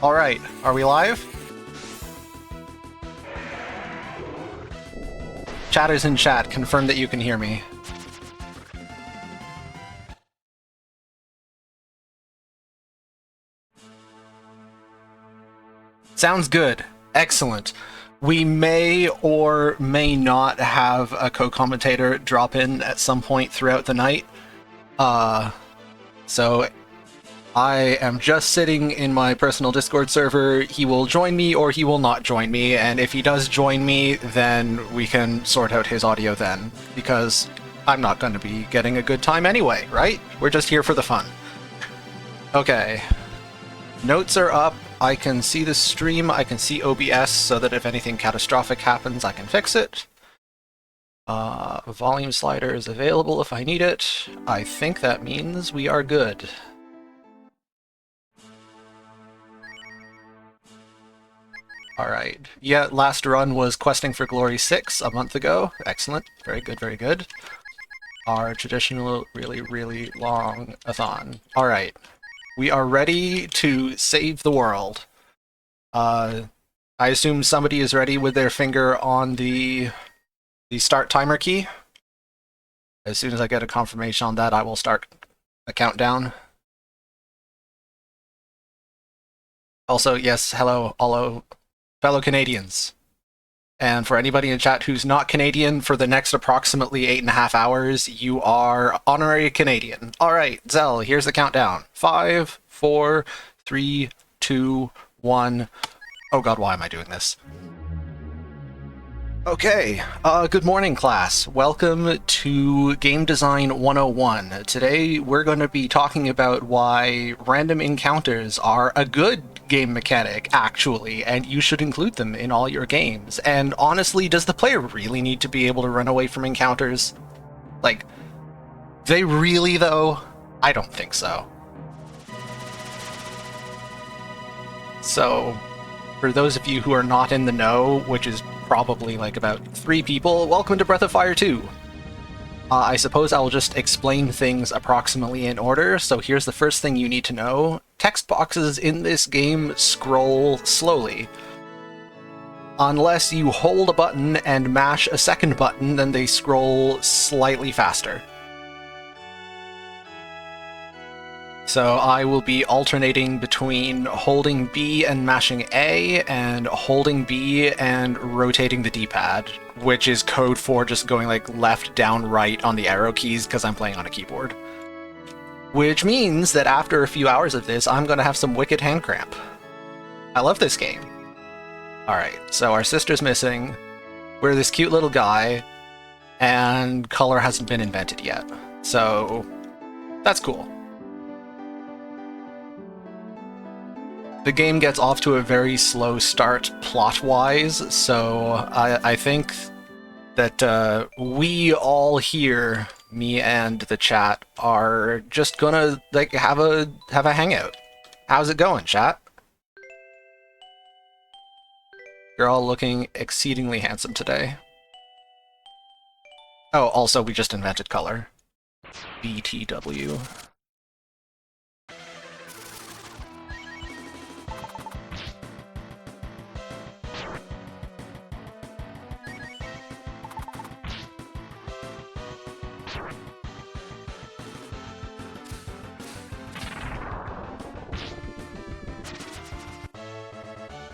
Alright, are we live? Chatters in chat, confirm that you can hear me. Sounds good. Excellent. We may or may not have a co-commentator drop in at some point throughout the night. So I am just sitting in my personal Discord server. He will join me or he will not join me, and if he does join me, then we can sort out his audio then, because I'm not going to be getting a good time anyway, right? We're just here for the fun. Okay. Notes are up. I can see the stream, I can see OBS, so that if anything catastrophic happens, I can fix it. Volume slider is available if I need it. I think that means we are good. Alright. Yeah, last run was Questing for Glory 6 a month ago. Excellent. Very good, very good. Our traditional really long-a-thon. Alright. We are ready to save the world. I assume somebody is ready with their finger on the start timer key. As soon as I get a confirmation on that, I will start a countdown. Also, yes, hello, fellow Canadians. And for anybody in chat who's not Canadian, for the next approximately 8.5 hours, you are honorary Canadian. Alright, Zell, here's the countdown. 5, 4, 3, 2, 1. Oh god, why am I doing this? Okay, good morning, class. Welcome to Game Design 101. Today, we're going to be talking about why random encounters are a good game mechanic, actually, and you should include them in all your games. And honestly, does the player really need to be able to run away from encounters? Like, they really, though? I don't think so. So, for those of you who are not in the know, which is probably like about 3 people, welcome to Breath of Fire 2. I suppose I'll just explain things approximately in order, so here's the first thing you need to know. Text boxes in this game scroll slowly. Unless you hold a button and mash a second button, then they scroll slightly faster. So I will be alternating between holding B and mashing A, and holding B and rotating the D-pad, which is code for just going like left, down, right on the arrow keys because I'm playing on a keyboard. Which means that after a few hours of this, I'm going to have some wicked hand cramp. I love this game. Alright, so our sister's missing, we're this cute little guy, and color hasn't been invented yet. So that's cool. The game gets off to a very slow start plot-wise, so I think that we all here, me and the chat, are just gonna like have a hangout. How's it going, chat? You're all looking exceedingly handsome today. Oh, also we just invented color. BTW.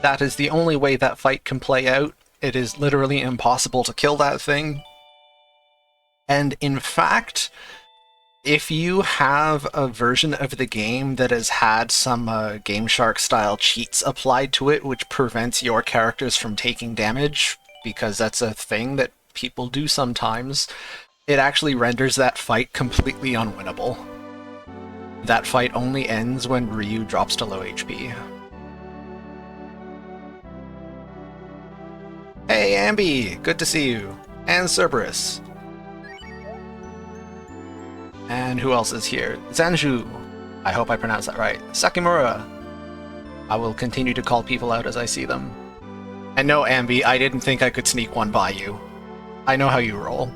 That is the only way that fight can play out. It is literally impossible to kill that thing. And in fact, if you have a version of the game that has had some Game Shark-style cheats applied to it, which prevents your characters from taking damage, because that's a thing that people do sometimes, it actually renders that fight completely unwinnable. That fight only ends when Ryu drops to low HP. Hey, Ambi! Good to see you. And Cerberus. And who else is here? Zanju. I hope I pronounced that right. Sakimura. I will continue to call people out as I see them. And no, Ambi, I didn't think I could sneak one by you. I know how you roll.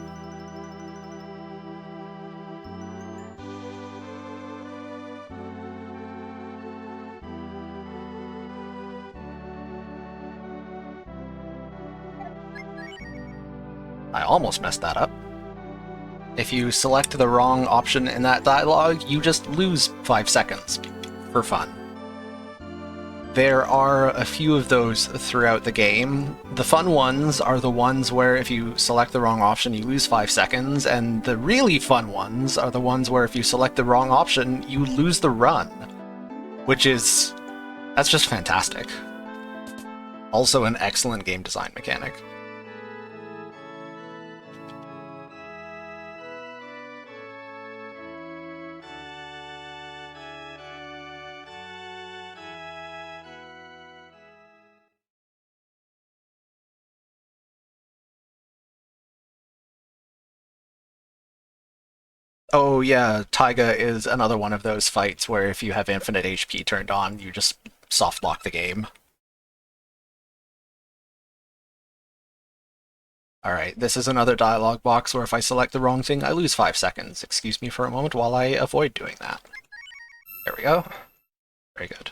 I almost messed that up. If you select the wrong option in that dialogue, you just lose 5 seconds for fun. There are a few of those throughout the game. The fun ones are the ones where if you select the wrong option, you lose 5 seconds, and the really fun ones are the ones where if you select the wrong option, you lose the run. That's just fantastic. Also an excellent game design mechanic. Oh yeah, Taiga is another one of those fights where if you have infinite HP turned on, you just soft lock the game. Alright, this is another dialogue box where if I select the wrong thing, I lose 5 seconds. Excuse me for a moment while I avoid doing that. There we go. Very good.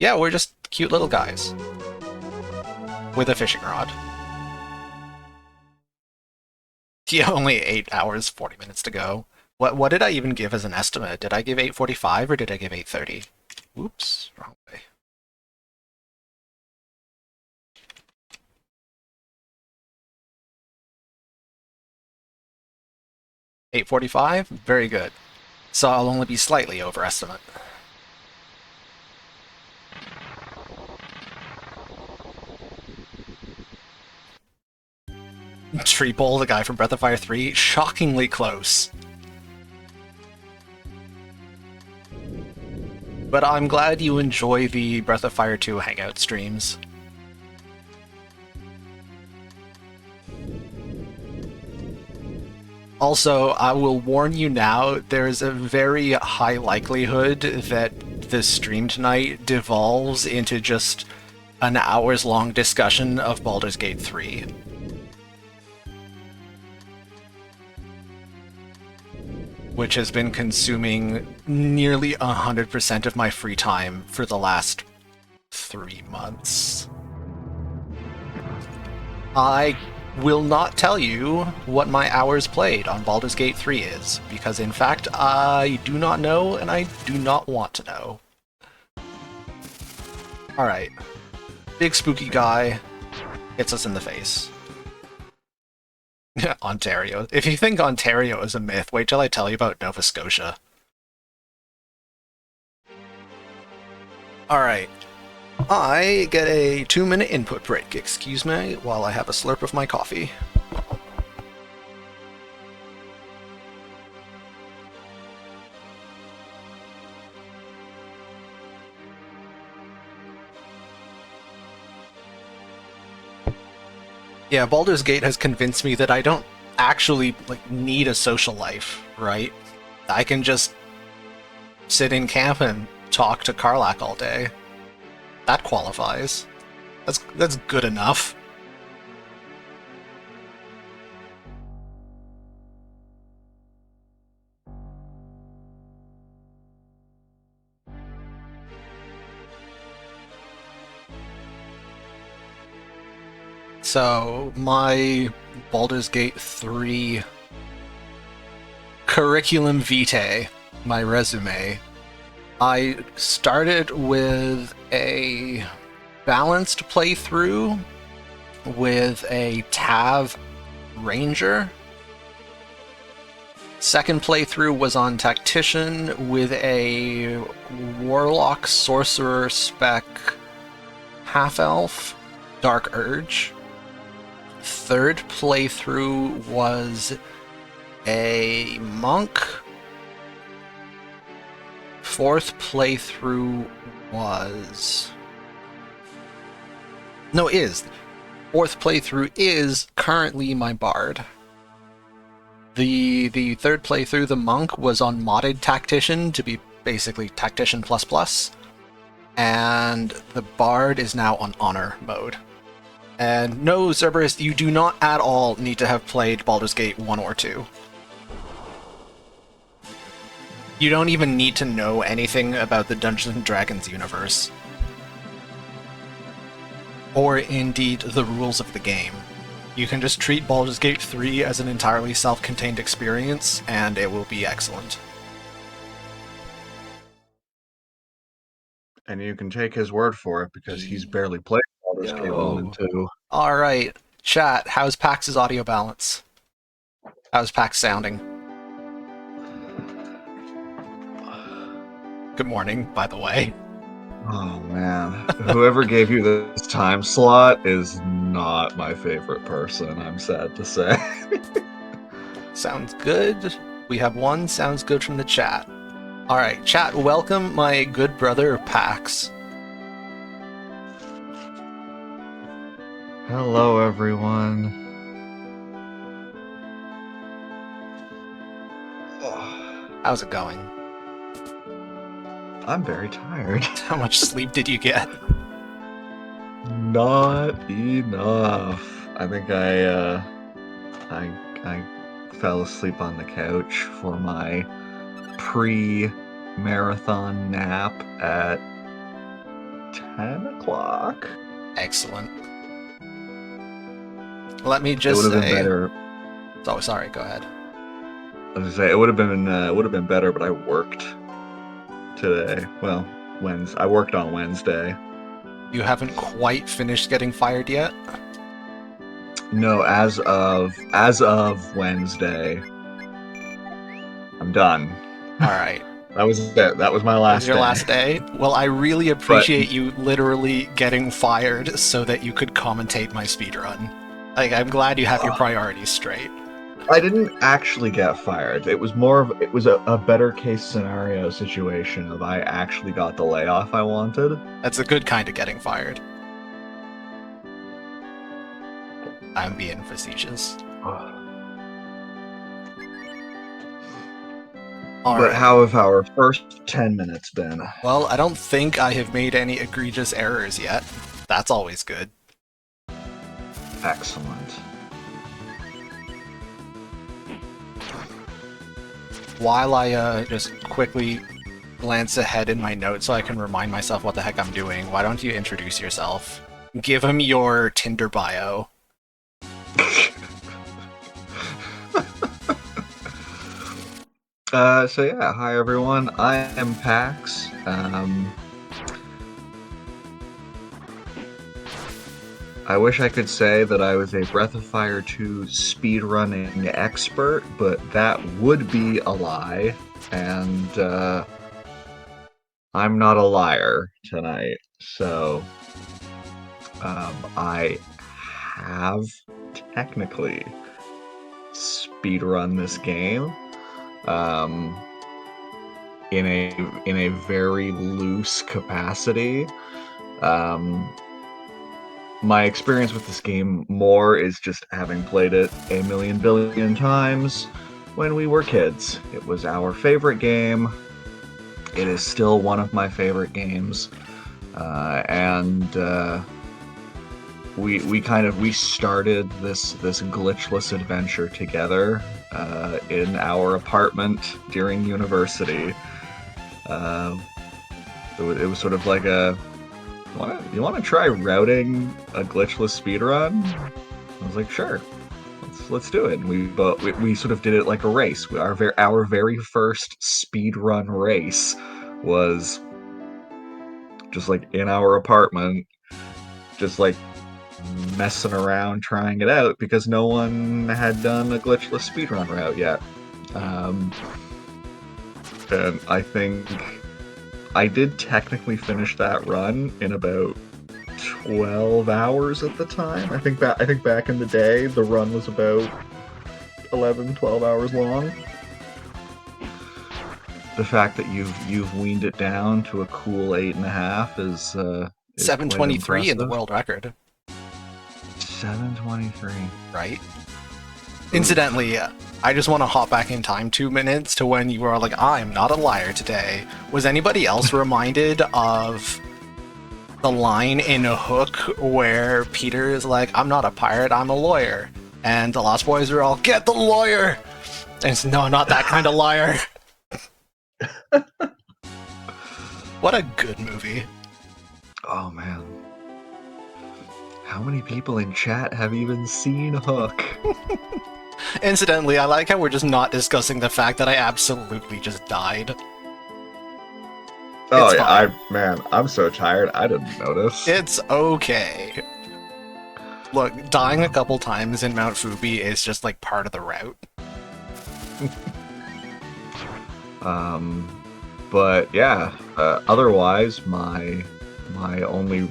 Yeah, we're just cute little guys. With a fishing rod. Yeah, only 8 hours, 40 minutes to go. What did I even give as an estimate? Did I give 8:45 or did I give 8:30? Oops, wrong way. $8:45? Very good. So I'll only be slightly overestimate. Treeple, the guy from Breath of Fire 3, shockingly close. But I'm glad you enjoy the Breath of Fire 2 Hangout streams. Also, I will warn you now, there's a very high likelihood that the stream tonight devolves into just an hours-long discussion of Baldur's Gate 3. Which has been consuming nearly 100% of my free time for the last 3 months. I will not tell you what my hours played on Baldur's Gate 3 is, because in fact I do not know and I do not want to know. Alright. Big spooky guy hits us in the face. Ontario. If you think Ontario is a myth, wait till I tell you about Nova Scotia. Alright. I get a 2-minute input break, excuse me, while I have a slurp of my coffee. Yeah, Baldur's Gate has convinced me that I don't actually need a social life, right? I can just sit in camp and talk to Karlach all day. That qualifies. That's good enough. So, my Baldur's Gate 3 curriculum vitae, my resume, I started with a balanced playthrough with a Tav Ranger. Second playthrough was on Tactician with a Warlock Sorcerer Spec Half-Elf Dark Urge. Third playthrough was a monk. Fourth playthrough was... No, is. Fourth playthrough is currently my bard. The third playthrough, the monk, was on modded Tactician to be basically Tactician++, and the bard is now on honor mode. And no, Cerberus, you do not at all need to have played Baldur's Gate 1 or 2. You don't even need to know anything about the Dungeons & Dragons universe. Or indeed the rules of the game. You can just treat Baldur's Gate 3 as an entirely self-contained experience, and it will be excellent. And you can take his word for it because he's barely played Baldur's Gate 1 and 2. Alright, chat, how's Pax's audio balance? How's Pax sounding? Good morning, by the way. Oh man, whoever gave you this time slot is not my favorite person, I'm sad to say. Sounds good. We have one sounds good from the chat. Alright, chat, welcome my good brother Pax. Hello everyone. How's it going? I'm very tired. How much sleep did you get? Not enough. I think I fell asleep on the couch for my pre-marathon nap at 10 o'clock. Excellent. Let me just say... It would have been better. Oh, sorry, go ahead. I was gonna say, it would have been better, but I worked today. Well, Wednesday. I worked on Wednesday. You haven't quite finished getting fired yet? No, as of Wednesday, I'm done. Alright. That was it. That was my last day. Your last day? Well, I really appreciate you literally getting fired so that you could commentate my speedrun. Like, I'm glad you have your priorities straight. I didn't actually get fired. It was a better case scenario situation of I actually got the layoff I wanted. That's a good kind of getting fired. I'm being facetious. But how have our first 10 minutes been? Well, I don't think I have made any egregious errors yet. That's always good. Excellent. While I just quickly glance ahead in my notes so I can remind myself what the heck I'm doing, why don't you introduce yourself? Give him your Tinder bio. So yeah, hi everyone. I am Pax. I wish I could say that I was a Breath of Fire 2 speedrunning expert, but that would be a lie, and I'm not a liar tonight. So I have technically speedrun this game. In a very loose capacity. My experience with this game more is just having played it a million billion times when we were kids. It was our favorite game. It is still one of my favorite games. We started this glitchless adventure together in our apartment during university. It was sort of like a, you want to try routing a glitchless speedrun? I was like, sure, let's do it. And we sort of did it like a race. Our very first speedrun race was just like in our apartment, just like messing around trying it out because no one had done a glitchless speedrun route yet. And I think I did technically finish that run in about 12 hours at the time. I think back in the day the run was about 11-12 hours long. The fact that you've weaned it down to a cool 8.5 is 723 in the world record. 723. Right? Incidentally, I just want to hop back in time 2 minutes to when you were like, I'm not a liar today. Was anybody else reminded of the line in a Hook where Peter is like, I'm not a pirate, I'm a lawyer. And the Lost Boys are all, get the lawyer! And it's, no, not that kind of liar. What a good movie. Oh, man. How many people in chat have even seen Hook? Incidentally, I like how we're just not discussing the fact that I absolutely just died. Oh, It's yeah, fine. man, I'm so tired. I didn't notice. It's okay. Look, dying a couple times in Mount Fubi is just like part of the route. But yeah, otherwise, my only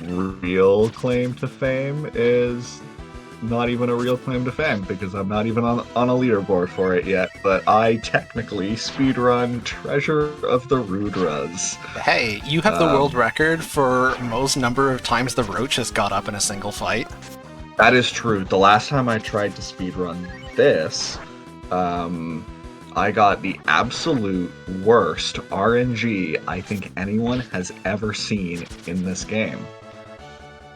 real claim to fame is not even a real claim to fame because I'm not even on a leaderboard for it yet. But I technically speedrun Treasure of the Rudras. Hey, you have the world record for most number of times the roach has got up in a single fight. That is true. The last time I tried to speedrun this, I got the absolute worst RNG I think anyone has ever seen in this game.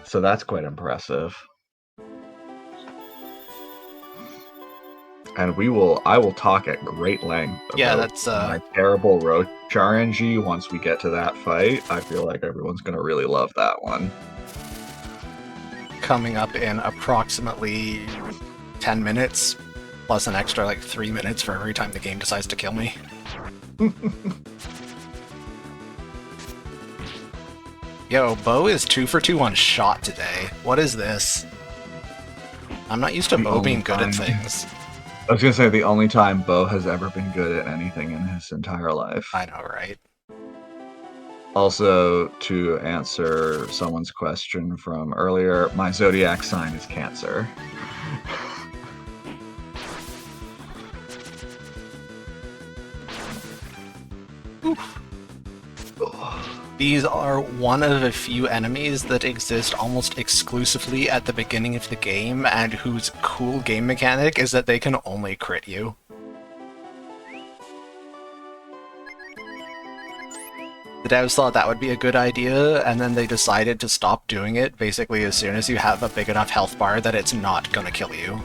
So that's quite impressive. And I will talk at great length Yeah, about that's my terrible Roach RNG once we get to that fight. I feel like everyone's gonna really love that one. coming up in approximately 10 minutes, plus an extra like 3 minutes for every time the game decides to kill me. Yo, Bo is 2 for 2 on shot today. What is this? I'm not used to Bo being good at things. I was gonna say the only time Bo has ever been good at anything in his entire life. I know, right? Also, to answer someone's question from earlier, my zodiac sign is Cancer. These are one of a few enemies that exist almost exclusively at the beginning of the game, and whose cool game mechanic is that they can only crit you. The devs thought that would be a good idea, and then they decided to stop doing it basically as soon as you have a big enough health bar that it's not gonna kill you.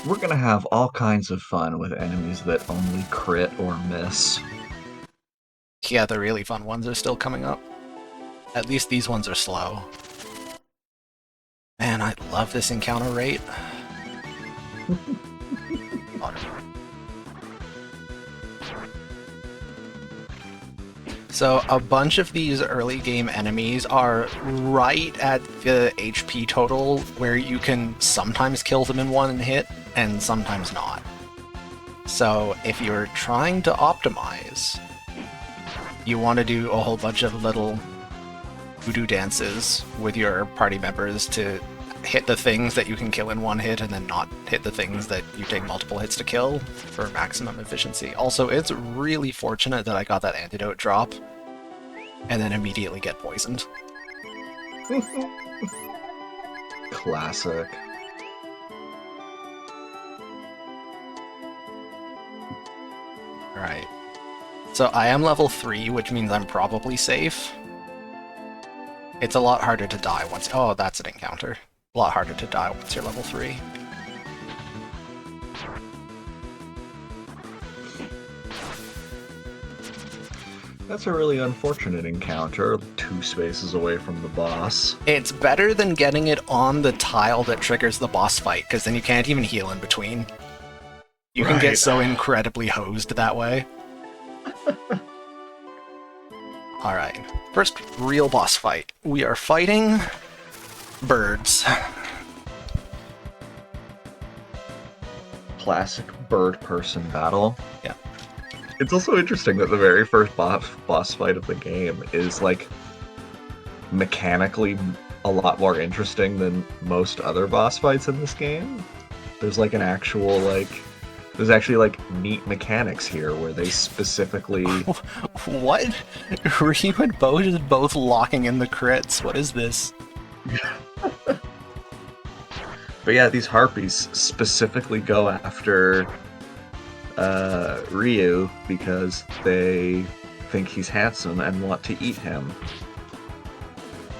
We're gonna have all kinds of fun with enemies that only crit or miss. Yeah, the really fun ones are still coming up. At least these ones are slow. Man, I love this encounter rate. So a bunch of these early game enemies are right at the HP total where you can sometimes kill them in one hit and sometimes not. So if you're trying to optimize, you want to do a whole bunch of little voodoo dances with your party members to hit the things that you can kill in one hit and then not hit the things that you take multiple hits to kill for maximum efficiency. Also, it's really fortunate that I got that antidote drop and then immediately get poisoned. Classic. Alright. So I am level 3, which means I'm probably safe. It's a lot harder to die once... Oh, that's an encounter. A lot harder to die once you're level 3. That's a really unfortunate encounter, 2 spaces away from the boss. It's better than getting it on the tile that triggers the boss fight, because then you can't even heal in between. You can get so incredibly hosed that way. Alright, first real boss fight. We are fighting birds. Classic bird person battle. Yeah. It's also interesting that the very first boss fight of the game is, like, mechanically a lot more interesting than most other boss fights in this game. There's, like, an actual, like... There's actually, like, neat mechanics here where they specifically... What? Ryu and Bo just both locking in the crits. What is this? But yeah, these harpies specifically go after Ryu because they think he's handsome and want to eat him.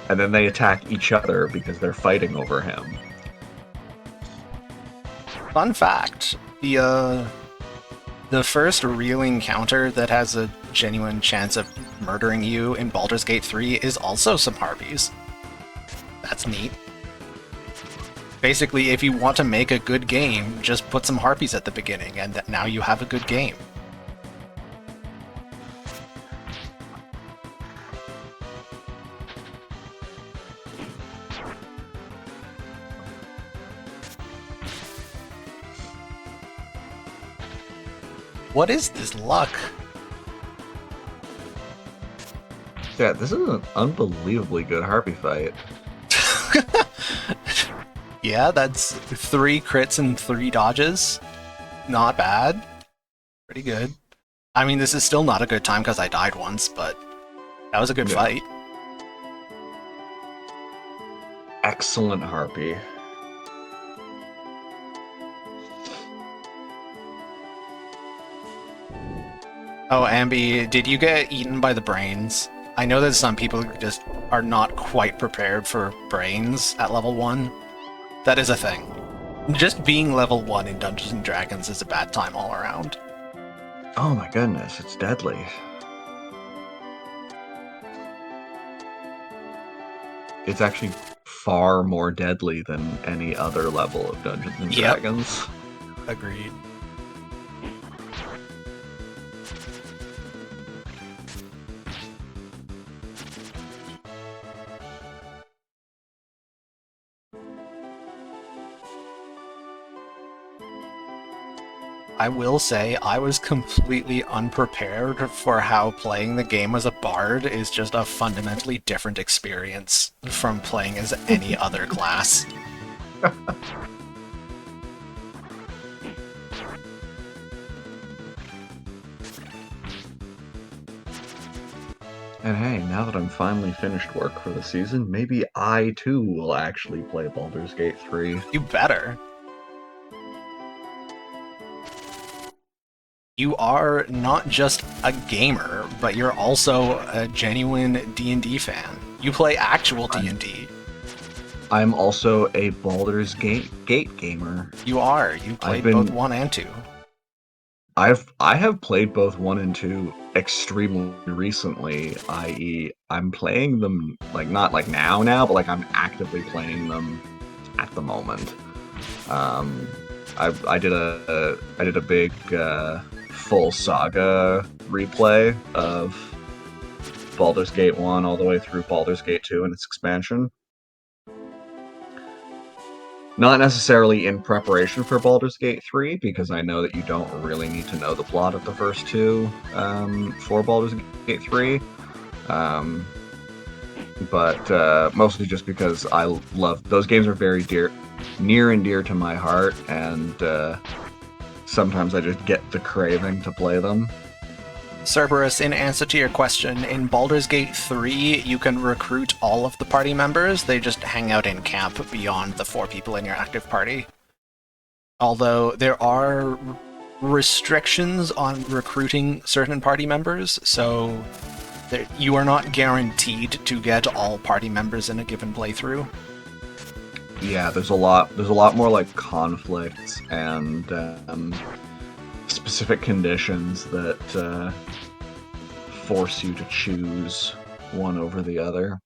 And then they attack each other because they're fighting over him. Fun fact, the first real encounter that has a genuine chance of murdering you in Baldur's Gate 3 is also some harpies. That's neat. Basically, if you want to make a good game, just put some harpies at the beginning, and now you have a good game. What is this luck? Yeah, this is an unbelievably good harpy fight. Yeah, that's 3 crits and 3 dodges. Not bad. Pretty good. I mean, this is still not a good time because I died once, but that was a good fight. Excellent harpy. Oh, Ambi, did you get eaten by the brains? I know that some people just are not quite prepared for brains at level 1. That is a thing. Just being level 1 in Dungeons & Dragons is a bad time all around. Oh my goodness, it's deadly. It's actually far more deadly than any other level of Dungeons & Dragons. Agreed. I will say, I was completely unprepared for how playing the game as a bard is just a fundamentally different experience from playing as any other class. And hey, now that I'm finally finished work for the season, maybe I too will actually play Baldur's Gate 3. You better. You are not just a gamer, but you're also a genuine D&D fan. You play actual D&D. I'm also a Baldur's Gate gamer. You are. You played both 1 and 2. I have played both 1 and 2 extremely recently, i.e. I'm playing them, like, not like now, but like I'm actively playing them at the moment. I did a big full saga replay of Baldur's Gate 1 all the way through Baldur's Gate 2 and its expansion. Not necessarily in preparation for Baldur's Gate 3, because I know that you don't really need to know the plot of the first 2 for Baldur's Gate 3. But mostly just because I love... Those games are very near and dear to my heart, and sometimes I just get the craving to play them. Cerberus, in answer to your question, in Baldur's Gate 3, you can recruit all of the party members. They just hang out in camp beyond the 4 people in your active party. Although there are restrictions on recruiting certain party members, so you are not guaranteed to get all party members in a given playthrough. Yeah, there's a lot more like conflicts and specific conditions that force you to choose one over the other.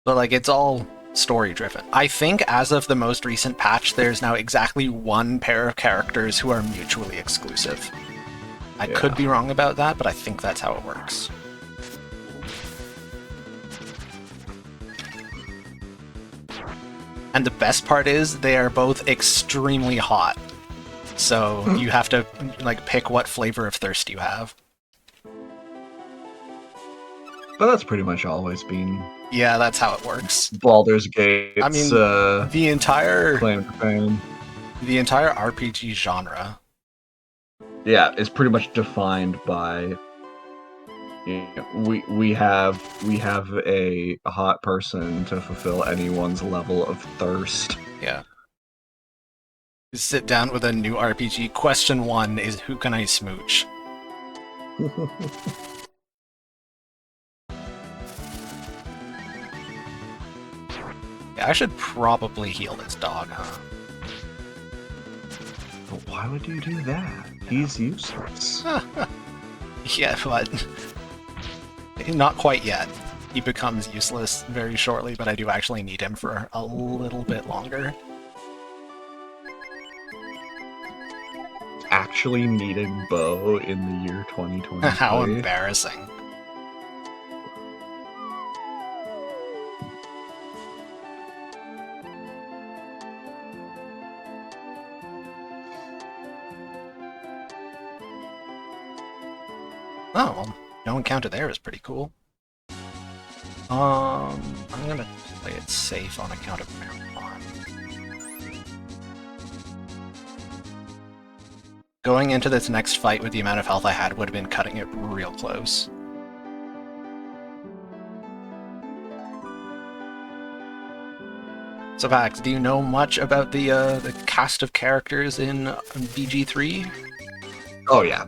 But like, it's all story-driven. I think as of the most recent patch, there's now exactly 1 pair of characters who are mutually exclusive. I could be wrong about that, but I think that's how it works. And the best part is, they are both extremely hot. So you have to like pick what flavor of thirst you have. But that's pretty much always been... Yeah, that's how it works. Baldur's Gate. I mean, the entire claim to fame. The entire RPG genre. Yeah, is pretty much defined by... You know, we have a hot person to fulfill anyone's level of thirst. Yeah. You sit down with a new RPG. Question 1 is, who can I smooch? Yeah, I should probably heal this dog, huh? But why would you do that? He's useless. Yeah, but Not quite yet. He becomes useless very shortly, but I do actually need him for a little bit longer. Actually needing Bo in the year 2023. How embarrassing. Oh, well, no encounter there is pretty cool. I'm gonna play it safe on account of Marathon. Going into this next fight with the amount of health I had would have been cutting it real close. So, Vax, do you know much about the cast of characters in BG3? Oh yeah.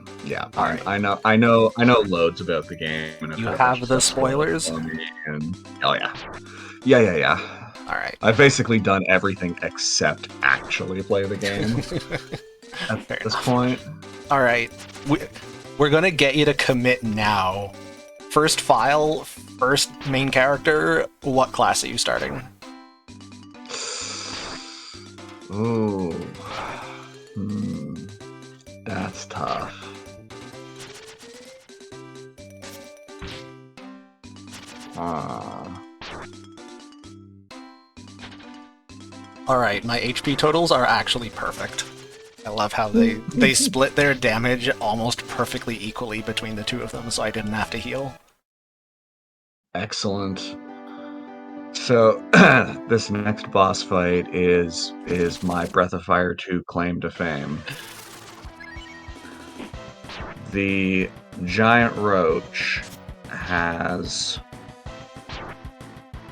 All right. I know loads about the game. And You I've had a bunch have of the stuff spoiled spoilers? for me, and oh yeah. All right. I've basically done everything except actually play the game at Fair this enough. point. All right. We're gonna get you to commit now. First file, first main character. What class are you starting? Ooh. That's tough. All right, my HP totals are actually perfect. I love how they split their damage almost perfectly equally between the two of them, so I didn't have to heal. Excellent. So this next boss fight is my Breath of Fire 2 claim to fame. The giant roach has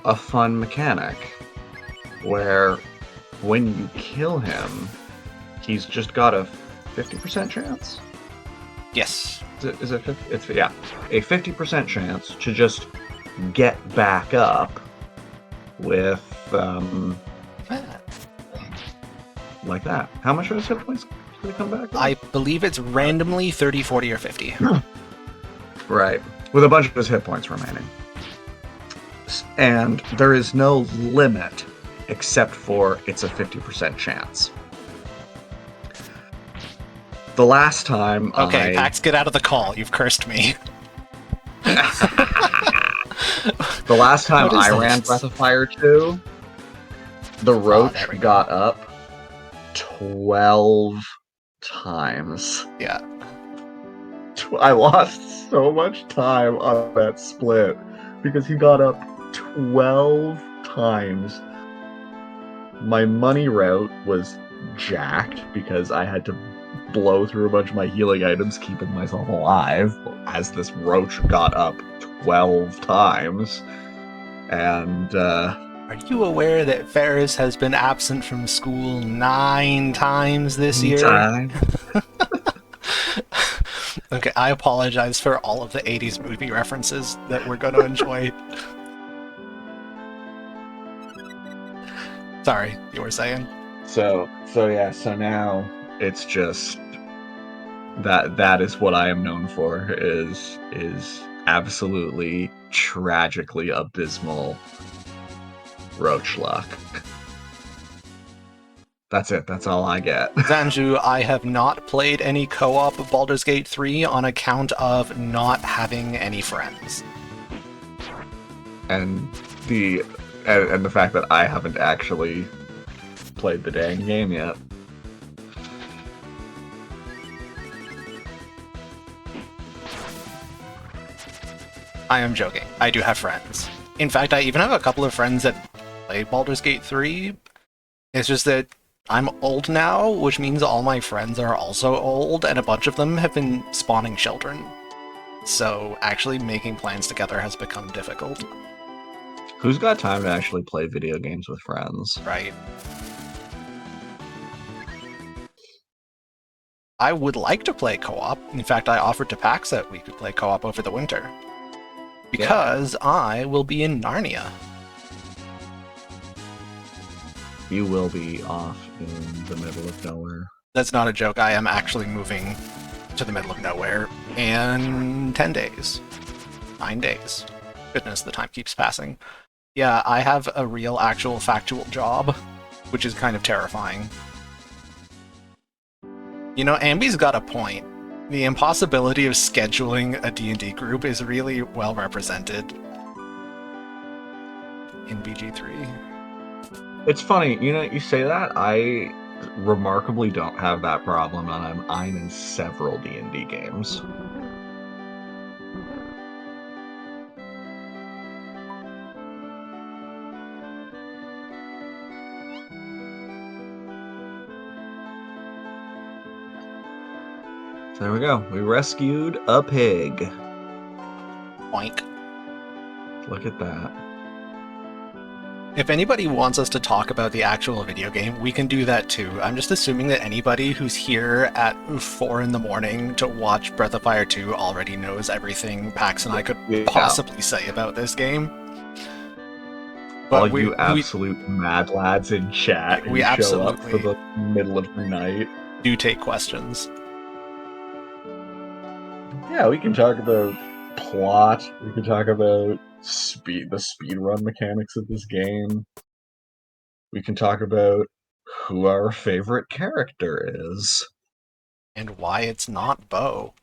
a fun mechanic where when you kill him, he's just got a 50% chance. Yes. Is it 50? It's a 50% chance to just get back up with like that. How much are his hit points do they come back with? I believe it's randomly 30, 40, or 50. Right. With a bunch of his hit points remaining. And there is no limit except for it's a 50% chance. The last time Okay, Pax, get out of the call. You've cursed me. The last time What is I this? ran Breath of Fire 2, the roach there we go. got up 12 times. Yeah. I lost so much time on that split because he got up 12 times. My money route was jacked because I had to blow through a bunch of my healing items, keeping myself alive, as this roach got up 12 times. And, Are you aware that Ferris has been absent from school 9 times this year? Okay, I apologize for all of the 80s movie references that we're going to enjoy. Sorry, you were saying? So now it's just that is what I am known for is absolutely tragically abysmal roach luck. That's it. That's all I get. Zanju, I have not played any co-op of Baldur's Gate 3 on account of not having any friends. And the fact that I haven't actually played the dang game yet. I am joking. I do have friends. In fact, I even have a couple of friends that play Baldur's Gate 3. It's just that I'm old now, which means all my friends are also old, and a bunch of them have been spawning children. So actually making plans together has become difficult. Who's got time to actually play video games with friends? Right. I would like to play co-op. In fact, I offered to Pax that we could play co-op over the winter. Because I will be in Narnia. You will be off in the middle of nowhere. That's not a joke. I am actually moving to the middle of nowhere in 10 days. 9 days. Goodness, the time keeps passing. Yeah, I have a real, actual, factual job, which is kind of terrifying. You know, Ambi's got a point. The impossibility of scheduling a D&D group is really well represented in BG3. It's funny, you say that. I remarkably don't have that problem, and I'm in several D&D games. There we go. We rescued a pig. Oink. Look at that. If anybody wants us to talk about the actual video game, we can do that too. I'm just assuming that anybody who's here at 4 in the morning to watch Breath of Fire 2 already knows everything Pax and I could possibly say about this game. But all you absolute mad lads in chat who show up for the middle of the night do take questions. Yeah, we can talk about plot. We can talk about the speedrun mechanics of this game. We can talk about who our favorite character is. And why it's not Bo.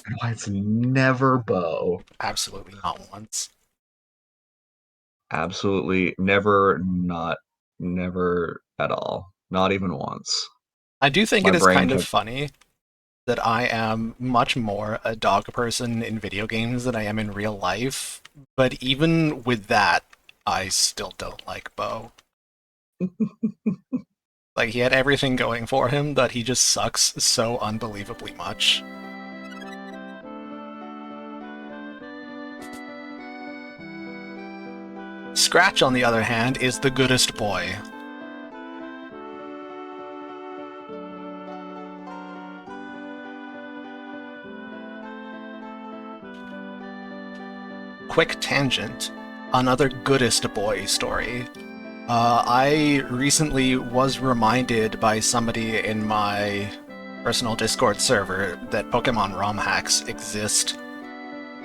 And why it's never Bo. Absolutely not once. Absolutely never at all. Not even once. I do think it is kind of funny that I am much more a dog person in video games than I am in real life, but even with that, I still don't like Bo. Like, he had everything going for him, but he just sucks so unbelievably much. Scratch, on the other hand, is the goodest boy. Quick tangent, another goodest boy story. I recently was reminded by somebody in my personal Discord server that Pokemon ROM hacks exist,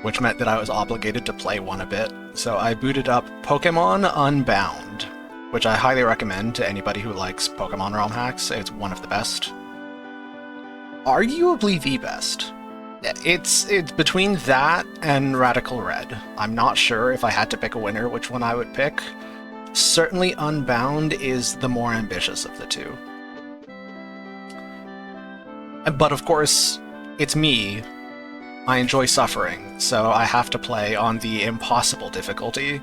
which meant that I was obligated to play one a bit. So I booted up Pokemon Unbound, which I highly recommend to anybody who likes Pokemon ROM hacks. It's one of the best. Arguably the best. It's between that and Radical Red. I'm not sure if I had to pick a winner which one I would pick. Certainly Unbound is the more ambitious of the two. But of course, it's me. I enjoy suffering, so I have to play on the impossible difficulty,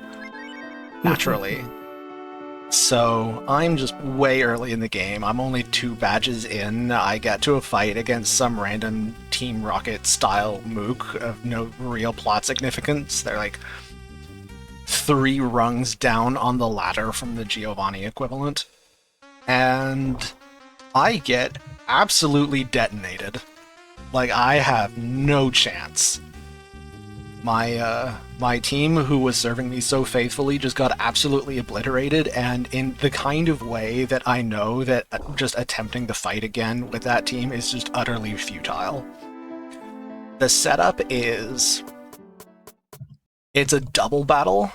naturally. So I'm just way early in the game. I'm only 2 badges in. I get to a fight against some random Team Rocket style mook of no real plot significance. They're like 3 rungs down on the ladder from the Giovanni equivalent. And I get absolutely detonated. Like, I have no chance. My team, who was serving me so faithfully, just got absolutely obliterated, and in the kind of way that I know that just attempting the fight again with that team is just utterly futile. The setup is... it's a double battle,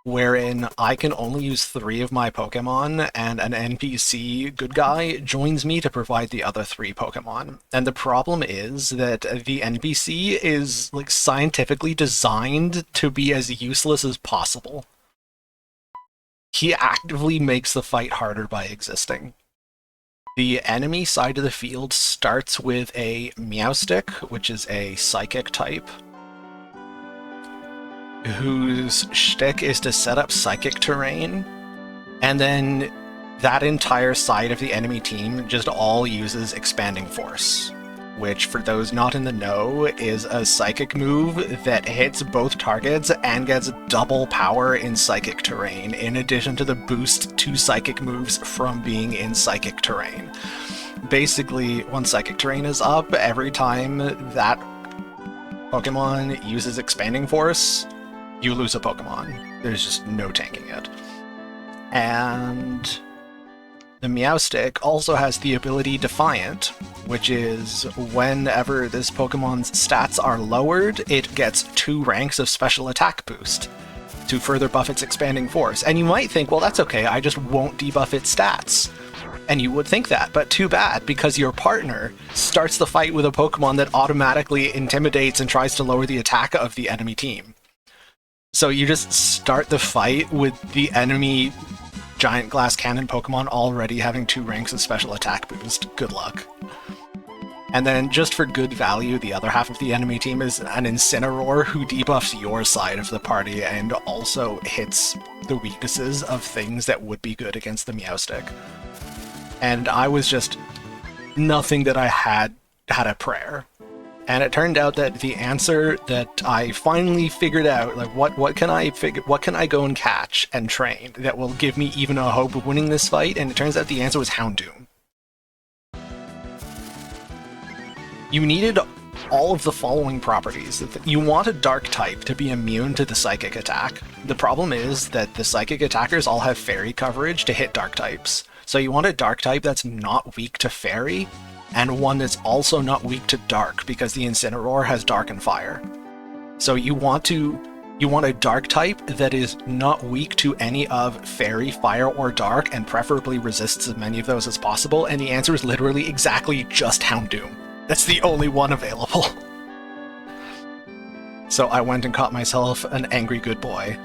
wherein I can only use 3 of my Pokemon, and an NPC good guy joins me to provide the other 3 Pokemon. And the problem is that the NPC is, like, scientifically designed to be as useless as possible. He actively makes the fight harder by existing. The enemy side of the field starts with a Meowstic, which is a Psychic type, whose shtick is to set up psychic terrain, and then that entire side of the enemy team just all uses Expanding Force, which, for those not in the know, is a psychic move that hits both targets and gets double power in psychic terrain, in addition to the boost to psychic moves from being in psychic terrain. Basically, once psychic terrain is up, every time that Pokemon uses Expanding Force, you lose a Pokemon. There's just no tanking it. And the Meowstic also has the ability Defiant, which is whenever this Pokemon's stats are lowered, it gets 2 ranks of special attack boost to further buff its expanding force. And you might think, well, that's okay, I just won't debuff its stats. And you would think that, but too bad, because your partner starts the fight with a Pokemon that automatically intimidates and tries to lower the attack of the enemy team. So you just start the fight with the enemy giant glass cannon Pokemon already having 2 ranks of special attack boost. Good luck. And then, just for good value, the other half of the enemy team is an Incineroar who debuffs your side of the party and also hits the weaknesses of things that would be good against the Meowstic. And I was just... nothing that I had a prayer. And it turned out that the answer that I finally figured out, like what can I go and catch and train that will give me even a hope of winning this fight? And it turns out the answer was Houndoom. You needed all of the following properties. You want a Dark type to be immune to the Psychic attack. The problem is that the Psychic attackers all have Fairy coverage to hit Dark types. So you want a Dark type that's not weak to Fairy, and one that's also not weak to Dark, because the Incineroar has Dark and Fire. So you want a Dark type that is not weak to any of Fairy, Fire, or Dark, and preferably resists as many of those as possible, and the answer is literally exactly just Houndoom. That's the only one available. So I went and caught myself an angry good boy.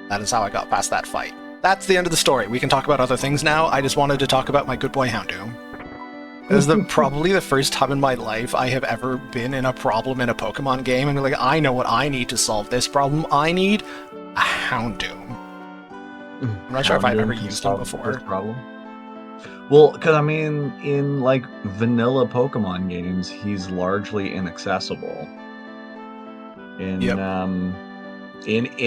That is how I got past that fight. That's the end of the story. We can talk about other things now. I just wanted to talk about my good boy Houndoom. This is probably the first time in my life I have ever been in a problem in a Pokemon game and be like, I know what I need to solve this problem. I need a Houndoom. I'm not sure if I've ever used him before. Well, because I mean, in like vanilla Pokemon games, he's largely inaccessible. In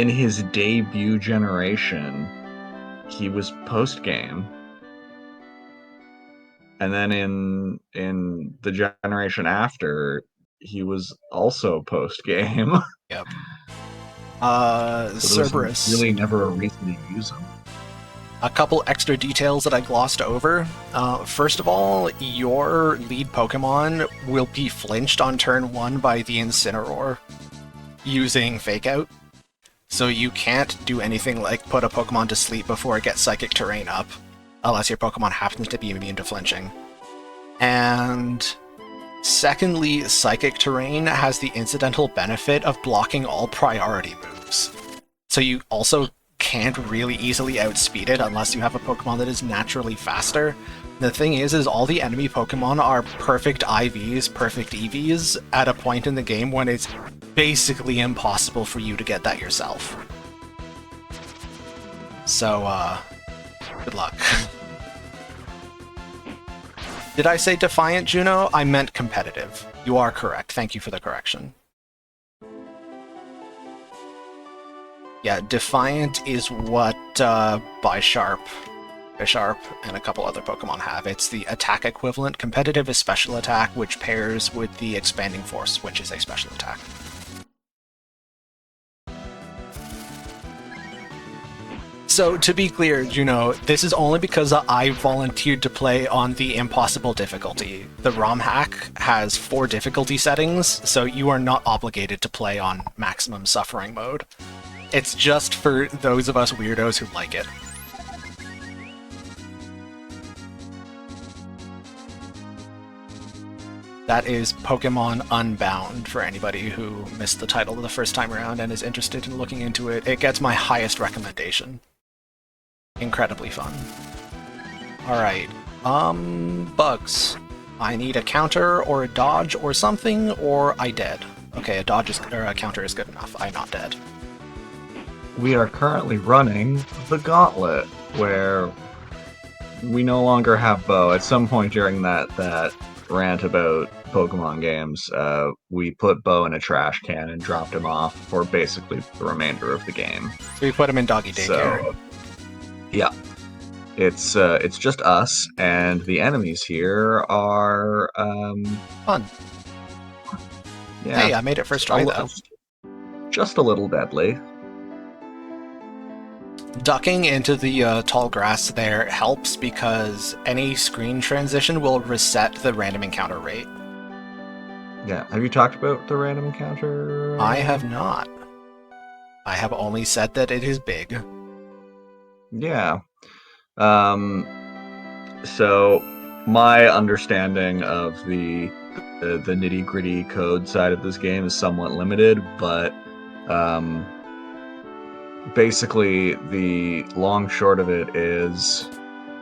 his debut generation, he was post game. And then in the generation after, he was also post-game. Yep. So Cerberus. Really never a reason to use him. A couple extra details that I glossed over. First of all, your lead Pokemon will be flinched on turn 1 by the Incineroar using Fake Out. So you can't do anything like put a Pokemon to sleep before it gets Psychic Terrain up, unless your Pokemon happens to be immune to flinching. And secondly, Psychic Terrain has the incidental benefit of blocking all priority moves. So you also can't really easily outspeed it unless you have a Pokemon that is naturally faster. The thing is all the enemy Pokemon are perfect IVs, perfect EVs at a point in the game when it's basically impossible for you to get that yourself. So, good luck. Did I say Defiant, Juno? I meant competitive. You are correct. Thank you for the correction. Yeah, Defiant is what Bisharp and a couple other Pokemon have. It's the attack equivalent. Competitive is special attack, which pairs with the expanding force, which is a special attack. So, to be clear, Juno, this is only because I volunteered to play on the impossible difficulty. The ROM hack has 4 difficulty settings, so you are not obligated to play on maximum suffering mode. It's just for those of us weirdos who like it. That is Pokemon Unbound, for anybody who missed the title the first time around and is interested in looking into it. It gets my highest recommendation. Incredibly fun. Alright, bugs. I need a counter or a dodge or something, or I dead. Okay, a counter is good enough. I'm not dead. We are currently running the Gauntlet, where we no longer have Bo. At some point during that rant about Pokemon games, we put Bo in a trash can and dropped him off for basically the remainder of the game. So we put him in doggy daycare. So, yeah. It's just us, and the enemies here are fun. Yeah. Hey, I made it first try though. Just a little deadly. Ducking into the tall grass there helps because any screen transition will reset the random encounter rate. Yeah. Have you talked about the random encounter? I have not. I have only said that it is big. Yeah. So my understanding of the nitty-gritty code side of this game is somewhat limited, but basically the long short of it is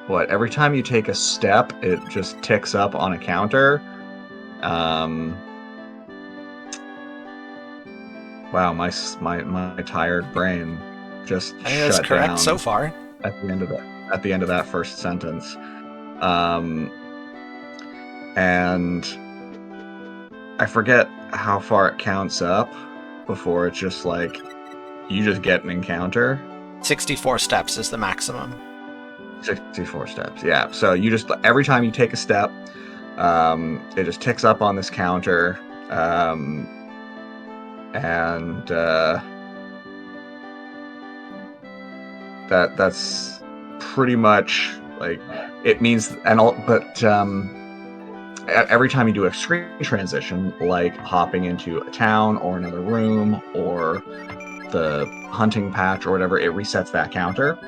every time you take a step, it just ticks up on a counter. Wow, my tired brain just I think that's shut correct so down far. at the end of that first sentence. And I forget how far it counts up before it's just like you just get an encounter. 64 steps is the maximum. 64 steps, yeah. So you just, every time you take a step, it just ticks up on this counter. That's pretty much like it means, and all, but every time you do a screen transition, like hopping into a town or another room or the hunting patch or whatever, it resets that counter.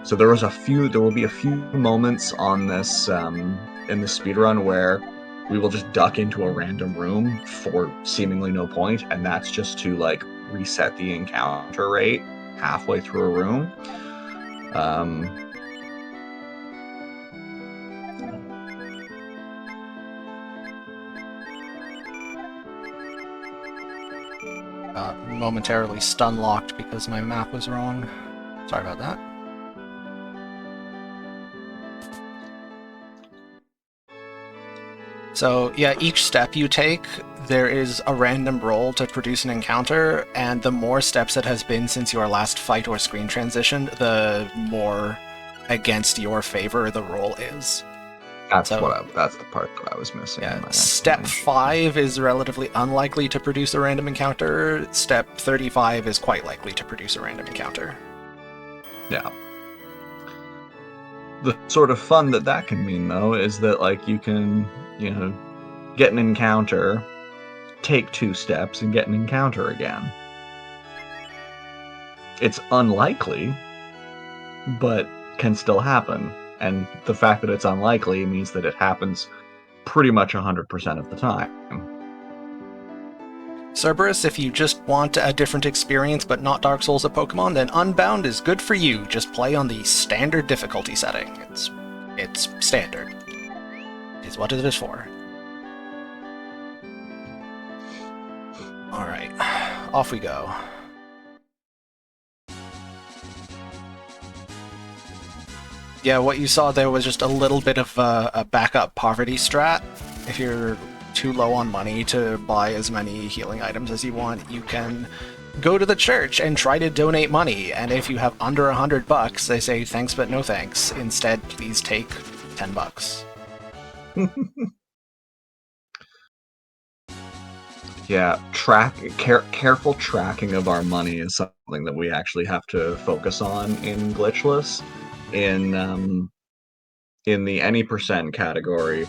So there will be a few moments on this in the speedrun where we will just duck into a random room for seemingly no point, and that's just to like reset the encounter rate halfway through a room. Momentarily stun locked because my map was wrong. Sorry about that. So yeah, each step you take, there is a random roll to produce an encounter, and the more steps it has been since your last fight or screen transition, the more against your favor the roll is. That's the part that I was missing. Yeah, step 5 is relatively unlikely to produce a random encounter. Step 35 is quite likely to produce a random encounter. Yeah. The sort of fun that can mean, though, is that like you can, get an encounter, take 2 steps, and get an encounter again. It's unlikely, but can still happen. And the fact that it's unlikely means that it happens pretty much 100% of the time. Cerberus, if you just want a different experience but not Dark Souls of Pokemon, then Unbound is good for you. Just play on the standard difficulty setting. It's standard. It's what it is for. Alright, off we go. Yeah, what you saw there was just a little bit of a backup poverty strat. If you're too low on money to buy as many healing items as you want, you can go to the church and try to donate money, and if you have under $100, they say thanks but no thanks. Instead, please take $10. Yeah, careful tracking of our money is something that we actually have to focus on in glitchless. In the any percent category,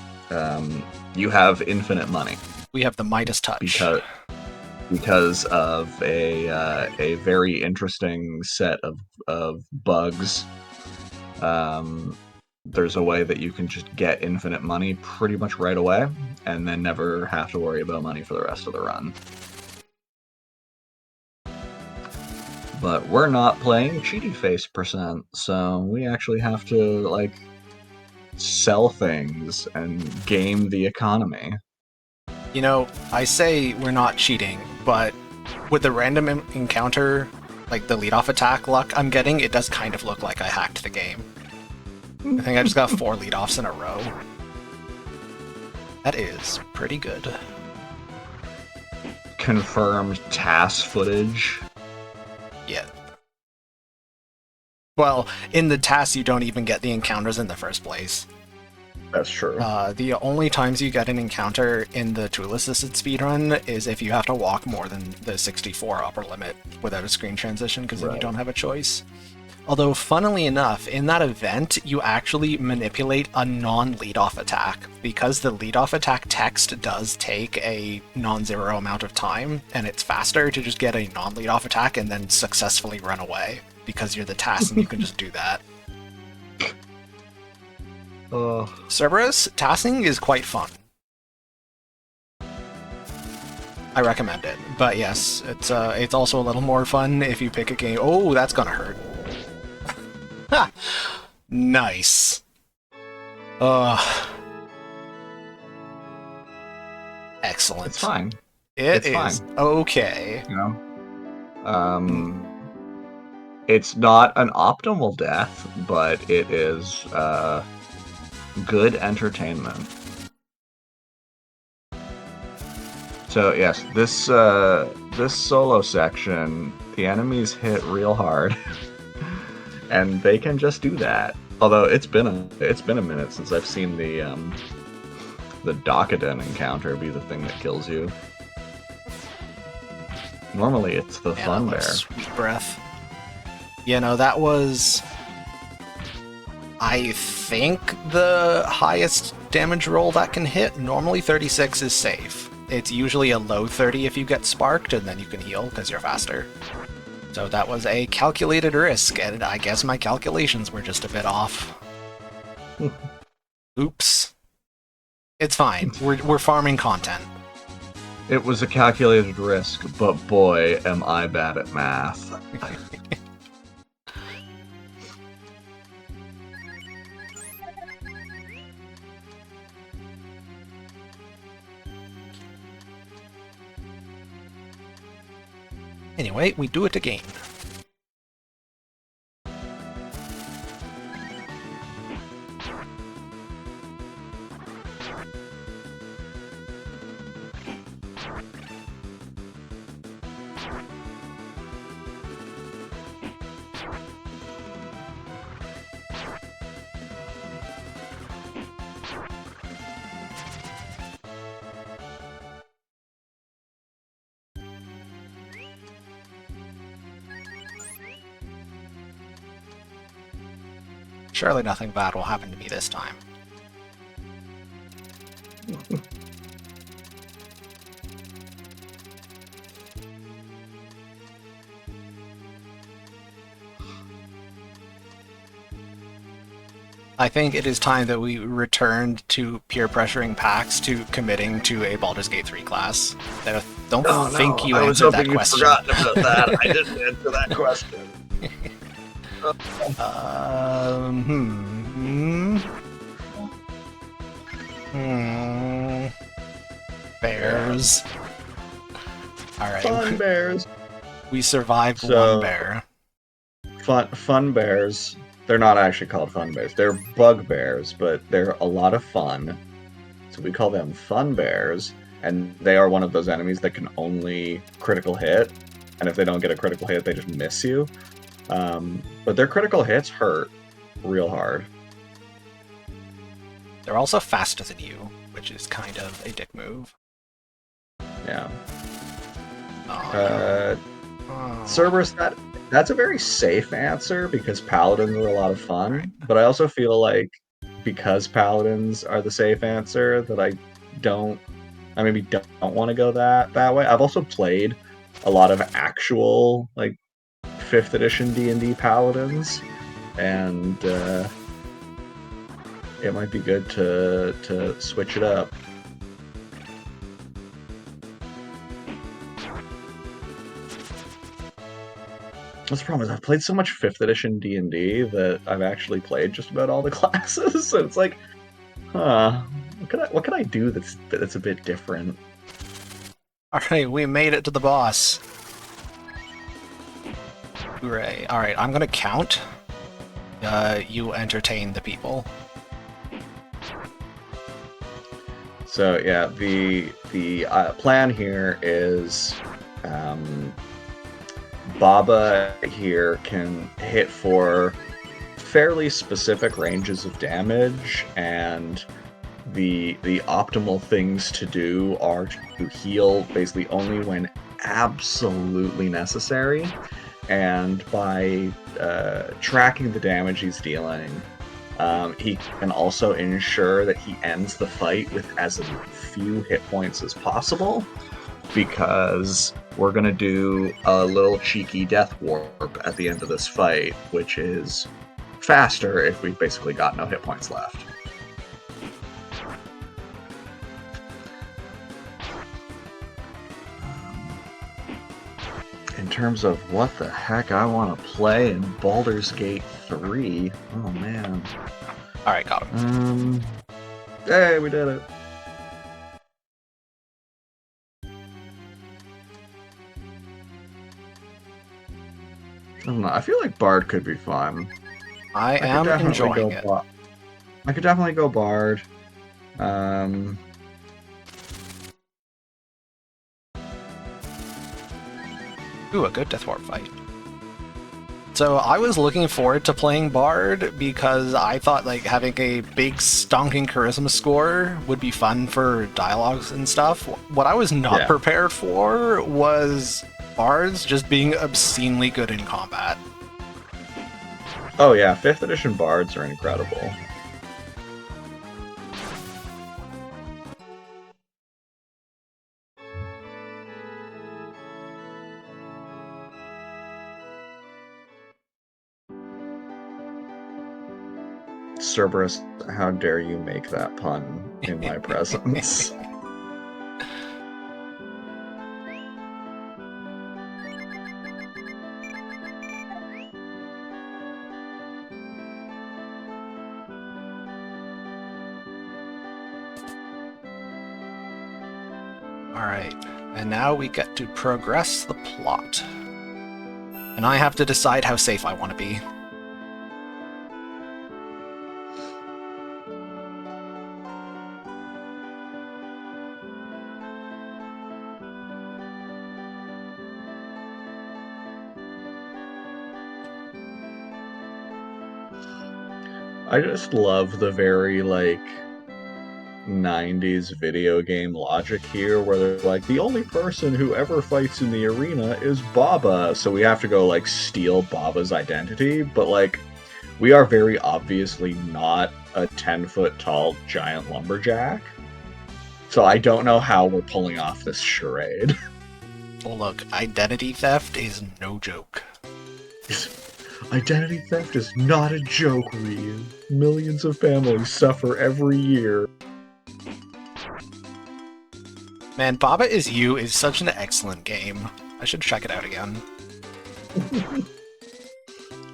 you have infinite money. We have the Midas touch. Because of a very interesting set of bugs. There's a way that you can just get infinite money pretty much right away, and then never have to worry about money for the rest of the run. But we're not playing cheaty face %, so we actually have to like sell things and game the economy. You know, I say we're not cheating, but with the random encounter, like the lead-off attack luck I'm getting, it does kind of look like I hacked the game. I think I just got 4 lead-offs in a row. That is pretty good. Confirmed TAS footage. Yeah. Well, in the TAS you don't even get the encounters in the first place. That's true. The only times you get an encounter in the tool-assisted speedrun is if you have to walk more than the 64 upper limit without a screen transition, because then you don't have a choice. Although, funnily enough, in that event, you actually manipulate a non-lead-off attack. Because the lead-off attack text does take a non-zero amount of time, and it's faster to just get a non-lead-off attack and then successfully run away. Because you're the TAS and you can just do that. Cerberus, tassing is quite fun. I recommend it. But yes, it's also a little more fun if you pick a game... Oh, that's gonna hurt. Ha! Nice. Excellent. It's fine. It's fine. Okay. You know? It's not an optimal death, but it is good entertainment. So yes, this solo section, the enemies hit real hard. And they can just do that. Although it's been a minute since I've seen the Docodon encounter be the thing that kills you. Normally it's the Fun Bear. Sweet Breath. You know, that was, I think, the highest damage roll that can hit. Normally 36 is safe. It's usually a low 30 if you get sparked, and then you can heal because you're faster. So that was a calculated risk, and I guess my calculations were just a bit off. Oops. It's fine. We're farming content. It was a calculated risk, but boy, am I bad at math. Anyway, we do it again. Surely nothing bad will happen to me this time. I think it is time that we returned to peer pressuring packs to committing to a Baldur's Gate 3 class. I don't think you answered that question. I was hoping you'd forgotten about that. I didn't answer that question. Bears. Alright. Fun bears. We survived one bear. Fun bears. They're not actually called fun bears. They're bugbears, but they're a lot of fun. So we call them fun bears, and they are one of those enemies that can only critical hit. And if they don't get a critical hit, they just miss you. But their critical hits hurt real hard. They're also faster than you, which is kind of a dick move. Yeah. Cerberus, that's a very safe answer because paladins are a lot of fun, but I also feel like because paladins are the safe answer that I maybe don't want to go that way. I've also played a lot of actual like 5th edition D&D paladins, and it might be good to switch it up. That's the problem, is I've played so much 5th edition D&D that I've actually played just about all the classes, so it's like, what could I do that's a bit different? Alright, we made it to the boss. Hooray. Alright, I'm gonna count. You entertain the people. So yeah, the plan here is Baba here can hit for fairly specific ranges of damage, and the optimal things to do are to heal basically only when absolutely necessary, and by tracking the damage he's dealing, he can also ensure that he ends the fight with as few hit points as possible, because we're going to do a little cheeky death warp at the end of this fight, which is faster if we've basically got no hit points left. In terms of what the heck I want to play in Baldur's Gate 3, oh man. Alright, got him. Hey, we did it. I don't know, I feel like Bard could be fun. I am enjoying it. I could definitely go Bard. Ooh, a good Death Warp fight. So I was looking forward to playing Bard because I thought like having a big stonking charisma score would be fun for dialogues and stuff. What I was not prepared for was Bards just being obscenely good in combat. Oh yeah, 5th edition Bards are incredible. Cerberus, how dare you make that pun in my presence? Alright, and now we get to progress the plot. And I have to decide how safe I want to be. I just love the very, like, 90s video game logic here, where they're like, the only person who ever fights in the arena is Baba, so we have to go, like, steal Baba's identity, but, like, we are very obviously not a 10-foot tall giant lumberjack, so I don't know how we're pulling off this charade. Well, look, identity theft is no joke. Identity theft is not a joke, Ryu. Millions of families suffer every year. Man, Baba Is You is such an excellent game. I should check it out again.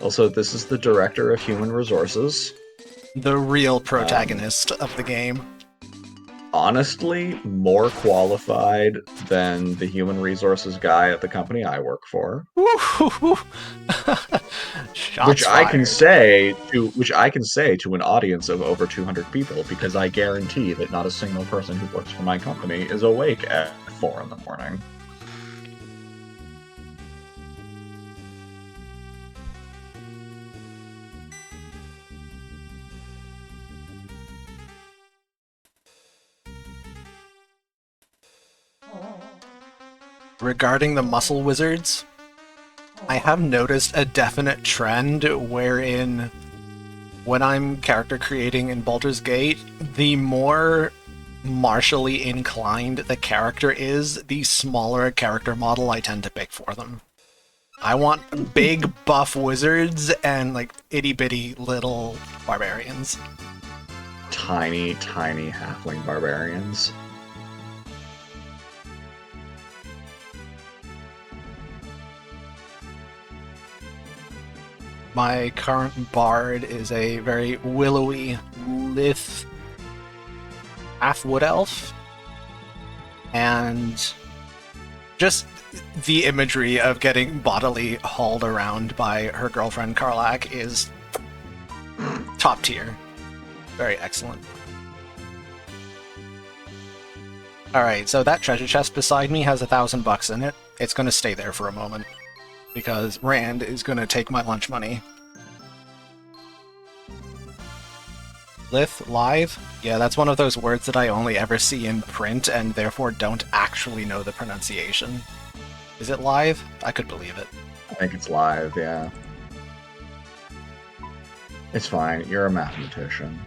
Also, this is the director of Human Resources. The real protagonist of the game. Honestly, more qualified than the human resources guy at the company I work for. Which I can say to an audience of over 200 people, because I guarantee that not a single person who works for my company is awake at 4 in the morning. Regarding the muscle wizards, I have noticed a definite trend wherein when I'm character creating in Baldur's Gate, the more martially inclined the character is, the smaller a character model I tend to pick for them. I want big buff wizards and like itty-bitty little barbarians. Tiny, tiny halfling barbarians. My current bard is a very willowy, lithe, half-wood elf, and just the imagery of getting bodily hauled around by her girlfriend Karlak is top tier. Very excellent. Alright, so that treasure chest beside me has $1,000 in it. It's gonna stay there for a moment, because Rand is gonna take my lunch money. Lith? Live? Yeah, that's one of those words that I only ever see in print and therefore don't actually know the pronunciation. Is it live? I could believe it. think it's live, yeah. It's fine. You're a mathematician.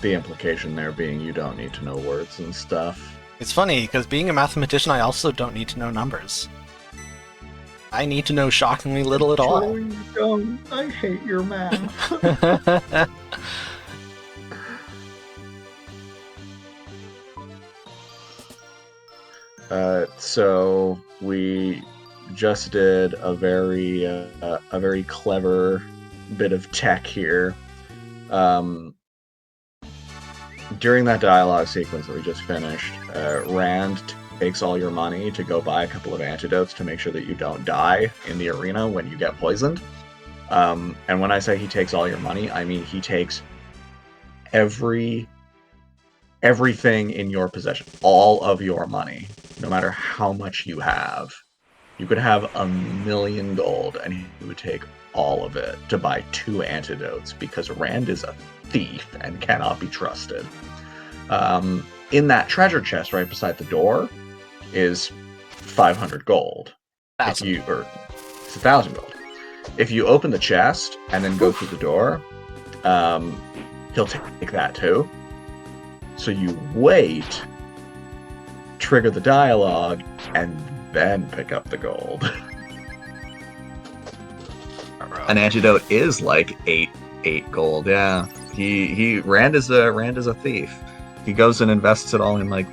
The implication there being you don't need to know words and stuff. It's funny, because being a mathematician, I also don't need to know numbers. I need to know shockingly little at all. You don't. I hate your math. So we just did a very clever bit of tech here. During that dialogue sequence that we just finished, Rand takes all your money to go buy a couple of antidotes to make sure that you don't die in the arena when you get poisoned. And when I say he takes all your money, I mean he takes everything in your possession, all of your money, no matter how much you have. You could have 1,000,000 gold, and he would take all of it to buy 2 antidotes because Rand is a thief and cannot be trusted. In that treasure chest right beside the door is 500 gold. It's 1,000 gold. If you open the chest and then go through the door, he'll take that too. So you wait, trigger the dialogue, and then pick up the gold. An antidote is like 8 gold. Yeah, Rand is a thief. He goes and invests it all in like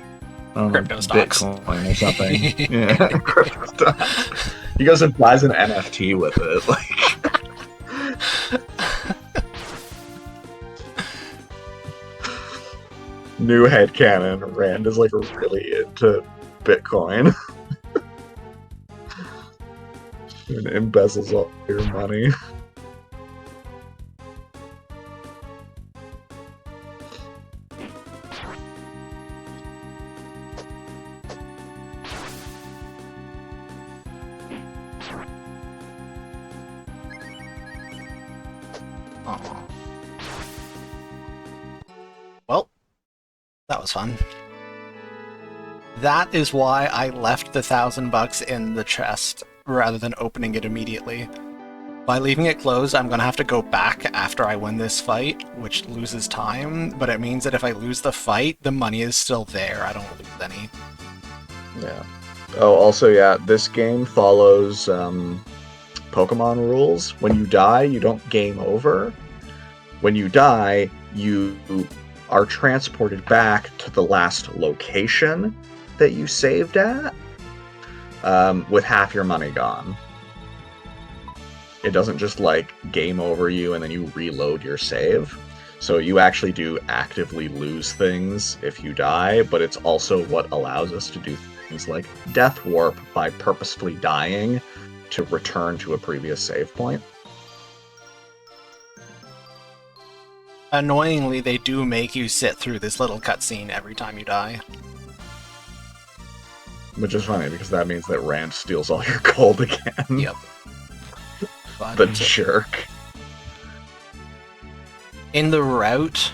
crypto stocks, Bitcoin or something. Yeah, crypto stocks. He goes and buys an NFT with it. Like, new headcanon. Rand is like really into Bitcoin. And embezzles all your money. Well, that was fun. That is why I left the $1,000 in the chest rather than opening it immediately. By leaving it closed, I'm gonna have to go back after I win this fight, which loses time, but it means that if I lose the fight, the money is still there. I don't lose any. Yeah. Oh, also, yeah, this game follows Pokemon rules. When you die, you don't game over. When you die, you are transported back to the last location that you saved at, with half your money gone. It doesn't just like game over you and then you reload your save. So you actually do actively lose things if you die, but it's also what allows us to do things like Death Warp by purposefully dying to return to a previous save point. Annoyingly, they do make you sit through this little cutscene every time you die. Which is funny, because that means that Rand steals all your gold again. Yep. The jerk. In the route,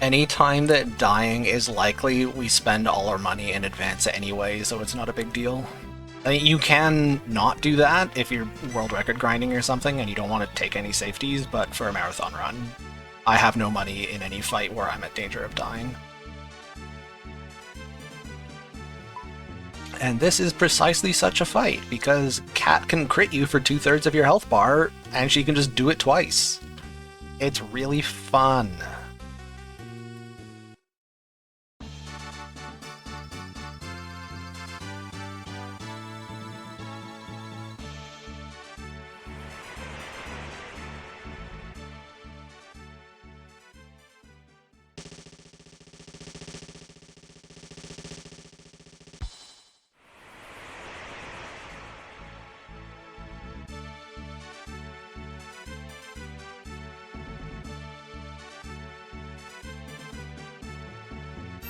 any time that dying is likely, we spend all our money in advance anyway, so it's not a big deal. I mean, you can not do that if you're world record grinding or something and you don't want to take any safeties, but for a marathon run, I have no money in any fight where I'm at danger of dying. And this is precisely such a fight, because Cat can crit you for 2/3 of your health bar, and she can just do it twice. It's really fun.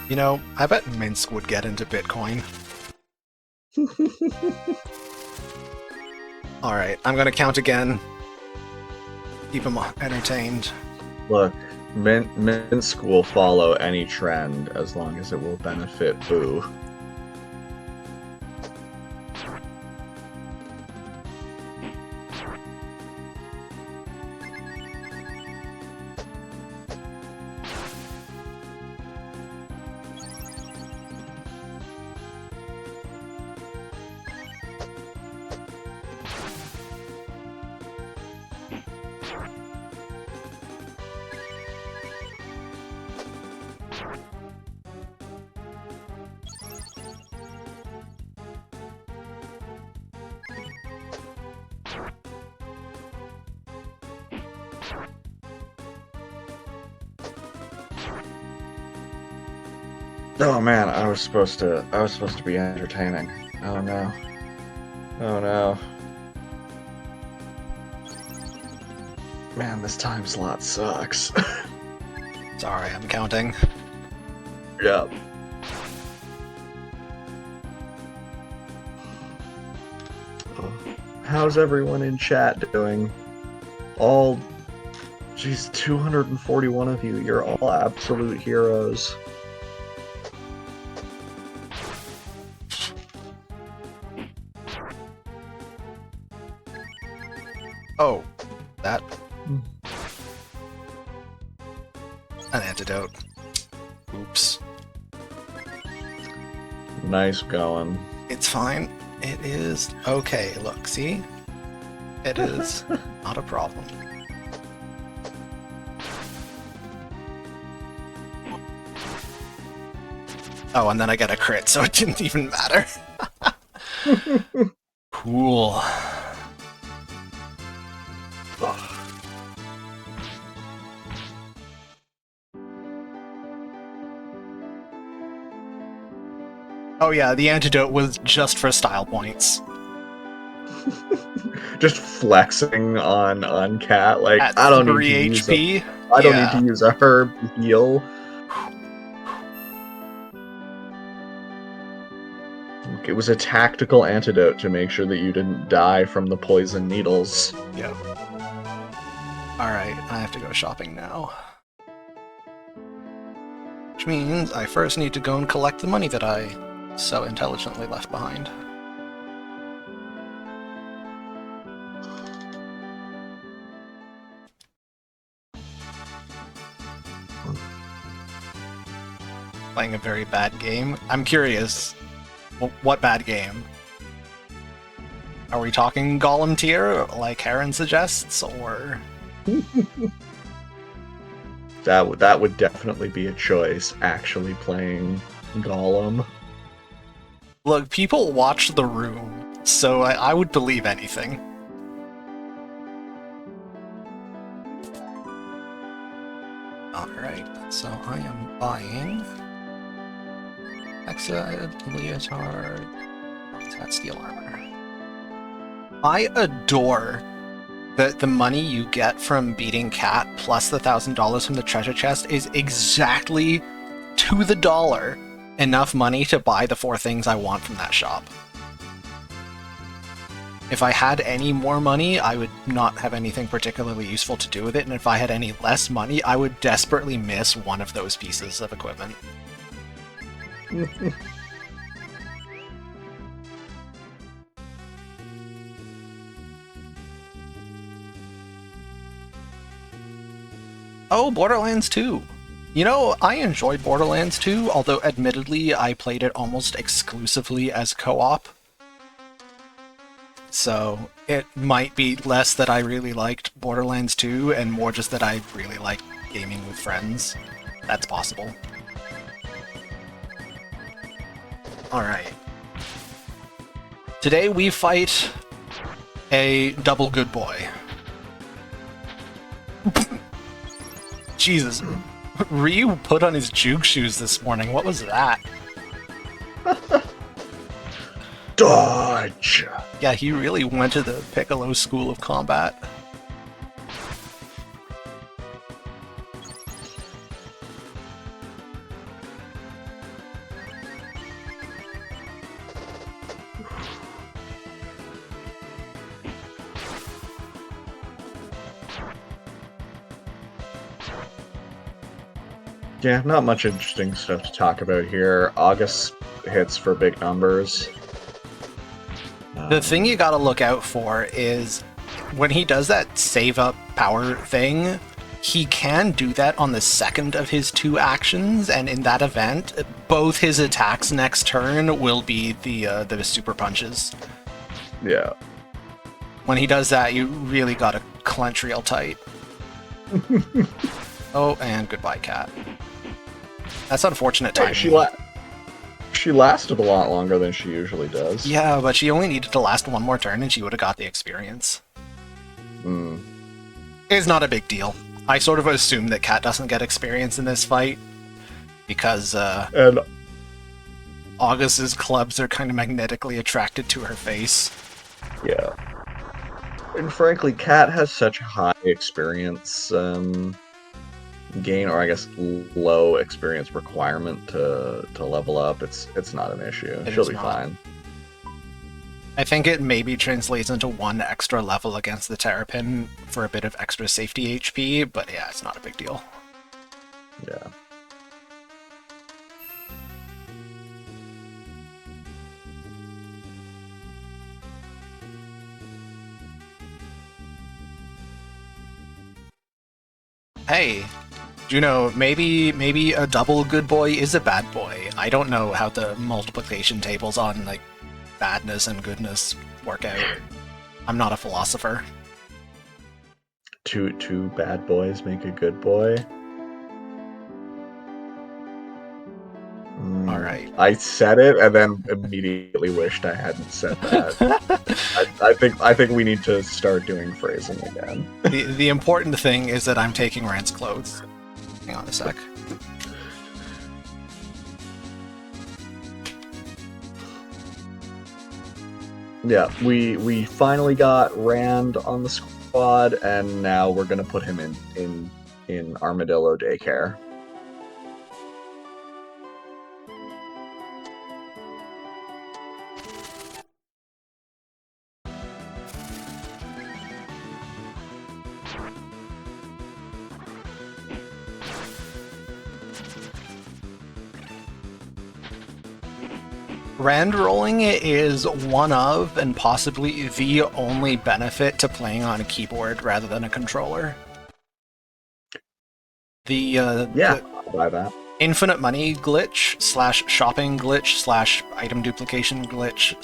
You know, I bet Minsk would get into Bitcoin. Alright, I'm gonna count again. Keep him entertained. Look, Minsk will follow any trend as long as it will benefit Boo. Oh man, I was supposed to be entertaining. Oh no. Oh no. Man, this time slot sucks. Sorry, I'm counting. Yep. How's everyone in chat doing? Geez, 241 of you. You're all absolute heroes. Oh, that. An antidote. Oops. Nice going. It's fine. It is okay. Look, see? It is not a problem. Oh, and then I get a crit, so it didn't even matter. Cool. Oh yeah, the antidote was just for style points. Just flexing on Cat, like At I don't 3 need to HP? use I don't need to use a herb to heal. It was a tactical antidote to make sure that you didn't die from the poison needles. Yep. Alright, I have to go shopping now. Which means I first need to go and collect the money that I so intelligently left behind. Playing a very bad game. I'm curious, what bad game? Are we talking Golem tier, like Heron suggests, or...? That would definitely be a choice, actually playing Golem. Look, people watch The Room, so I would believe anything. Alright, so I am buying... Hexa, Leotard... What's that? Steel armor. I adore that the money you get from beating Cat plus the $1,000 from the treasure chest is exactly to the dollar enough money to buy the 4 things I want from that shop. If I had any more money, I would not have anything particularly useful to do with it, and if I had any less money, I would desperately miss one of those pieces of equipment. Oh, Borderlands 2! You know, I enjoyed Borderlands 2, although admittedly I played it almost exclusively as co-op. So it might be less that I really liked Borderlands 2 and more just that I really like gaming with friends. That's possible. Alright. Today we fight a double good boy. Jesus. Ryu put on his juke shoes this morning. What was that? Dodge! Yeah, he really went to the Piccolo school of combat. Yeah, not much interesting stuff to talk about here. August hits for big numbers. The thing you gotta look out for is when he does that save up power thing, he can do that on the second of his 2 actions, and in that event, both his attacks next turn will be the super punches. Yeah. When he does that, you really gotta clench real tight. Oh, and goodbye, cat. That's unfortunate timing. She lasted a lot longer than she usually does. Yeah, but she only needed to last 1 more turn and she would have got the experience. It's not a big deal. I sort of assume that Cat doesn't get experience in this fight because and August's clubs are kind of magnetically attracted to her face. Yeah. And frankly, Cat has such high experience gain, or I guess low experience requirement to level up. It's not an issue. She'll be fine. I think it maybe translates into 1 extra level against the Terrapin for a bit of extra safety HP, but yeah, it's not a big deal. Yeah. Hey, Juno, maybe a double good boy is a bad boy. I don't know how the multiplication tables on, like, badness and goodness work out. I'm not a philosopher. Two bad boys make a good boy. All right. I said it and then immediately wished I hadn't said that. I think we need to start doing phrasing again. The important thing is that I'm taking Rand's clothes. Hang on a sec. Yeah, we finally got Rand on the squad, and now we're gonna put him in Armadillo Daycare. Rand rolling is one of, and possibly the only benefit to playing on a keyboard rather than a controller. Yeah, I'll buy that. Infinite money glitch / shopping glitch / item duplication glitch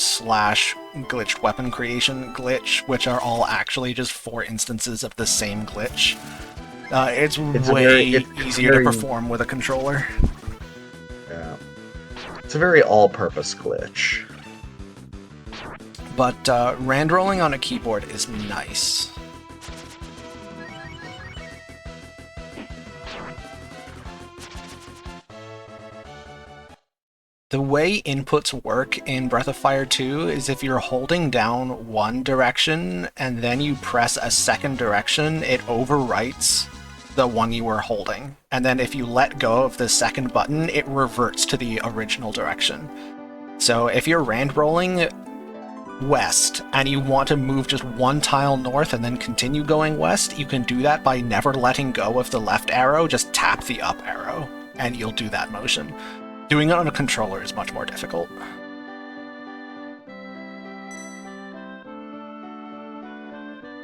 / glitched weapon creation glitch, which are all actually just 4 instances of the same glitch. It's way easier to perform with a controller. Yeah. It's a very all-purpose glitch. But Rand rolling on a keyboard is nice. The way inputs work in Breath of Fire 2 is if you're holding down one direction and then you press a second direction, it overwrites the one you were holding. And then if you let go of the second button, it reverts to the original direction. So if you're Rand rolling west and you want to move just 1 tile north and then continue going west, you can do that by never letting go of the left arrow, just tap the up arrow and you'll do that motion. Doing it on a controller is much more difficult.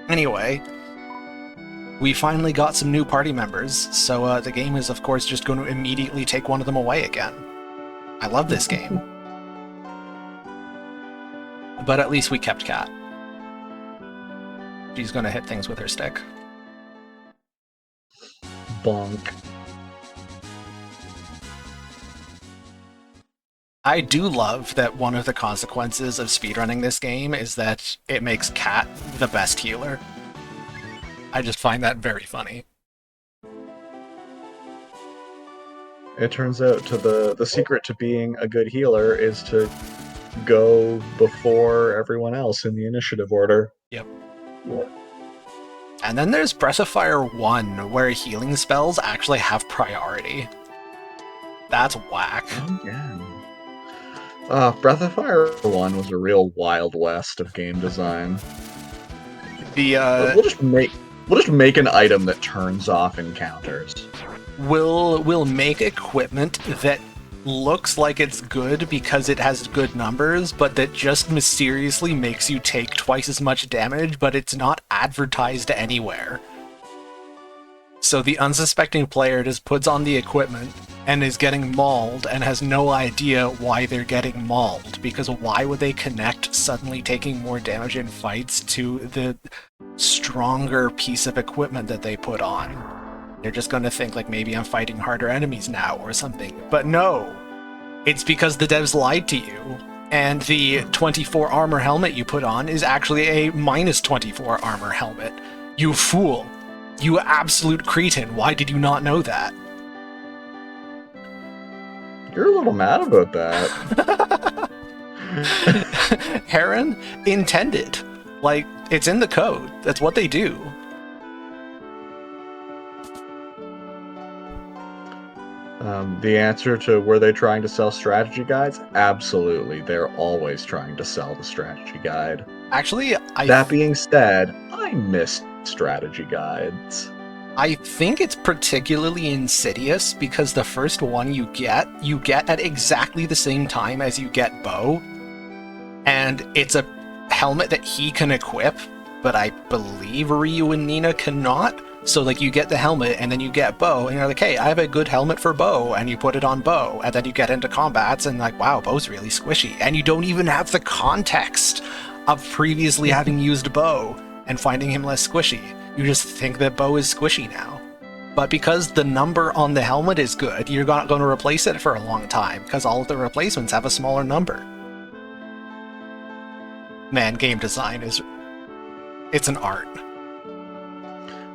Anyway, we finally got some new party members, so the game is of course just going to immediately take one of them away again. I love this game. But at least we kept Cat. She's going to hit things with her stick. Bonk. I do love that one of the consequences of speedrunning this game is that it makes Cat the best healer. I just find that very funny. It turns out the secret to being a good healer is to go before everyone else in the initiative order. Yep. And then there's Breath of Fire 1, where healing spells actually have priority. That's whack. Oh, yeah. Breath of Fire 1 was a real Wild West of game design. The we'll just make an item that turns off encounters. will make equipment that looks like it's good because it has good numbers, but that just mysteriously makes you take twice as much damage, but it's not advertised anywhere. So the unsuspecting player just puts on the equipment and is getting mauled and has no idea why they're getting mauled, because why would they connect suddenly taking more damage in fights to the stronger piece of equipment that they put on? They're just going to think, like, maybe I'm fighting harder enemies now or something. But no, it's because the devs lied to you, and the 24 armor helmet you put on is actually a minus 24 armor helmet. You fool. You absolute cretin. Why did you not know that? You're a little mad about that. Heron intended. Like, it's in the code. That's what they do. The answer to were they trying to sell strategy guides? Absolutely. They're always trying to sell the strategy guide. Actually, that being said, I miss strategy guides. I think it's particularly insidious because the first one you get at exactly the same time as you get Bo. And it's a helmet that he can equip, but I believe Ryu and Nina cannot. So, like, you get the helmet, and then you get Bo, and you're like, hey, I have a good helmet for Bo, and you put it on Bo, and then you get into combats, and like, wow, Bo's really squishy. And you don't even have the context of previously having used Bo and finding him less squishy. You just think that Bo is squishy now. But because the number on the helmet is good, you're not going to replace it for a long time, because all of the replacements have a smaller number. Man, game design it's an art.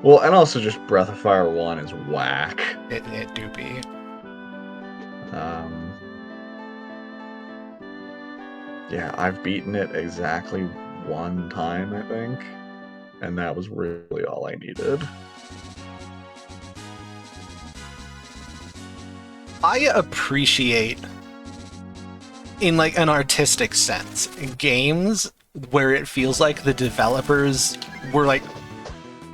Well, and also just Breath of Fire 1 is whack. It do be. Yeah, I've beaten it exactly one time, I think. And that was really all I needed. I appreciate, in like an artistic sense, games where it feels like the developers were like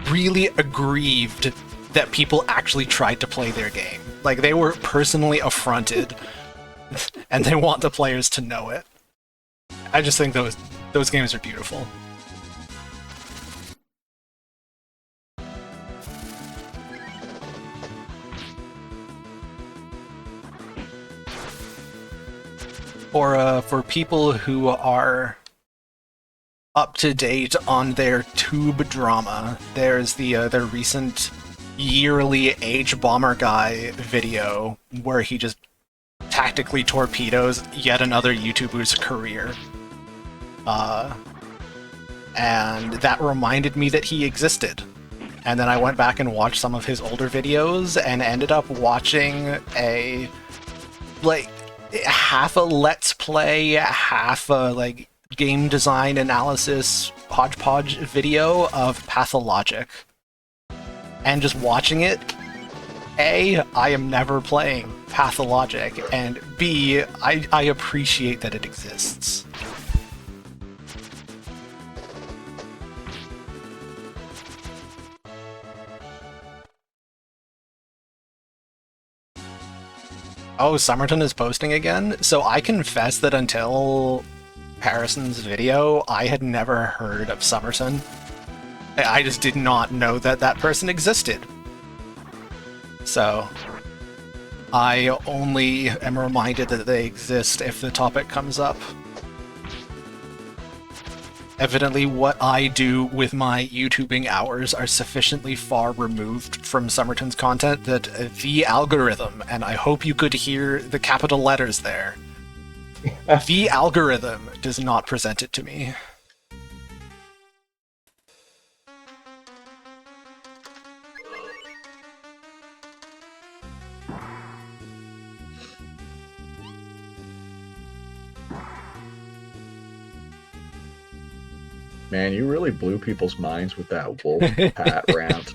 really aggrieved that people actually tried to play their game. Like, they were personally affronted and they want the players to know it. I just think those games are beautiful. Or for people who are up to date on their tube drama, there's their recent yearly H-Bomber Guy video where he just tactically torpedoes yet another YouTuber's career. And that reminded me that he existed. And then I went back and watched some of his older videos and ended up watching a, like, half a Let's Play, half a, like, game design analysis hodgepodge video of Pathologic. And just watching it, A, I am never playing Pathologic, and B, I appreciate that it exists. Oh, Summerton is posting again? So I confess that until Harrison's video, I had never heard of Summerton. I just did not know that that person existed. So I only am reminded that they exist if the topic comes up. Evidently, what I do with my YouTubing hours are sufficiently far removed from Summerton's content that the algorithm, and I hope you could hear the capital letters there, the algorithm does not present it to me. Man, you really blew people's minds with that wolf pat rant.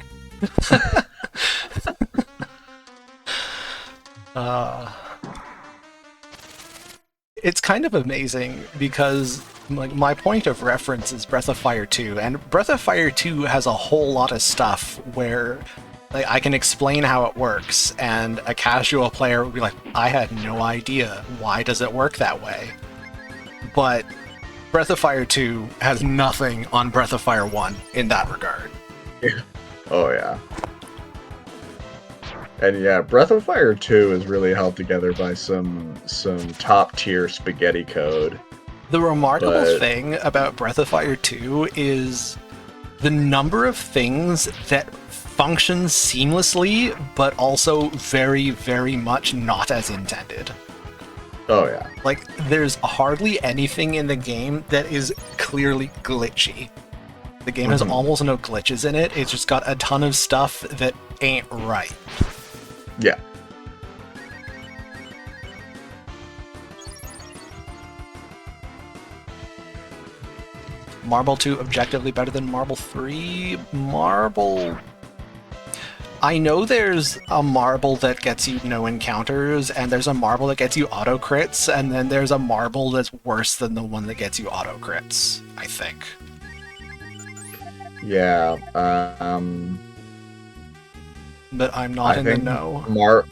It's kind of amazing because like my point of reference is Breath of Fire 2, and Breath of Fire 2 has a whole lot of stuff where Like, I can explain how it works, and a casual player would be like, I had no idea. Why does it work that way? But Breath of Fire 2 has nothing on Breath of Fire 1 in that regard. Oh, yeah. And yeah, Breath of Fire 2 is really held together by some top-tier spaghetti code. The remarkable thing about Breath of Fire 2 is the number of things that function seamlessly, but also very, very much not as intended. Oh, yeah. Like, there's hardly anything in the game that is clearly glitchy. The game has almost no glitches in it, it's just got a ton of stuff that ain't right. Yeah. Marble 2 objectively better than Marble 3? Marble... I know there's a marble that gets you no encounters, and there's a marble that gets you auto crits, and then there's a marble that's worse than the one that gets you auto crits, I think. Yeah, But I'm not in the know.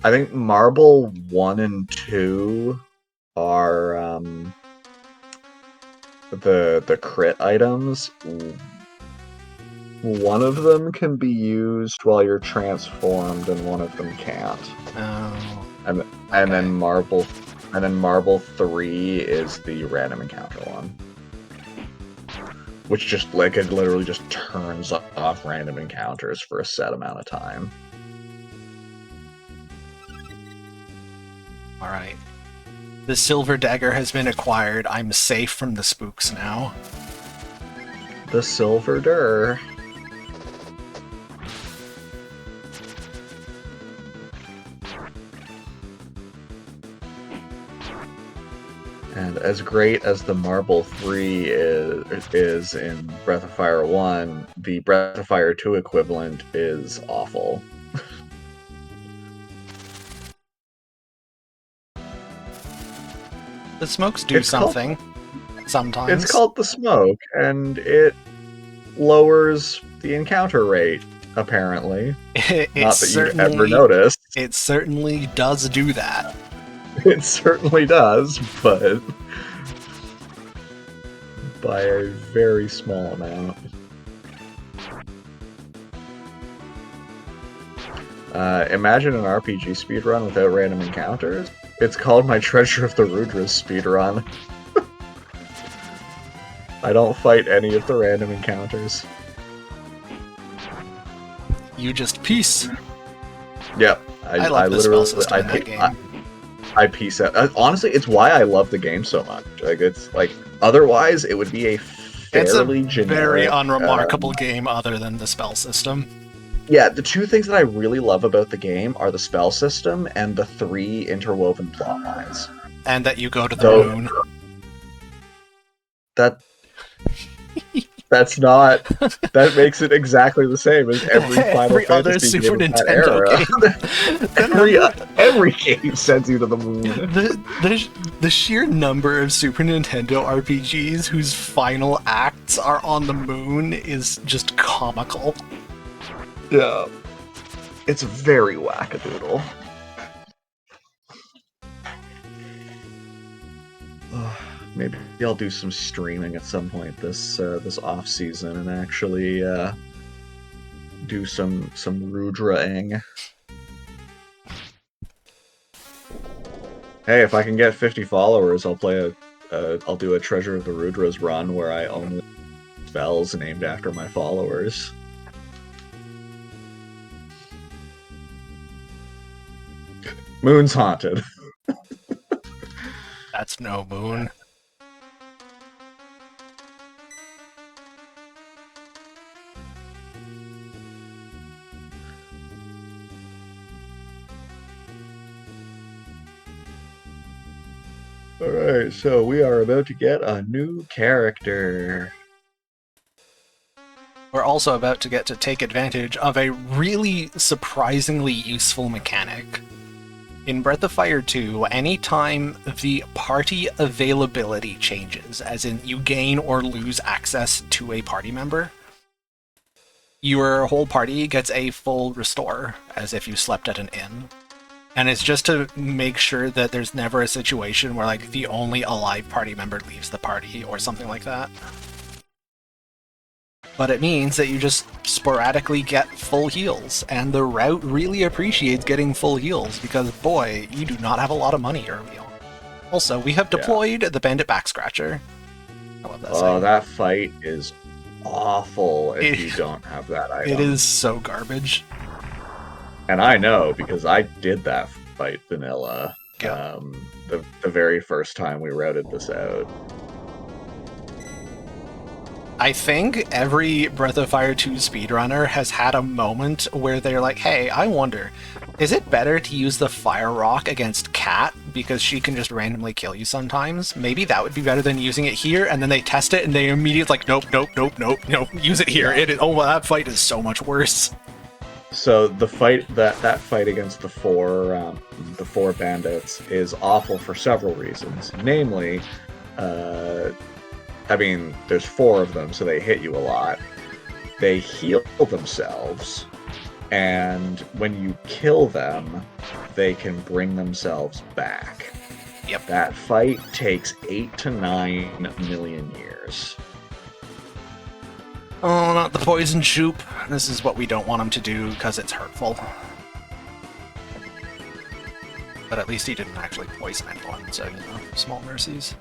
I think Marble 1 and 2 are the crit items. One of them can be used while you're transformed, and one of them can't. Oh. And then Marble 3 is the random encounter one, which just like it literally just turns off random encounters for a set amount of time. All right. The silver dagger has been acquired. I'm safe from the spooks now. The silver dir. And as great as the Marble 3 is in Breath of Fire 1, the Breath of Fire 2 equivalent is awful. The smokes do something sometimes. It's called the smoke, and it lowers the encounter rate, apparently. Not that you'd ever notice. It certainly does do that. It certainly does, but by a very small amount. Imagine an RPG speedrun without random encounters. It's called my Treasure of the Rudras speedrun. I don't fight any of the random encounters. You just peace. Yep. I love the spell system in that game. I peace out. Honestly, it's why I love the game so much. Like, it's like, otherwise it would be a fairly generic, very unremarkable game other than the spell system. Yeah, the two things that I really love about the game are the spell system and the 3 interwoven plot lines. And that you go to the moon. That's not... That makes it exactly the same as every Final other Fantasy Super game Nintendo game. Every game sends you to the moon. The sheer number of Super Nintendo RPGs whose final acts are on the moon is just comical. Yeah. It's very wackadoodle. Maybe I'll do some streaming at some point this off season and actually do some Rudra-ing. Hey, if I can get 50 followers, I'll play I'll do a Treasure of the Rudras run where I only spells named after my followers. Moon's haunted. That's no moon. Alright, so we are about to get a new character. We're also about to get to take advantage of a really surprisingly useful mechanic. In Breath of Fire 2, anytime the party availability changes, as in you gain or lose access to a party member, your whole party gets a full restore, as if you slept at an inn. And it's just to make sure that there's never a situation where, like, the only alive party member leaves the party, or something like that. But it means that you just sporadically get full heals, and the route really appreciates getting full heals, because, boy, you do not have a lot of money early on. Also, we have deployed the Bandit Back Scratcher. I love that Oh, that fight is awful if you don't have that item. It is so garbage. And I know, because I did that fight vanilla the very first time we routed this out. I think every Breath of Fire 2 speedrunner has had a moment where they're like, hey, I wonder, is it better to use the Fire Rock against Cat because she can just randomly kill you sometimes? Maybe that would be better than using it here, and then they test it and they immediately like, nope, use it here. Yeah. Oh, well, that fight is so much worse. So the fight that fight against the four bandits is awful for several reasons. Namely, I mean, there's 4 of them, so they hit you a lot. They heal themselves, and when you kill them, they can bring themselves back. Yep. That fight takes 8 to 9 million years. Oh, not the poison shoop. This is what we don't want him to do because it's hurtful. But at least he didn't actually poison anyone, so, you know, small mercies.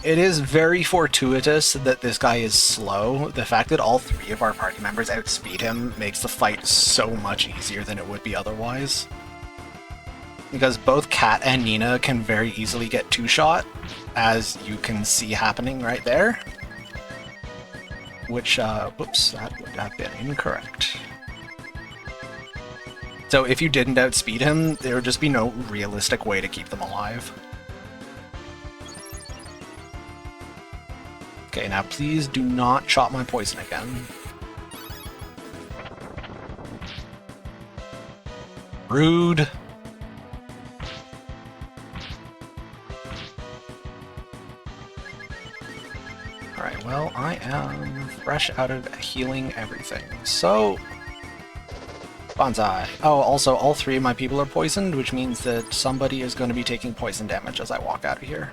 It is very fortuitous that this guy is slow. The fact that all 3 of our party members outspeed him makes the fight so much easier than it would be otherwise. Because both Kat and Nina can very easily get 2-shot, as you can see happening right there. Which, whoops, that would have been incorrect. So if you didn't outspeed him, there would just be no realistic way to keep them alive. Okay, now please do not chop my poison again. Rude. Alright, well, I am fresh out of healing everything, so... Bonsai. Oh, also, all 3 of my people are poisoned, which means that somebody is going to be taking poison damage as I walk out of here.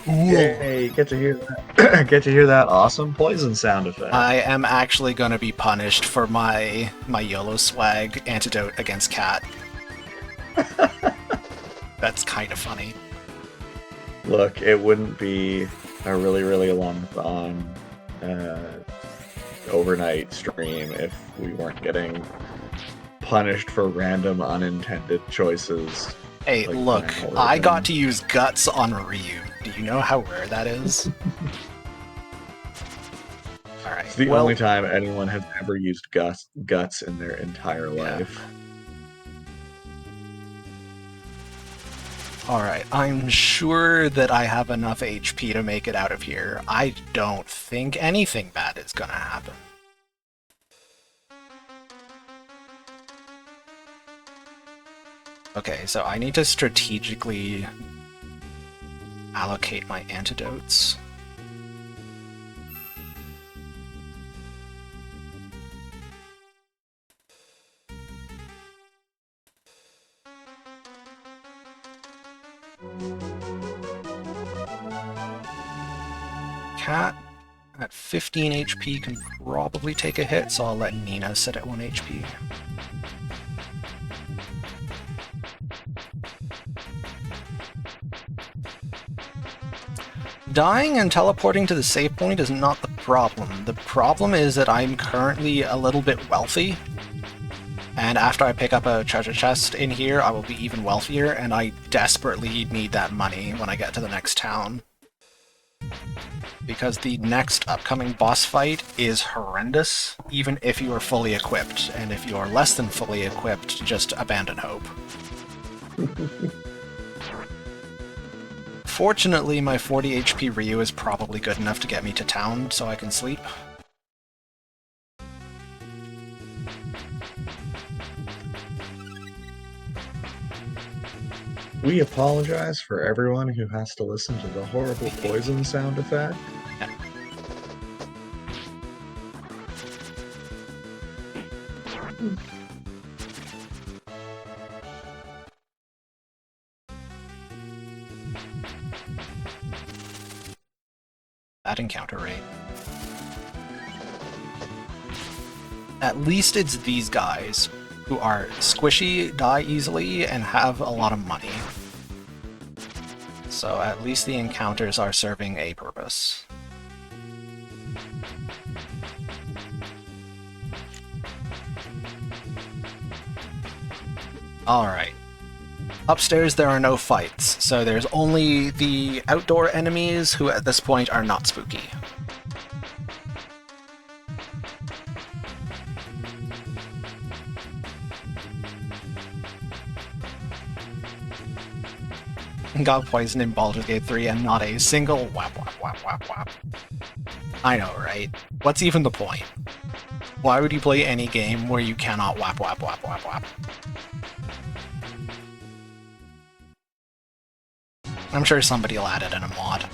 Yay, get to hear that. Get to hear that awesome poison sound effect. I am actually going to be punished for my YOLO swag antidote against Cat. That's kind of funny. Look, it wouldn't be a really, really long overnight stream if we weren't getting punished for random unintended choices. Hey, like look, I got to use Guts on Ryu. Do you know how rare that is? Alright. It's the only time anyone has ever used guts in their entire life. Alright, I'm sure that I have enough HP to make it out of here. I don't think anything bad is gonna happen. Okay, so I need to strategically allocate my antidotes. Cat at 15 HP can probably take a hit, so I'll let Nina sit at 1 HP. Dying and teleporting to the save point is not the problem. The problem is that I'm currently a little bit wealthy, and after I pick up a treasure chest in here, I will be even wealthier, and I desperately need that money when I get to the next town. Because the next upcoming boss fight is horrendous, even if you are fully equipped, and if you are less than fully equipped, just abandon hope. Fortunately, my 40 HP Ryu is probably good enough to get me to town so I can sleep. We apologize for everyone who has to listen to the horrible poison sound effect. That encounter rate. At least it's these guys who are squishy, die easily, and have a lot of money. So at least the encounters are serving a purpose. Alright. Upstairs there are no fights, so there's only the outdoor enemies who at this point are not spooky. Got poisoned in Baldur's Gate 3 and not a single whap whap whap whap whap. I know, right? What's even the point? Why would you play any game where you cannot whap whap whap whap whap? I'm sure somebody will add it in a mod.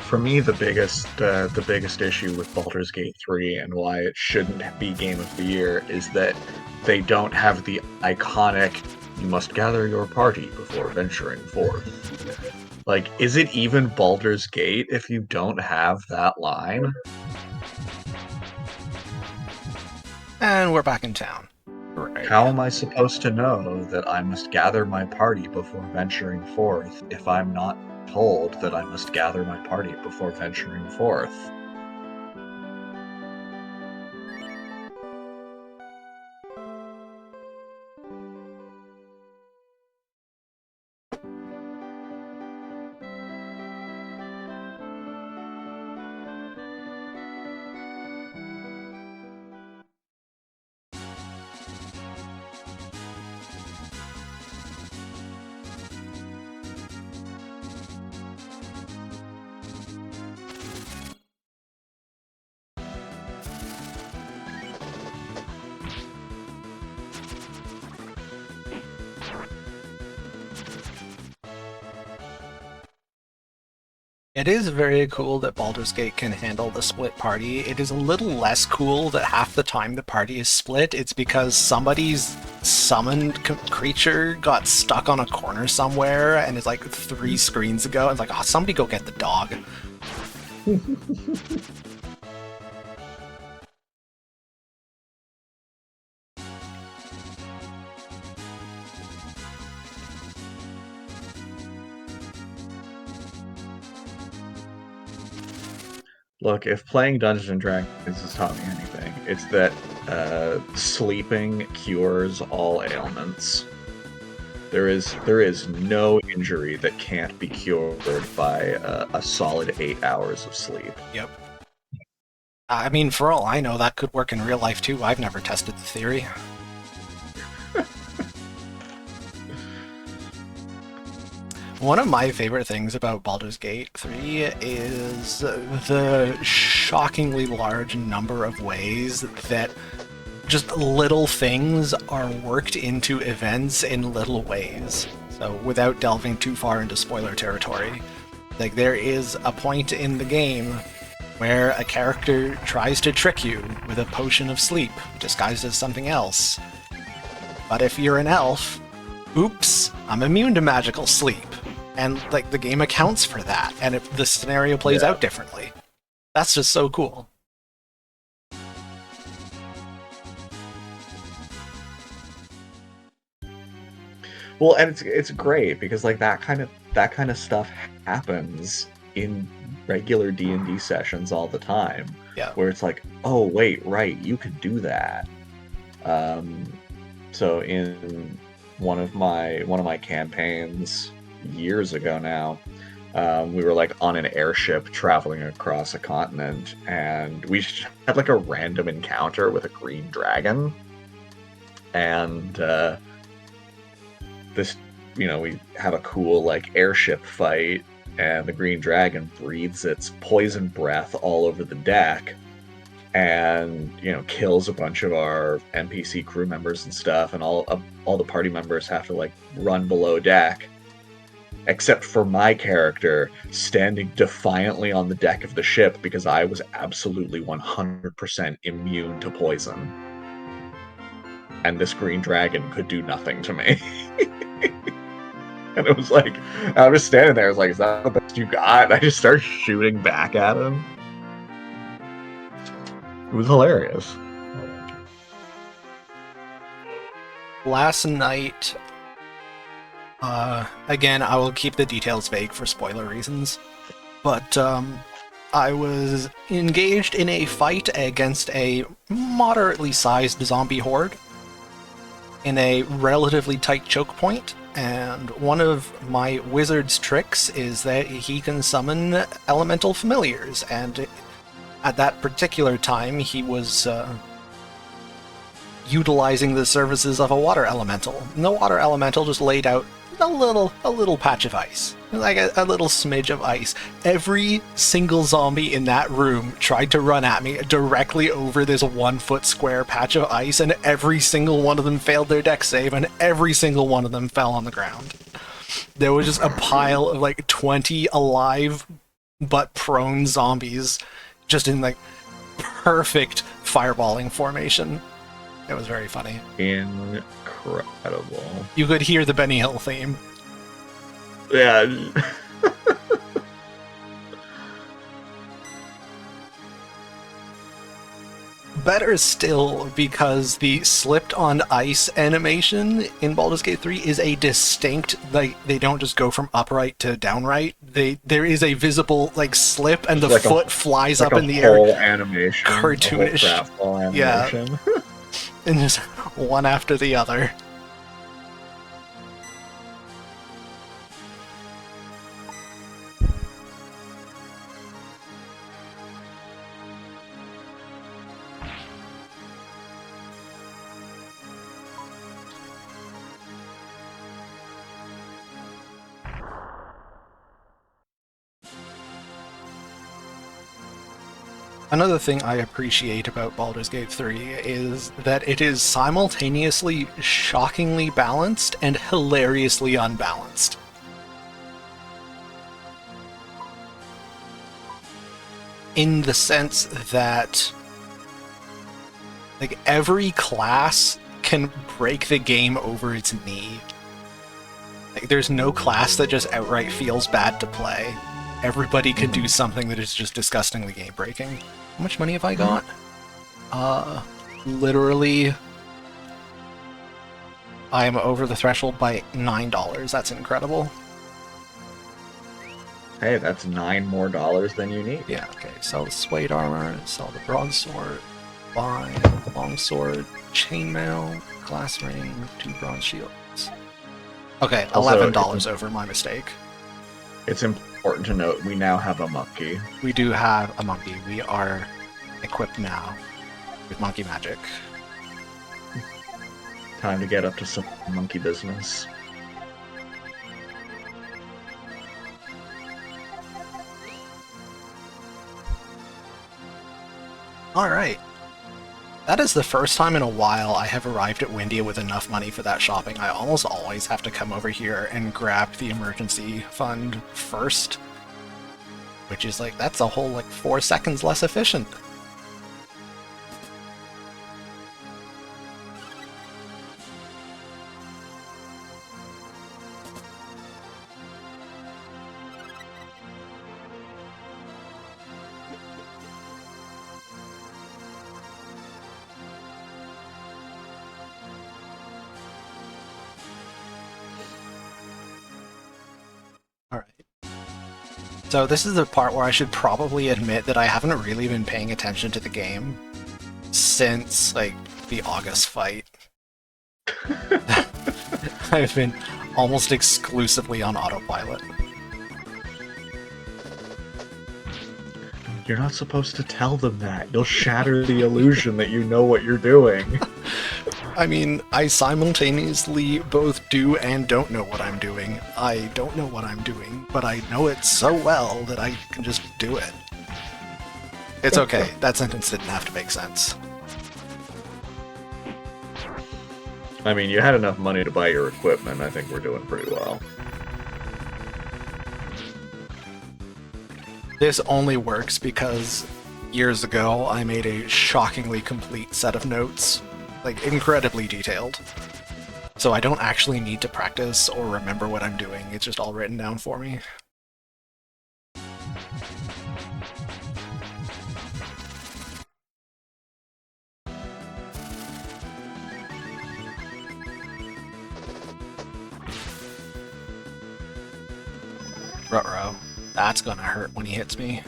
For me, the biggest issue with Baldur's Gate 3 and why it shouldn't be Game of the Year is that they don't have the iconic "you must gather your party before venturing forth." Like, is it even Baldur's Gate if you don't have that line? And we're back in town. Right. How am I supposed to know that I must gather my party before venturing forth if I'm not told that I must gather my party before venturing forth? It is very cool that Baldur's Gate can handle the split party. It is a little less cool that half the time the party is split, it's because somebody's summoned creature got stuck on a corner somewhere and is like 3 screens ago. It's like, oh, somebody go get the dog. Look, if playing Dungeons and Dragons has taught me anything, it's that sleeping cures all ailments. There is no injury that can't be cured by a solid 8 hours of sleep. Yep. I mean, for all I know, that could work in real life too. I've never tested the theory. One of my favorite things about Baldur's Gate 3 is the shockingly large number of ways that just little things are worked into events in little ways. So without delving too far into spoiler territory, like there is a point in the game where a character tries to trick you with a potion of sleep disguised as something else. But if you're an elf, oops, I'm immune to magical sleep. And like the game accounts for that, and the scenario plays out differently. That's just so cool. Well, and it's great because like that kind of stuff happens in regular D&D sessions all the time. Yeah. Where it's like, oh wait, right, you could do that. So in one of my campaigns years ago now, We were like on an airship traveling across a continent, and we had like a random encounter with a green dragon. And this, we have a cool like airship fight, and the green dragon breathes its poison breath all over the deck, and kills a bunch of our NPC crew members and stuff, and all the party members have to like run below deck, except for my character standing defiantly on the deck of the ship because I was absolutely 100% immune to poison. And this green dragon could do nothing to me. And it was like, I was standing there, I was like, is that the best you got? And I just started shooting back at him. It was hilarious. Last night, again, I will keep the details vague for spoiler reasons, but I was engaged in a fight against a moderately sized zombie horde in a relatively tight choke point, and one of my wizard's tricks is that he can summon elemental familiars, and at that particular time he was utilizing the services of a water elemental. And the water elemental just laid out a little patch of ice, like a little smidge of ice. Every single zombie in that room tried to run at me directly over this 1 foot square patch of ice, and every single one of them failed their dex save, and every single one of them fell on the ground. There was just a pile of like 20 alive but prone zombies just in like perfect fireballing formation. It was very funny. Incredible. You could hear the Benny Hill theme. Yeah. Better still, because the slipped on ice animation in Baldur's Gate 3 is a distinct, like, they don't just go from upright to downright. There is a visible, like, slip, and the foot flies up in the air. Animation. Cartoonish. Animation. Yeah. And just one after the other. Another thing I appreciate about Baldur's Gate 3 is that it is simultaneously shockingly balanced and hilariously unbalanced. In the sense that, like, every class can break the game over its knee. Like, there's no class that just outright feels bad to play. Everybody can do something that is just disgustingly game-breaking. How much money have I got? Literally, I am over the threshold by $9. That's incredible. Hey, that's $9 more than you need. Yeah, okay. Sell the suede armor, sell the broadsword, buy longsword, chainmail, glass ring, 2 bronze shields. Okay, $11 over my mistake. It's important to note we now have a monkey. We do have a monkey. We are equipped now with monkey magic. Time to get up to some monkey business. Alright. That is the first time in a while I have arrived at Windia with enough money for that shopping. I almost always have to come over here and grab the emergency fund first. Which is like, that's a whole like 4 seconds less efficient. So this is the part where I should probably admit that I haven't really been paying attention to the game since, like, the August fight. I've been almost exclusively on autopilot. You're not supposed to tell them that. You'll shatter the illusion that you know what you're doing. I mean, I simultaneously both do and don't know what I'm doing. I don't know what I'm doing, but I know it so well that I can just do it. It's okay. That sentence didn't have to make sense. I mean, you had enough money to buy your equipment. I think we're doing pretty well. This only works because years ago I made a shockingly complete set of notes, like incredibly detailed. So I don't actually need to practice or remember what I'm doing, it's just all written down for me. Ruh-roh. That's gonna hurt when he hits me.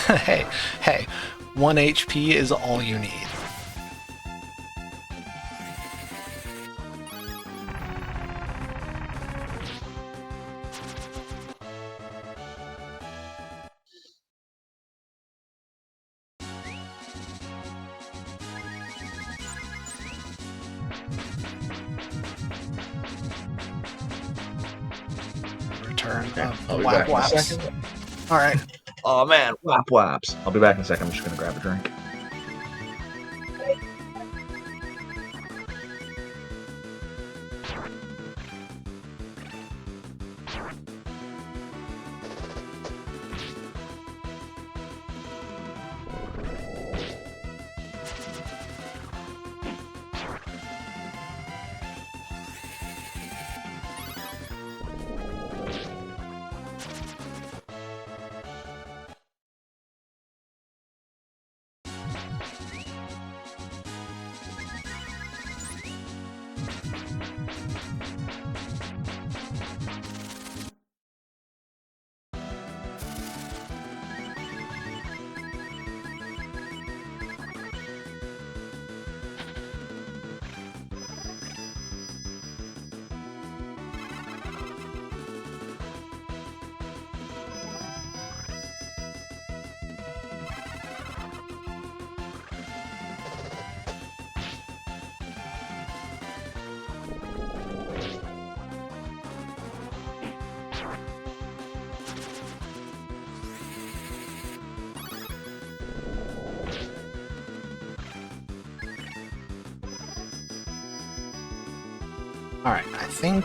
Hey, 1 HP is all you need. Return of I'll the be whap back in a waps. second. Alright. Oh man, whap waps. I'll be back in a second. I'm just gonna grab a drink. Alright, I think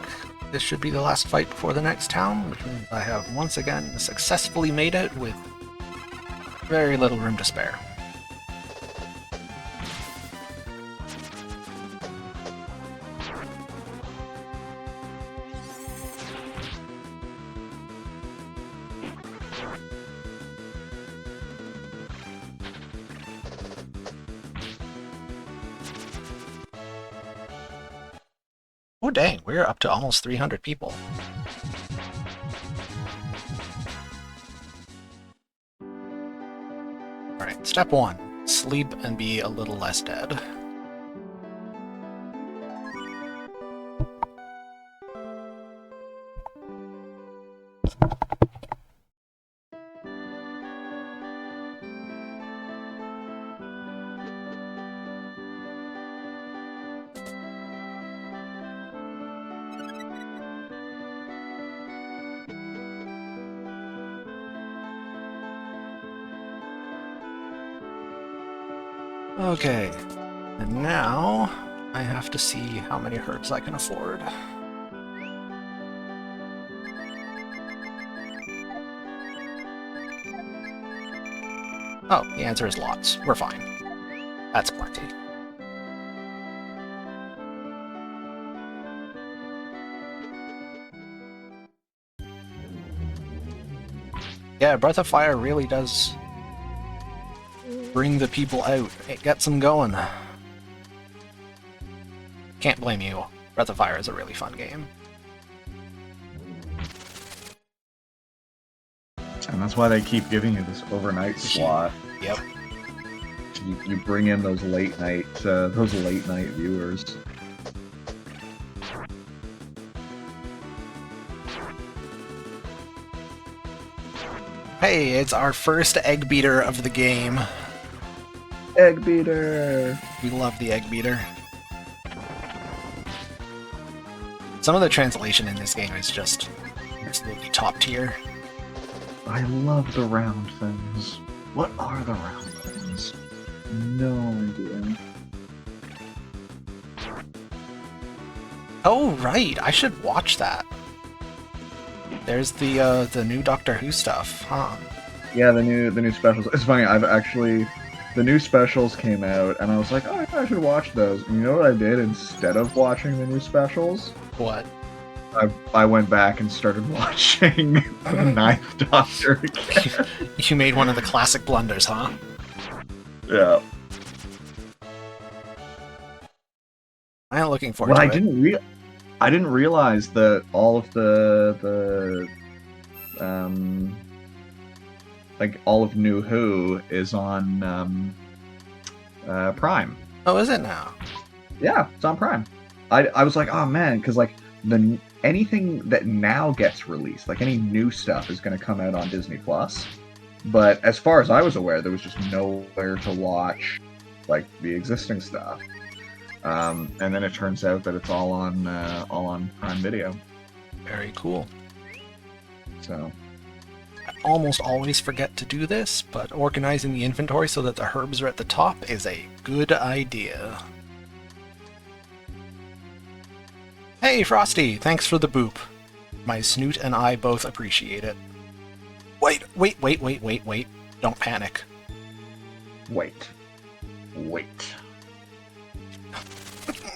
this should be the last fight before the next town, which means I have once again successfully made it with very little room to spare. Oh dang, we're up to almost 300 people. Alright, step 1. Sleep and be a little less dead. Okay, and now I have to see how many herbs I can afford. Oh, the answer is lots. We're fine. That's plenty. Yeah, Breath of Fire really does bring the people out. It gets them going. Can't blame you. Breath of Fire is a really fun game. And that's why they keep giving you this overnight slot. Yep. You bring in those late night viewers. Hey, it's our first egg beater of the game. Egg beater! We love the egg beater. Some of the translation in this game is just absolutely top tier. I love the round things. What are the round things? No idea. Oh, right. I should watch that. There's the new Doctor Who stuff, huh? Yeah, the new specials. It's funny. The new specials came out, and I was like, oh, I should watch those. And you know what I did instead of watching the new specials? What? I went back and started watching the Ninth Doctor again. You made one of the classic blunders, huh? Yeah. I'm looking forward to it. I didn't realize that all of the like all of New Who is on Prime. Oh, is it now? Yeah, it's on Prime. I was like, oh man, because like anything that now gets released, like any new stuff, is going to come out on Disney Plus. But as far as I was aware, there was just nowhere to watch like the existing stuff. And then it turns out that it's all on Prime Video. Very cool. So I almost always forget to do this, but organizing the inventory so that the herbs are at the top is a good idea. Hey, Frosty! Thanks for the boop. My snoot and I both appreciate it. Wait! Don't panic. wait.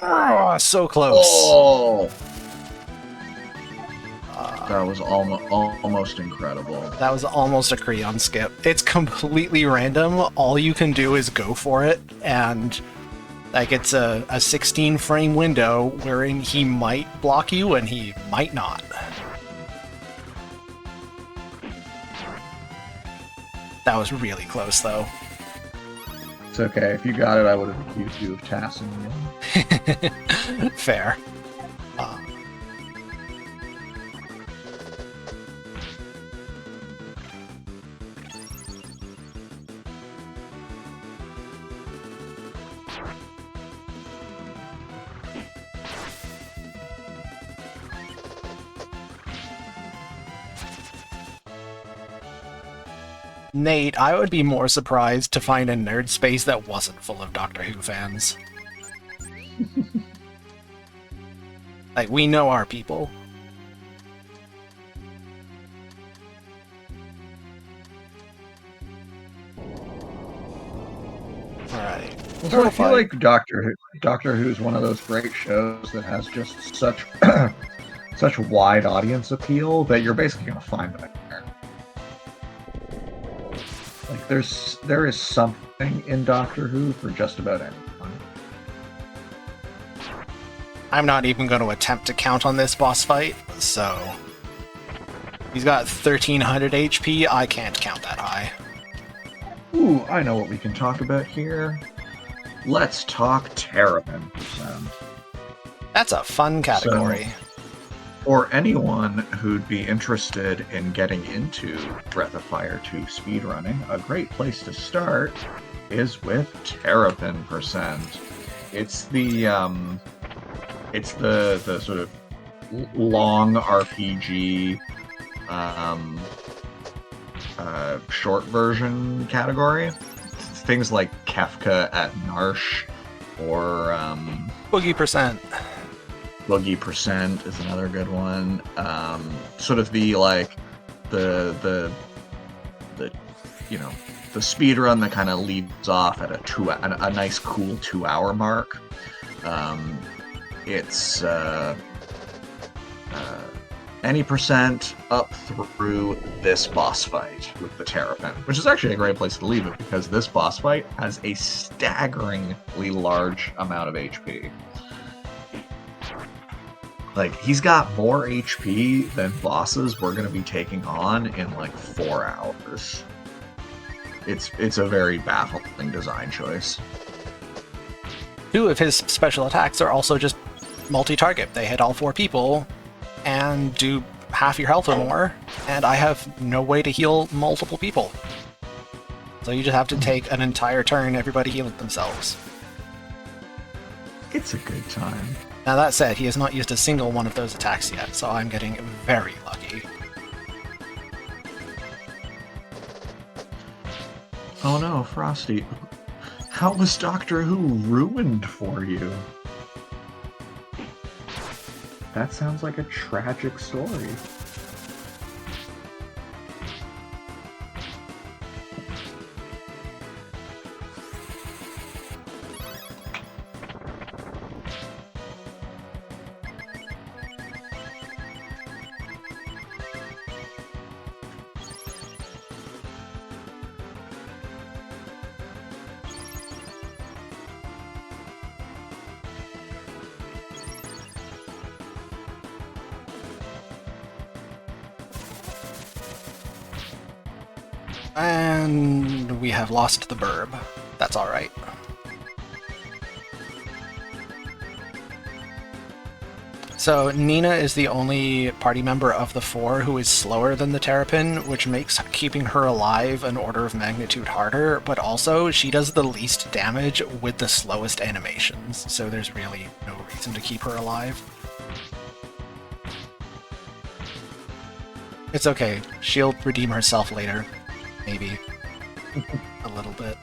Oh, so close. Oh, that was almost incredible. That was almost a Creon skip. It's completely random. All you can do is go for it, and like it's a 16 frame window wherein he might block you and he might not. That was really close, though. It's okay. If you got it, I would have accused you of tassing you. Fair. Nate, I would be more surprised to find a nerd space that wasn't full of Doctor Who fans. Like, we know our people. Alright. So I feel like Doctor Who is one of those great shows that has just such such wide audience appeal that you're basically going to find them anywhere. Like there is something in Doctor Who for just about anyone. I'm not even going to attempt to count on this boss fight, so... He's got 1300 HP, I can't count that high. Ooh, I know what we can talk about here. Let's talk Terrapin %. That's a fun category. For anyone who'd be interested in getting into Breath of Fire 2 speedrunning, a great place to start is with Terrapin %. It's the sort of long RPG short version category. Things like Kefka at Narsh or Boogie %. Boogie % is another good one. Sort of the like the you know, the speed run that kind of leads off at a nice cool 2-hour mark. It's any % up through this boss fight with the Terrapin, which is actually a great place to leave it because this boss fight has a staggeringly large amount of HP. Like, he's got more HP than bosses we're going to be taking on in like 4 hours. It's a very baffling design choice. 2 of his special attacks are also just multi-target. They hit all 4 people and do half your health or more, and I have no way to heal multiple people. So you just have to take an entire turn, everybody healing themselves. It's a good time. Now that said, he has not used a single one of those attacks yet, so I'm getting very lucky. Oh no, Frosty. How was Doctor Who ruined for you? That sounds like a tragic story. And we have lost the burb. That's alright. So Nina is the only party member of the four who is slower than the Terrapin, which makes keeping her alive an order of magnitude harder, but also she does the least damage with the slowest animations, so there's really no reason to keep her alive. It's okay, she'll redeem herself later. Maybe. A little bit.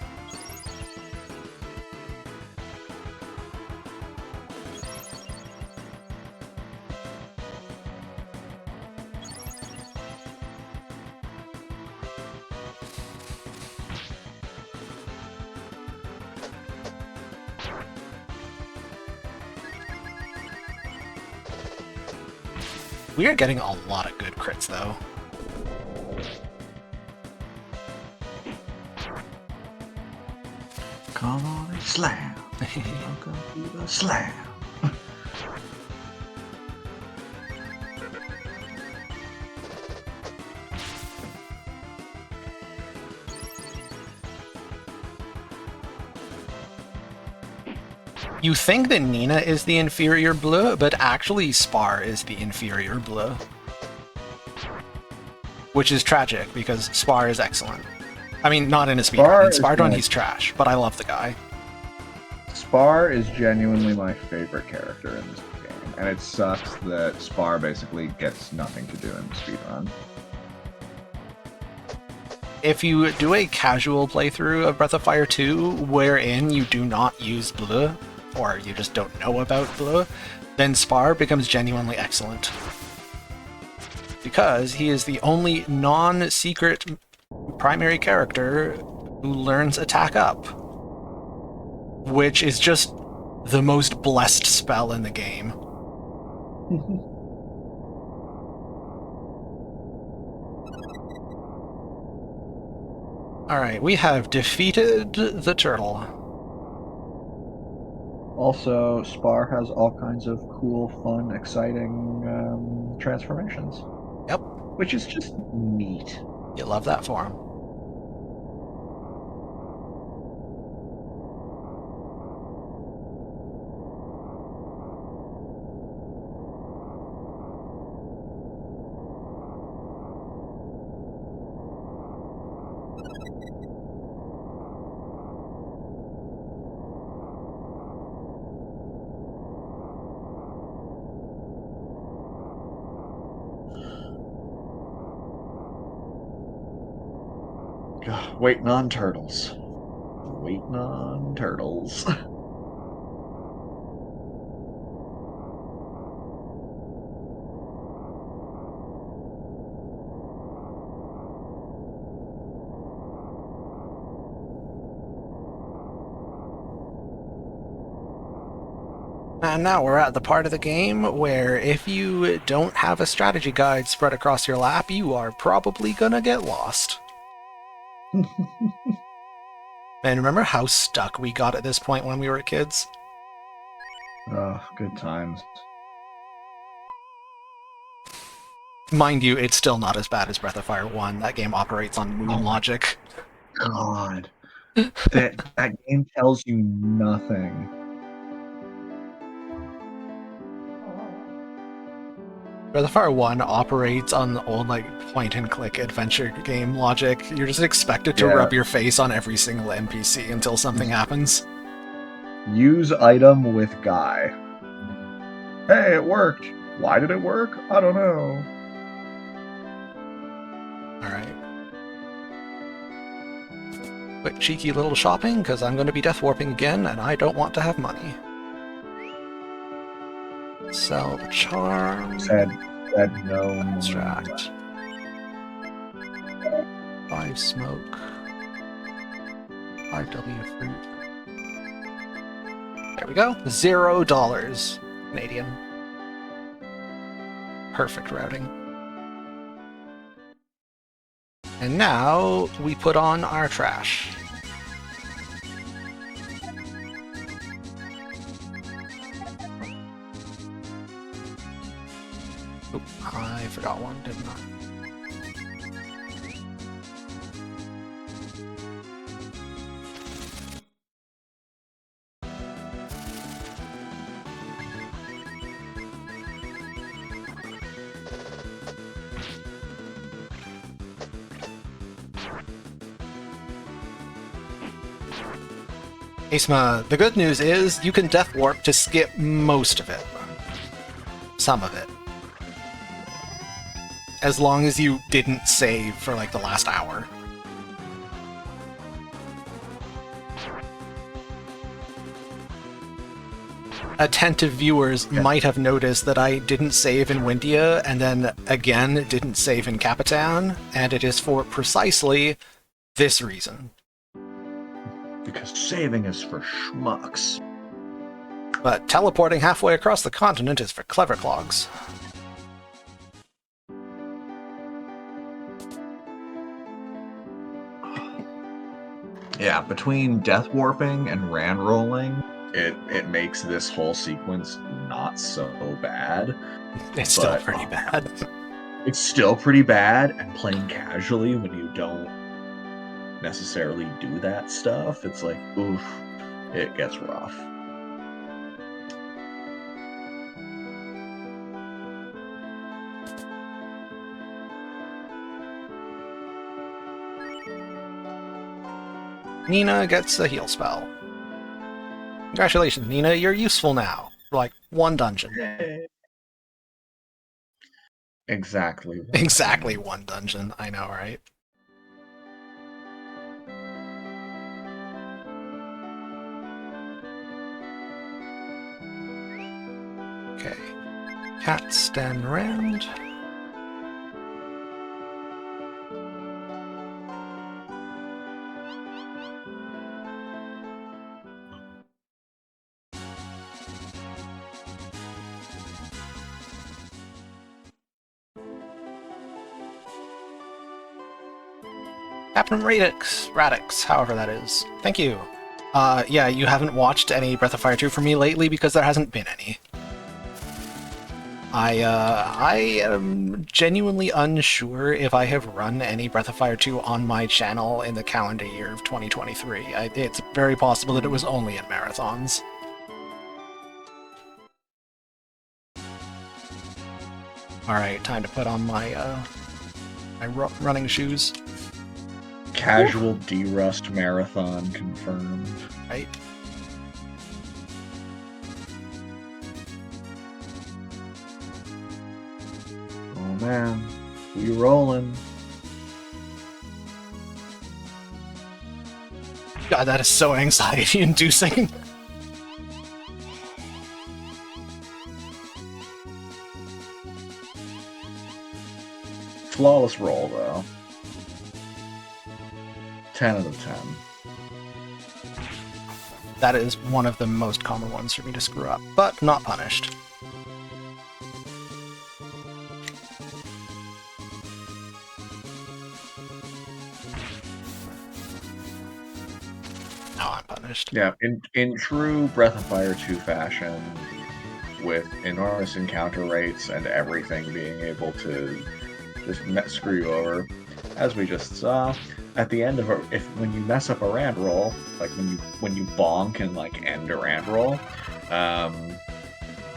We are getting a lot of good crits, though. Come on and slam. Welcome to the slam. You think that Nina is the inferior bleu, but actually Spar is the inferior bleu. Which is tragic, because Spar is excellent. I mean, not in a speedrun. In Speedrun, he's trash, but I love the guy. Spar is genuinely my favorite character in this game, and it sucks that Spar basically gets nothing to do in the speedrun. If you do a casual playthrough of Breath of Fire 2, wherein you do not use bleu, or you just don't know about bleu, then Spar becomes genuinely excellent. Because he is the only non-secret primary character who learns attack up, which is just the most blessed spell in the game. Alright, we have defeated the turtle. Also, Spar has all kinds of cool, fun, exciting transformations. Yep. Which is just neat. You love that for him. Waiting on turtles. Waiting on turtles. And now we're at the part of the game where if you don't have a strategy guide spread across your lap, you are probably gonna get lost. Man, remember how stuck we got at this point when we were kids? Oh, good times. Mind you, it's still not as bad as Breath of Fire 1. That game operates on moon logic. God. that game tells you nothing. Breath of Fire 1 operates on the old, like, point-and-click adventure game logic. You're just expected to rub your face on every single NPC until something happens. Use item with guy. Hey, it worked. Why did it work? I don't know. Alright. Quick cheeky little shopping, because I'm going to be death warping again, and I don't want to have money. Sell the charm. Said no. Extract. Buy smoke. Buy W fruit. There we go. $0 Canadian. Perfect routing. And now we put on our trash. Oop, I forgot one, didn't I? Asma, the good news is you can death warp to skip most of it. Some of it. As long as you didn't save for like the last hour. Attentive viewers might have noticed that I didn't save in Windia, and then again didn't save in Capitan, and it is for precisely this reason. Because saving is for schmucks. But teleporting halfway across the continent is for clever clogs. Yeah, between death warping and ran rolling, it makes this whole sequence not so bad. It's still pretty bad. It's still pretty bad, and playing casually when you don't necessarily do that stuff, it's like, oof, it gets rough. Nina gets a heal spell. Congratulations, Nina, you're useful now. For like one dungeon. Exactly. Exactly one dungeon, I know, right? Okay. Cat stand around. Captain Radix, however that is. Thank you. Yeah, you haven't watched any Breath of Fire 2 for me lately because there hasn't been any. I am genuinely unsure if I have run any Breath of Fire 2 on my channel in the calendar year of 2023. It's very possible that it was only in marathons. Alright, time to put on my, my running shoes. Casual D-Rust marathon confirmed. Right? Oh man, we rolling. God, that is so anxiety-inducing. Flawless roll, though. 10 out of 10. That is one of the most common ones for me to screw up, but not punished. No, I'm punished. Yeah, in true Breath of Fire 2 fashion, with enormous encounter rates and everything being able to just screw you over, as we just saw, at the end of when you mess up a rand roll, like when you bonk and like end a rand roll,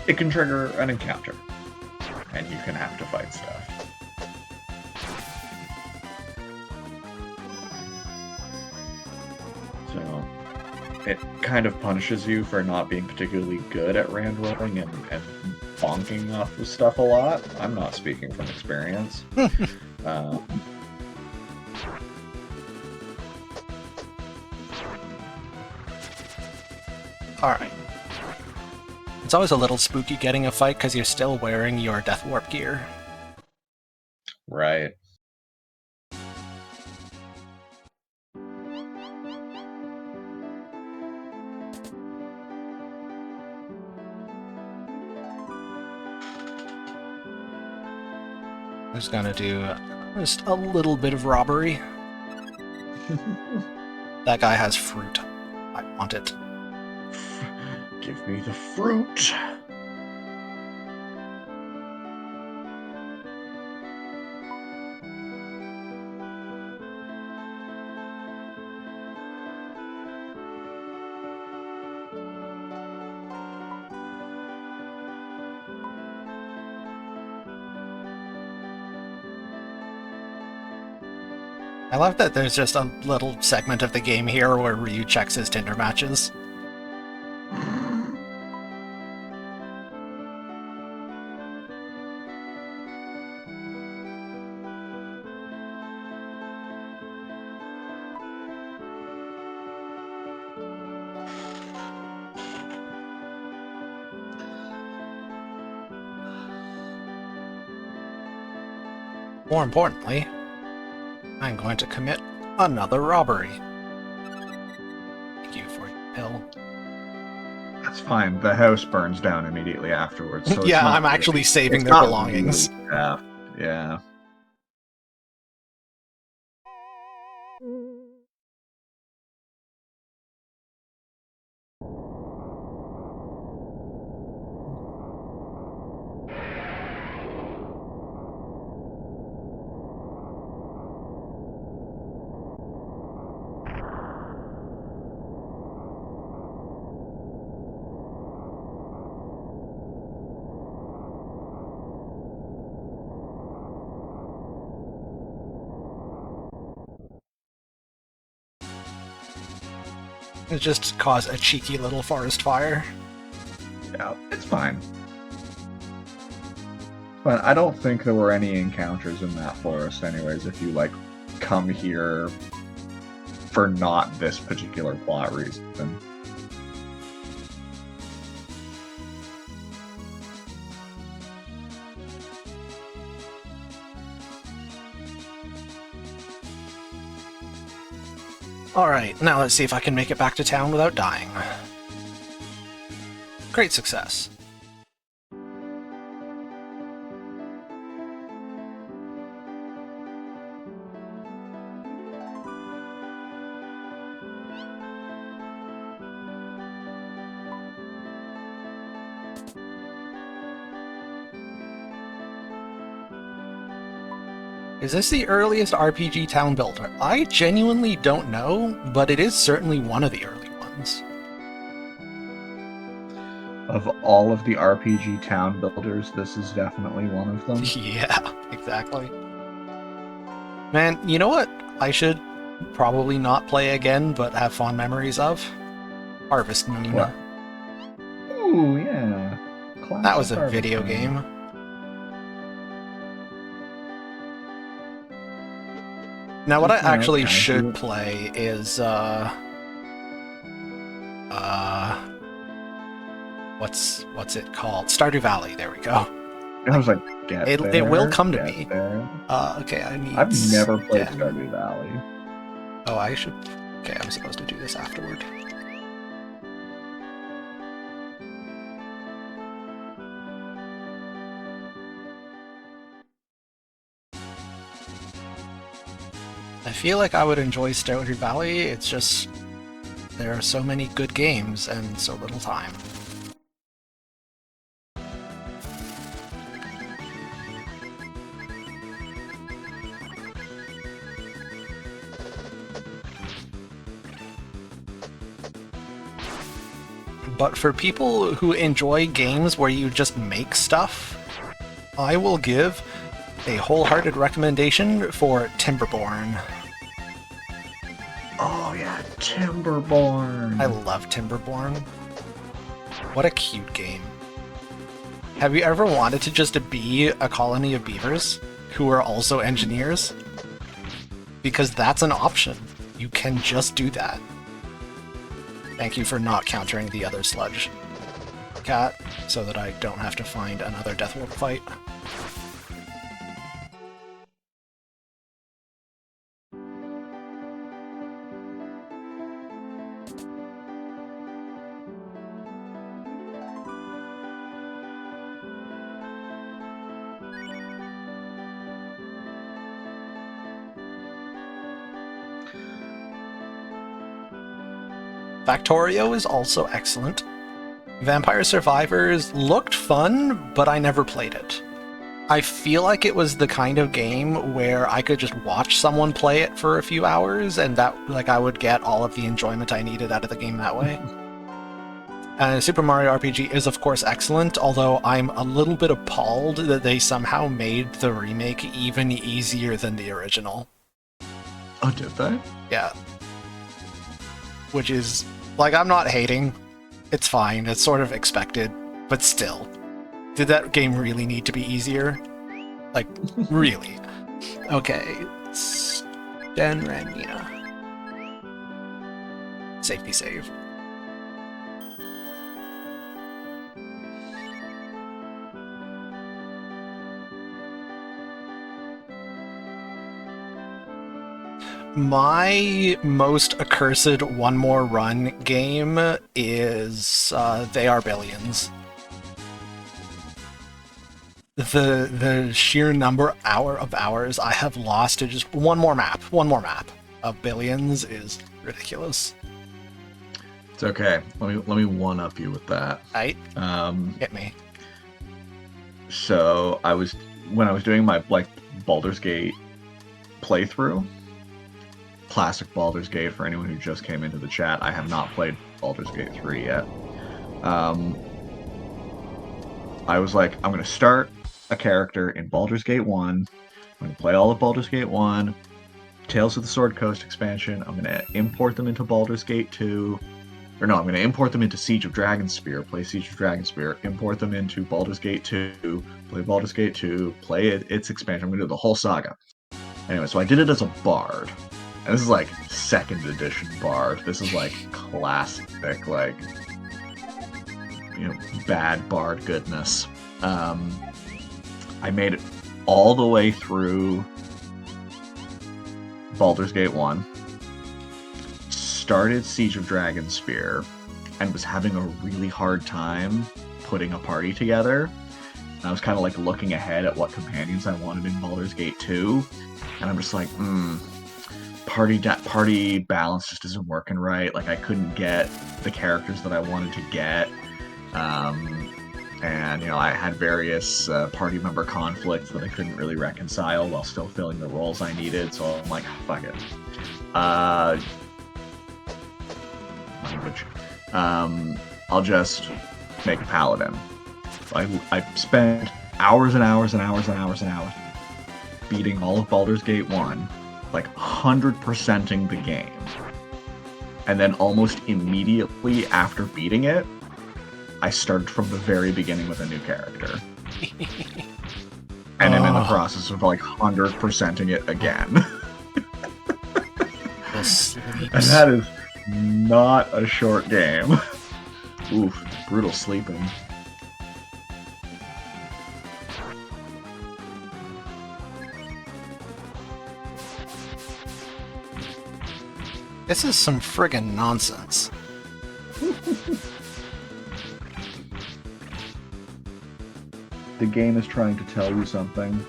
it can trigger an encounter. and you can have to fight stuff. So it kind of punishes you for not being particularly good at rand rolling and bonking off the stuff a lot. I'm not speaking from experience. Alright. It's always a little spooky getting a fight because you're still wearing your Death Warp gear. Right. I'm just gonna do just a little bit of robbery. That guy has fruit. I want it. Give me the fruit. I love that there's just a little segment of the game here where Ryu checks his Tinder matches. More importantly, I'm going to commit another robbery. Thank you for your pill. That's fine. The house burns down immediately afterwards. So Yeah, it's not I'm actually really, saving it's their not belongings. Really theft. Yeah. It just caused a cheeky little forest fire. Yeah, it's fine. But I don't think there were any encounters in that forest anyways, if you, like, come here for not this particular plot reason. Alright, now let's see if I can make it back to town without dying. Great success. Is this the earliest RPG town builder? I genuinely don't know, but it is certainly one of the early ones. Of all of the RPG town builders, this is definitely one of them. Yeah, exactly. Man, you know what I should probably not play again, but have fond memories of? Harvest Moon. What? Ooh, yeah. That was a Classic video Harvest Moon. game. Now, what I Isn't that actually kinda should cool? play is, what's it called? Stardew Valley, there we go. I was like, get It there, will come to get me. there. Okay, I need... I've never played 10. Stardew Valley. Oh, I should... Okay, I'm supposed to do this afterward. I feel like I would enjoy Stardew Valley, it's just... there are so many good games and so little time. But for people who enjoy games where you just make stuff, I will give a wholehearted recommendation for Timberborn. Oh yeah, Timberborn. I love Timberborn. What a cute game. Have you ever wanted to just be a colony of beavers who are also engineers? Because that's an option. You can just do that. Thank you for not countering the other sludge cat, so that I don't have to find another Deathwolf fight. Factorio is also excellent. Vampire Survivors looked fun, but I never played it. I feel like it was the kind of game where I could just watch someone play it for a few hours, and that I would get all of the enjoyment I needed out of the game that way. Super Mario RPG is of course excellent, although I'm a little bit appalled that they somehow made the remake even easier than the original. Oh, did they? Yeah. Which is, I'm not hating. It's fine, it's sort of expected, but still. Did that game really need to be easier? Really? Okay. Stenrania. Safety save. My most accursed one more run game is They Are Billions. The sheer number of hours I have lost to just one more map of Billions is ridiculous. It's okay. Let me one up you with that. Right? Hit me. So when I was doing my Baldur's Gate playthrough, classic Baldur's Gate for anyone who just came into the chat. I have not played Baldur's Gate 3 yet. I was like, I'm going to start a character in Baldur's Gate 1. I'm going to play all of Baldur's Gate 1, Tales of the Sword Coast expansion. I'm going to import them into Baldur's Gate 2. Or no, I'm going to import them into Siege of Dragonspear, play Siege of Dragonspear, import them into Baldur's Gate 2, play Baldur's Gate 2, play its expansion. I'm going to do the whole saga. Anyway, so I did it as a bard. And this is 2nd edition Bard. This is classic, bad Bard goodness. I made it all the way through Baldur's Gate 1, started Siege of Dragonspear, and was having a really hard time putting a party together. And I was kind of looking ahead at what companions I wanted in Baldur's Gate 2, and I'm just party balance just isn't working right. I couldn't get the characters that I wanted to get, and I had various party member conflicts that I couldn't really reconcile while still filling the roles I needed. So I'm like, fuck it. Language. I'll just make a paladin. I spent hours and hours and hours and hours and hours beating all of Baldur's Gate 1. 100%ing the game. And then almost immediately after beating it, I started from the very beginning with a new character. And I'm in the process of 100%ing it again. And that is not a short game. Oof, brutal sleeping. This is some friggin' nonsense. The game is trying to tell you something.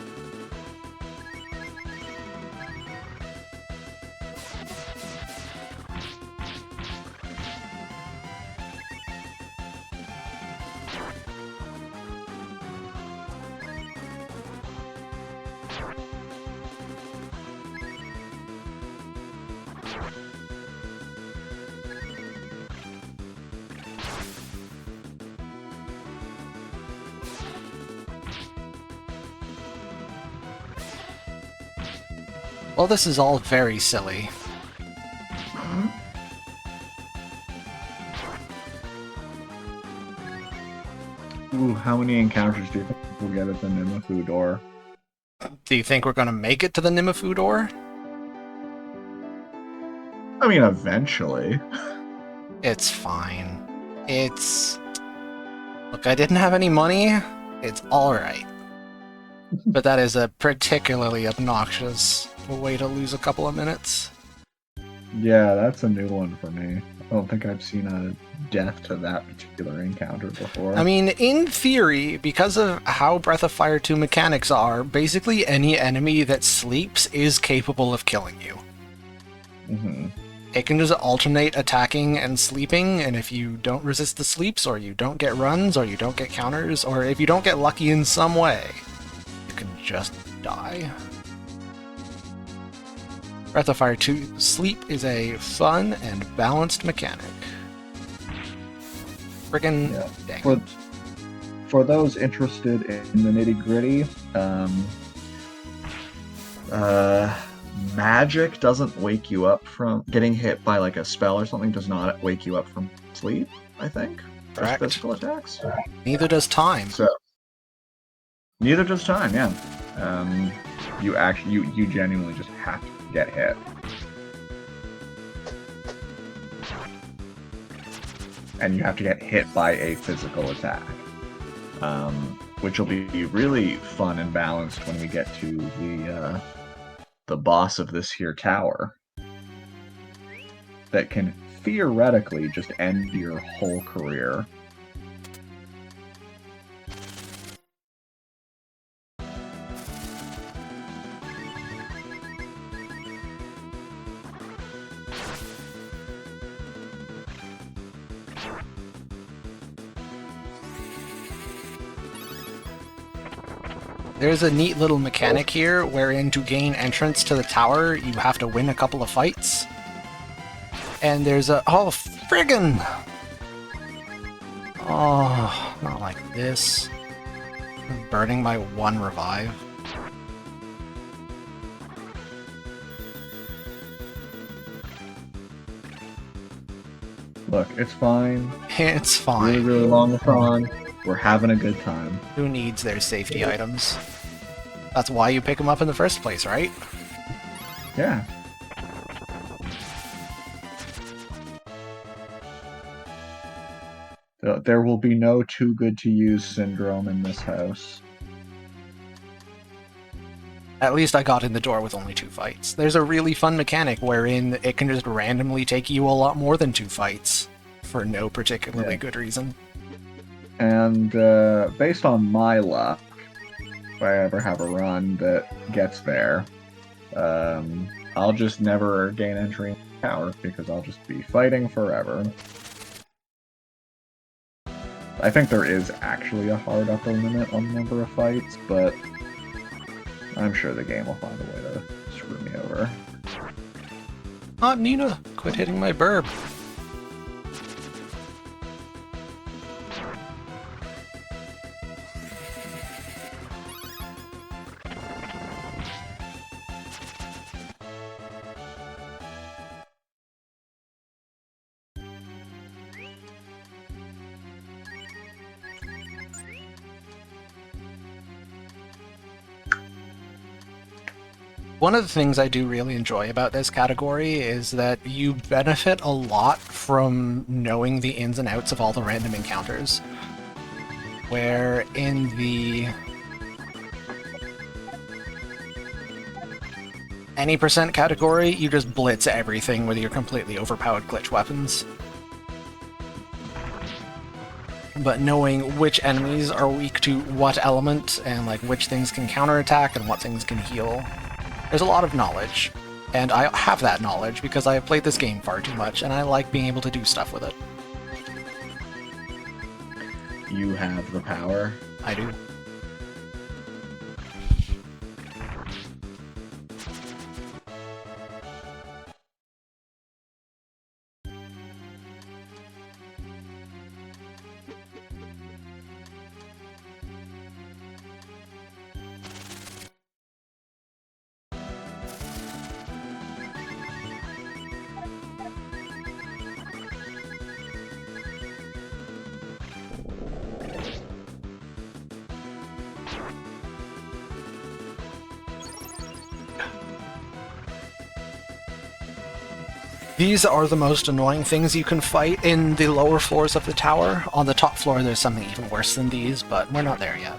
Well, this is all very silly. Ooh, how many encounters do you think we'll get at the Nimifu door? Do you think we're going to make it to the Nimifu door? I mean, eventually. It's fine. It's... Look, I didn't have any money. It's alright. But that is a particularly obnoxious way to lose a couple of minutes. Yeah, that's a new one for me. I don't think I've seen a death to that particular encounter before. I mean, in theory, because of how Breath of Fire 2 mechanics are, basically any enemy that sleeps is capable of killing you. Mm-hmm. It can just alternate attacking and sleeping, and if you don't resist the sleeps, or you don't get runs, or you don't get counters, or if you don't get lucky in some way, you can just die. Breath of Fire 2 Sleep is a fun and balanced mechanic. Friggin' dang. For those interested in the nitty-gritty, magic doesn't wake you up from getting hit by like a spell or something. Does not wake you up from sleep. I think. Correct. Just physical attacks. Neither does time. So neither does time. Yeah. You genuinely just have to get hit. And you have to get hit by a physical attack. Which will be really fun and balanced when we get to the boss of this here tower. That can theoretically just end your whole career. There's a neat little mechanic here wherein to gain entrance to the tower, you have to win a couple of fights. And there's a... Oh, friggin'! Oh, not like this. I'm burning my one revive. Look, it's fine. It's fine. Really, really long prong. We're having a good time. Who needs their safety items? That's why you pick them up in the first place, right? Yeah. There will be no too good to use syndrome in this house. At least I got in the door with only 2 fights. There's a really fun mechanic wherein it can just randomly take you a lot more than 2 fights for no particularly good reason. And based on my luck, if I ever have a run that gets there, I'll just never gain entry in the tower because I'll just be fighting forever. I think there is actually a hard upper limit on the number of fights, but I'm sure the game will find a way to screw me over. Nina, quit hitting my burb. One of the things I do really enjoy about this category is that you benefit a lot from knowing the ins and outs of all the random encounters. Where in the any percent category, you just blitz everything with your completely overpowered glitch weapons. But knowing which enemies are weak to what element, and like which things can counterattack and what things can heal, there's a lot of knowledge. And I have that knowledge because I have played this game far too much, and I like being able to do stuff with it. You have the power. I do. These are the most annoying things you can fight in the lower floors of the tower. On the top floor, there's something even worse than these, but we're not there yet.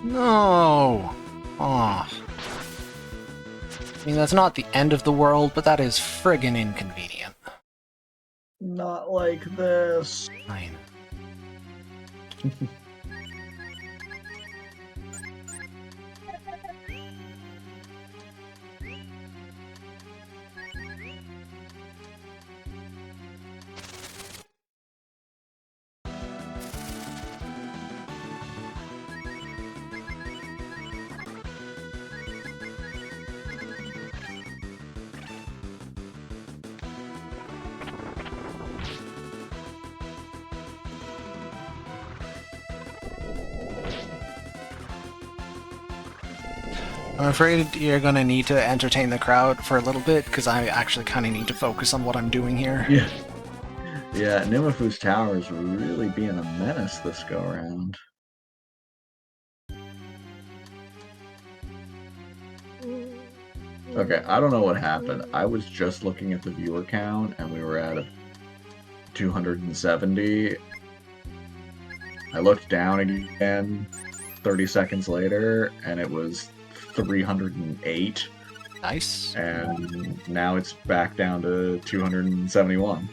No! Aw. I mean, that's not the end of the world, but that is friggin' inconvenient. Not like this. Fine. I'm afraid you're gonna need to entertain the crowd for a little bit, because I actually kind of need to focus on what I'm doing here. Yeah. Yeah, Nimafu's tower is really being a menace this go around. Okay, I don't know what happened. I was just looking at the viewer count, and we were at 270. I looked down again 30 seconds later, and it was 308. Nice. And now it's back down to 271.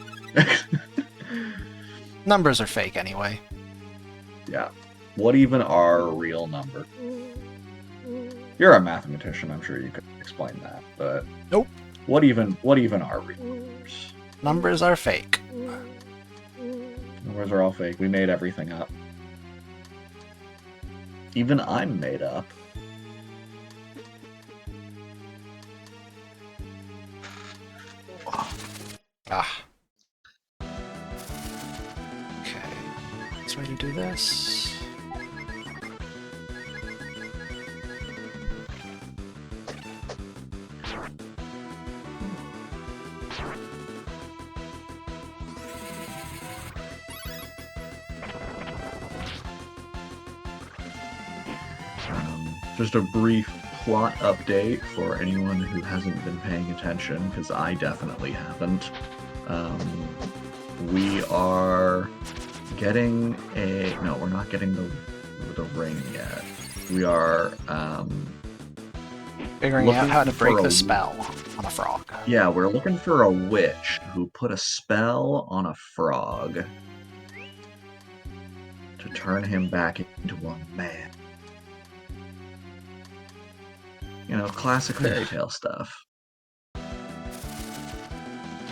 Numbers are fake anyway. Yeah. What even are real numbers? You're a mathematician, I'm sure you could explain that, but nope. What even are real numbers? Numbers are fake. Numbers are all fake. We made everything up. Even I'm made up. Ah. Okay. Let's ready to do this. Just a brief plot update for anyone who hasn't been paying attention, because I definitely haven't. We are getting a... No, we're not getting the ring yet. We are figuring out how to break the spell on a frog. Yeah, we're looking for a witch who put a spell on a frog to turn him back into a man. You know, classic fairy tale stuff.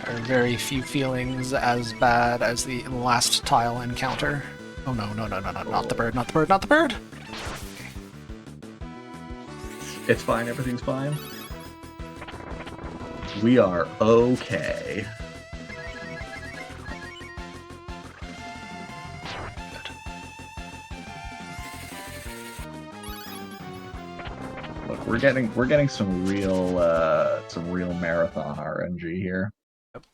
There are very few feelings as bad as the last tile encounter. Oh no, not the bird, not the bird, not the bird! It's fine, everything's fine. We are okay. Look, we're getting some real marathon RNG here. Yep.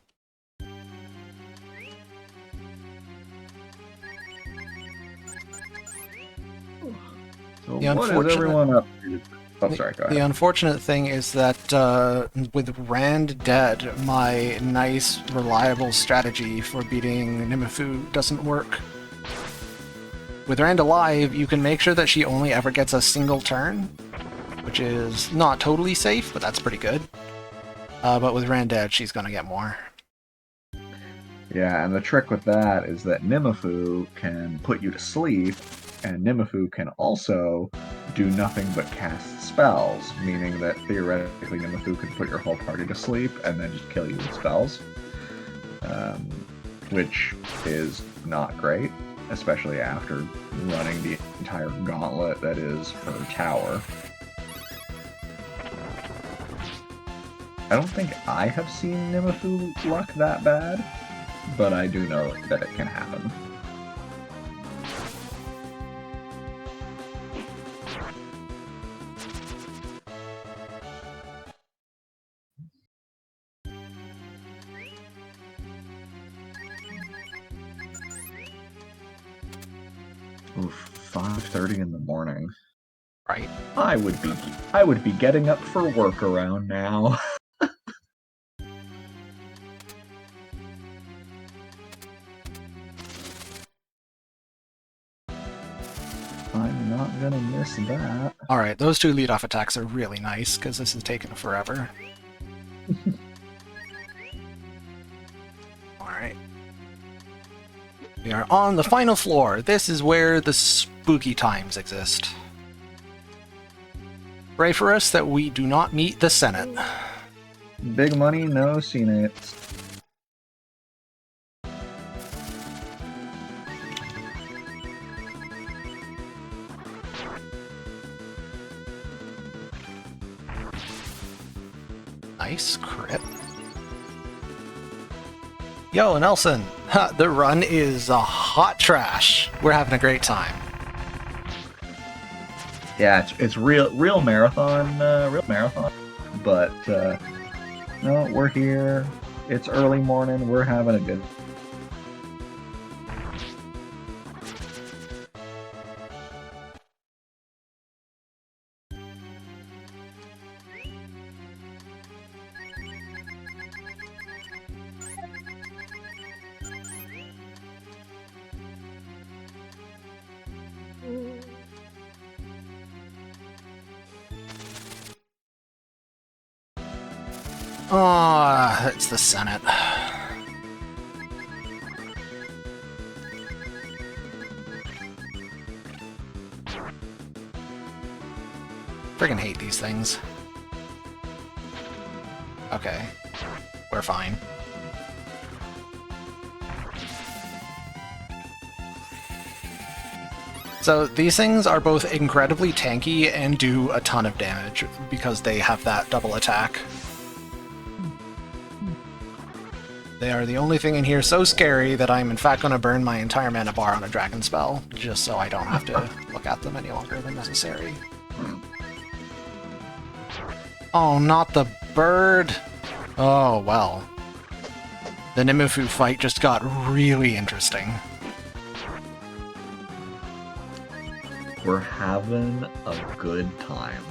So what is everyone up to? Oh, sorry, go ahead. The unfortunate thing is that with Rand dead, my nice, reliable strategy for beating Nimafu doesn't work. With Rand alive, you can make sure that she only ever gets a single turn, which is not totally safe, but that's pretty good. But with Rand dead, she's gonna get more. Yeah, and the trick with that is that Nimafu can put you to sleep, and Nimafu can also do nothing but cast spells, meaning that theoretically Nimafu could put your whole party to sleep and then just kill you with spells, which is not great, especially after running the entire gauntlet that is her tower. I don't think I have seen Nimifu luck that bad, but I do know that it can happen. Oof, 5:30 in the morning. Right. I would be getting up for work around now. I'm not gonna miss that. Alright, those two lead-off attacks are really nice, because this is taking forever. Alright. We are on the final floor. This is where the spooky times exist. Pray for us that we do not meet the Senate. Big money, no Senate. Nice crit. Yo, Nelson! The run is a hot trash. We're having a great time. Yeah, it's real marathon, But no, we're here. It's early morning. We're having a good. Ah, it's the Senate. Friggin' hate these things. Okay. We're fine. So these things are both incredibly tanky and do a ton of damage because they have that double attack. They are the only thing in here so scary that I'm in fact going to burn my entire mana bar on a dragon spell, just so I don't have to look at them any longer than necessary. Oh, not the bird! Oh, well. The Nimifu fight just got really interesting. We're having a good time.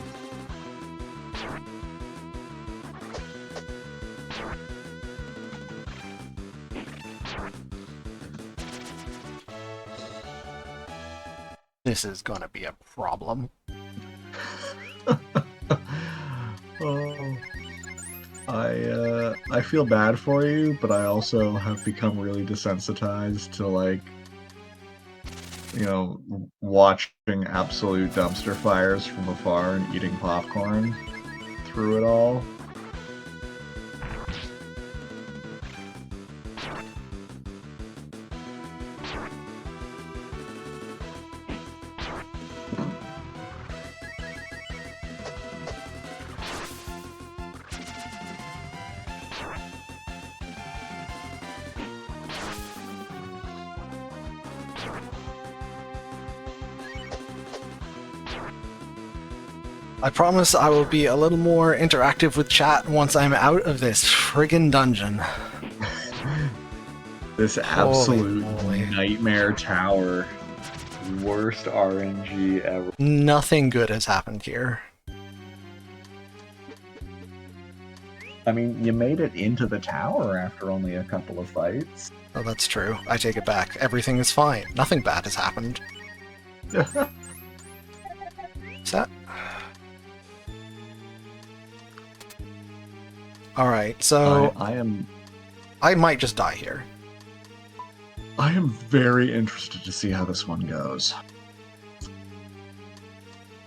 This is gonna be a problem. Oh, I feel bad for you, but I also have become really desensitized to, like, you know, watching absolute dumpster fires from afar and eating popcorn through it all. I promise I will be a little more interactive with chat once I'm out of this friggin' dungeon. This absolute moly. nightmare tower. Worst RNG ever. Nothing good has happened here. I mean, you made it into the tower after only a couple of fights. Oh, that's true. I take it back. Everything is fine. Nothing bad has happened. Is that... Alright, so... I might just die here. I am very interested to see how this one goes.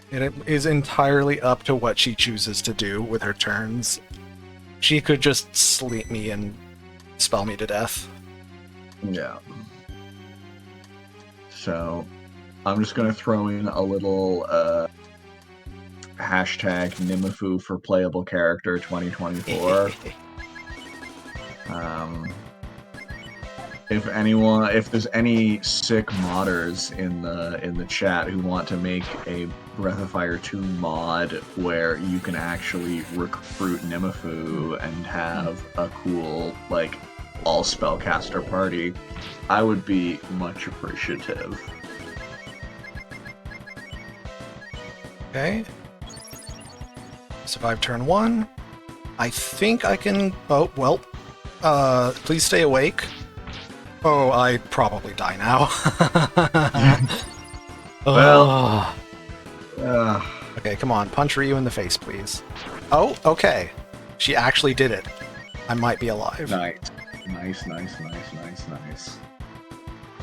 It is entirely up to what she chooses to do with her turns. She could just sleep me and spell me to death. Yeah. So, I'm just going to throw in a little hashtag Nimifu for playable character 2024. If there's any sick modders in the chat who want to make a Breath of Fire 2 mod where you can actually recruit Nimifu and have a cool, like, all spellcaster party, I would be much appreciative. Okay. Survive turn 1. I think I can... Oh, well. Please stay awake. Oh, I'd probably die now. Well... Okay, come on. Punch Ryu in the face, please. Oh, okay. She actually did it. I might be alive. Nice.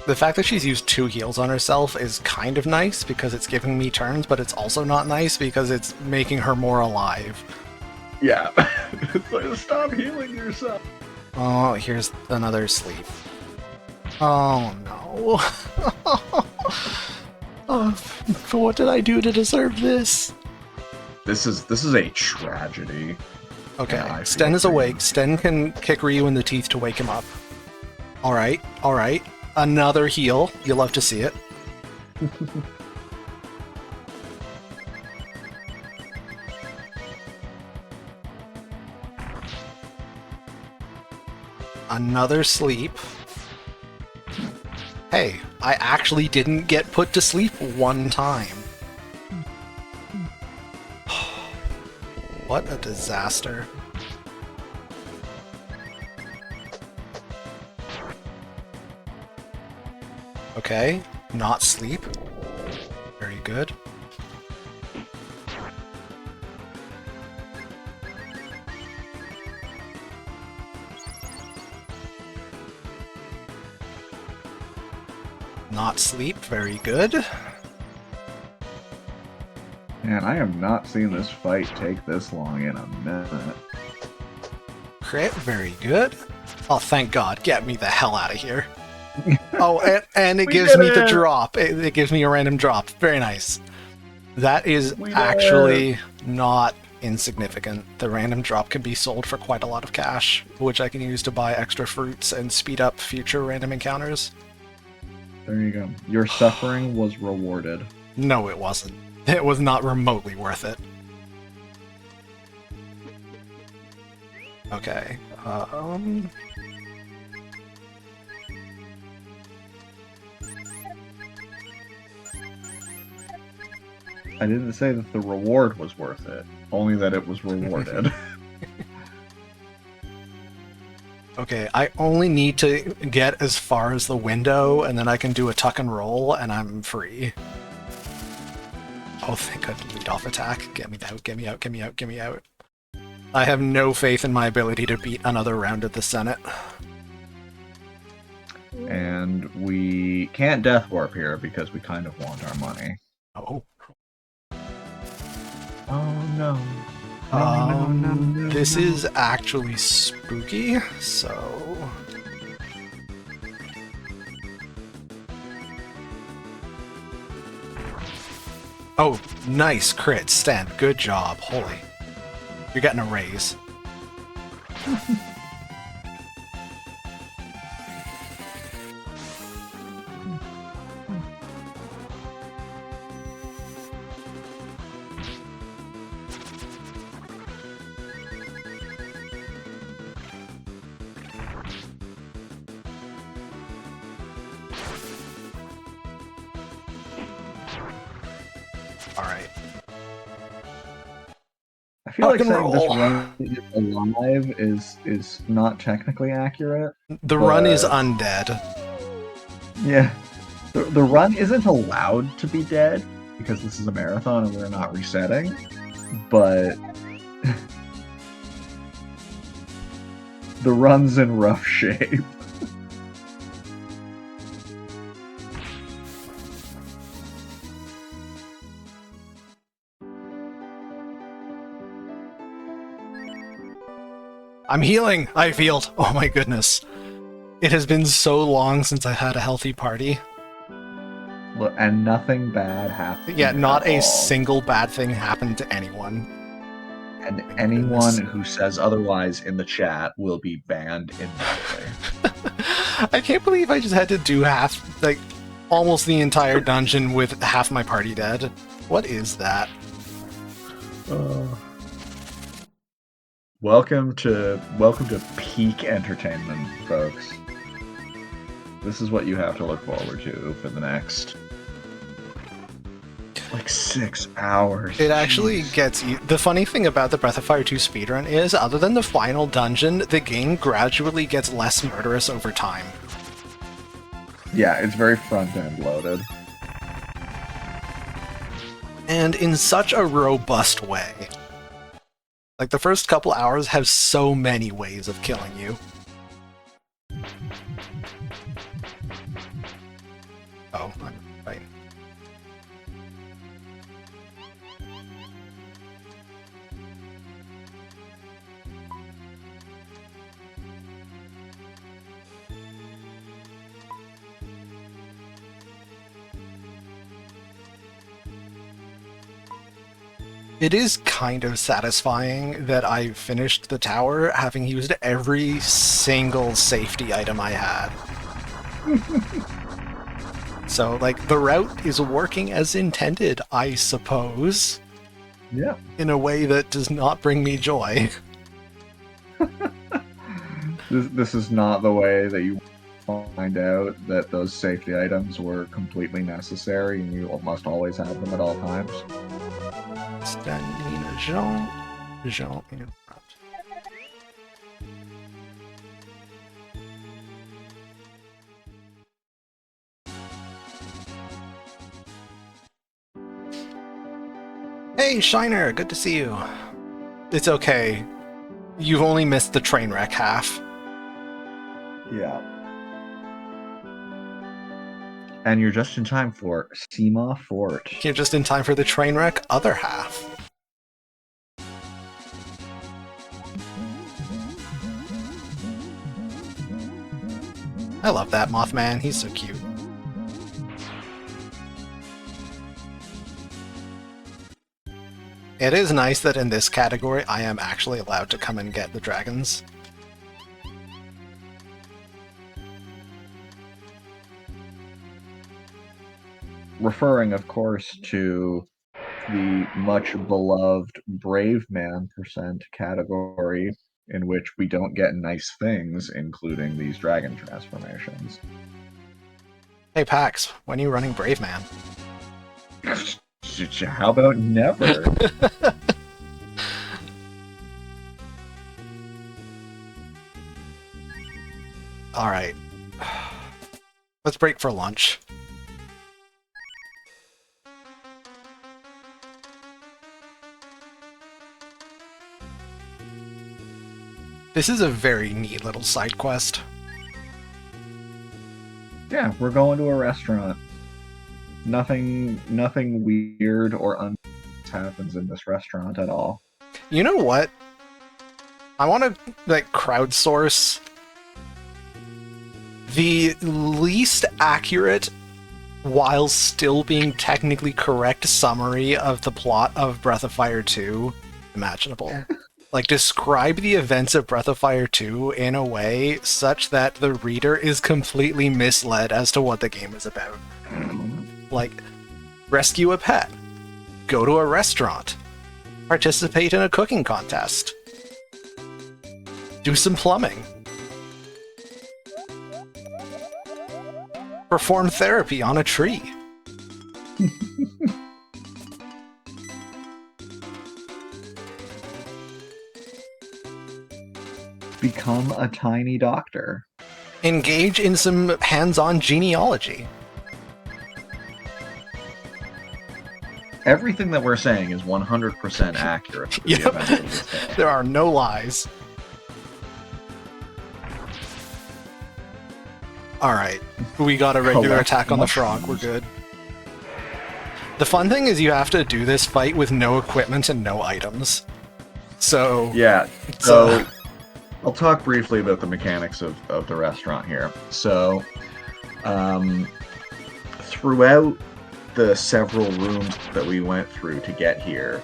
The fact that she's used 2 heals on herself is kind of nice because it's giving me turns, but it's also not nice because it's making her more alive. Yeah. It's like, stop healing yourself. Oh, here's another sleep. Oh no. Oh, what did I do to deserve this? This is a tragedy. Okay, Yeah, Sten is awake. Sten can kick Ryu in the teeth to wake him up. Alright, alright. Another heal. You'll love to see it. Another sleep. Hey, I actually didn't get put to sleep one time. What a disaster. Okay, not sleep. Very good. Not sleep, very good. Man, I have not seen this fight take this long in a minute. Crit, very good. Oh, thank God, get me the hell out of here. Oh, and it gives me the drop. It gives me a random drop. Very nice. That is actually not insignificant. The random drop can be sold for quite a lot of cash, which I can use to buy extra fruits and speed up future random encounters. There you go. Your suffering was rewarded. No, it wasn't. It was not remotely worth it. Okay. I didn't say that the reward was worth it, only that it was rewarded. Okay, I only need to get as far as the window, and then I can do a tuck and roll, and I'm free. Oh, thank God, lead off attack. Get me out, get me out, get me out, get me out. I have no faith in my ability to beat another round at the Senate. And we can't death warp here because we kind of want our money. Oh. Oh no. No. This is actually spooky, so... Oh, nice crit, Sten. Good job. Holy. You're getting a raise. Alright. I feel like Rock and saying this roll. run is alive is not technically accurate. The run is undead. Yeah. The run isn't allowed to be dead because this is a marathon and we're not resetting, but the run's in rough shape. I'm healing! I've healed! Oh my goodness. It has been so long since I had a healthy party. Look, and nothing bad happened. Yeah, not at a all. single bad thing happened to anyone. And My anyone goodness. who says otherwise in the chat will be banned immediately. I can't believe I just had to do half, like, almost the entire dungeon with half my party dead. What is that? Welcome to peak entertainment, folks. This is what you have to look forward to for the next like 6 hours. It actually Jeez. gets you. The funny thing about the Breath of Fire 2 speedrun is, other than the final dungeon, the game gradually gets less murderous over time. Yeah, it's very front-end loaded. And in such a robust way. Like, the first couple hours have so many ways of killing you. Oh, I'm right. It is kind of satisfying that I finished the tower having used every single safety item I had. So, like, the route is working as intended, I suppose. Yeah. In a way that does not bring me joy. This is not the way that you find out that those safety items were completely necessary and you must always have them at all times. Standing Jean in front. Hey, Shiner, good to see you. It's okay. You've only missed the train wreck half. Yeah. And you're just in time for Seema Fort. You're just in time for the train wreck other half. I love that Mothman, he's so cute. It is nice that in this category I am actually allowed to come and get the dragons. Referring, of course, to the much beloved Brave Man percent category, in which we don't get nice things, including these dragon transformations. Hey Pax, when are you running Brave Man? How about never? Alright. Let's break for lunch. This is a very neat little side quest. Yeah, we're going to a restaurant. Nothing weird or happens in this restaurant at all. You know what? I want to, like, crowdsource the least accurate, while still being technically correct, summary of the plot of Breath of Fire 2 imaginable. Like, describe the events of Breath of Fire 2 in a way such that the reader is completely misled as to what the game is about. Like, rescue a pet, go to a restaurant, participate in a cooking contest, do some plumbing, perform therapy on a tree. Become a tiny doctor. Engage in some hands-on genealogy. Everything that we're saying is 100% accurate. to the Yep. events of this game. There are no lies. Alright, we got a regular Collect attack on the frog, we're good. The fun thing is you have to do this fight with no equipment and no items. So... Yeah, so I'll talk briefly about the mechanics of the restaurant here. So, throughout the several rooms that we went through to get here,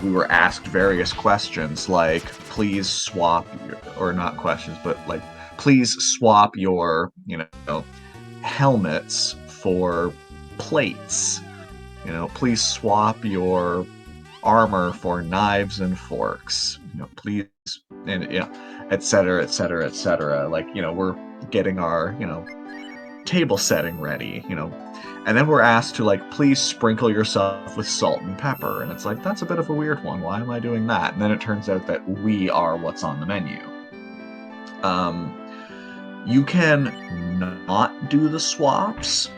we were asked various questions like, please swap, or not questions, but like, please swap your, helmets for plates. Please swap your armor for knives and forks. Please, and et cetera, et cetera, et cetera. Like, we're getting our, table setting ready, and then we're asked to, like, please sprinkle yourself with salt and pepper. And it's like, that's a bit of a weird one. Why am I doing that? And then it turns out that we are what's on the menu. You can not do the swaps,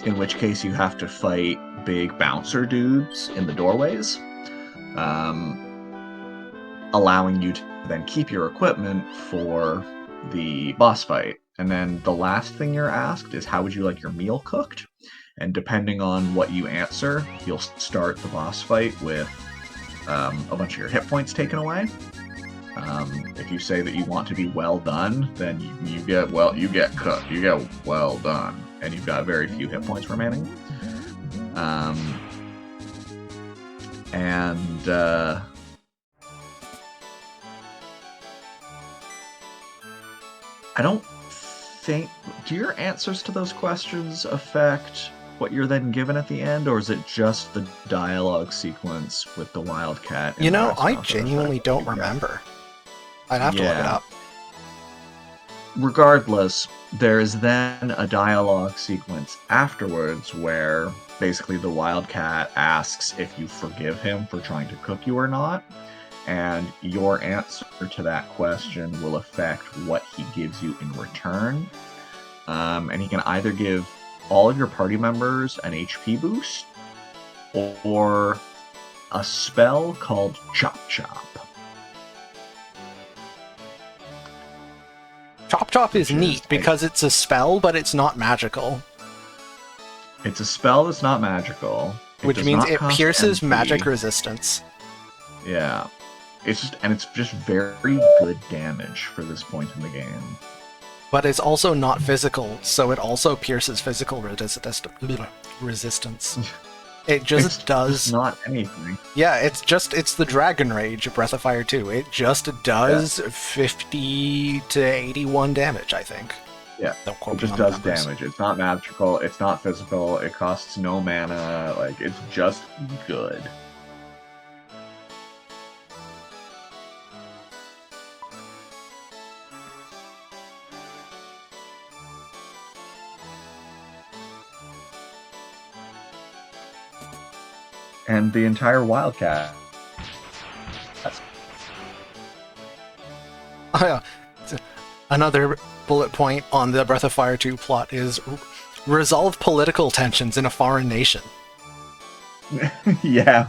in which case you have to fight big bouncer dudes in the doorways, allowing you to then keep your equipment for the boss fight. And then the last thing you're asked is, how would you like your meal cooked? And depending on what you answer, you'll start the boss fight with a bunch of your hit points taken away. If you say that you want to be well done, then you get cooked. You get well done, and you've got very few hit points remaining. I don't think... Do your answers to those questions affect what you're then given at the end, or is it just the dialogue sequence with the Wildcat? I genuinely don't remember. I'd have to look it up. Regardless, there's then a dialogue sequence afterwards where basically the Wildcat asks if you forgive him for trying to cook you or not, and your answer to that question will affect what he gives you in return. And he can either give all of your party members an HP boost, or a spell called Chop Chop. Chop Chop is neat because it's a spell, but it's not magical. It's a spell that's not magical. Which means it pierces magic resistance. Yeah. It's just very good damage for this point in the game. But it's also not physical, so it also pierces physical resistance. It just does... It's not anything. Yeah, it's the Dragon Rage of Breath of Fire 2. It just does 50 to 81 damage, I think. Yeah, it just does damage. It's not magical, it's not physical, it costs no mana, like, it's just good. And the entire Wildcat. Oh, yeah. Another bullet point on the Breath of Fire 2 plot is resolve political tensions in a foreign nation. Yeah.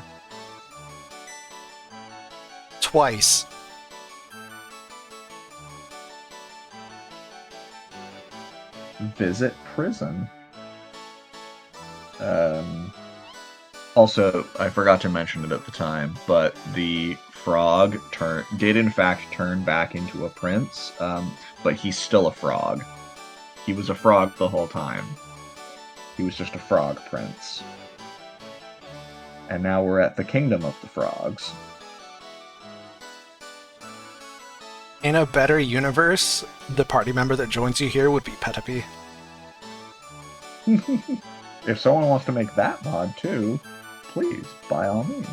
Twice. Visit prison. Also, I forgot to mention it at the time, but the frog did in fact turn back into a prince, but he's still a frog. He was a frog the whole time. He was just a frog prince. And now we're at the Kingdom of the Frogs. In a better universe, the party member that joins you here would be Petapi. If someone wants to make that mod too, please, by all means.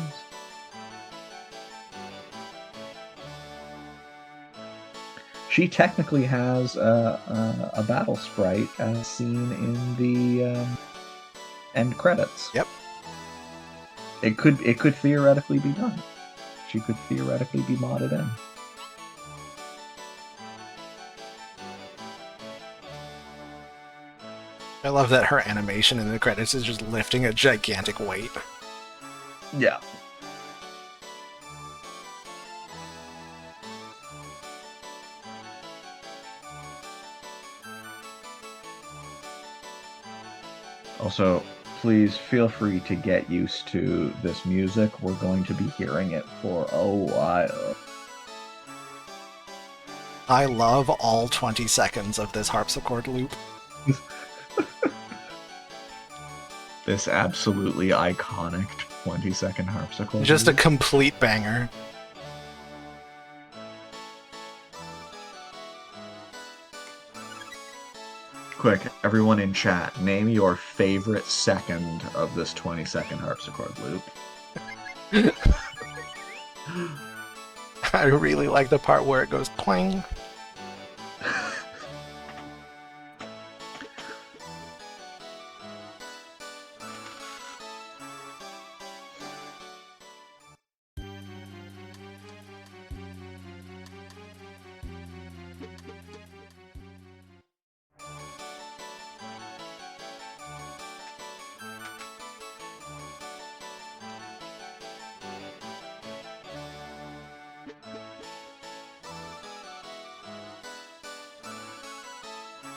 She technically has a battle sprite as seen in the end credits. Yep. It could theoretically be done. She could theoretically be modded in. I love that her animation in the credits is just lifting a gigantic weight. Yeah. Also, please feel free to get used to this music. We're going to be hearing it for a while. I love all 20 seconds of this harpsichord loop. This absolutely iconic 20-second harpsichord. Just a complete banger. Quick, everyone in chat, name your favorite second of this 20-second harpsichord loop. I really like the part where it goes clang.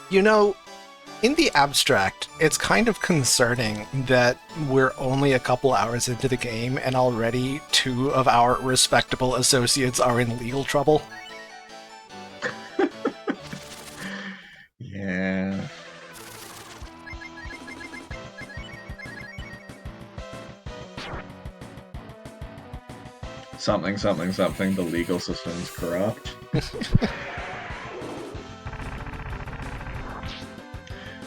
You know, in the abstract, it's kind of concerning that we're only a couple hours into the game and already 2 of our respectable associates are in legal trouble. Yeah. Something, something, something, the legal system's corrupt.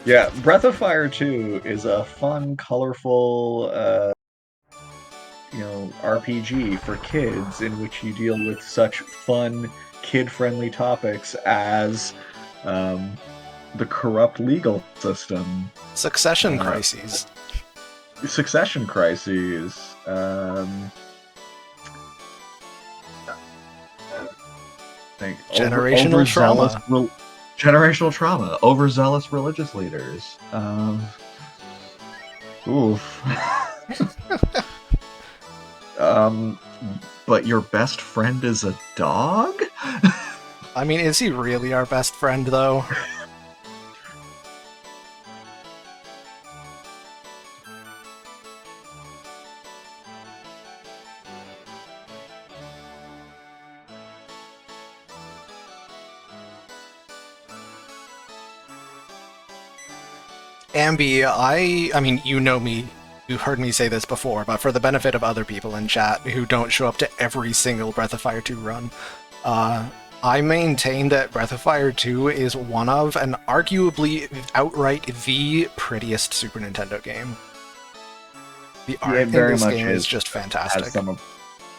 Yeah, Breath of Fire 2 is a fun, colorful, RPG for kids in which you deal with such fun, kid-friendly topics as the corrupt legal system, Succession crises. succession crises, Generational trauma. Generational trauma, overzealous religious leaders. Oof. But your best friend is a dog? I mean, is he really our best friend, though? Ambi, I mean, you know me, you've heard me say this before, but for the benefit of other people in chat who don't show up to every single Breath of Fire 2 run, I maintain that Breath of Fire 2 is one of, and arguably outright the prettiest Super Nintendo game. The art in this game is just fantastic.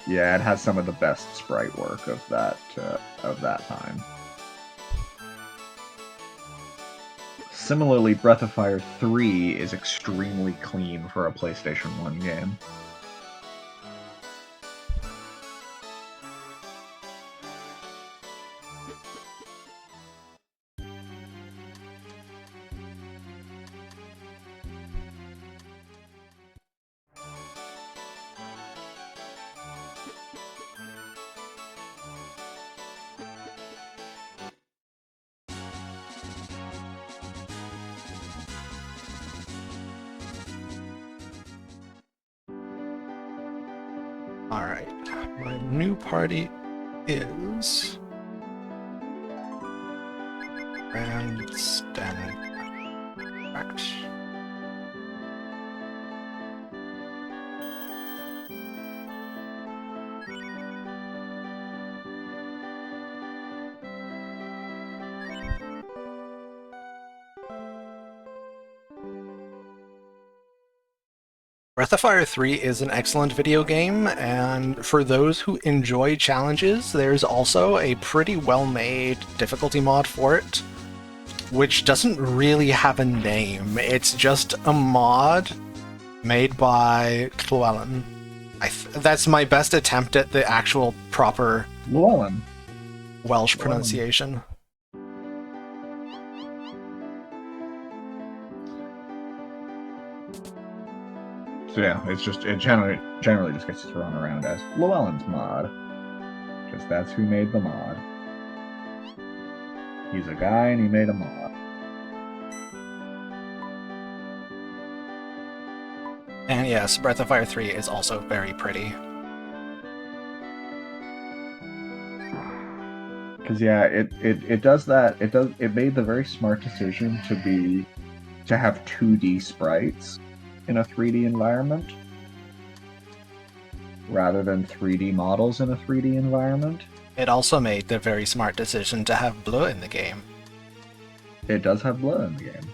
It has some of the best sprite work of that time. Similarly, Breath of Fire 3 is extremely clean for a PlayStation 1 game. Alright, my new party is... Grandstand. Correct. Breath of Fire 3 is an excellent video game, and for those who enjoy challenges, there's also a pretty well-made difficulty mod for it, which doesn't really have a name. It's just a mod made by Llewellyn. That's my best attempt at the actual proper Llewellyn. Welsh pronunciation. So yeah, it generally just gets thrown around as Llewellyn's mod. Because that's who made the mod. He's a guy and he made a mod. And yes, Breath of Fire 3 is also very pretty. Because yeah, it does that. It made the very smart decision to have 2D sprites in a 3D environment rather than 3D models in a 3D environment. It also made the very smart decision to have blue in the game. It does have blue in the game.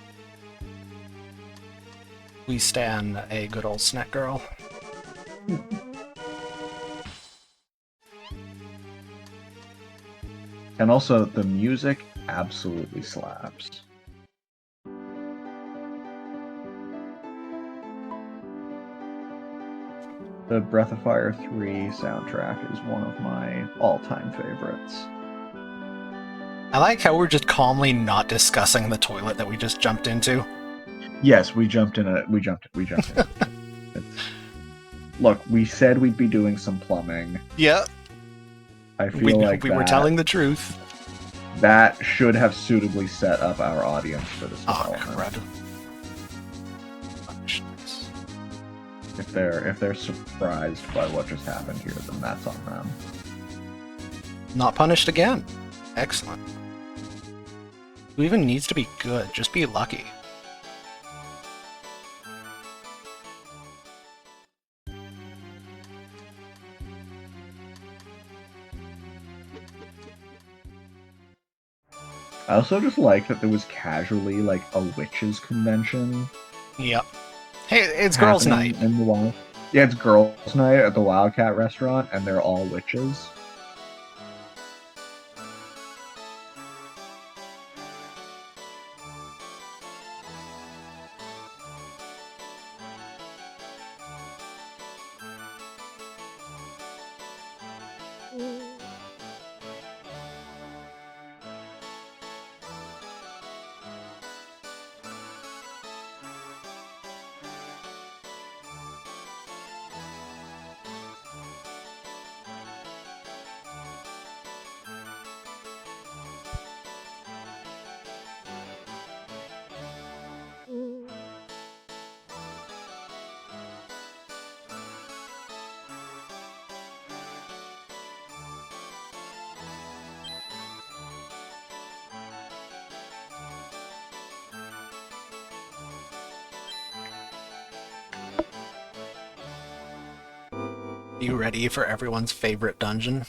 We stan a good old snack girl. And also, the music absolutely slaps. The Breath of Fire 3 soundtrack is one of my all-time favorites. I like how we're just calmly not discussing the toilet that we just jumped into. Yes, we jumped in. Look, we said we'd be doing some plumbing. Yeah, I feel like we were telling the truth. That should have suitably set up our audience for this development. Crud. If they're surprised by what just happened here, then that's on them. Not punished again. Excellent. Who even needs to be good? Just be lucky. I also just like that there was casually like a witches convention. Yep. Hey, it's girls' night. In the wild. Yeah, it's girls' night at the Wildcat restaurant, and they're all witches. You ready for everyone's favorite dungeon?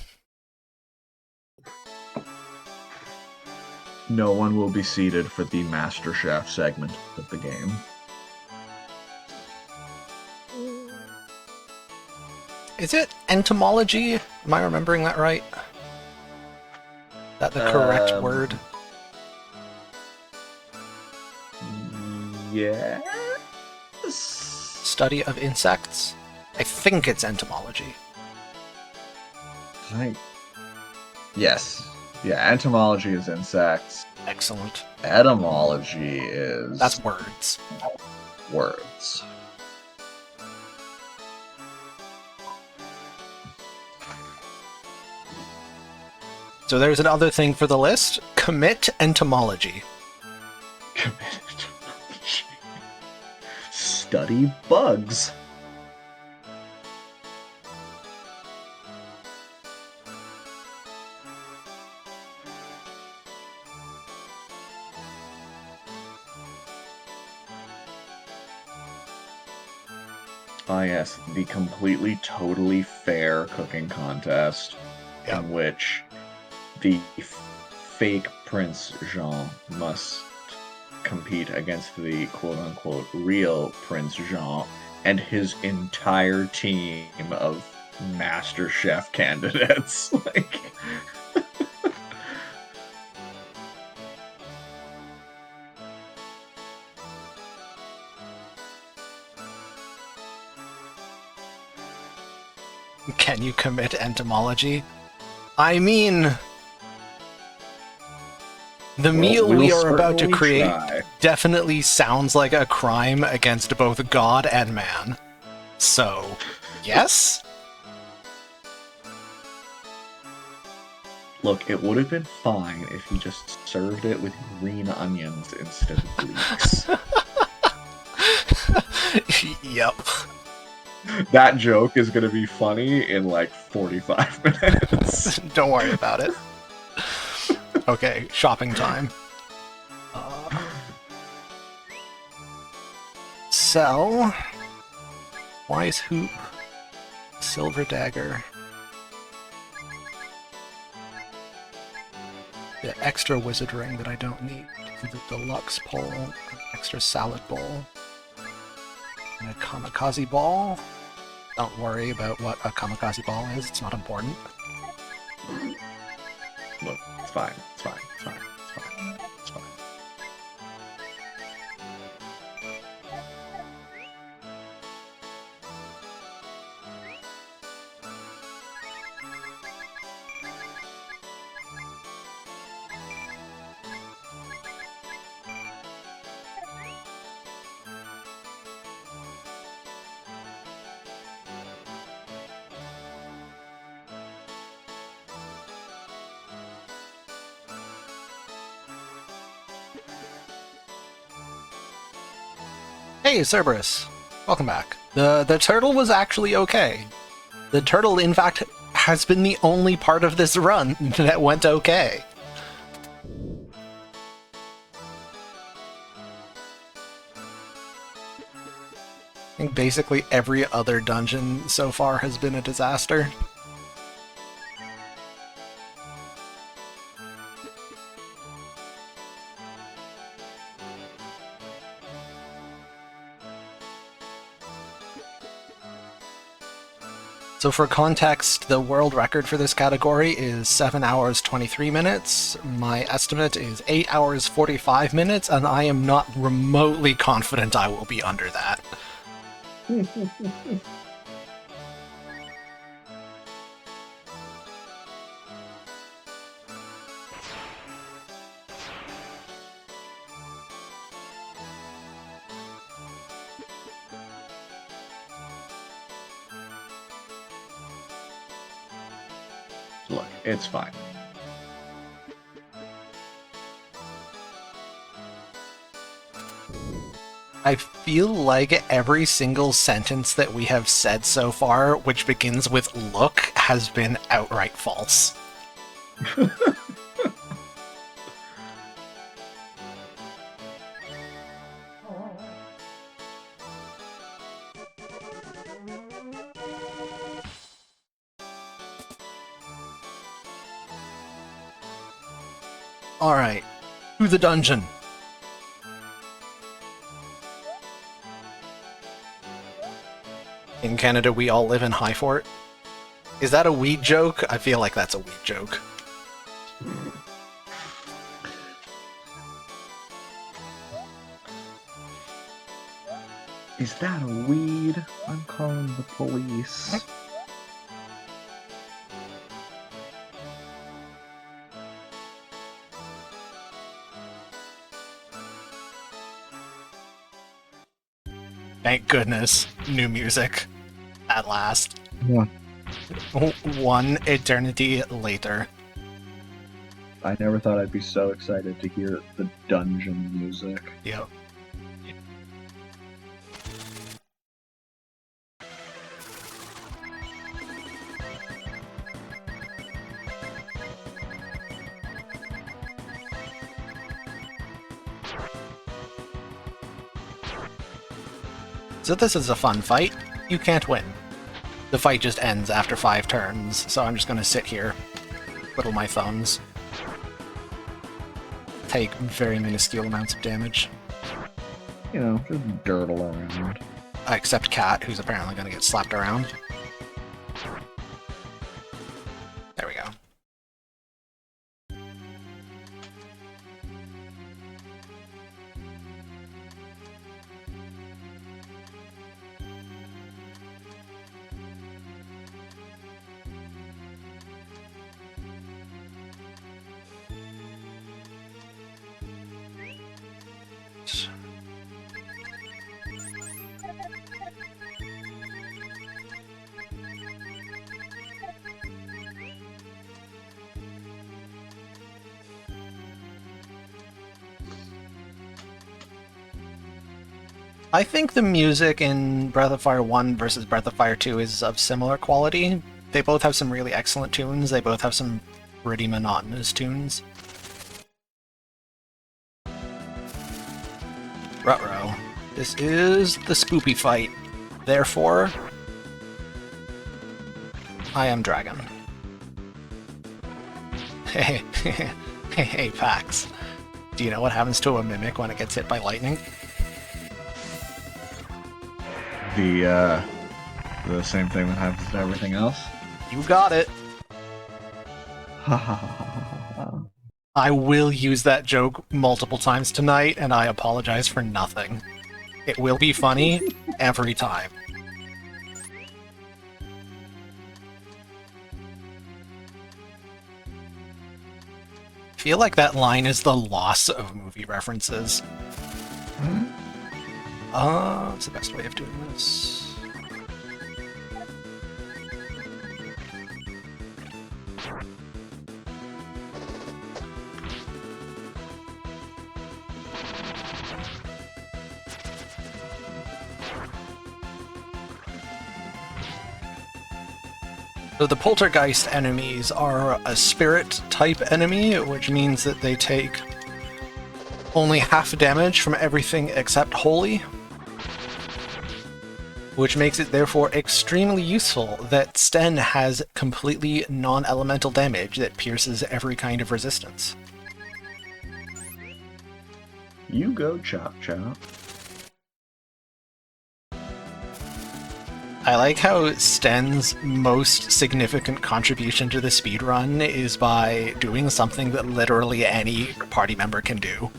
No one will be seated for the Master Chef segment of the game. Is it entomology? Am I remembering that right? Is that the correct word? Yes. Study of insects? I think it's entomology. Right. Yes. Yeah, entomology is insects. Excellent. Etymology is... That's words. Words. So there's another thing for the list. Commit entomology. Commit entomology. Study bugs. Ah, yes, the completely, totally fair cooking contest in which the fake Prince Jean must compete against the quote-unquote real Prince Jean and his entire team of Master Chef candidates. Like... Can you commit entomology? I mean... The meal we are about to create definitely sounds like a crime against both God and man. So, yes? Look, it would have been fine if you just served it with green onions instead of leeks. Yep. That joke is going to be funny in like 45 minutes. Don't worry about it. Okay, shopping time. So, Wise Hoop, Silver Dagger, the extra Wizard Ring that I don't need, the Deluxe Pole, extra Salad Bowl, and a Kamikaze Ball. Don't worry about what a Kamikaze Ball is, it's not important. Look, it's fine. It's fine. It's fine. It's fine. It's fine. Hey, Cerberus! Welcome back. The turtle was actually okay. The turtle, in fact, has been the only part of this run that went okay. I think basically every other dungeon so far has been a disaster. So for context, the world record for this category is 7 hours 23 minutes. My estimate is 8 hours 45 minutes, and I am not remotely confident I will be under that. Look, it's fine. I feel like every single sentence that we have said so far, which begins with look, has been outright false. Alright, to the dungeon. In Canada, we all live in Highfort. Is that a weed joke? I feel like that's a weed joke. Is that a weed? I'm calling the police. Thank goodness. New music. At last. Yeah. One eternity later. I never thought I'd be so excited to hear the dungeon music. Yep. So this is a fun fight. You can't win. The fight just ends after 5 turns, so I'm just gonna sit here, twiddle my thumbs, take very minuscule amounts of damage. You know, just dirtle around. Except Cat, who's apparently gonna get slapped around. There we go. I think the music in Breath of Fire 1 versus Breath of Fire 2 is of similar quality. They both have some really excellent tunes, they both have some pretty monotonous tunes. Ruh-roh. This is the spoopy fight. Therefore, I am Dragon. Hey, hey, Pax. Do you know what happens to a mimic when it gets hit by lightning? The same thing that happens to everything else. You got it. I will use that joke multiple times tonight, and I apologize for nothing. It will be funny every time. I feel like that line is the loss of movie references. What's the best way of doing this? So the poltergeist enemies are a spirit type enemy, which means that they take only half damage from everything except holy, which makes it therefore extremely useful that Sten has completely non-elemental damage that pierces every kind of resistance. You go, Chop Chop. I like how Sten's most significant contribution to the speedrun is by doing something that literally any party member can do.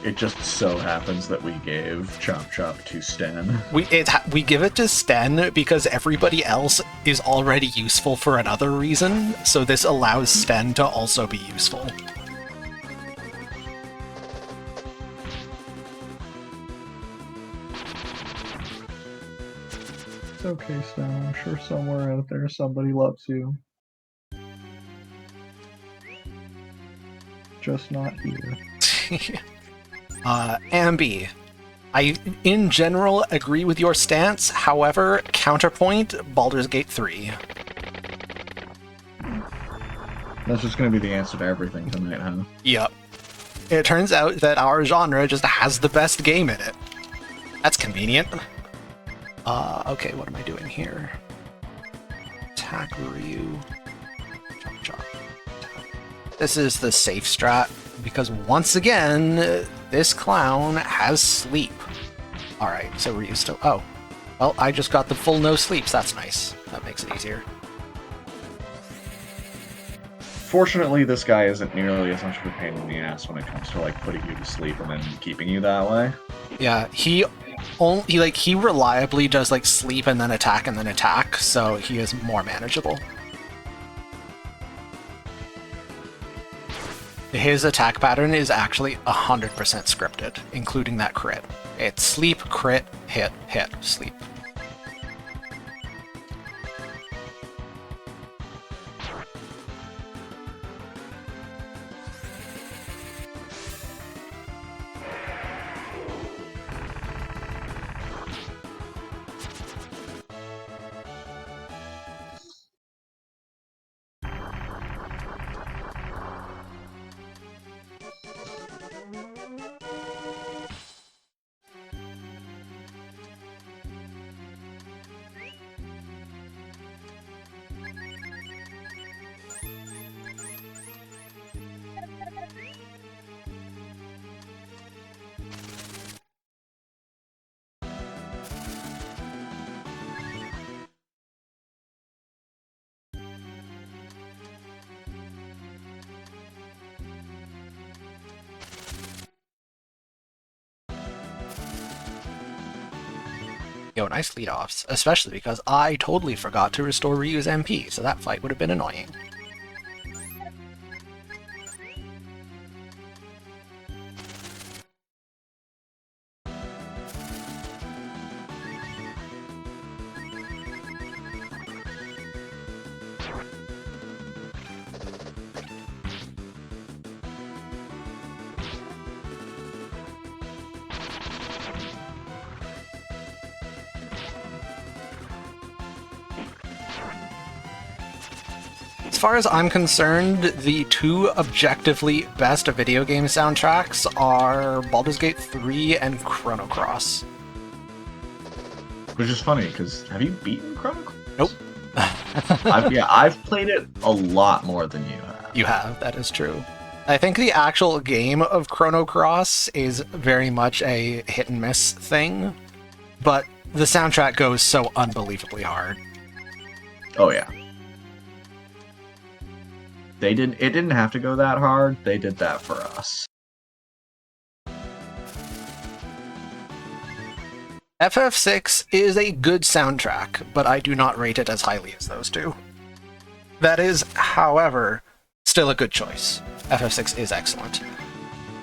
It just so happens that we gave Chop Chop to Sten. We give it to Sten because everybody else is already useful for another reason, so this allows Sten to also be useful. It's okay, Sten. I'm sure somewhere out there somebody loves you. Just not here. Ambi, I in general agree with your stance, however, counterpoint, Baldur's Gate 3. That's just gonna be the answer to everything tonight, huh? Yep. It turns out that our genre just has the best game in it. That's convenient. Okay, what am I doing here? Attack Ryu. Chop, chop. This is the safe strat, because once again, this clown has sleep. Alright, so Ryu's still... Oh. Well, I just got the full no sleeps. That's nice. That makes it easier. Fortunately, this guy isn't nearly as much of a pain in the ass when it comes to, like, putting you to sleep and then keeping you that way. Yeah, he reliably does, like, sleep and then attack, so he is more manageable. His attack pattern is actually 100% scripted, including that crit. It's sleep, crit, hit, hit, sleep. Yo, nice lead-offs, especially because I totally forgot to restore Ryu's MP, so that fight would have been annoying. far as I'm concerned, the two objectively best video game soundtracks are Baldur's Gate 3 and Chrono Cross. Which is funny, because have you beaten Chrono Cross? Nope. I've played it a lot more than you have. You have, that is true. I think the actual game of Chrono Cross is very much a hit and miss thing, but the soundtrack goes so unbelievably hard. Oh yeah. It didn't have to go that hard. They did that for us. FF6 is a good soundtrack, but I do not rate it as highly as those two. That is, however, still a good choice. FF6 is excellent.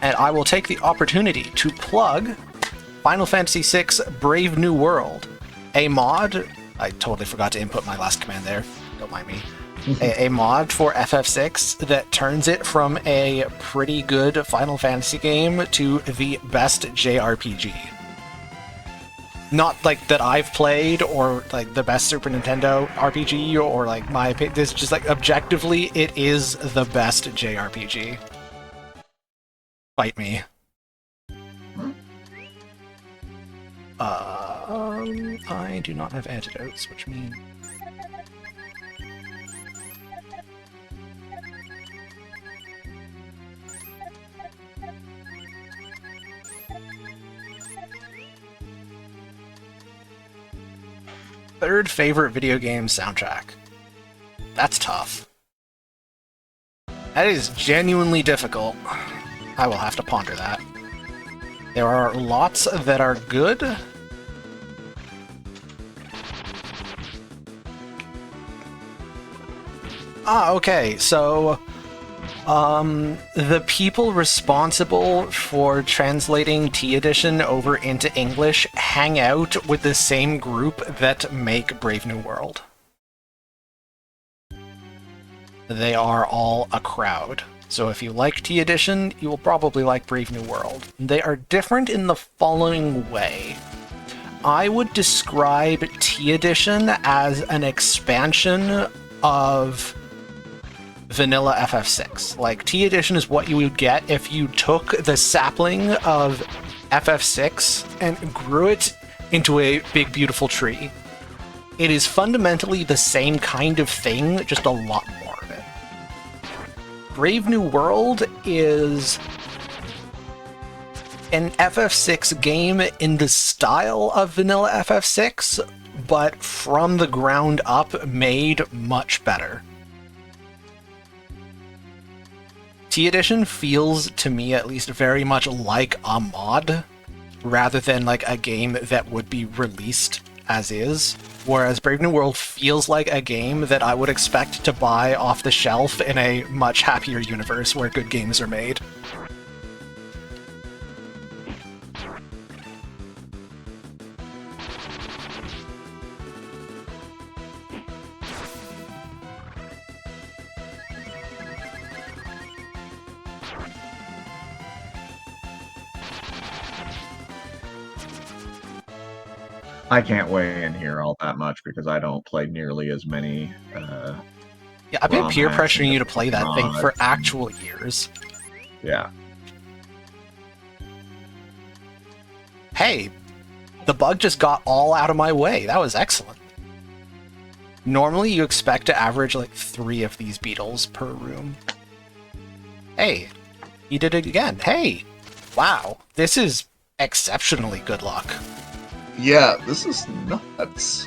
And I will take the opportunity to plug Final Fantasy VI Brave New World, a mod. I totally forgot to input my last command there. Don't mind me. A mod for FF6 that turns it from a pretty good Final Fantasy game to the best JRPG. Not like that I've played, or like the best Super Nintendo RPG, or like my opinion. This is just like objectively, it is the best JRPG. Fight me. I do not have antidotes, which means. Third favorite video game soundtrack. That's tough. That is genuinely difficult. I will have to ponder that. There are lots that are good. Okay, so the people responsible for translating T Edition over into English hang out with the same group that make Brave New World. They are all a crowd. So if you like T Edition, you will probably like Brave New World. They are different in the following way. I would describe T Edition as an expansion of vanilla FF6. Like, T Edition is what you would get if you took the sapling of FF6 and grew it into a big, beautiful tree. It is fundamentally the same kind of thing, just a lot more of it. Brave New World is an FF6 game in the style of vanilla FF6, but from the ground up made much better. T Edition feels, to me at least, very much like a mod, rather than like a game that would be released as is, whereas Brave New World feels like a game that I would expect to buy off the shelf in a much happier universe where good games are made. I can't weigh in here all that much because I don't play nearly as many. Yeah, I've been ROM peer hacks pressuring you to play that thing mods. for actual years. Yeah. Hey, the bug just got all out of my way. That was excellent. Normally you expect to average like 3 of these beetles per room. Hey, he did it again. Hey, wow, this is exceptionally good luck. Yeah, this is nuts.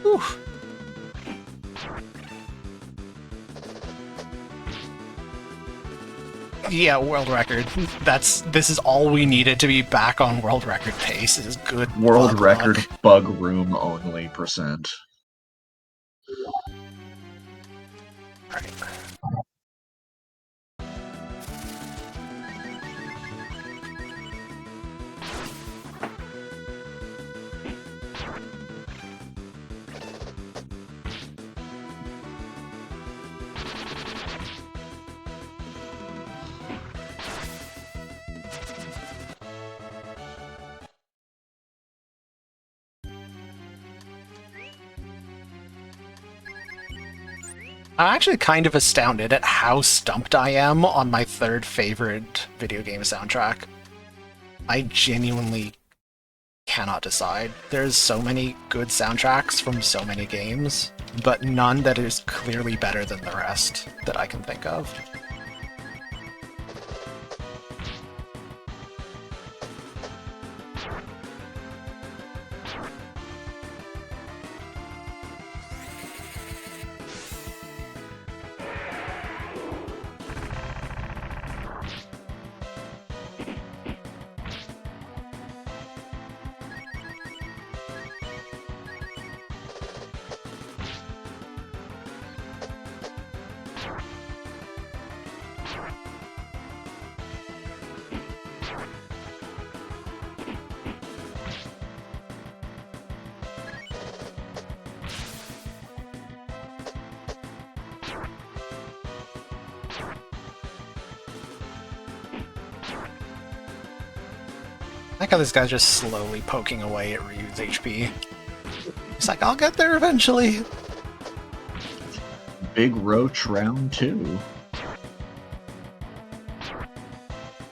Whew. Yeah, world record. This is all we needed to be back on world record pace. Is good World bug record luck. bug room only %. Right. I'm actually kind of astounded at how stumped I am on my third favorite video game soundtrack. I genuinely cannot decide. There's so many good soundtracks from so many games, but none that is clearly better than the rest that I can think of. I like how this guy's just slowly poking away at Ryu's HP. He's like, I'll get there eventually. Big Roach round 2.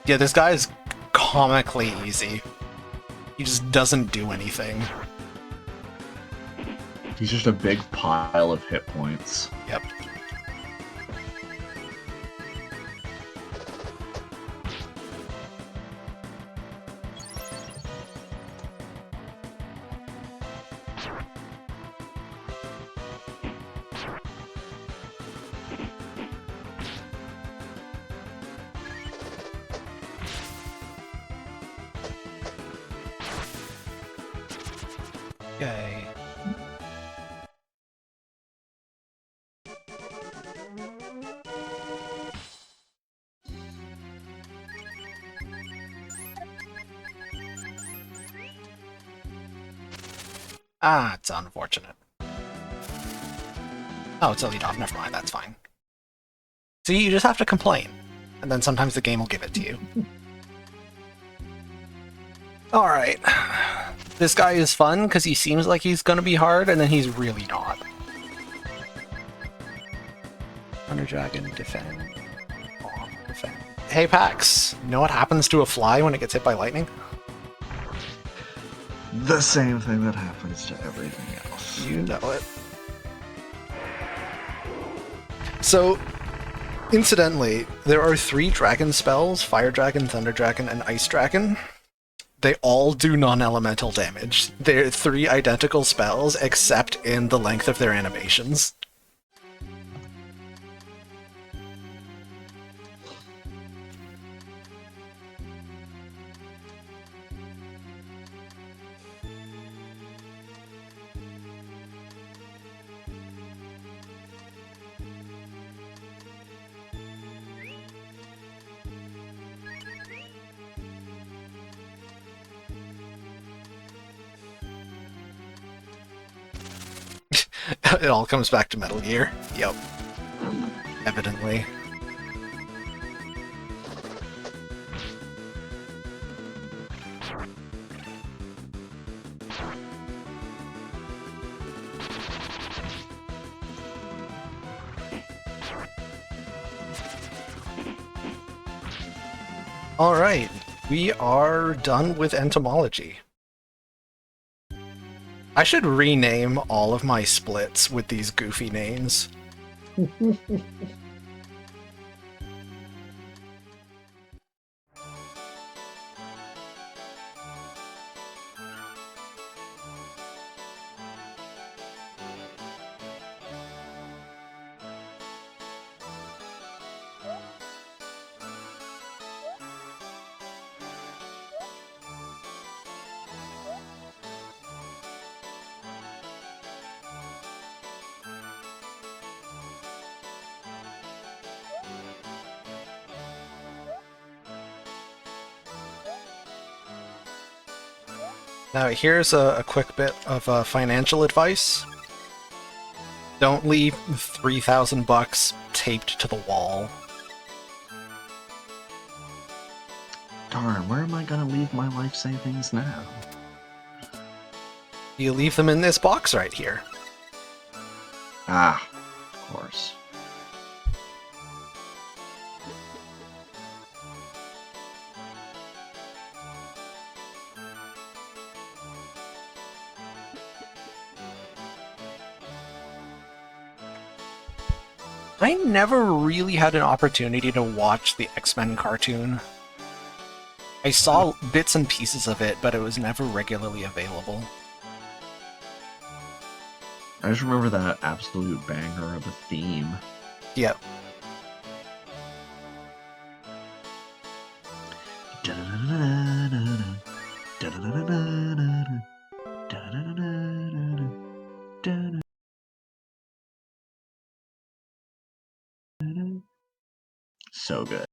Yeah, this guy is comically easy. He just doesn't do anything. He's just a big pile of hit points. Yep. Yay. Ah, it's unfortunate. Oh, it's a lead off. Never mind, that's fine. See, you just have to complain, and then sometimes the game will give it to you. Alright. This guy is fun because he seems like he's gonna be hard, and then he's really not. Thunder Dragon, defend. Oh, defend. Hey Pax, you know what happens to a fly when it gets hit by lightning? The same thing that happens to everything else. You know it. So, incidentally, there are 3 dragon spells: Fire Dragon, Thunder Dragon, and Ice Dragon. They all do non-elemental damage. They're 3 identical spells, except in the length of their animations. It all comes back to Metal Gear. Yep. Evidently. Alright, we are done with entomology. I should rename all of my splits with these goofy names. Now here's a quick bit of financial advice. Don't leave $3,000 taped to the wall. Darn, where am I gonna leave my life savings now? You leave them in this box right here. Ah, of course. I never really had an opportunity to watch the X-Men cartoon. I saw bits and pieces of it, but it was never regularly available. I just remember that absolute banger of a theme. Yep. So good.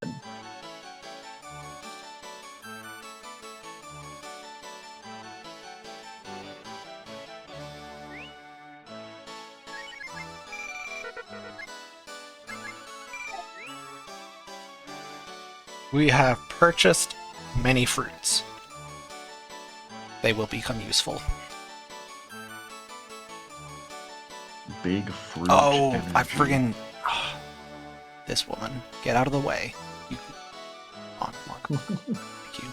We have purchased many fruits. They will become useful. Big fruit. Oh, energy. I friggin'... this woman. Get out of the way. You... Come on. Thank you.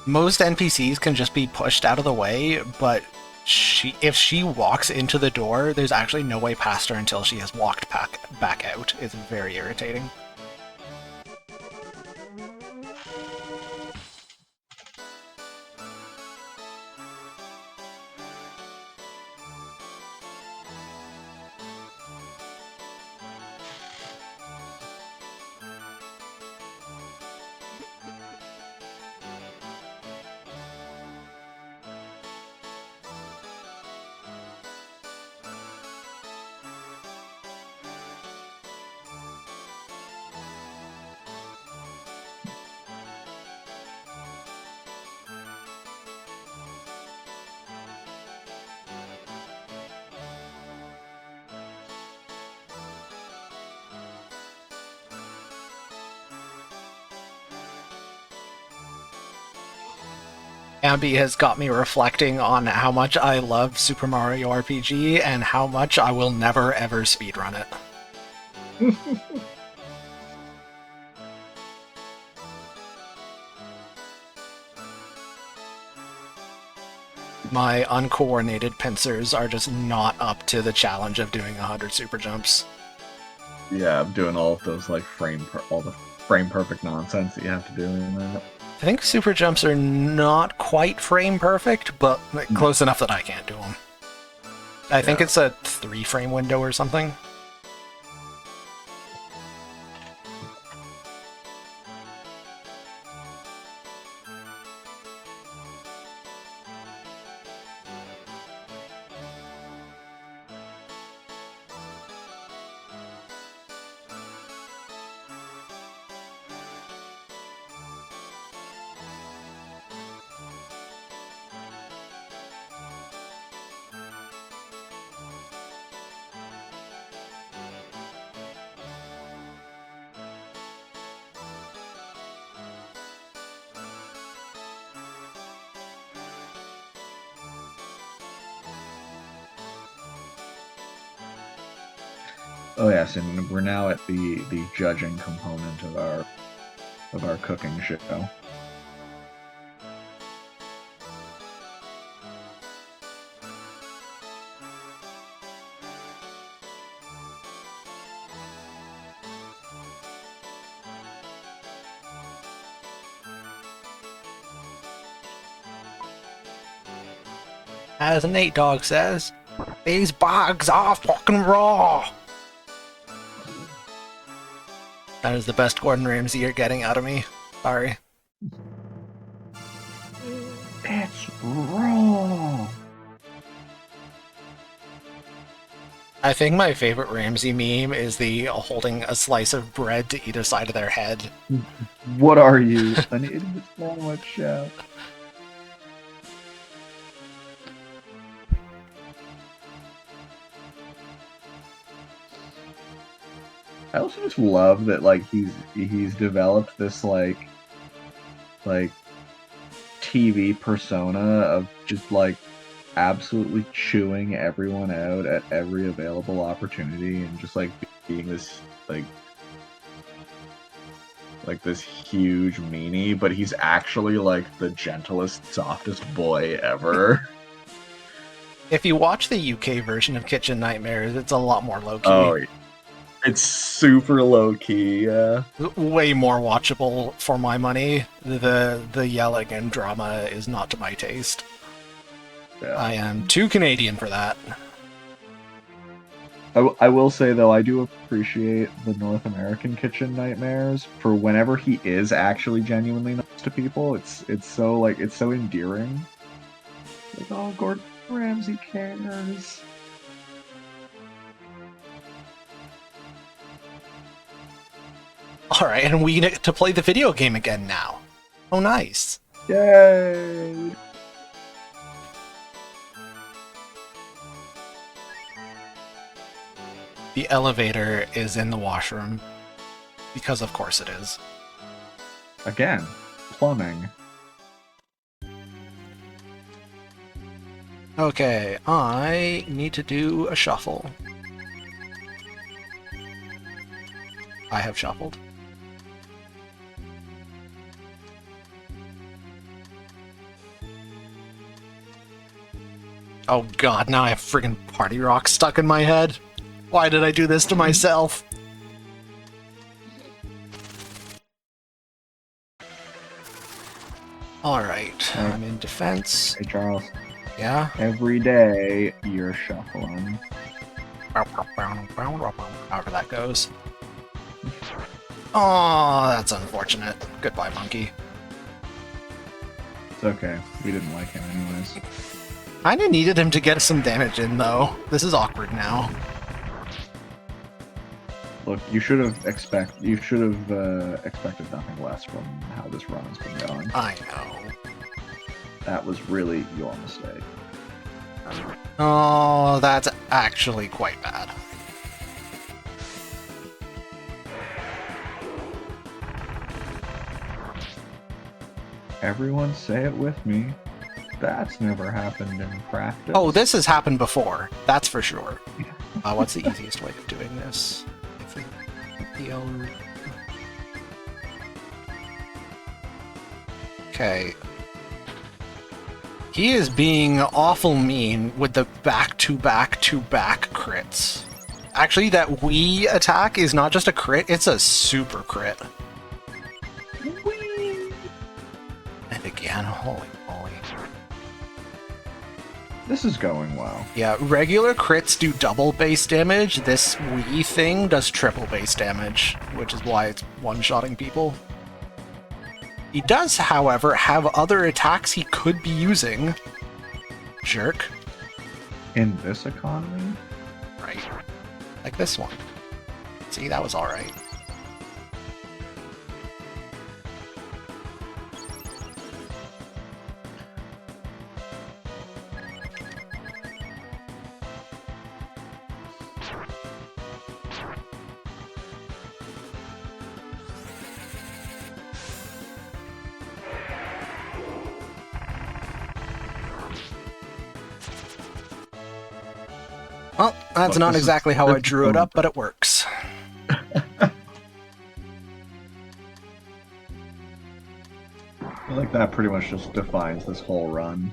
Most NPCs can just be pushed out of the way, but if she walks into the door, there's actually no way past her until she has walked back out. It's very irritating. Ambi has got me reflecting on how much I love Super Mario RPG and how much I will never ever speedrun it. My uncoordinated pincers are just not up to the challenge of doing 100 super jumps. Yeah, I'm doing all of those like all the frame perfect nonsense that you have to do in that. I think super jumps are not quite frame perfect, but close enough that I can't do them. I think it's a 3-frame window or something. Oh yes, and we're now at the judging component of our cooking show. As Nate Dogg says, these bugs are fucking raw! That is the best Gordon Ramsay you're getting out of me. Sorry. It's raw! I think my favorite Ramsay meme is the holding a slice of bread to either side of their head. What are you? An idiot sandwich chef. I also just love that like he's developed this like TV persona of just like absolutely chewing everyone out at every available opportunity and just like being this like this huge meanie, but he's actually like the gentlest, softest boy ever. If you watch the UK version of Kitchen Nightmares, it's a lot more low-key. Oh, it's super low key. Yeah. Way more watchable for my money. The yelling and drama is not to my taste. Yeah. I am too Canadian for that. I will say though, I do appreciate the North American Kitchen Nightmares for whenever he is actually genuinely nice to people. It's so it's so endearing. Like, oh, Gordon Ramsay cares. Alright, and we get to play the video game again now. Oh, nice. Yay! The elevator is in the washroom. Because of course it is. Again, plumbing. Okay, I need to do a shuffle. I have shuffled. Oh god, now I have friggin' Party Rock stuck in my head. Why did I do this to myself? Alright, I'm in defense. Hey Charles, Yeah? every day you're shuffling. However that goes. Oh, that's unfortunate. Goodbye, monkey. It's okay. We didn't like him anyways. Kinda needed him to get some damage in, though. This is awkward now. Look, you should have expected nothing less from how this run has been going. I know. That was really your mistake. Oh, that's actually quite bad. Everyone say it with me. That's never happened in practice. Oh, this has happened before. That's for sure. What's the easiest way of doing this? I think the L... Okay. He is being awful mean with the back-to-back-to-back crits. Actually, that Wii attack is not just a crit, it's a super crit. Whee! And again, holy moly. This is going well. Yeah, regular crits do double base damage. This Wii thing does triple base damage, which is why it's one-shotting people. He does, however, have other attacks he could be using. Jerk. In this economy? Right. Like this one. See, that was alright. Well, that's Look, not this exactly is- how I this is drew it going- up, but it works. I feel like that pretty much just defines this whole run.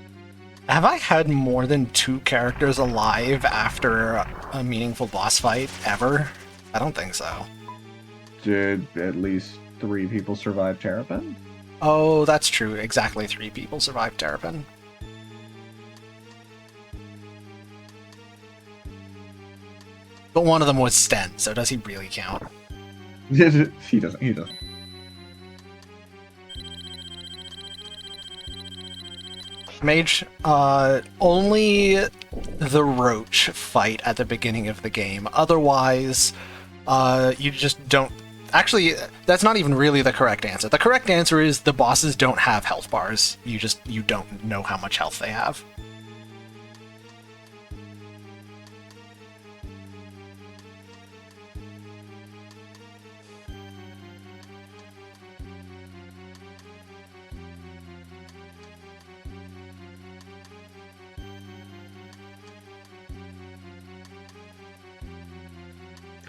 Have I had more than 2 characters alive after a meaningful boss fight ever? I don't think so. Did at least 3 people survive Terrapin? Oh, that's true. Exactly 3 people survived Terrapin. But one of them was Sten, so does he really count? He doesn't. Mage, only the Roach fight at the beginning of the game. Otherwise, you just don't... Actually, that's not even really the correct answer. The correct answer is the bosses don't have health bars. You don't know how much health they have.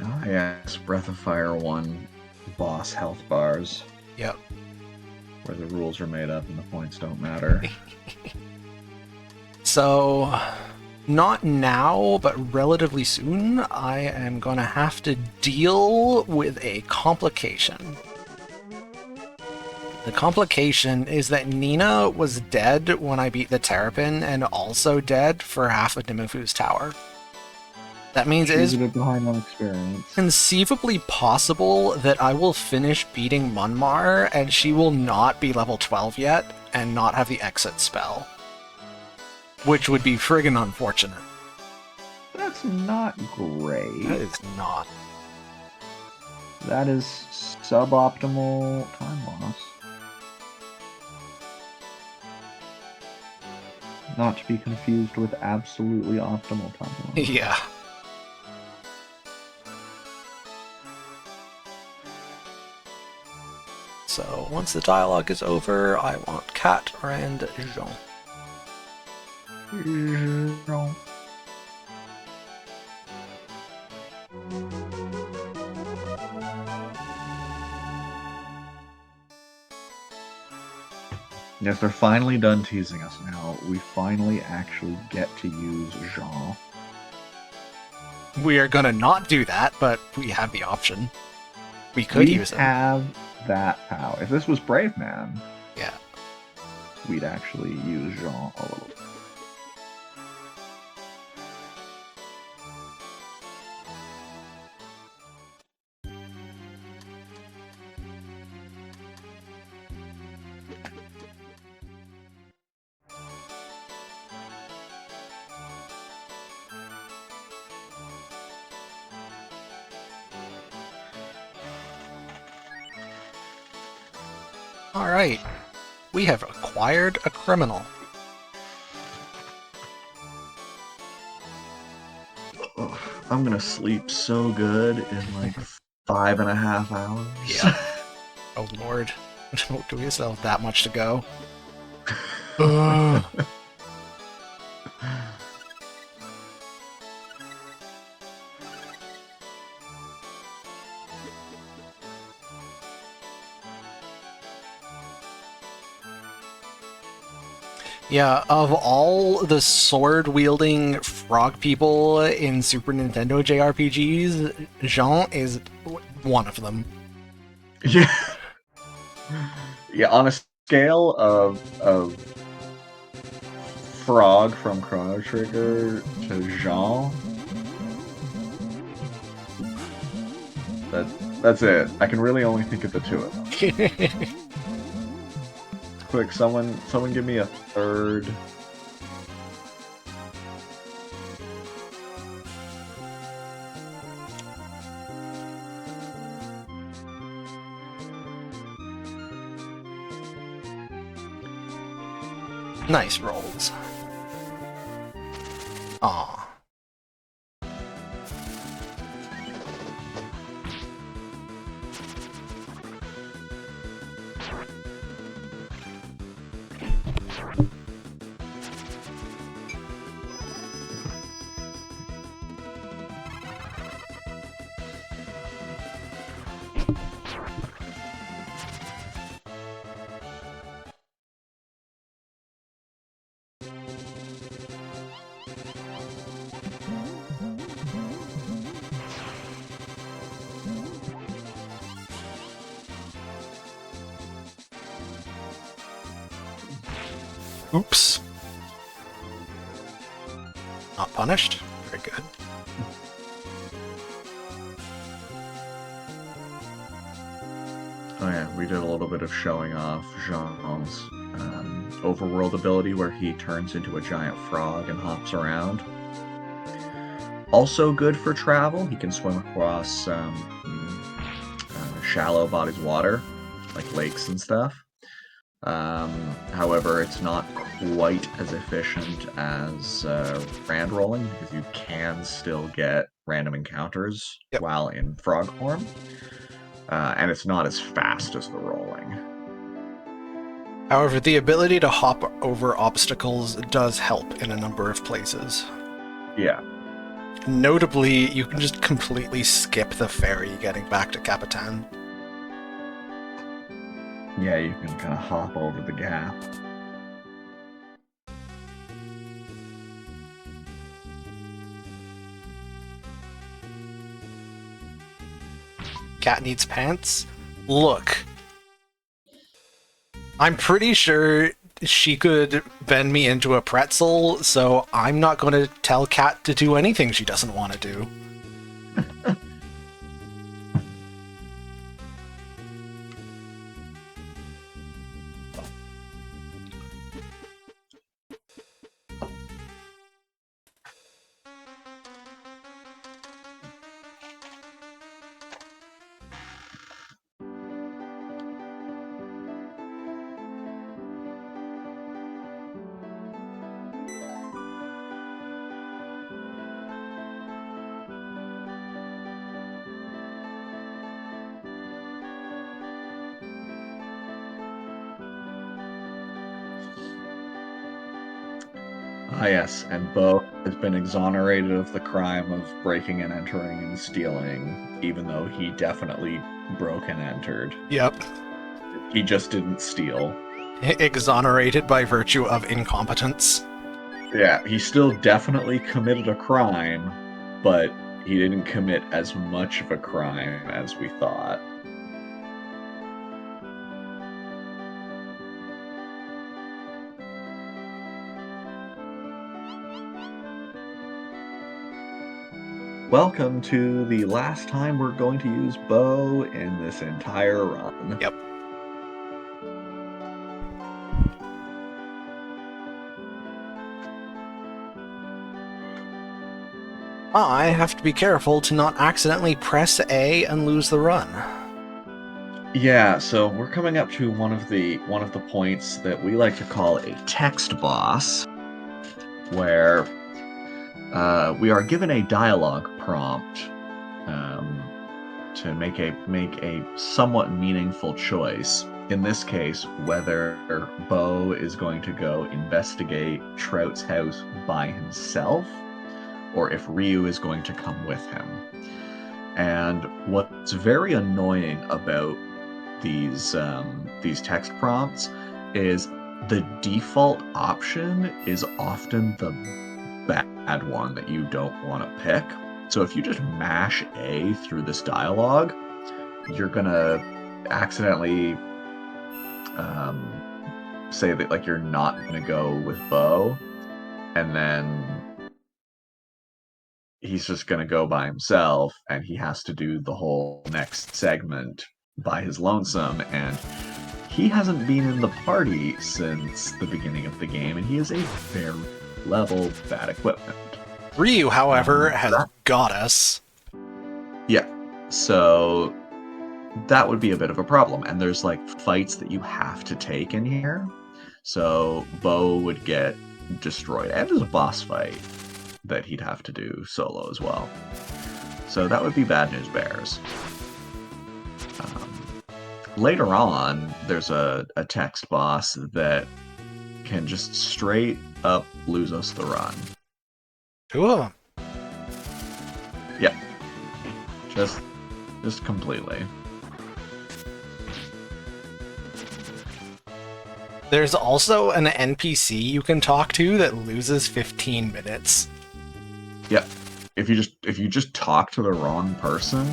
Ah, yes, Breath of Fire 1 boss health bars, Yep. where the rules are made up and the points don't matter. So, Not now, but relatively soon, I am gonna have to deal with a complication. The complication is that Nina was dead when I beat the Terrapin, and also dead for half of Nimifu's tower. That means it is behind on experience. conceivably possible that I will finish beating Munmar, and she will not be level 12 yet, and not have the exit spell. Which would be friggin' unfortunate. That's not great. That is not. That is suboptimal time loss. Not to be confused with absolutely optimal time loss. Yeah. So, once the dialogue is over, I want Kat and Jean. No. Yes, they're finally done teasing us now. We finally actually get to use Jean. We are gonna not do that, but we have the option. We could use it. We have that power. If this was Brave Man, yeah, we'd actually use Jean a little bit. Alright. We have acquired a criminal. I'm gonna sleep so good in like 5.5 hours. Yeah. Oh lord. Do we still have that much to go? Ugh. Yeah, of all the sword-wielding frog people in Super Nintendo JRPGs, Jean is one of them. Yeah. Yeah, on a scale of Frog from Chrono Trigger to Jean, that's it. I can really only think of the two of them. Quick, someone give me a third. Nice rolls. Aw. Oops. Not punished. Very good. Oh yeah, we did a little bit of showing off Jean's overworld ability where he turns into a giant frog and hops around. Also good for travel. He can swim across shallow bodies of water, like lakes and stuff. However, it's not quite as efficient as rand rolling because you can still get random encounters while in frog form. And it's not as fast as the rolling. However, the ability to hop over obstacles does help in a number of places. Yeah. Notably, you can just completely skip the ferry getting back to Capitan. Yeah, you can kind of hop over the gap. cat needs pants. Look. I'm pretty sure she could bend me into a pretzel, so I'm not going to tell Cat to do anything she doesn't want to do. Ah, yes, and Bo has been exonerated of the crime of breaking and entering and stealing, even though he definitely broke and entered. Yep. He just didn't steal. Exonerated by virtue of incompetence. Yeah, he still definitely committed a crime, but he didn't commit as much of a crime as we thought. Welcome to the last time we're going to use Bo in this entire run. Yep. I have to be careful to not accidentally press A and lose the run. Yeah, so we're coming up to one of the points that we like to call a text boss, where we are given a dialogue prompt to make a somewhat meaningful choice. In this case, whether Bo is going to go investigate Trout's house by himself, or if Ryu is going to come with him. And what's very annoying about these text prompts is the default option is often the bad one that you don't want to pick. So if you just mash A through this dialogue, you're gonna accidentally say that like you're not gonna go with Bo, and then he's just gonna go by himself, and he has to do the whole next segment by his lonesome, and he hasn't been in the party since the beginning of the game, and he is a very level bad equipment. Ryu, however, has got us. Yeah, so that would be a bit of a problem, and there's like fights that you have to take in here, so Bo would get destroyed, and there's a boss fight that he'd have to do solo as well. So that would be bad news bears. Later on, there's a text boss that can just straight up lose us the run. Cool. Yeah. Just completely. There's also an NPC you can talk to that loses 15 minutes. Yeah. If you just talk to the wrong person,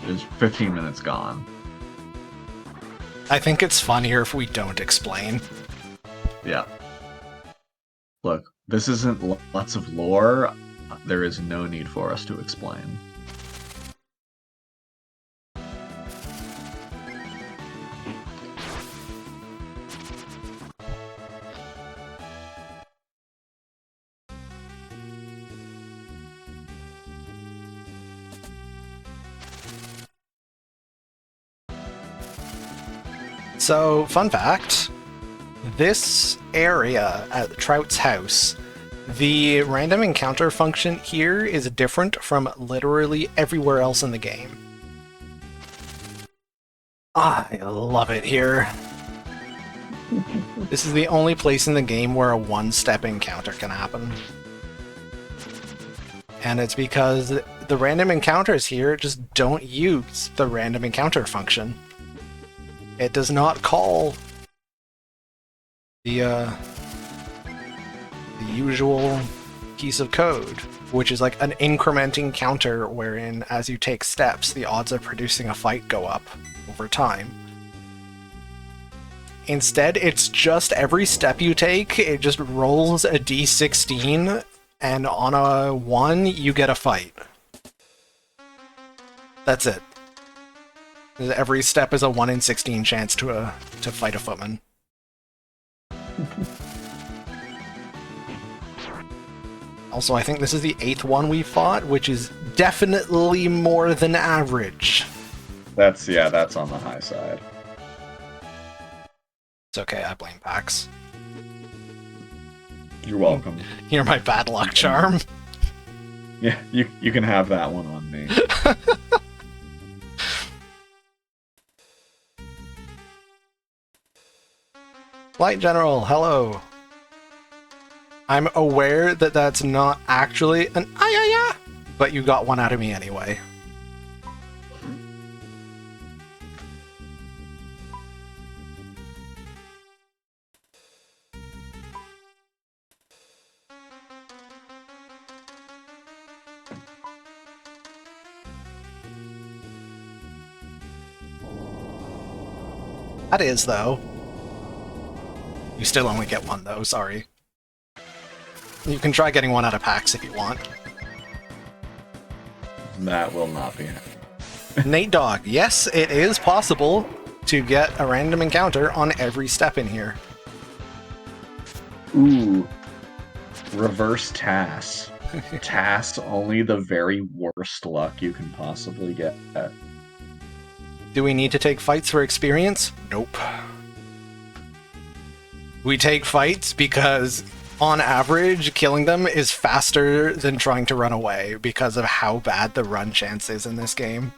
there's 15 minutes gone. I think it's funnier if we don't explain. Yeah. Look, this isn't lots of lore. There is no need for us to explain. So, fun fact, this area at Trout's house, the random encounter function here is different from literally everywhere else in the game. I love it here. This is the only place in the game where a one-step encounter can happen. And it's because the random encounters here just don't use the random encounter function. It does not call the usual piece of code. which is like an incrementing counter wherein as you take steps, the odds of producing a fight go up over time. Instead, it's just every step you take, it just rolls a d16, and on a 1, you get a fight. That's it. Every step is a 1 in 16 chance to fight a footman. Also, I think this is the 8th one we fought, which is definitely more than average. That's on the high side. It's okay, I blame Pax. You're welcome. You're my bad luck charm. Yeah, you can have that one on me. Light General, hello. I'm aware that that's not actually an ayaya, but you got one out of me anyway. That is, though. You still only get one, though, sorry. You can try getting one out of Pax if you want. That will not be happening. Nate Dogg, yes, it is possible to get a random encounter on every step in here. Ooh. Reverse TAS. TAS, only the very worst luck you can possibly get. Do we need to take fights for experience? Nope. We take fights because, on average, killing them is faster than trying to run away because of how bad the run chance is in this game.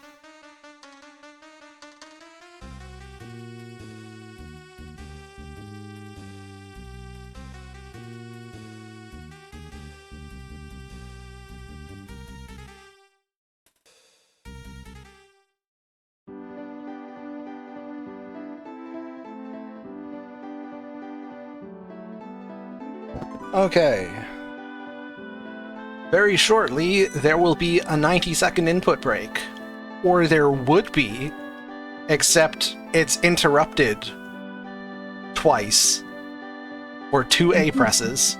Okay. Very shortly, there will be a 90-second input break. Or there would be, except it's interrupted twice. Or 2 A presses.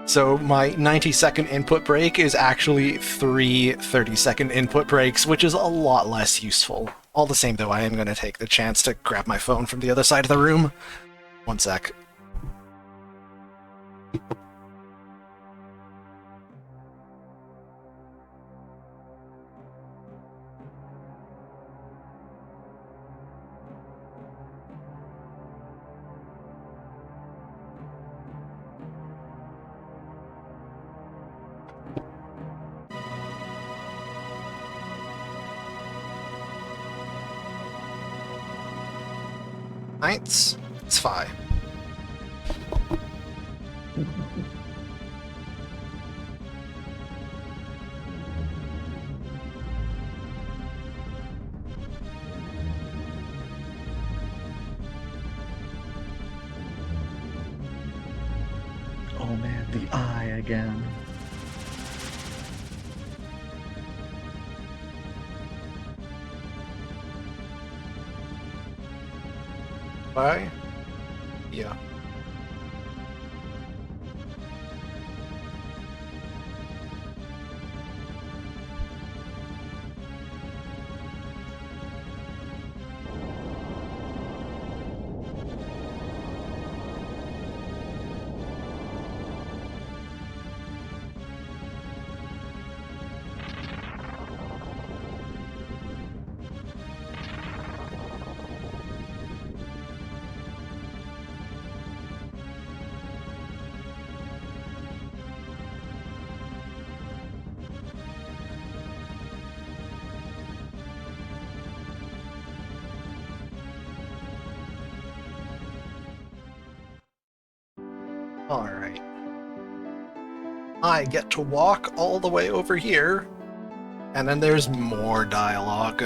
So my 90-second input break is actually 3 30-second input breaks, which is a lot less useful. All the same, though, I am going to take the chance to grab my phone from the other side of the room. One sec. Nights, it's fine. Oh man, the eye again. Bye? Yeah. Alright. I get to walk all the way over here, and then there's more dialogue.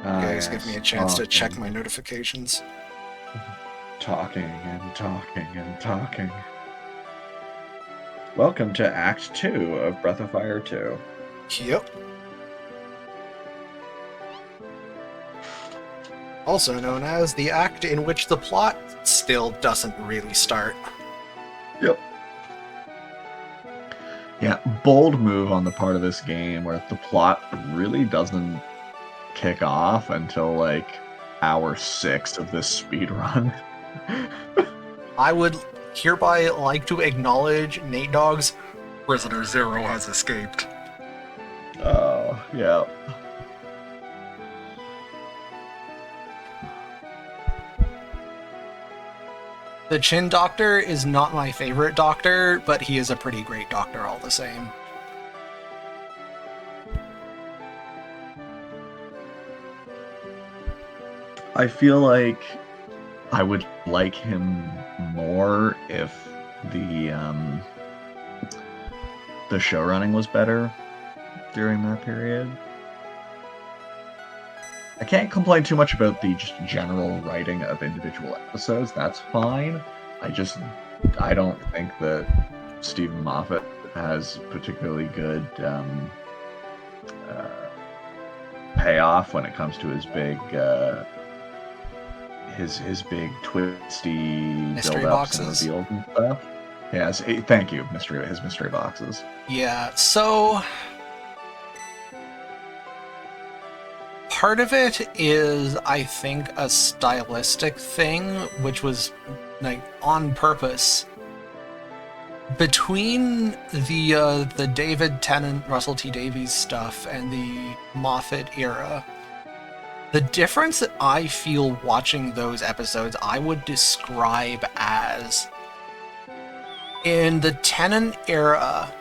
Guys, give me a chance to check my notifications. talking and talking and talking. Welcome to Act 2 of Breath of Fire 2. Yep. Also known as the act in which the plot still doesn't really start. Yep. Yeah, bold move on the part of this game where the plot really doesn't kick off until like hour 6 of this speedrun. I would hereby like to acknowledge Nate Dogg's Prisoner Zero has escaped. Oh, yeah. The Chin Doctor is not my favorite doctor, but he is a pretty great doctor all the same. I feel like I would like him more if the show running was better during that period. I can't complain too much about the just general writing of individual episodes. That's fine. I don't think that Stephen Moffat has particularly good payoff when it comes to his big his big twisty Mystery build-ups and boxes. reveals and stuff. Yes, thank you, his mystery boxes. Yeah, so part of it is, I think, a stylistic thing, which was like on purpose. Between the David Tennant, Russell T Davies stuff and the Moffat era, the difference that I feel watching those episodes, I would describe as, in the Tennant era,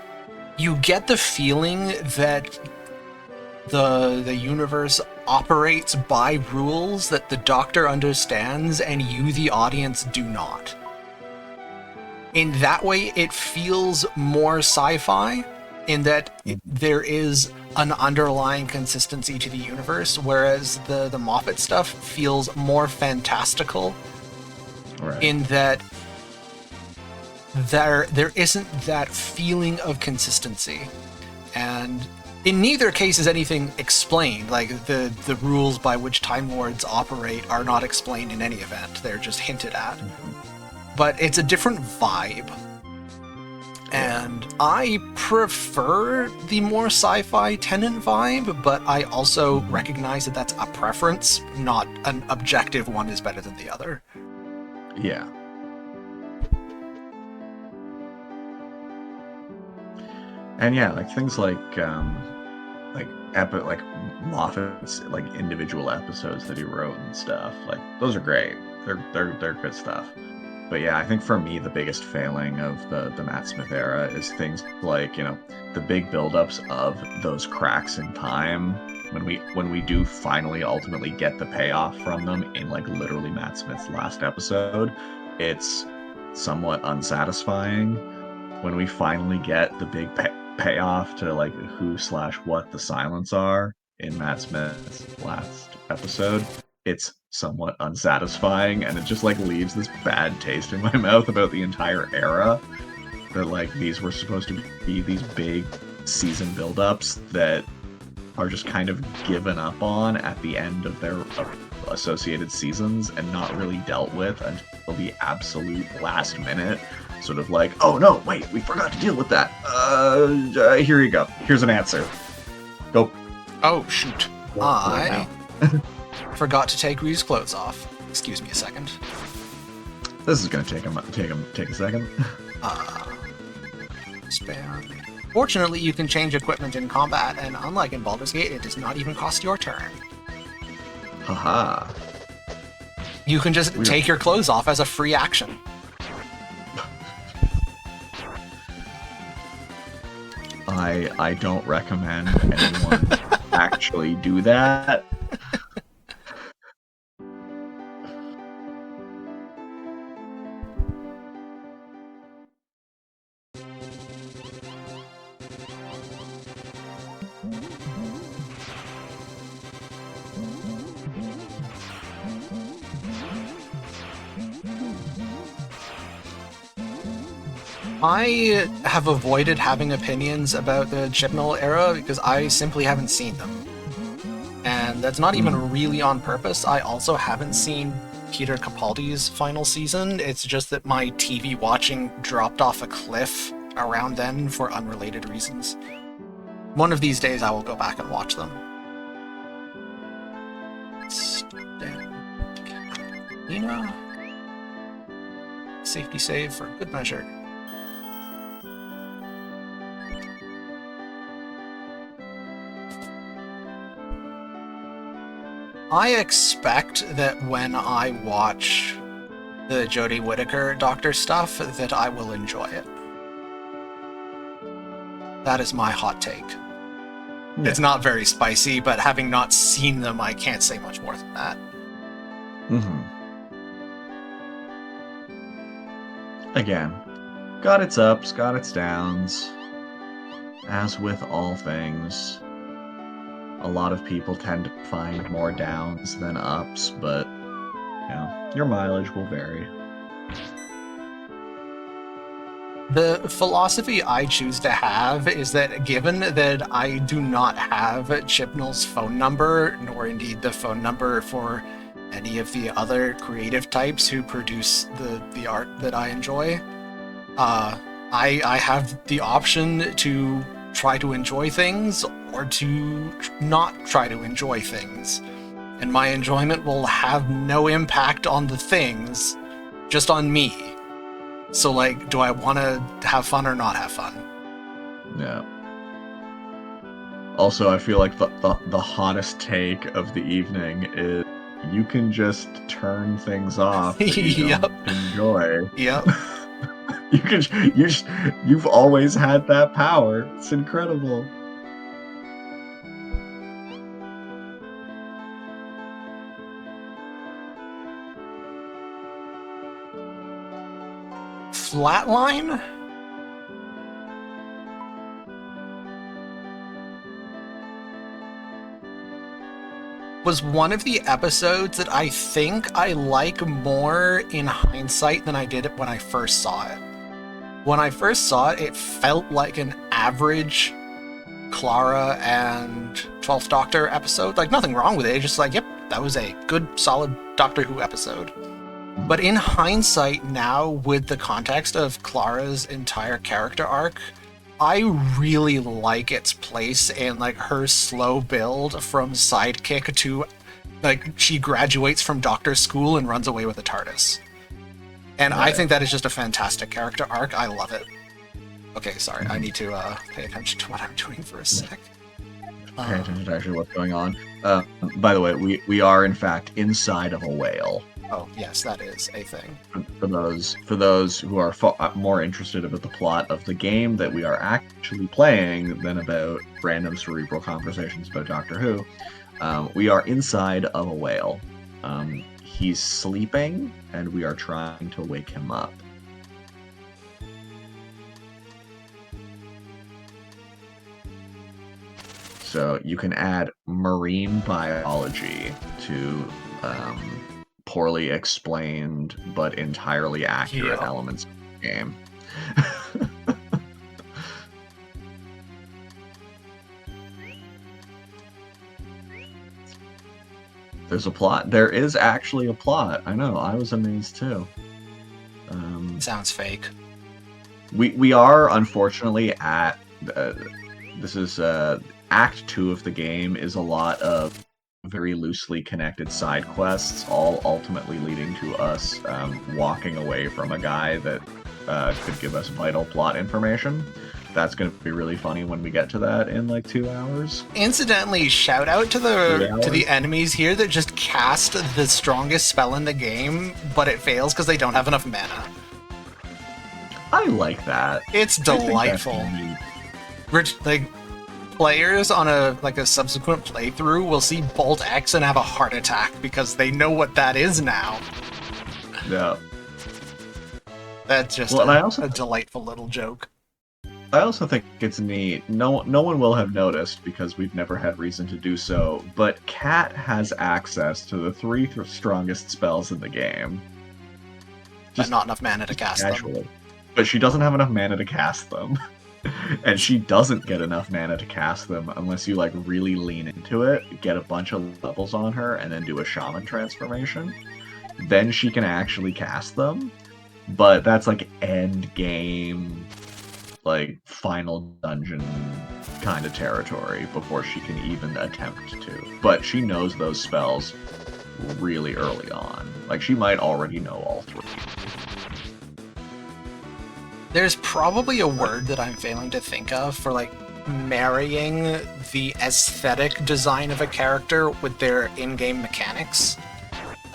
you get the feeling that the universe operates by rules that the Doctor understands and you, the audience, do not. In that way, it feels more sci-fi, in that there is an underlying consistency to the universe, whereas the Moffat stuff feels more fantastical, Right. in that there isn't that feeling of consistency. And in neither case is anything explained. Like, the rules by which Time Lords operate are not explained in any event. They're just hinted at. But it's a different vibe. And I prefer the more sci-fi Tennant vibe, but I also recognize that that's a preference, not an objective one is better than the other. Yeah. And yeah, like things like Moffat's like individual episodes that he wrote and stuff, like those are great. They're good stuff. But yeah, I think for me the biggest failing of the Matt Smith era is things like, the big buildups of those cracks in time when we do finally ultimately get the payoff from them in like literally Matt Smith's last episode. It's somewhat unsatisfying when we finally get the big payoff to like who/what the silence are in Matt Smith's last episode. It's somewhat unsatisfying, and it just like leaves this bad taste in my mouth about the entire era, that like these were supposed to be these big season buildups that are just kind of given up on at the end of their associated seasons and not really dealt with until the absolute last minute. Sort of like, oh no, wait, we forgot to deal with that. Here you go. Here's an answer. Go. Oh, shoot. I forgot to take Ryu's clothes off. Excuse me a second. This is gonna take a second. Spare. Fortunately, you can change equipment in combat, and unlike in Baldur's Gate, it does not even cost your turn. Haha. You can just take your clothes off as a free action. I don't recommend anyone actually do that. I have avoided having opinions about the Chibnall era because I simply haven't seen them. And that's not even really on purpose. I also haven't seen Peter Capaldi's final season. It's just that my TV watching dropped off a cliff around then for unrelated reasons. One of these days I will go back and watch them. Nina. Safety save for good measure. I expect that when I watch the Jodie Whittaker Doctor stuff, that I will enjoy it. That is my hot take. Yeah. It's not very spicy, but having not seen them, I can't say much more than that. Again, got its ups, got its downs. As with all things, a lot of people tend to find more downs than ups, but you know, your mileage will vary. The philosophy I choose to have is that given that I do not have Chibnall's phone number, nor indeed the phone number for any of the other creative types who produce the art that I enjoy, I have the option to try to enjoy things or to not try to enjoy things. And my enjoyment will have no impact on the things, just on me. So, like, do I want to have fun or not have fun? Yeah. Also, I feel like the hottest take of the evening is you can just turn things off that you don't enjoy. Yep. You've always had that power. It's incredible. Flatline? Was one of the episodes that I think I like more in hindsight than I did it when I first saw it. When I first saw it, it felt like an average Clara and 12th Doctor episode. Like, nothing wrong with it. It's just like, yep, that was a good, solid Doctor Who episode. But in hindsight now, with the context of Clara's entire character arc, I really like its place in, like, her slow build from sidekick to, like, she graduates from doctor school and runs away with a TARDIS. And I think that is just a fantastic character arc. I love it. Okay, sorry, I need to pay attention to what I'm doing for a sec. Pay attention to actually what's going on. By the way, we are, in fact, inside of a whale. Oh, yes, that is a thing. For those who are more interested about the plot of the game that we are actually playing than about random cerebral conversations about Doctor Who, we are inside of a whale. He's sleeping, and we are trying to wake him up. So you can add marine biology to poorly explained but entirely accurate elements of the game. There's a plot. There is actually a plot. I know. I was amazed too. Sounds fake. We are unfortunately at this is Act 2 of the game is a lot of very loosely connected side quests, all ultimately leading to us walking away from a guy that could give us vital plot information. That's going to be really funny when we get to that in like 2 hours. Incidentally, shout out to the enemies here that just cast the strongest spell in the game, but it fails because they don't have enough mana. I like that. It's delightful. Like, players on a subsequent playthrough will see Bolt X and have a heart attack because they know what that is now. Yeah. That's just a delightful little joke. I also think it's neat. No one will have noticed because we've never had reason to do so, but Cat has access to the 3 strongest spells in the game. Just not enough mana to cast them. but she doesn't have enough mana to cast them. And she doesn't get enough mana to cast them unless you like really lean into it, get a bunch of levels on her, and then do a shaman transformation. Then she can actually cast them. But that's like end game, like final dungeon kind of territory before she can even attempt to. But she knows those spells really early on. Like she might already know all three. There's probably a word that I'm failing to think of for like marrying the aesthetic design of a character with their in-game mechanics.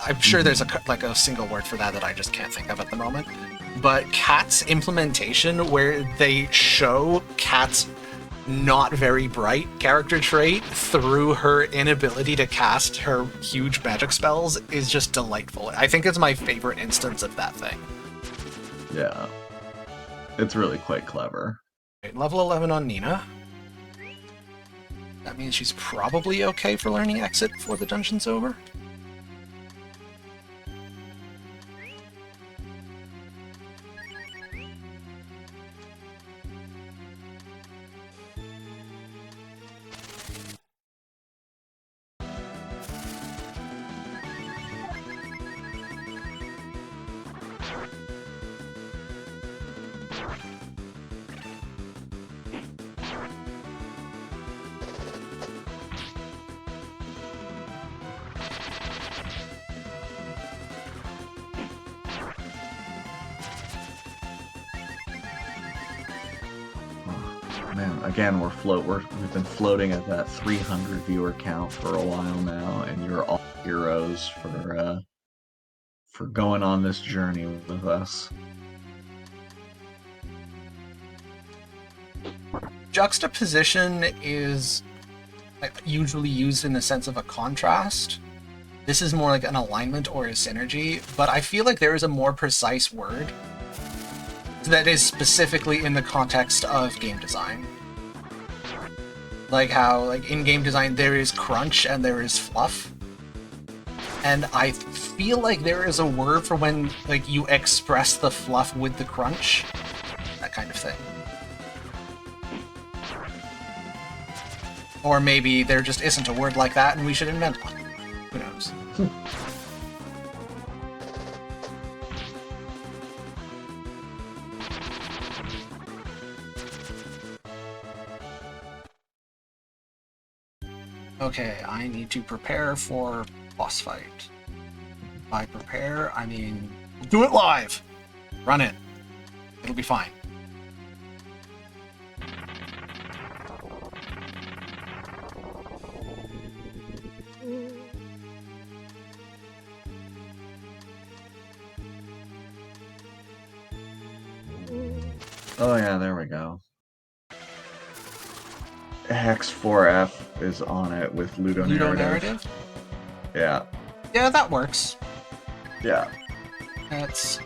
I'm sure there's a single word for that I just can't think of at the moment. But Kat's implementation, where they show Kat's not very bright character trait through her inability to cast her huge magic spells, is just delightful. I think it's my favorite instance of that thing. Yeah. It's really quite clever. Okay, level 11 on Nina. That means she's probably okay for learning Exit before the dungeon's over. Man, again, we've been floating at that 300 viewer count for a while now, and you're all heroes for going on this journey with us. Juxtaposition is usually used in the sense of a contrast. This is more like an alignment or a synergy, but I feel like there is a more precise word that is specifically in the context of game design. Like how, like in game design, there is crunch and there is fluff. And I feel like there is a word for when like you express the fluff with the crunch. That kind of thing. Or maybe there just isn't a word like that and we should invent one. Who knows? Okay, I need to prepare for boss fight. By prepare, I mean do it live! Run it. It'll be fine. Oh yeah, there we go. Hex 4F is on it with Ludo Narrative. Yeah. Yeah, that works. Yeah. That's...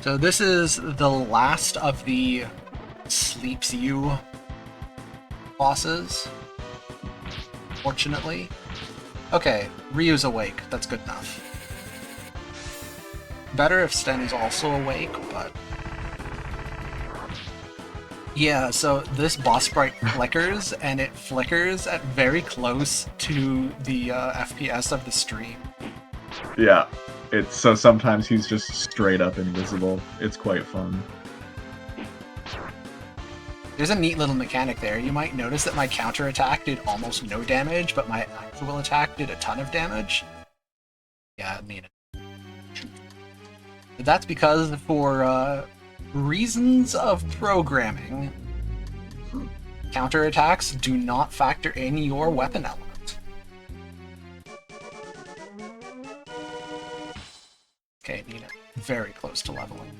So this is the last of the Sleeps You bosses, fortunately. Okay, Ryu's awake. That's good enough. Better if Sten's also awake, but... Yeah, so this boss sprite flickers, and it flickers at very close to the FPS of the stream. Yeah. So sometimes he's just straight up invisible. It's quite fun. There's a neat little mechanic there. You might notice that my counter attack did almost no damage, but my actual attack did a ton of damage. Yeah, I mean it. That's because for reasons of programming, counterattacks do not factor in your weapon element. Okay, Nina, very close to leveling.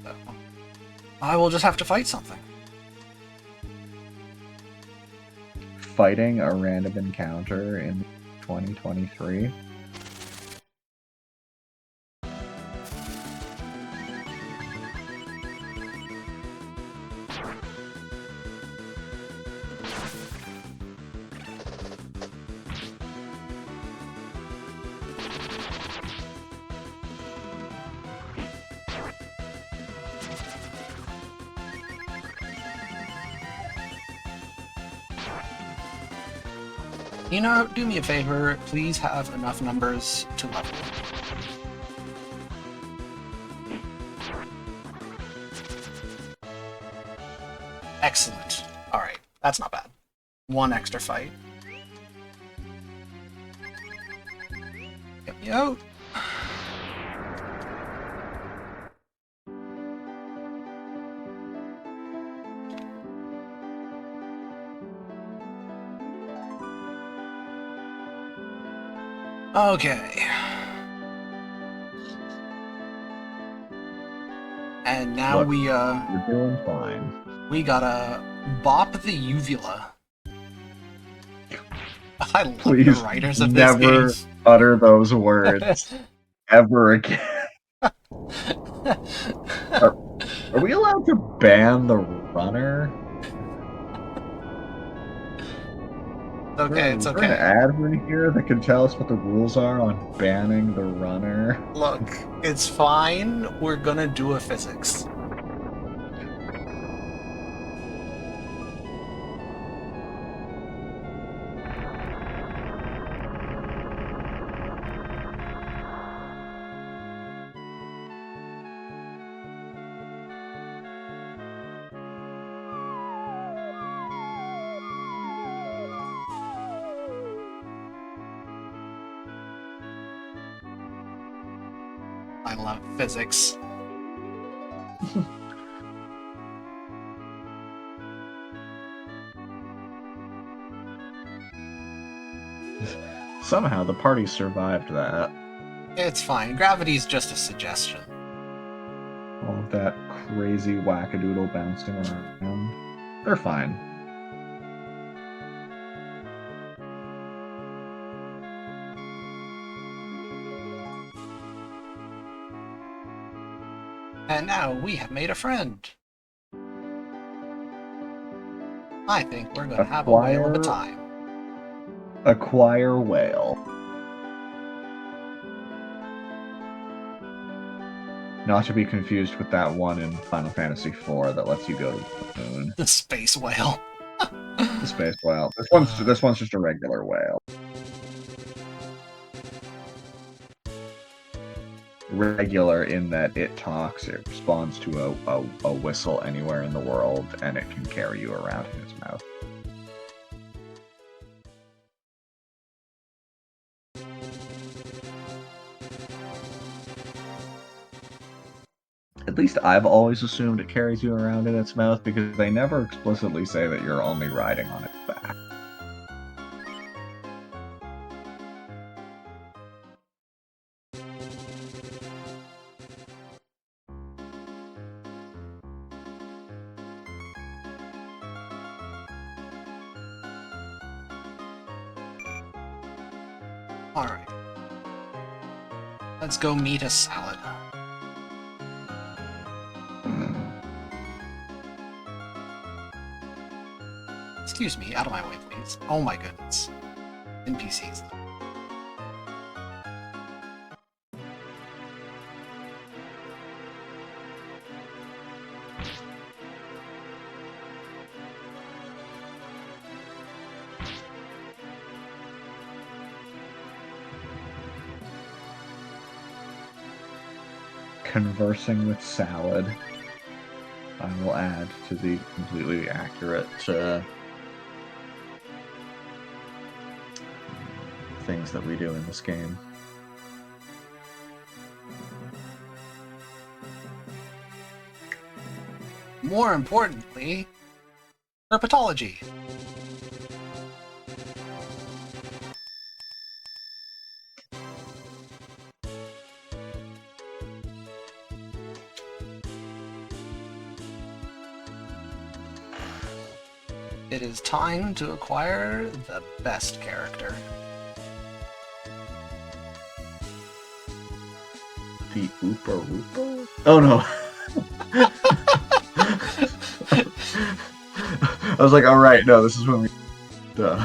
So, I will just have to fight something. Fighting a random encounter in 2023. You know, do me a favor. Please have enough numbers to level. Excellent. Alright, that's not bad. One extra fight. Get me out. Okay. And now Look, we You're doing fine. we gotta bop the uvula. I love the Please writers of this never game. utter those words ever again. Are we allowed to ban the runner? Okay, it's Is there an okay. admin here that can tell us what the rules are on banning the runner? Look, it's fine. We're gonna do a physics. I love physics. Somehow the party survived that. It's fine. Gravity's just a suggestion. All of that crazy wackadoodle bouncing around. They're fine. And now we have made a friend. I think we're gonna have a whale of a time. Acquire whale. Not to be confused with that one in Final Fantasy IV that lets you go to the moon. The space whale. The space whale. This one's just a regular whale. Regular in that it talks, it responds to a whistle anywhere in the world, and it can carry you around in its mouth. At least I've always assumed it carries you around in its mouth, because they never explicitly say that you're only riding on its back. Alright. Let's go meet a salad. Excuse me, out of my way, please. Oh my goodness. NPCs. Conversing with salad. I will add to the completely accurate things that we do in this game. More importantly, herpetology. It is time to acquire the best character. The Oopa Roopa? Oh no. I was like, all right, no, this is when we. Duh.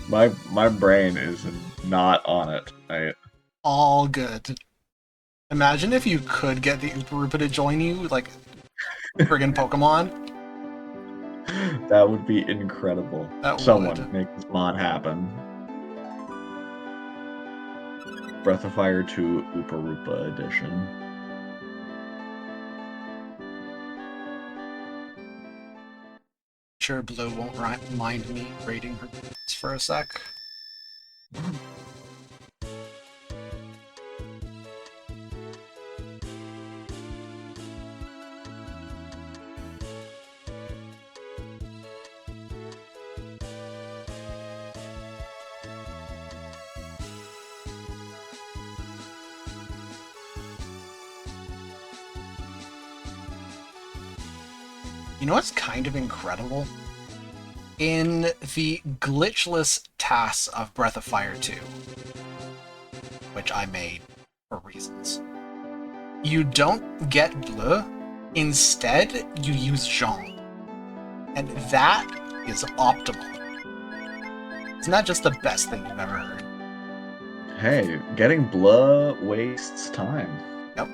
My brain is not on it. All good. Imagine if you could get the Oopa Roopa to join you, like friggin' Pokemon. That would be incredible. That Someone would. make this mod happen. Breath of Fire 2 Oopa Roopa Edition. Sure, Blue won't mind me raiding her for a sec. You know what's kind of incredible? In the glitchless tasks of Breath of Fire 2, which I made for reasons, you don't get Bleu, instead you use Jean. And that is optimal. Isn't that just the best thing you've ever heard? Hey, getting Bleu wastes time. Yep.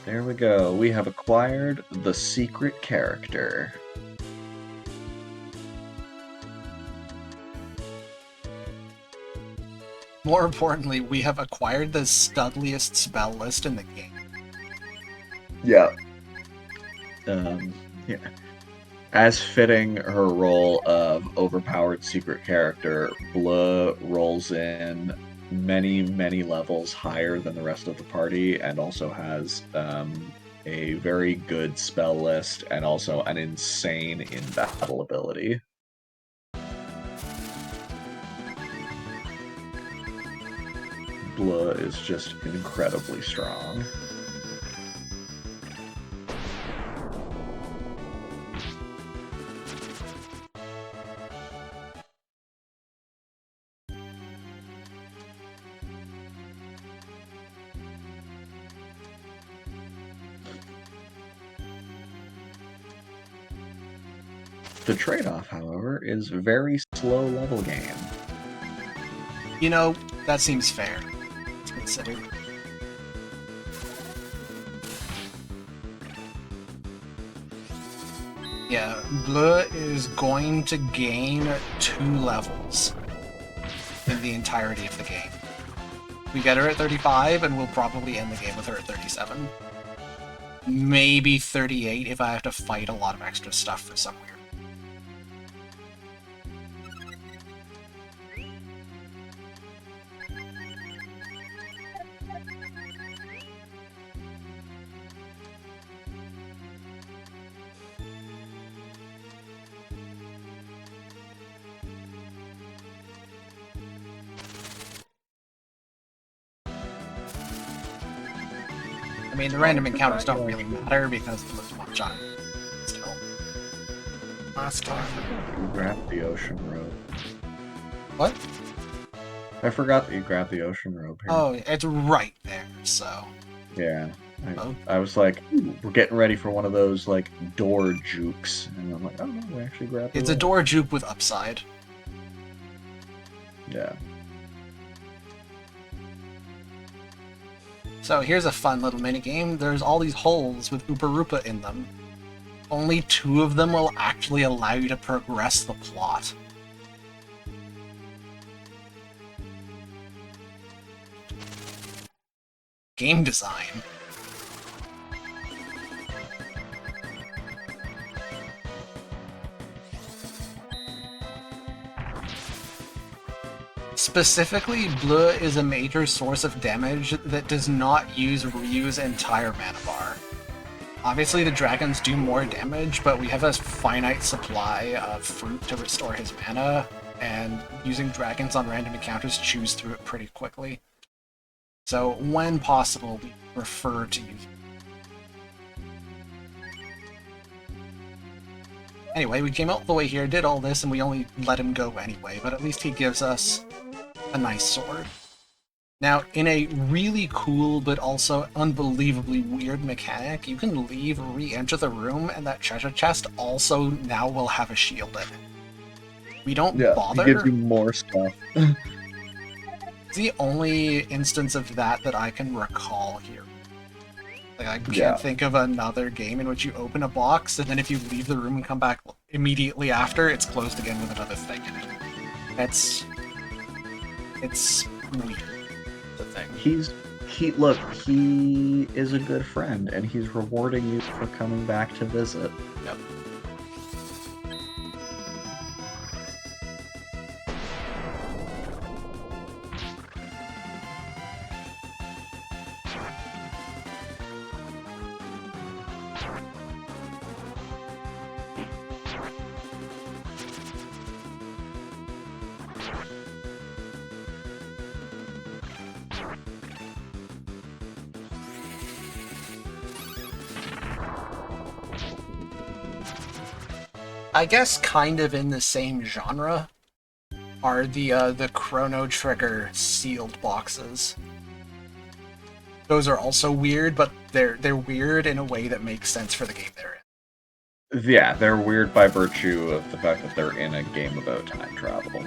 There we go. We have acquired the secret character. More importantly, we have acquired the studliest spell list in the game. Yeah. Yeah. As fitting her role of overpowered secret character, Bleu rolls in many, many levels higher than the rest of the party, and also has a very good spell list and also an insane in-battle ability. Bleu is just incredibly strong. The trade-off, however, is very slow level gain. You know, that seems fair to consider. Yeah, Bleu is going to gain 2 levels in the entirety of the game. We get her at 35, and we'll probably end the game with her at 37. Maybe 38 if I have to fight a lot of extra stuff for some weird. I mean, the random encounters don't really matter because the most one shot still. Last time. You grabbed the ocean robe. What? I forgot that you grabbed the ocean robe here. Oh, it's right there, so. Yeah. I was like, ooh, we're getting ready for one of those, like, door jukes. And I'm like, oh no, we actually grabbed It's a door juke with upside. Yeah. So here's a fun little minigame. There's all these holes with Oopa Roopa in them. Only 2 of them will actually allow you to progress the plot. Game design. Specifically, Bleu is a major source of damage that does not use Ryu's entire mana bar. Obviously, the dragons do more damage, but we have a finite supply of fruit to restore his mana, and using dragons on random encounters chews through it pretty quickly. So, when possible, we prefer to use. Anyway, we came out the way here, did all this, and we only let him go anyway, but at least he gives us a nice sword. Now, in a really cool but also unbelievably weird mechanic, you can leave, re-enter the room, and that treasure chest also now will have a shield in it. We don't bother. It gives you more stuff. It's the only instance of that I can recall here. Like, I can't think of another game in which you open a box, and then if you leave the room and come back immediately after, it's closed again with another thing in it. It's weird. The thing. Look, he is a good friend, and he's rewarding you for coming back to visit. Yep. I guess kind of in the same genre are the Chrono Trigger sealed boxes. Those are also weird, but they're weird in a way that makes sense for the game they're in. Yeah, they're weird by virtue of the fact that they're in a game about time travel.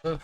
Ugh.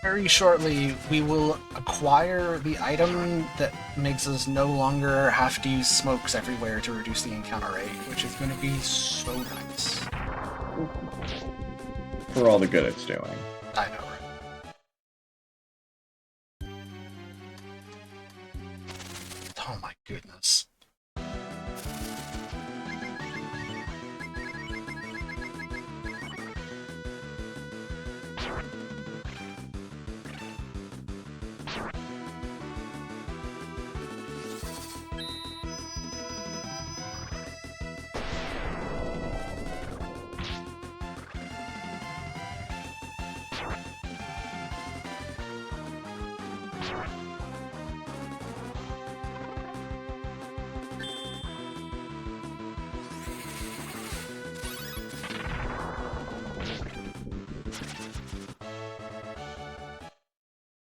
Very shortly, we will acquire the item that makes us no longer have to use smokes everywhere to reduce the encounter rate, which is going to be so nice. For all the good it's doing. I know, right? Oh my goodness.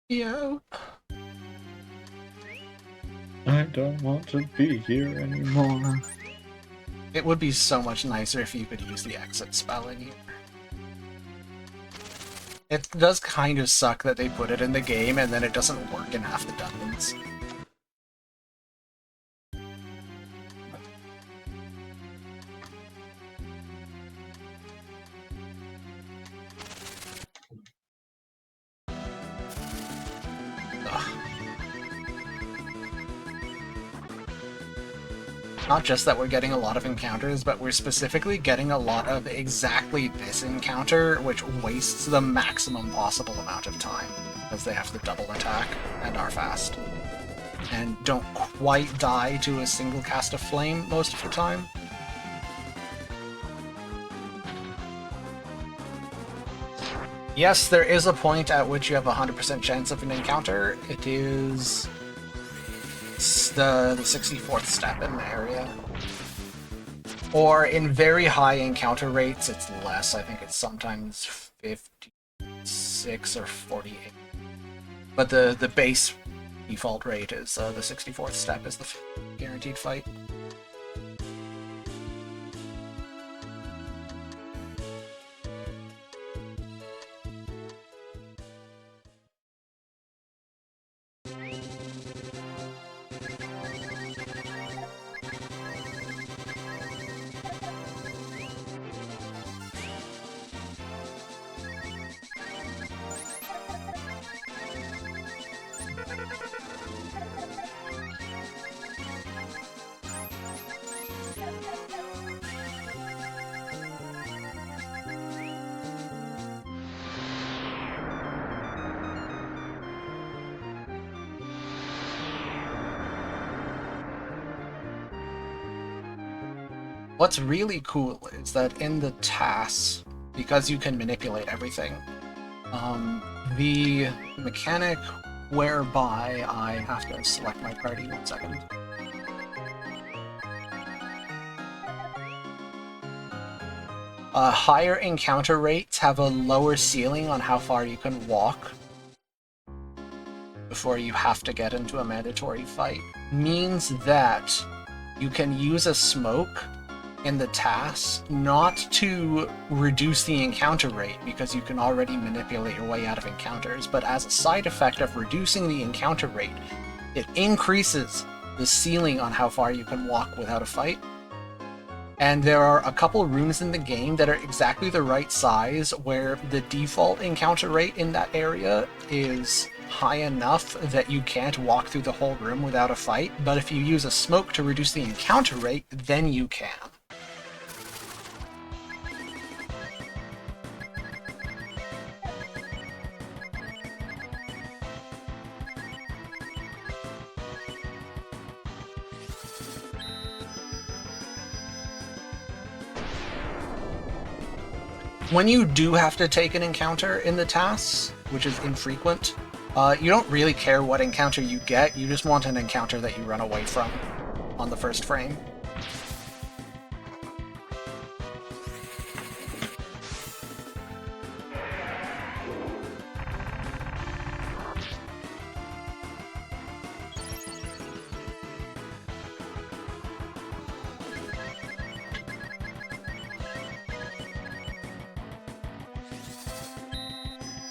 Yo. I don't want to be here anymore. It would be so much nicer if you could use the exit spell in here. It does kind of suck that they put it in the game and then it doesn't work in half the dungeons. Not just that we're getting a lot of encounters, but we're specifically getting a lot of exactly this encounter, which wastes the maximum possible amount of time, because they have the double attack and are fast. And don't quite die to a single cast of flame most of the time. Yes, there is a point at which you have a 100% chance of an encounter. It is the 64th step in the area. Or in very high encounter rates, it's less. I think it's sometimes 56 or 48. But the base default rate is the 64th step is the guaranteed fight. What's really cool is that in the tasks, because you can manipulate everything, the mechanic whereby I have to select my party 1 second. Higher encounter rates have a lower ceiling on how far you can walk before you have to get into a mandatory fight. Means that you can use a smoke in the tasks not to reduce the encounter rate, because you can already manipulate your way out of encounters, but as a side effect of reducing the encounter rate, it increases the ceiling on how far you can walk without a fight. And there are a couple rooms in the game that are exactly the right size where the default encounter rate in that area is high enough that you can't walk through the whole room without a fight, but if you use a smoke to reduce the encounter rate, then you can. When you do have to take an encounter in the tasks, which is infrequent, you don't really care what encounter you get, you just want an encounter that you run away from on the first frame.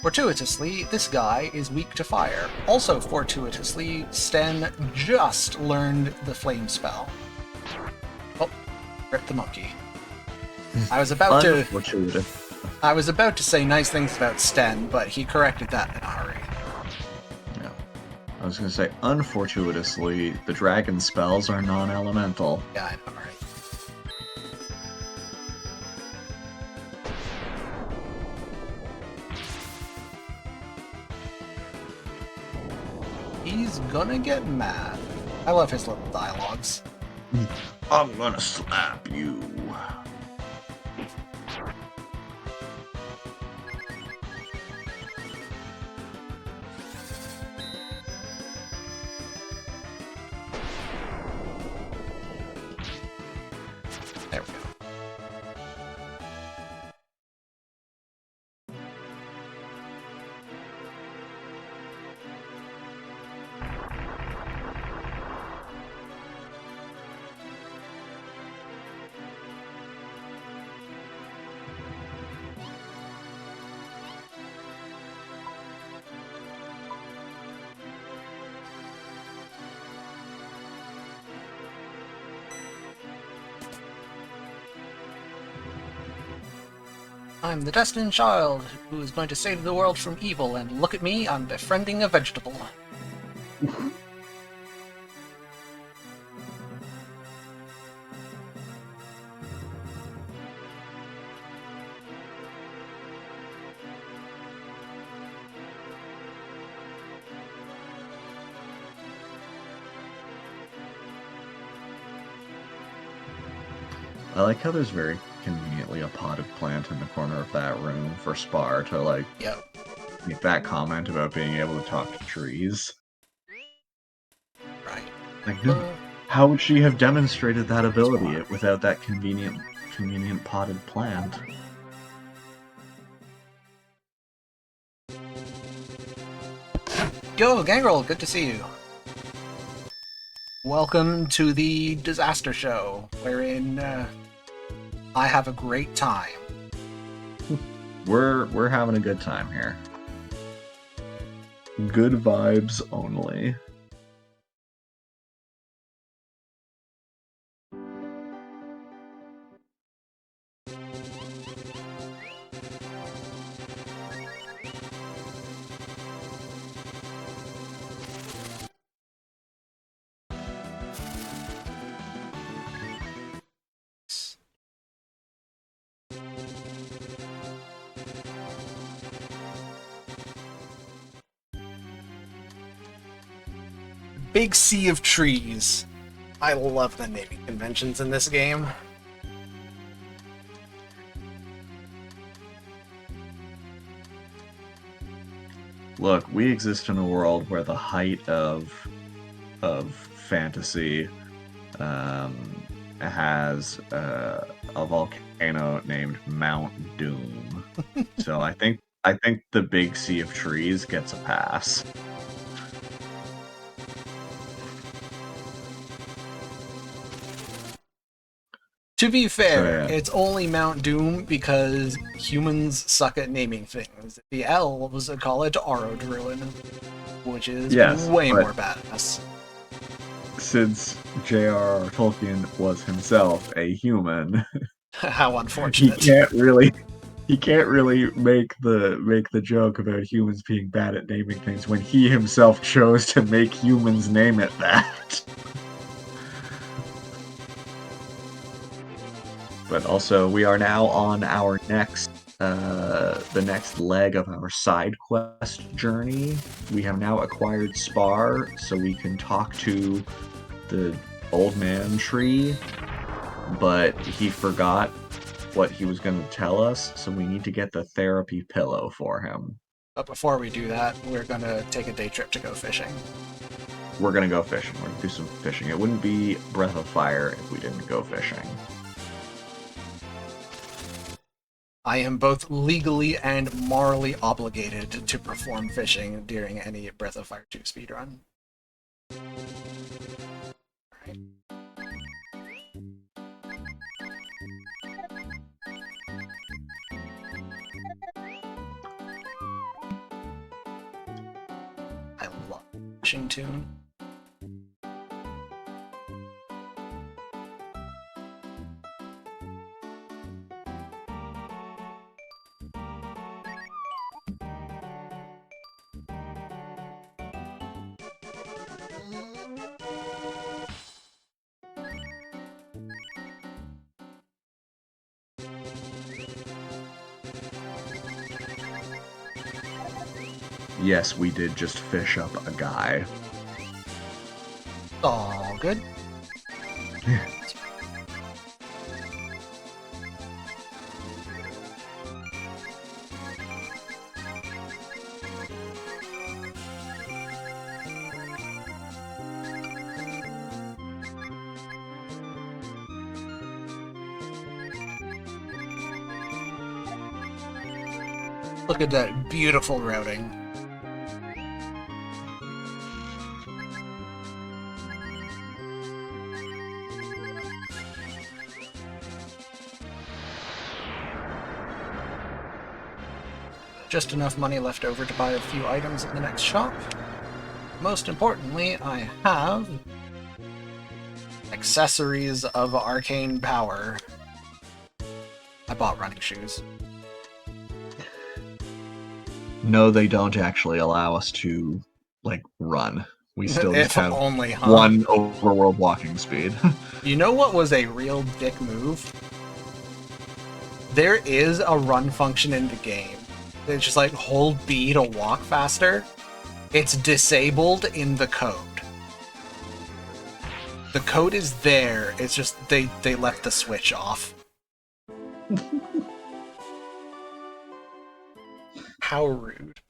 Fortuitously, this guy is weak to fire. Also fortuitously, Sten just learned the flame spell. Oh, rip the monkey. I was about to say nice things about Sten, but he corrected that in a hurry. Yeah. I was going to say, unfortuitously, the dragon spells are non-elemental. Yeah, I know, right? He's gonna get mad. I love his little dialogues. I'm gonna slap you. There we go. I'm the destined child who is going to save the world from evil, and look at me, I'm befriending a vegetable. I like how there's very convenient conveniently a potted plant in the corner of that room for Spar to, like, Yep. make that comment about being able to talk to trees. Right. Like, no, how would she have demonstrated that ability Spar. without that convenient potted plant? Yo, Gangrel, good to see you. Welcome to the Disaster Show, wherein I have a great time. We're having a good time here. Good vibes only. Big sea of trees. I love the naming conventions in this game. Look, we exist in a world where the height of fantasy has a volcano named Mount Doom. So I think the big sea of trees gets a pass. To be fair, So, yeah. it's only Mount Doom because humans suck at naming things. The elves call it Arodruin, which is Yes, way but more badass. since J.R.R. Tolkien was himself a human, How he unfortunate. can't really make the joke about humans being bad at naming things when he himself chose to make humans name it that. But also, we are now on our the next leg of our side quest journey. We have now acquired Spar, so we can talk to the old man tree, but he forgot what he was going to tell us, so we need to get the therapy pillow for him. But before we do that, we're gonna take a day trip to go fishing. We're going to go fishing. We're going to do some fishing. It wouldn't be Breath of Fire if we didn't go fishing. I am both legally and morally obligated to perform fishing during any Breath of Fire 2 speedrun. Alright. I love fishing tune. Yes, we did just fish up a guy. All good. Look at that beautiful routing. Just enough money left over to buy a few items in the next shop. Most importantly, I have accessories of arcane power. I bought running shoes. No, they don't actually allow us to, like, run. We still just If have only, huh? one overworld walking speed. You know what was a real dick move? There is a run function in the game. It's just like hold B to walk faster. It's disabled in the code. The code is there, it's just they left the switch off. How rude.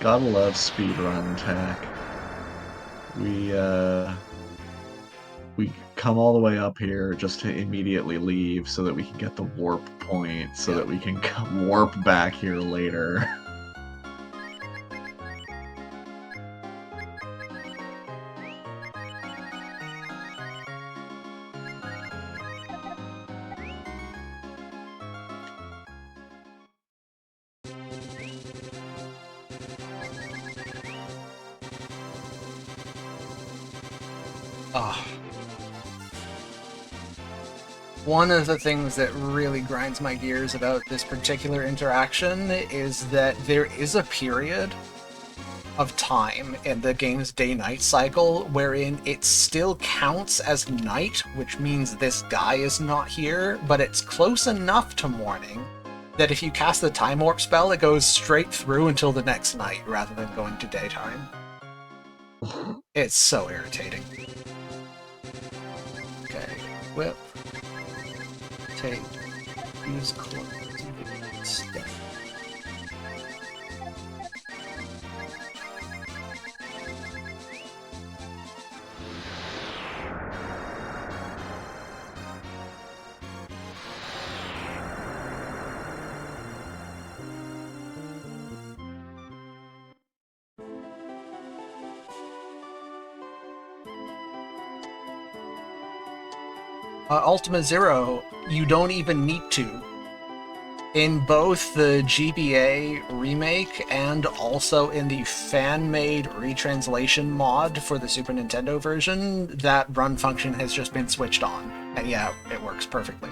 Gotta love speedrun tech. We come all the way up here just to immediately leave so that we can get the warp point so that we can warp back here later. One of the things that really grinds my gears about this particular interaction is that there is a period of time in the game's day-night cycle wherein it still counts as night, which means this guy is not here, but it's close enough to morning that if you cast the time warp spell, it goes straight through until the next night rather than going to daytime. It's so irritating. Okay, whip. Take. Use clothes. Step. Ultima Zero, you don't even need to. In both the GBA remake and also in the fan-made retranslation mod for the Super Nintendo version, that run function has just been switched on. And yeah, it works perfectly.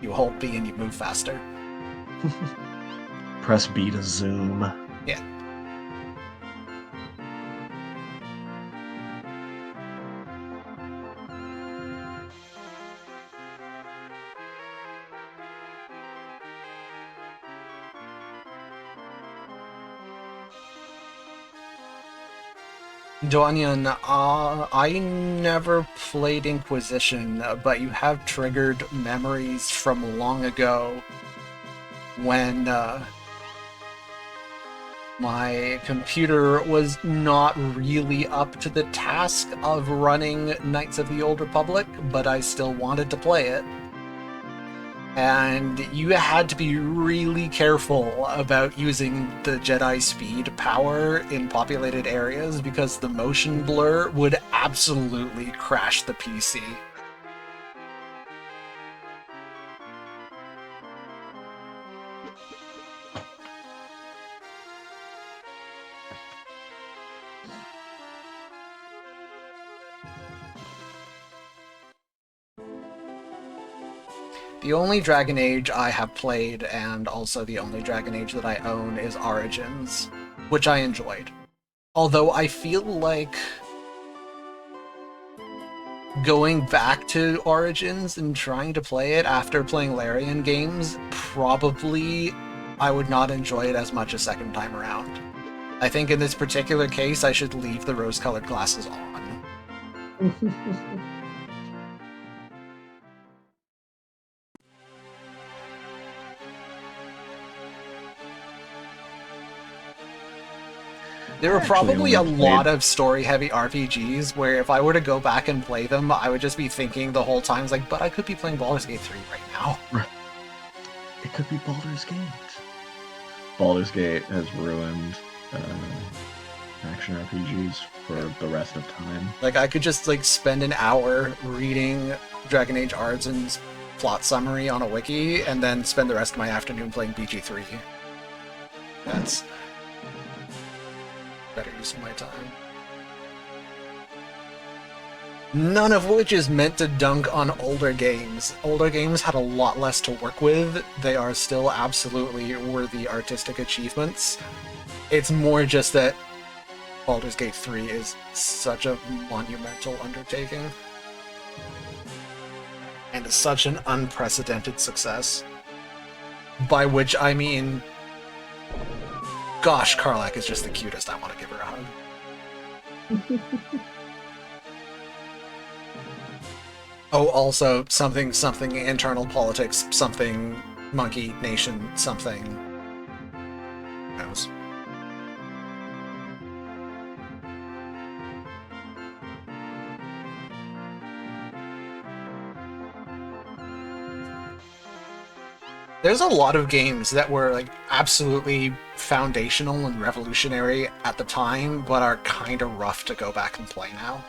You hold B and you move faster. Press B to zoom. Yeah. Duanyan, I never played Inquisition, but you have triggered memories from long ago when my computer was not really up to the task of running Knights of the Old Republic, but I still wanted to play it. And you had to be really careful about using the Jedi speed power in populated areas because the motion blur would absolutely crash the PC. The only Dragon Age I have played, and also the only Dragon Age that I own, is Origins, which I enjoyed. Although I feel like going back to Origins and trying to play it after playing Larian games, probably I would not enjoy it as much a second time around. I think in this particular case, I should leave the rose-colored glasses on. There are probably a lot of story-heavy RPGs where if I were to go back and play them, I would just be thinking the whole time, like, but I could be playing Baldur's Gate 3 right now. It could be Baldur's Gate. Baldur's Gate has ruined action RPGs for the rest of time. Like, I could just, like, spend an hour reading Dragon Age Origin's plot summary on a wiki, and then spend the rest of my afternoon playing BG3. That's better use of my time. None of which is meant to dunk on older games. Older games had a lot less to work with. They are still absolutely worthy artistic achievements. It's more just that Baldur's Gate 3 is such a monumental undertaking. And is such an unprecedented success. By which I mean, gosh, Karlach is just the cutest. I want to give her a hug. Oh, also something internal politics, something monkey nation, something. Who knows? There's a lot of games that were like absolutely foundational and revolutionary at the time, but are kind of rough to go back and play now.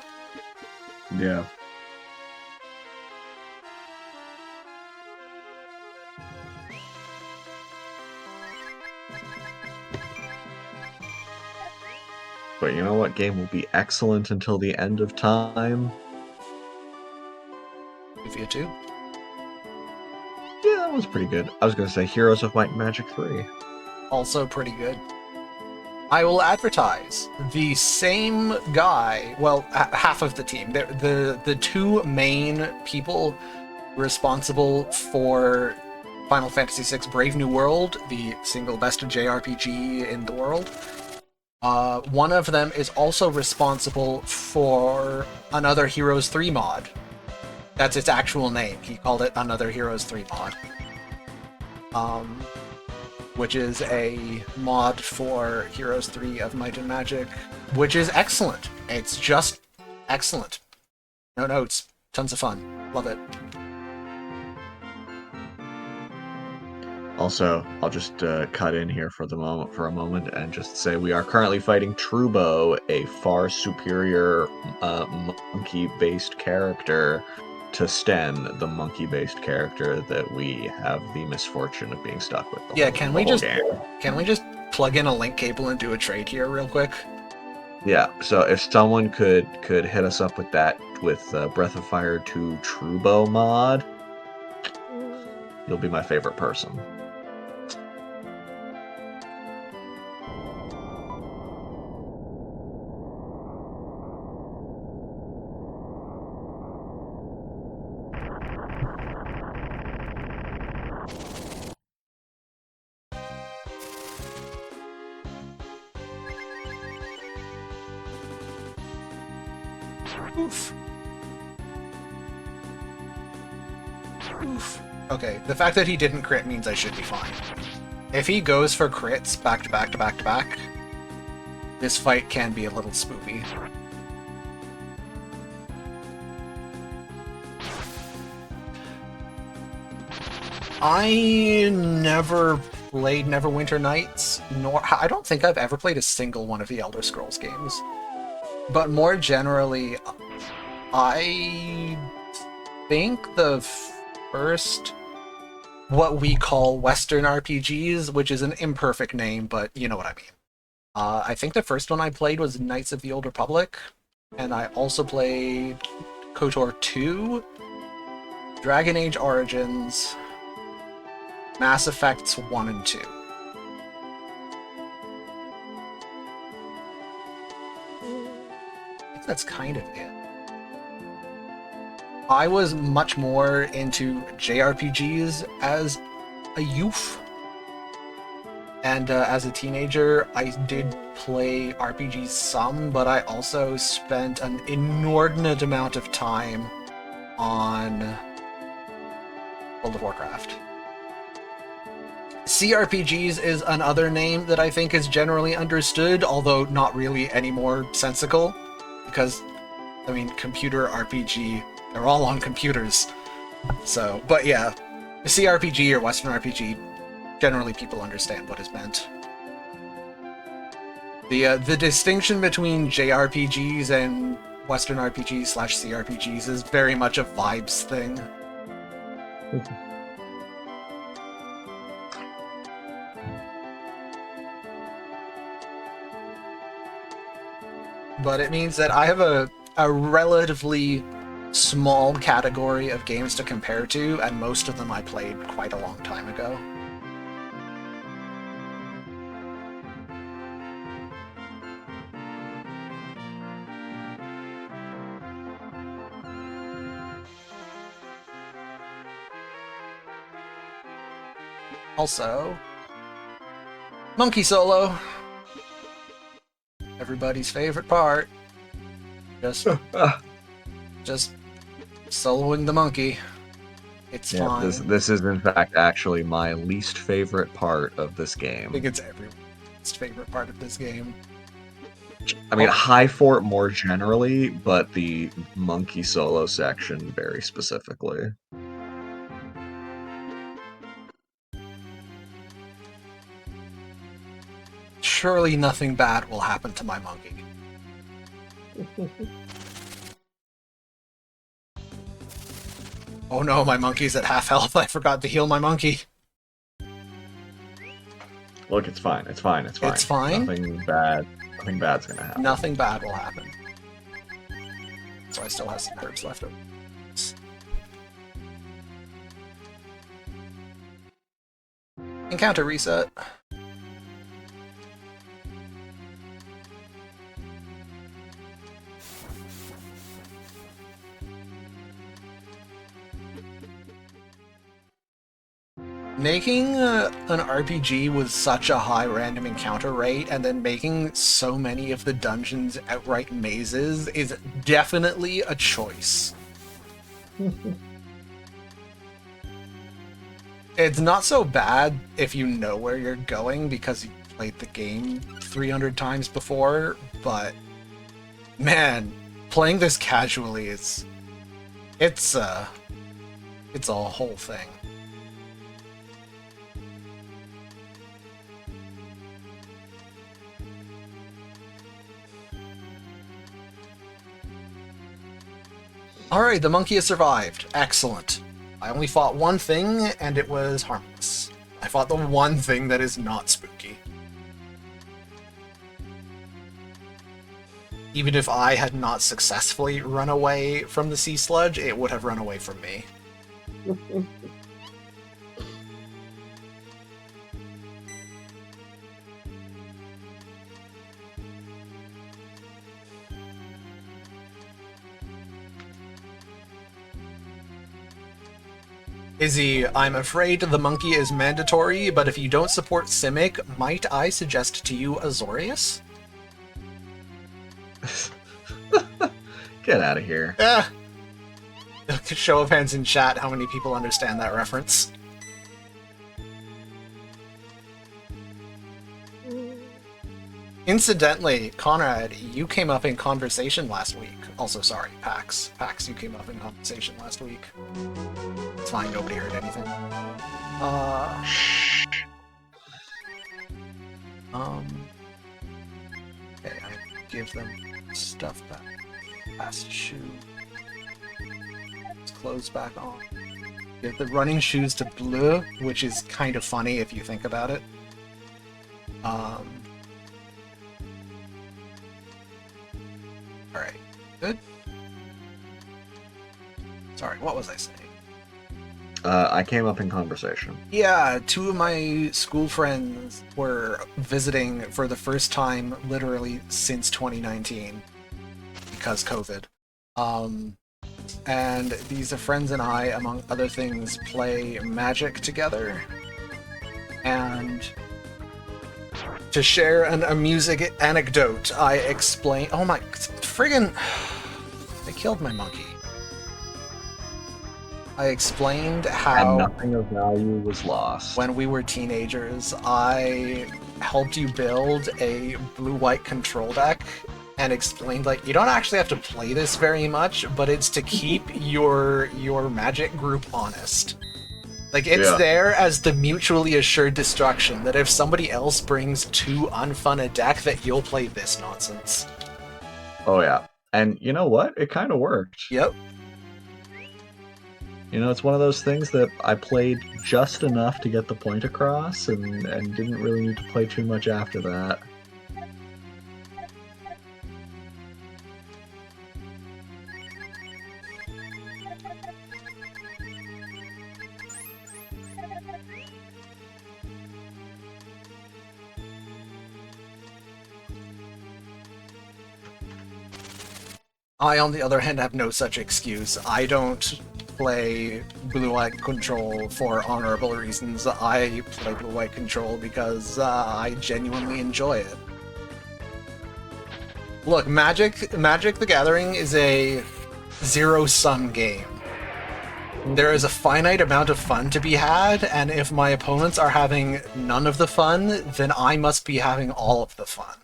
Yeah. But you know what game will be excellent until the end of time? Via 2. Yeah, that was pretty good. I was going to say Heroes of Might and Magic 3. Also pretty good. I will advertise the same guy, well, half of the team. The two main people responsible for Final Fantasy VI Brave New World, the single best JRPG in the world. One of them is also responsible for Another Heroes 3 mod. That's its actual name. He called it Another Heroes 3 mod. Which is a mod for Heroes 3 of Might and Magic, which is excellent. It's just excellent. No notes. Tons of fun. Love it. Also, I'll just cut in here for a moment and just say we are currently fighting Trubo, a far superior monkey-based character, to Sten, the monkey-based character that we have the misfortune of being stuck with. Yeah, can we just plug in a link cable and do a trade here real quick? Yeah, so if someone could hit us up with that, with Breath of Fire 2 Trubo mod, you'll be my favorite person. Oof. Oof. Okay, the fact that he didn't crit means I should be fine. If he goes for crits back to back to back to back, this fight can be a little spoopy. I never played Neverwinter Nights, nor I don't think I've ever played a single one of the Elder Scrolls games. But more generally, I think the first, what we call Western RPGs, which is an imperfect name, but you know what I mean. I think the first one I played was Knights of the Old Republic, and I also played KOTOR 2, Dragon Age Origins, Mass Effects 1 and 2. I think that's kind of it. I was much more into JRPGs as a youth. And as a teenager, I did play RPGs some, but I also spent an inordinate amount of time on World of Warcraft. CRPGs is another name that I think is generally understood, although not really any more sensical, because, I mean, computer RPG, they're all on computers. So, but yeah, CRPG or Western RPG, generally people understand what is meant. The distinction between JRPGs and Western RPGs / CRPGs is very much a vibes thing. But it means that I have a relatively small category of games to compare to, and most of them I played quite a long time ago. Also, Monkey Solo. Everybody's favorite part. Just soloing the monkey. It's Yeah, fine. this is in fact actually my least favorite part of this I game. think it's everyone's favorite part of this game. I mean, High Fort more generally, but the monkey solo section very specifically. Surely nothing bad will happen to my monkey. Oh no, my monkey's at half health. I forgot to heal my monkey. Look, it's fine. It's fine. It's fine. It's fine? Nothing bad's gonna happen. Nothing bad will happen. So I still have some herbs left over. Encounter reset. Making an RPG with such a high random encounter rate and then making so many of the dungeons outright mazes is definitely a choice. It's not so bad if you know where you're going because you played the game 300 times before, but man, playing this casually is it's a whole thing. Alright, the monkey has survived. Excellent. I only fought one thing, and it was harmless. I fought the one thing that is not spooky. Even if I had not successfully run away from the sea sludge, it would have run away from me. Izzy, I'm afraid the monkey is mandatory, but if you don't support Simic, might I suggest to you Azorius? Get out of here. Show of hands in chat, how many people understand that reference? Incidentally, Conrad, you came up in conversation last week. Also, sorry, Pax. Pax, you came up in conversation last week. It's fine, nobody heard anything. Okay, I give them stuff back. Last shoe. Let's close back on. Give the running shoes to Bleu, which is kind of funny if you think about it. Alright, good. Sorry, what was I saying? I came up in conversation. Yeah, two of my school friends were visiting for the first time literally since 2019 because COVID. And these friends and I, among other things, play Magic together. And to share an amusing anecdote, I explain. Oh my friggin'! They killed my monkey. I explained how And nothing of value was lost. when we were teenagers, I helped you build a blue-white control deck and explained, like, you don't actually have to play this very much, but it's to keep your magic group honest. Like, it's there as the mutually assured destruction that if somebody else brings too unfun a deck, that you'll play this nonsense. Oh yeah. And you know what? It kind of worked. Yep. You know, it's one of those things that I played just enough to get the point across and didn't really need to play too much after that. I, on the other hand, have no such excuse. I don't play blue-white control for honorable reasons. I play blue-white control because I genuinely enjoy it. Look, Magic the Gathering is a zero-sum game. There is a finite amount of fun to be had, and if my opponents are having none of the fun, then I must be having all of the fun.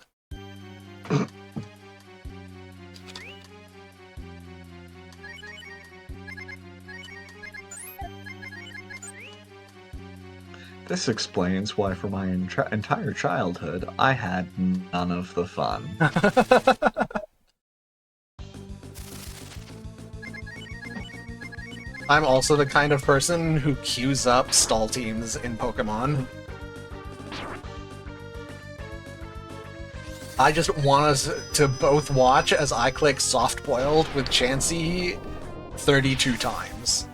This explains why for my entire childhood, I had none of the fun. I'm also the kind of person who queues up stall teams in Pokemon. I just want us to both watch as I click soft-boiled with Chansey 32 times.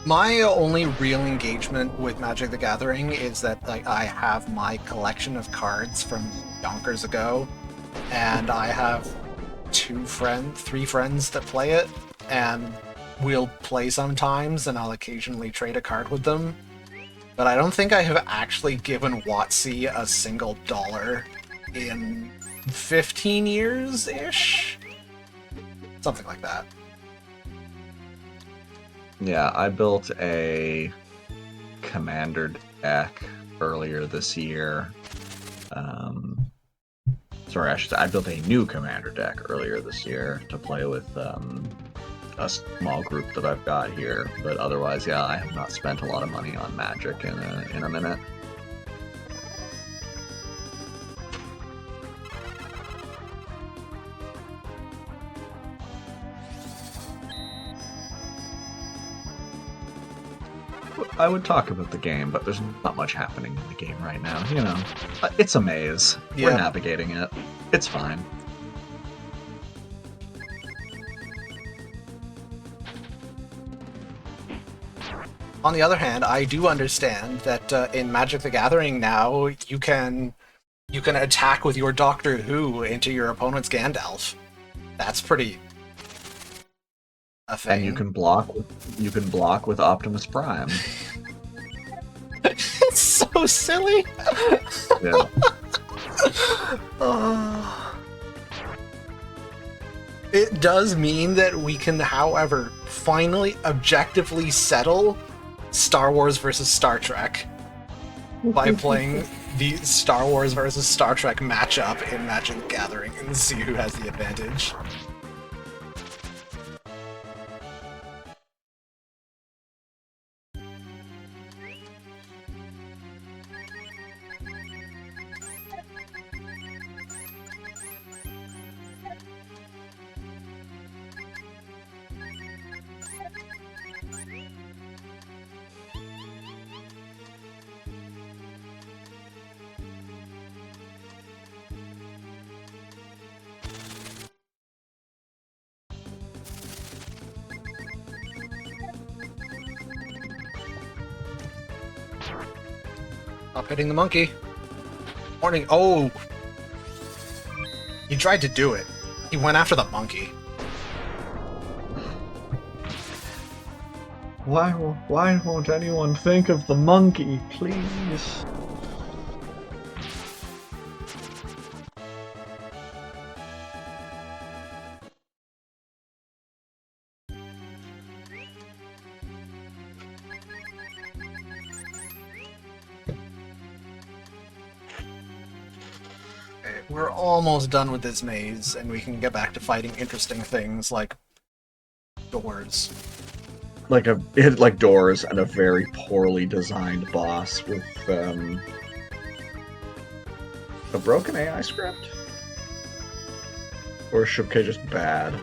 My only real engagement with Magic the Gathering is that like I have my collection of cards from yonkers ago, and I have three friends that play it, and we'll play sometimes, and I'll occasionally trade a card with them. But I don't think I have actually given WotC a single dollar in 15 years-ish? Something like that. Yeah, I built a commander deck earlier this year. Sorry, I should say I built a new commander deck earlier this year to play with a small group that I've got here. But otherwise, yeah, I have not spent a lot of money on Magic in a minute. I would talk about the game, but there's not much happening in the game right now, you know. It's a maze. Yeah. We're navigating it. It's fine. On the other hand, I do understand that in Magic the Gathering now, you can attack with your Doctor Who into your opponent's Gandalf. That's pretty a thing. And you can block with Optimus Prime. It's so silly. Yeah. It does mean that we can, however, finally objectively settle Star Wars versus Star Trek by playing the Star Wars versus Star Trek matchup in Magic the Gathering and see who has the advantage. Stop hitting the monkey. Warning. Oh! He tried to do it. He went after the monkey. Why won't anyone think of the monkey, please? We're almost done with this maze, and we can get back to fighting interesting things like doors. Like doors and a very poorly designed boss with a broken AI script. Or is Shipke just bad?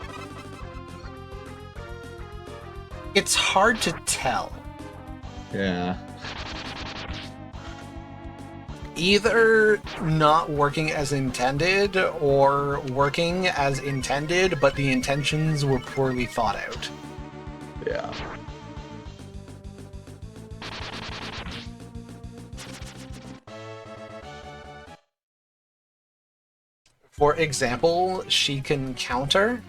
It's hard to tell. Yeah. Either not working as intended, or working as intended, but the intentions were poorly thought out. Yeah. For example, she can counter,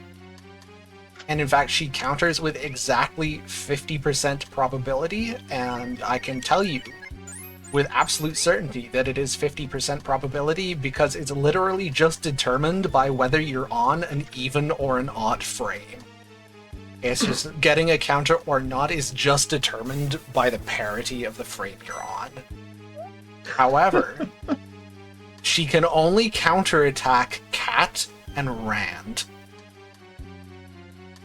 and in fact she counters with exactly 50% probability, and I can tell you with absolute certainty that it is 50% probability because it's literally just determined by whether you're on an even or an odd frame. It's just getting a counter or not is just determined by the parity of the frame you're on. However, she can only counterattack Cat and Rand.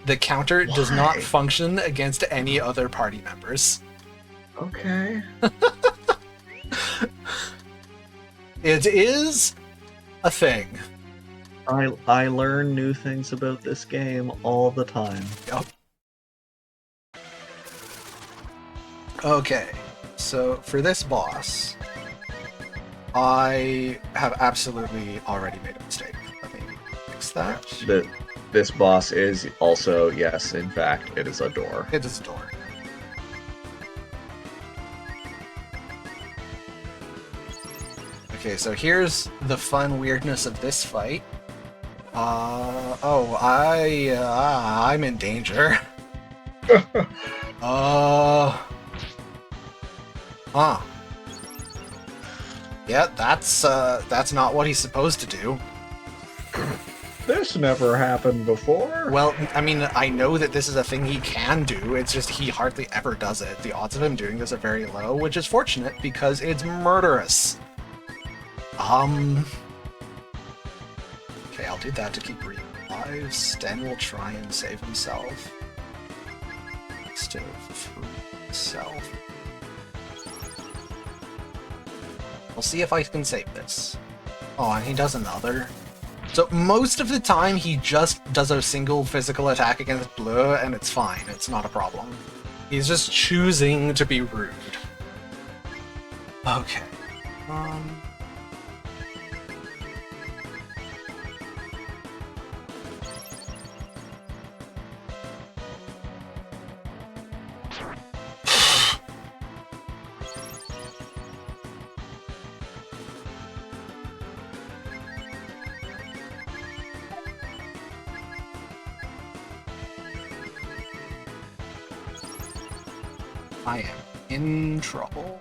The counter does not Why? function against any other party members. Okay. It is a thing. I learn new things about this game all the time. Yep. Okay, so for this boss, I have absolutely already made a mistake. Let me fix that. This boss is also, yes, in fact, it is a door. It is a door. Okay, so here's the fun weirdness of this fight. I'm in danger. Yeah, that's not what he's supposed to do. This never happened before. Well, I mean, I know that this is a thing he can do, it's just he hardly ever does it. The odds of him doing this are very low, which is fortunate because it's murderous. Okay, I'll do that to keep Reed alive. Sten will try and save himself. Instead of free himself. We'll see if I can save this. Oh, and he does another. So most of the time he just does a single physical attack against Bleu and it's fine, it's not a problem. He's just choosing to be rude. Okay. I am in trouble.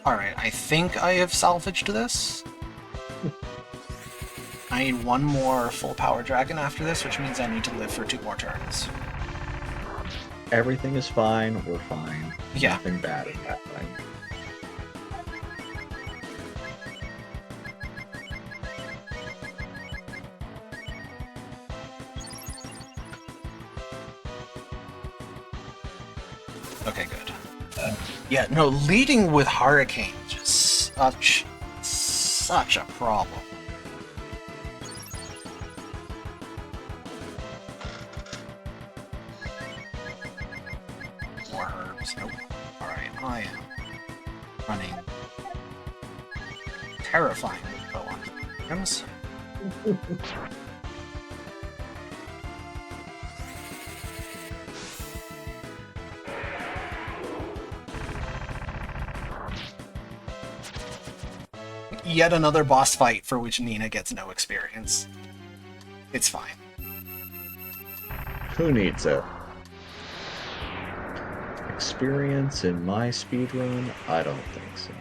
Alright, I think I have salvaged this. I need one more full power dragon after this, which means I need to live for 2 more turns. Everything is fine, we're fine. Yeah. Nothing bad is happening. Okay, good. Yeah, no, leading with Hurricane is such a problem. More herbs. Nope. Alright, I am running terrifying low on items. Yet another boss fight for which Nina gets no experience. It's fine. Who needs it? Experience in my speedrun? I don't think so.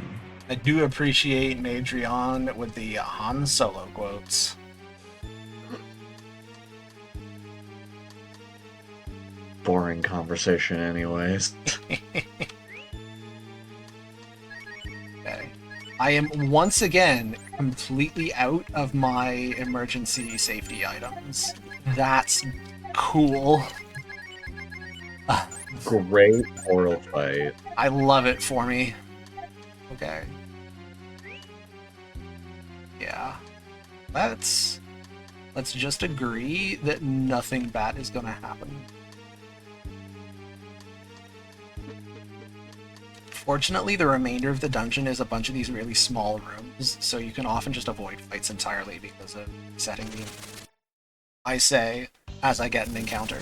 I do appreciate Madrion with the Han Solo quotes. Boring conversation anyways. Okay. I am once again completely out of my emergency safety items. That's cool. Great portal fight. I love it for me. Okay. Yeah. Let's just agree that nothing bad is gonna happen. Fortunately, the remainder of the dungeon is a bunch of these really small rooms, so you can often just avoid fights entirely because of setting the... I say, as I get an encounter.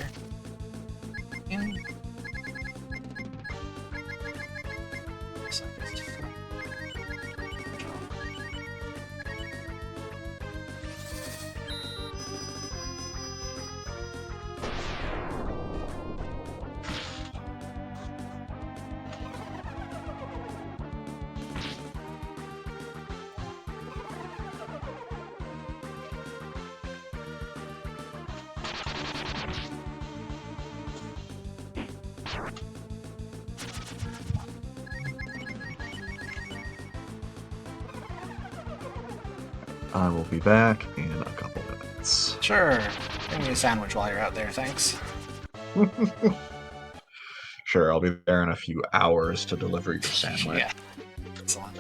I will be back in a couple minutes. Sure. Bring me a sandwich while you're out there, thanks. Sure, I'll be there in a few hours to deliver your sandwich. Yeah. Excellent.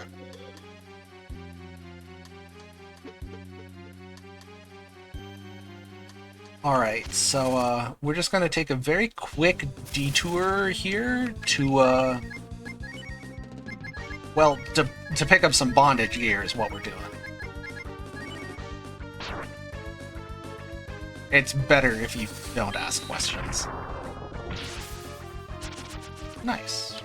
Alright, so we're just gonna take a very quick detour here to well, to pick up some bondage gear is what we're doing. It's better if you don't ask questions. Nice.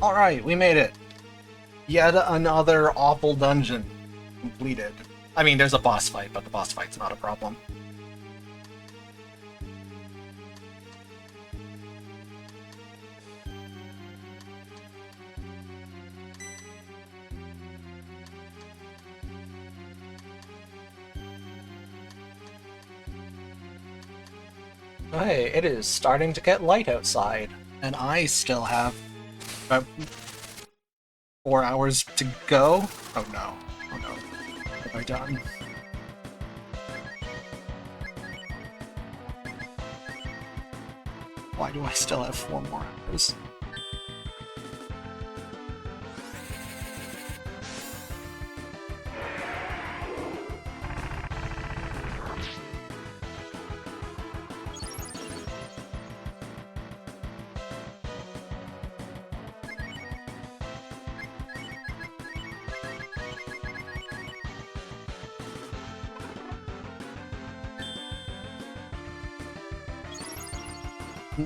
Alright, we made it. Yet another awful dungeon completed. I mean, there's a boss fight, but the boss fight's not a problem. Hey, it is starting to get light outside, and I still have about 4 hours to go. Oh no. Oh no. What have I done? Why do I still have 4 more hours?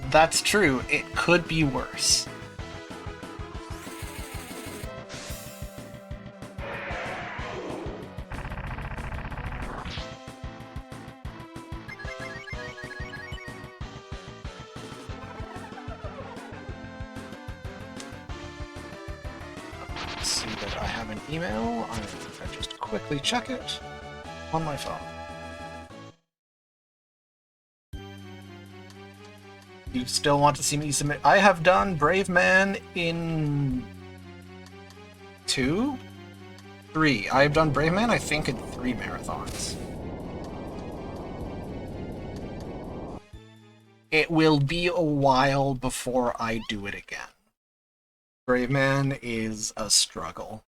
That's true. It could be worse. Let's see that I have an email. I'm gonna just quickly check it on my phone. You still want to see me submit? I have done Brave Man in 2? 3. I have done Brave Man, I think, in 3 marathons. It will be a while before I do it again. Brave Man is a struggle.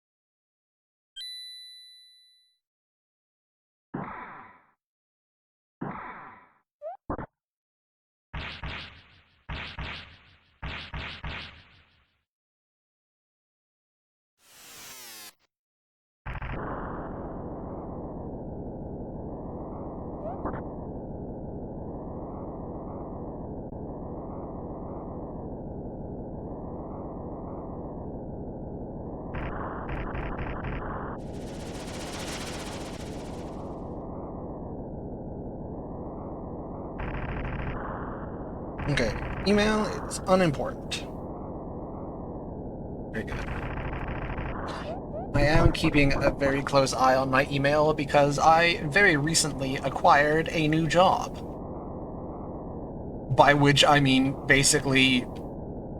Okay, email is unimportant. Very good. I am keeping a very close eye on my email because I very recently acquired a new job. By which I mean basically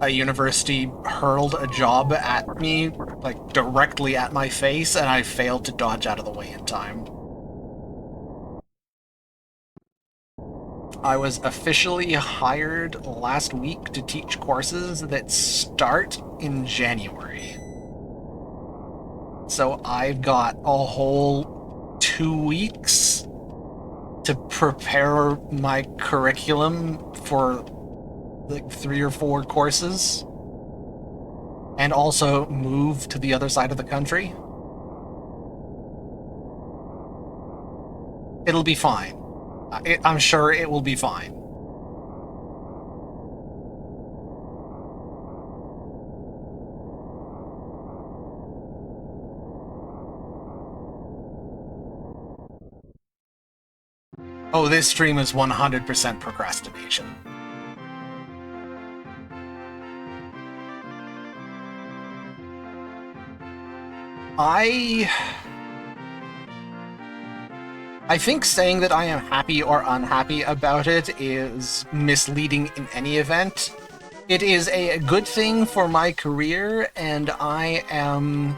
a university hurled a job at me, like directly at my face, and I failed to dodge out of the way in time. I was officially hired last week to teach courses that start in January. So I've got a whole 2 weeks to prepare my curriculum for like 3 or 4 courses and also move to the other side of the country. It'll be fine. I'm sure it will be fine. Oh, this stream is 100% procrastination. I think saying that I am happy or unhappy about it is misleading in any event. It is a good thing for my career, and I am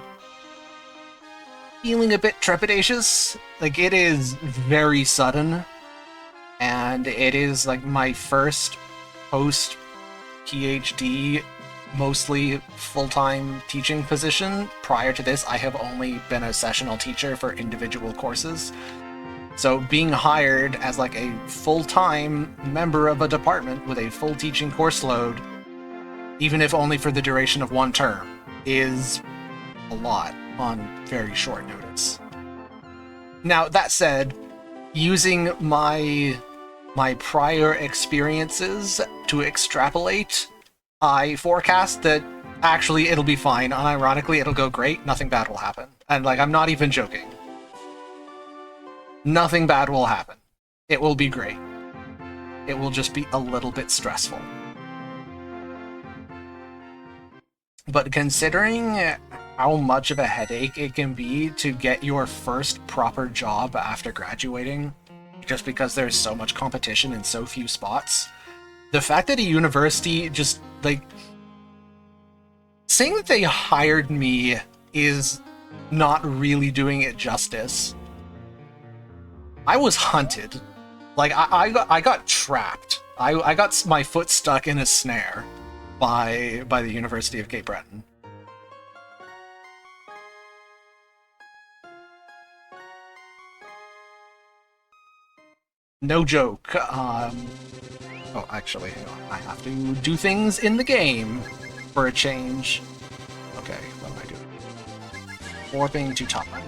feeling a bit trepidatious. Like, it is very sudden, and it is like my first post PhD, mostly full-time teaching position. Prior to this, I have only been a sessional teacher for individual courses. So being hired as like a full-time member of a department with a full teaching course load, even if only for the duration of 1 term, is a lot on very short notice. Now, that said, using my prior experiences to extrapolate, I forecast that actually it'll be fine. Unironically, it'll go great. Nothing bad will happen. And like, I'm not even joking. Nothing bad will happen. It will be great. It will just be a little bit stressful. But considering how much of a headache it can be to get your first proper job after graduating, just because there's so much competition in so few spots, the fact that a university just, like, saying that they hired me is not really doing it justice. I was hunted. Like, I got trapped. I got my foot stuck in a snare by the University of Cape Breton. No joke. Oh, actually, hang on. I have to do things in the game for a change. Okay, what am I doing? Warping to Topman.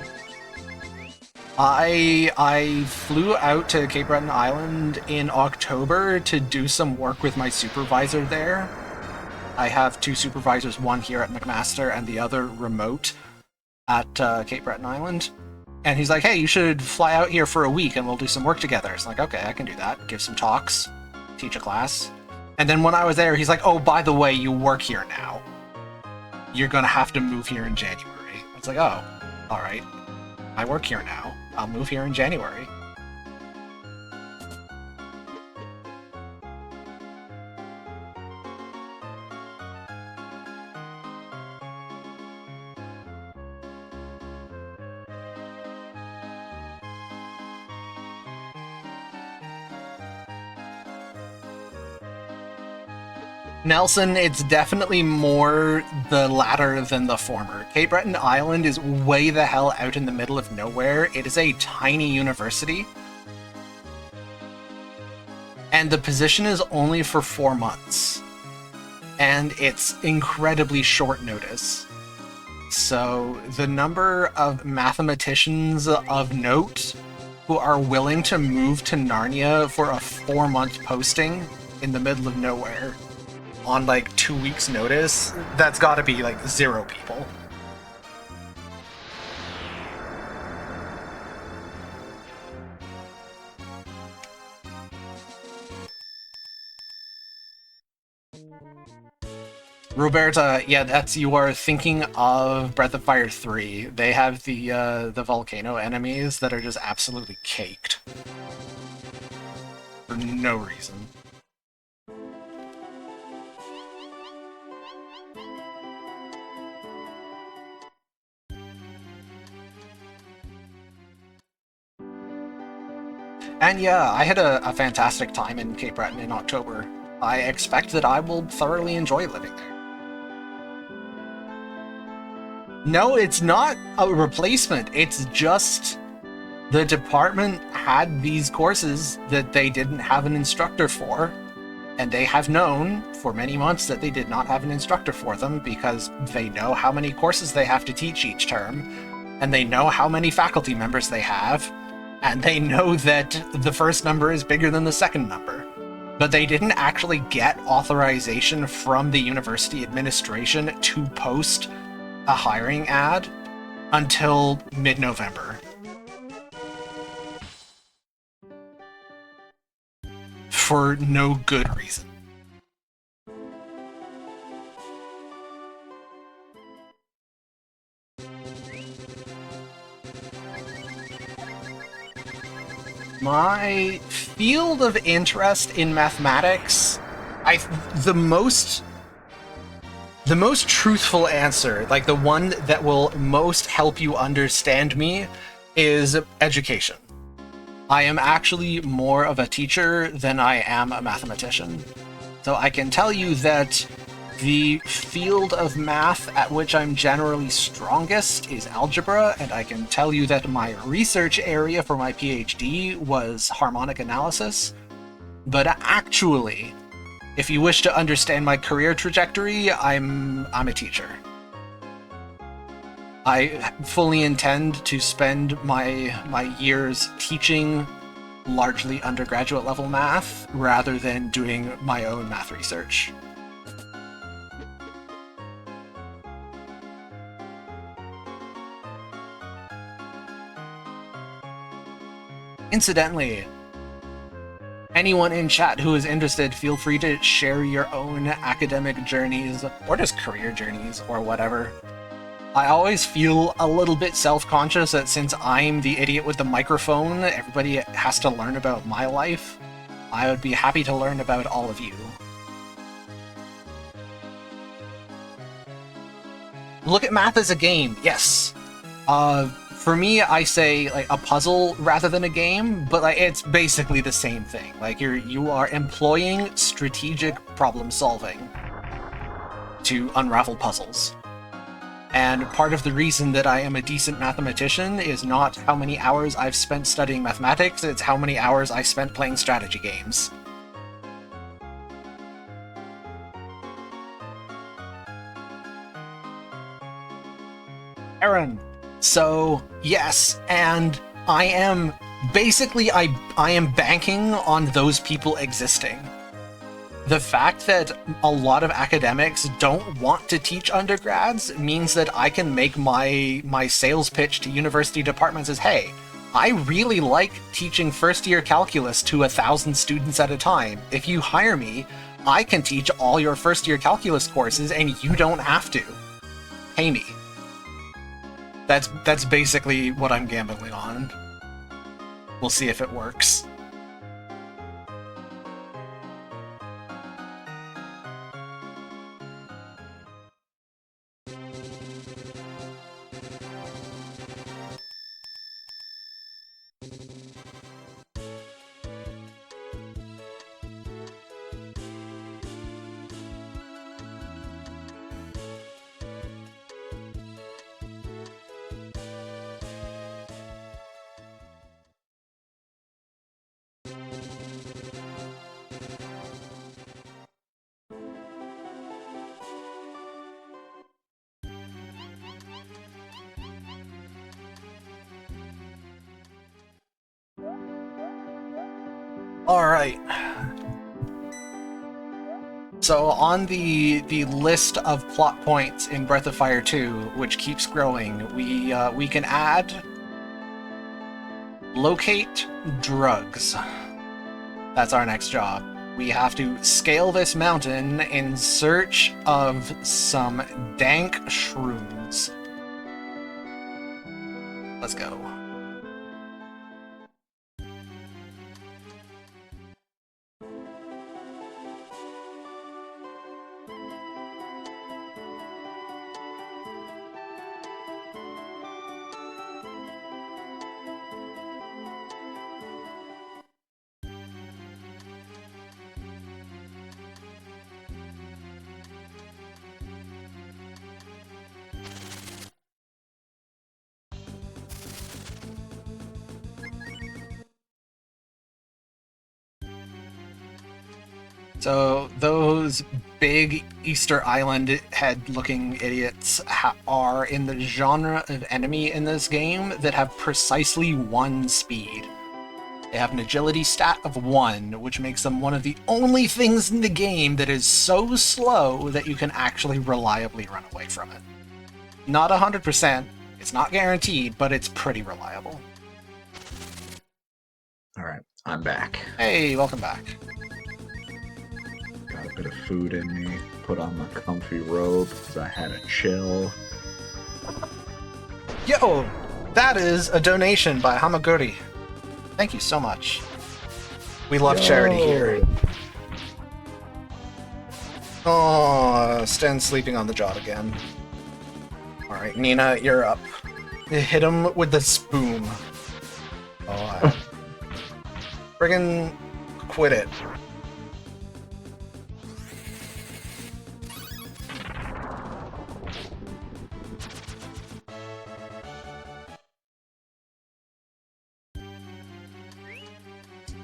I flew out to Cape Breton Island in October to do some work with my supervisor there. I have 2 supervisors, one here at McMaster and the other remote at Cape Breton Island. And he's like, hey, you should fly out here for a week and we'll do some work together. It's like, okay, I can do that. Give some talks, teach a class. And then when I was there, he's like, oh, by the way, you work here now. You're gonna have to move here in January. It's like, oh, all right. I work here now. I'll move here in January. Nelson, it's definitely more the latter than the former. Cape Breton Island is way the hell out in the middle of nowhere. It is a tiny university. And the position is only for 4 months. And it's incredibly short notice. So the number of mathematicians of note who are willing to move to Narnia for a 4-month posting in the middle of nowhere on like 2 weeks notice, that's gotta be like 0 people. Roberta, yeah, you are thinking of Breath of Fire 3. They have the volcano enemies that are just absolutely caked. For no reason. And yeah, I had a fantastic time in Cape Breton in October. I expect that I will thoroughly enjoy living there. No, it's not a replacement. It's just the department had these courses that they didn't have an instructor for, and they have known for many months that they did not have an instructor for them because they know how many courses they have to teach each term, and they know how many faculty members they have, and they know that the first number is bigger than the second number. But they didn't actually get authorization from the university administration to post a hiring ad until mid-November. For no good reason. My field of interest in mathematics, the most truthful answer, like the one that will most help you understand me, is education. I am actually more of a teacher than I am a mathematician. So I can tell you that the field of math at which I'm generally strongest is algebra, and I can tell you that my research area for my PhD was harmonic analysis. But actually, if you wish to understand my career trajectory, I'm a teacher. I fully intend to spend my years teaching largely undergraduate level math rather than doing my own math research. Incidentally, anyone in chat who is interested, feel free to share your own academic journeys or just career journeys or whatever. I always feel a little bit self-conscious that since I'm the idiot with the microphone, everybody has to learn about my life. I would be happy to learn about all of you. Look at math as a game, yes. For me, I say like a puzzle rather than a game, but like it's basically the same thing. Like you are employing strategic problem solving to unravel puzzles. And part of the reason that I am a decent mathematician is not how many hours I've spent studying mathematics, it's how many hours I spent playing strategy games. Aaron. So, yes, and I am basically, I am banking on those people existing. The fact that a lot of academics don't want to teach undergrads means that I can make my sales pitch to university departments as, hey, I really like teaching first-year calculus to 1,000 students at a time. If you hire me, I can teach all your first-year calculus courses and you don't have to. Pay me. That's basically what I'm gambling on. We'll see if it works. Alright. So on the list of plot points in Breath of Fire 2, which keeps growing, we can add locate drugs. That's our next job. We have to scale this mountain in search of some dank shrooms. Let's go. So those big Easter Island head-looking idiots are in the genre of enemy in this game that have precisely 1 speed. They have an agility stat of 1, which makes them one of the only things in the game that is so slow that you can actually reliably run away from it. Not 100%, it's not guaranteed, but it's pretty reliable. Alright, I'm back. Hey, welcome back. Got a bit of food in me. Put on my comfy robe because I had a chill. Yo, that is a donation by Hamaguri. Thank you so much. We love charity here. Oh, Sten's sleeping on the job again. Alright, Nina, you're up. Hit him with the spoon. Oh, friggin' quit it.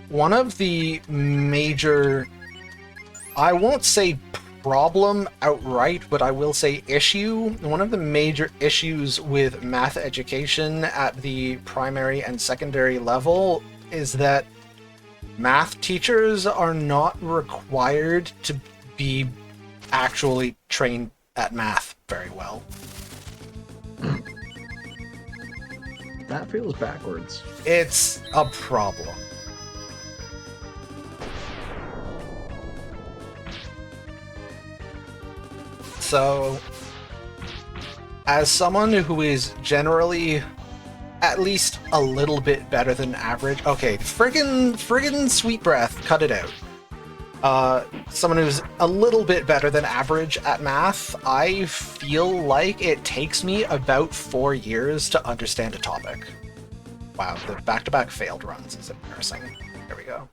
One of the major, I won't say problem outright, but I will say issue. One of the major issues with math education at the primary and secondary level is that math teachers are not required to be actually trained at math very well. That feels backwards. It's a problem. So, as someone who is generally at least a little bit better than average, okay, friggin' sweet breath, cut it out. Someone who's a little bit better than average at math, I feel like it takes me about 4 years to understand a topic. Wow, the back-to-back failed runs is embarrassing. There we go.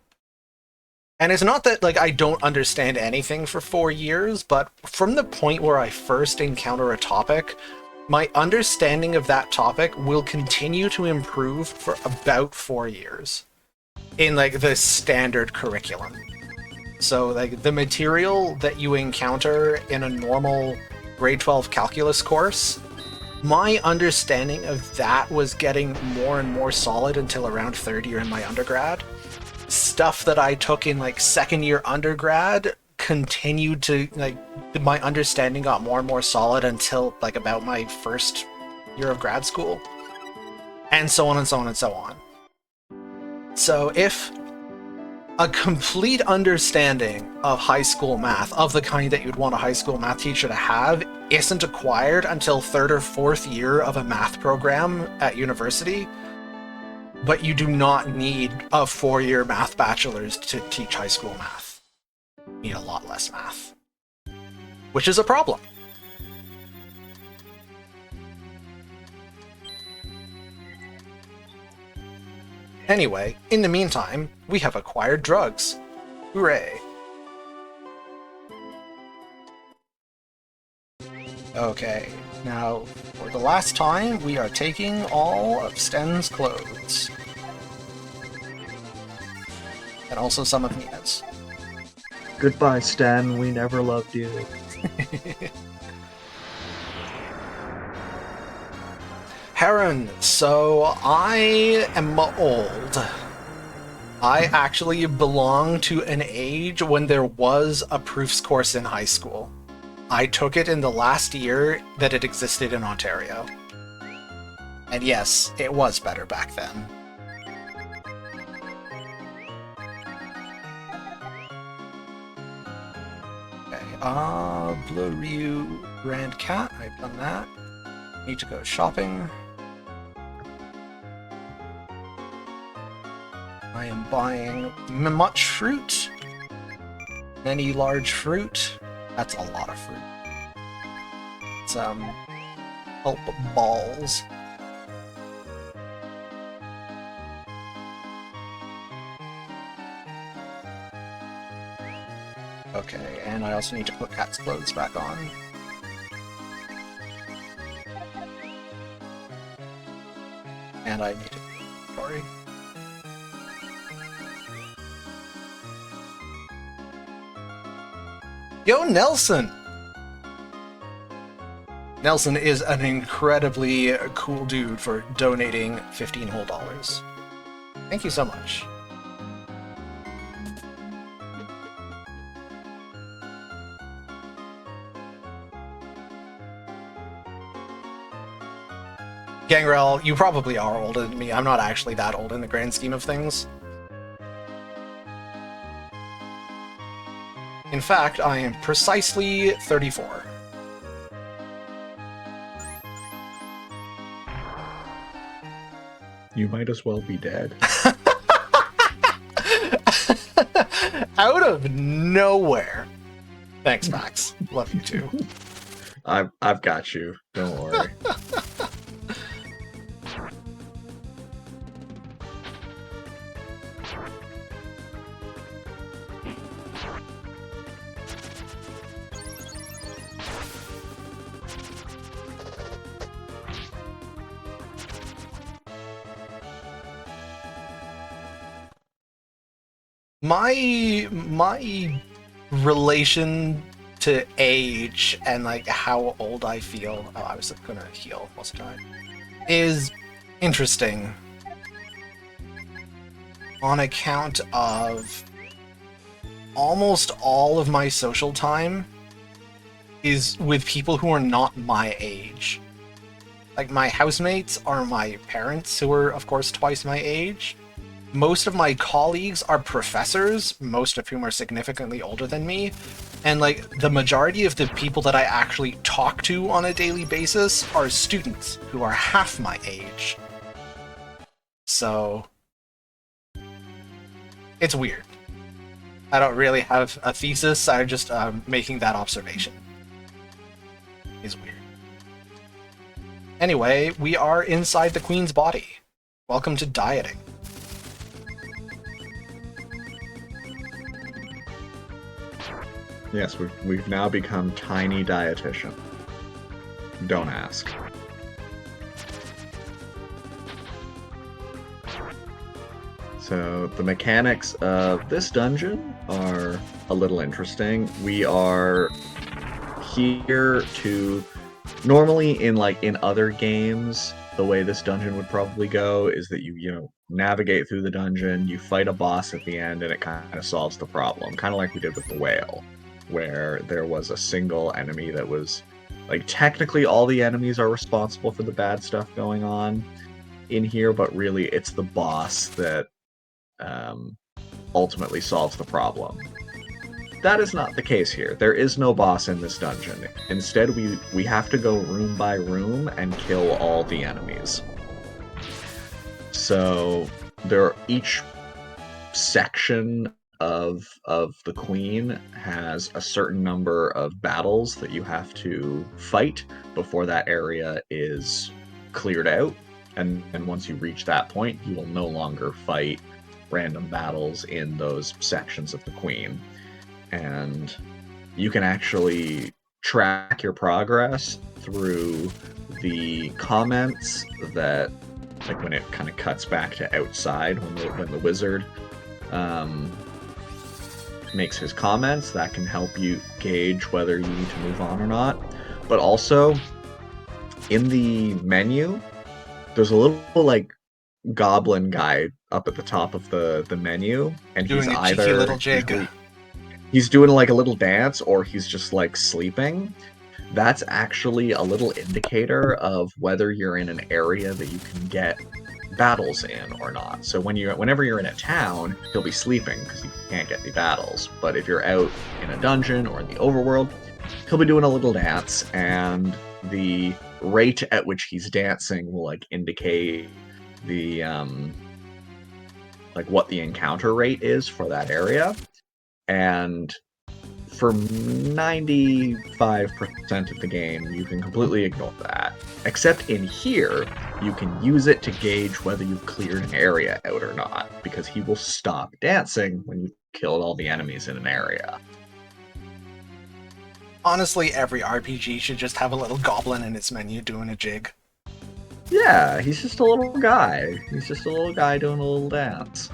And it's not that, like, I don't understand anything for 4 years, but from the point where I first encounter a topic, my understanding of that topic will continue to improve for about 4 years in, like, the standard curriculum. So, like, the material that you encounter in a normal grade 12 calculus course, my understanding of that was getting more and more solid until around third year in my undergrad. Stuff that I took in, like, second year undergrad continued to, like, my understanding got more and more solid until, like, about my first year of grad school. And so on and so on and so on. So if a complete understanding of high school math, of the kind that you'd want a high school math teacher to have, isn't acquired until third or fourth year of a math program at university, but you do not need a 4-year math bachelor's to teach high school math. You need a lot less math. Which is a problem. Anyway, in the meantime, we have acquired drugs. Hooray. Okay, now, for the last time, we are taking all of Sten's clothes. And also some of Nina's. Goodbye, Stan. We never loved you. Heron, so I am old. I actually belong to an age when there was a proofs course in high school. I took it in the last year that it existed in Ontario. And yes, it was better back then. Okay, Blue Ryu Grand Cat, I've done that. Need to go shopping. I am buying much fruit. Many large fruit. That's a lot of fruit. It's, pulp balls. Okay, and I also need to put Cat's clothes back on. And I need to... Sorry. Yo, Nelson! Nelson is an incredibly cool dude for donating $15 whole. Thank you so much. Gangrel, you probably are older than me. I'm not actually that old in the grand scheme of things. In fact, I am precisely 34. You might as well be dead. Out of nowhere. Thanks, Max. Love you too. I've got you. Don't worry. My relation to age and like how old I feel, oh, I was gonna heal, wasn't I, is interesting on account of almost all of my social time is with people who are not my age. Like, my housemates are my parents, who are of course twice my age. Most of my colleagues are professors, most of whom are significantly older than me, and like the majority of the people that I actually talk to on a daily basis are students who are half my age. So it's weird. I don't really have a thesis, I'm just making that observation. It's weird. Anyway, we are inside the queen's body. Welcome to dieting. Yes, we've now become tiny dietitian. Don't ask. So the mechanics of this dungeon are a little interesting. We are here to... Normally in other games, the way this dungeon would probably go is that you navigate through the dungeon, you fight a boss at the end, and it kind of solves the problem. Kind of like we did with the whale, where there was a single enemy that was... Like, technically all the enemies are responsible for the bad stuff going on in here, but really it's the boss that ultimately solves the problem. That is not the case here. There is no boss in this dungeon. Instead, we have to go room by room and kill all the enemies. So each section of the queen has a certain number of battles that you have to fight before that area is cleared out. And once you reach that point, you will no longer fight random battles in those sections of the queen. And you can actually track your progress through the comments that, like, when it kind of cuts back to outside, when the wizard makes his comments, that can help you gauge whether you need to move on or not. But also, in the menu, there's a little, like, goblin guy up at the top of the menu, and Doing he's a cheeky either little jig. he's doing like a little dance, or he's just like sleeping. That's actually a little indicator of whether you're in an area that you can get battles in or not. So whenever you're in a town, he'll be sleeping because he can't get any battles. But if you're out in a dungeon or in the overworld, he'll be doing a little dance, and the rate at which he's dancing will like indicate the like what the encounter rate is for that area. And for 95% of the game, you can completely ignore that. Except in here, you can use it to gauge whether you've cleared an area out or not, because he will stop dancing when you've killed all the enemies in an area. Honestly, every RPG should just have a little goblin in its menu doing a jig. Yeah, he's just a little guy. He's just a little guy doing a little dance.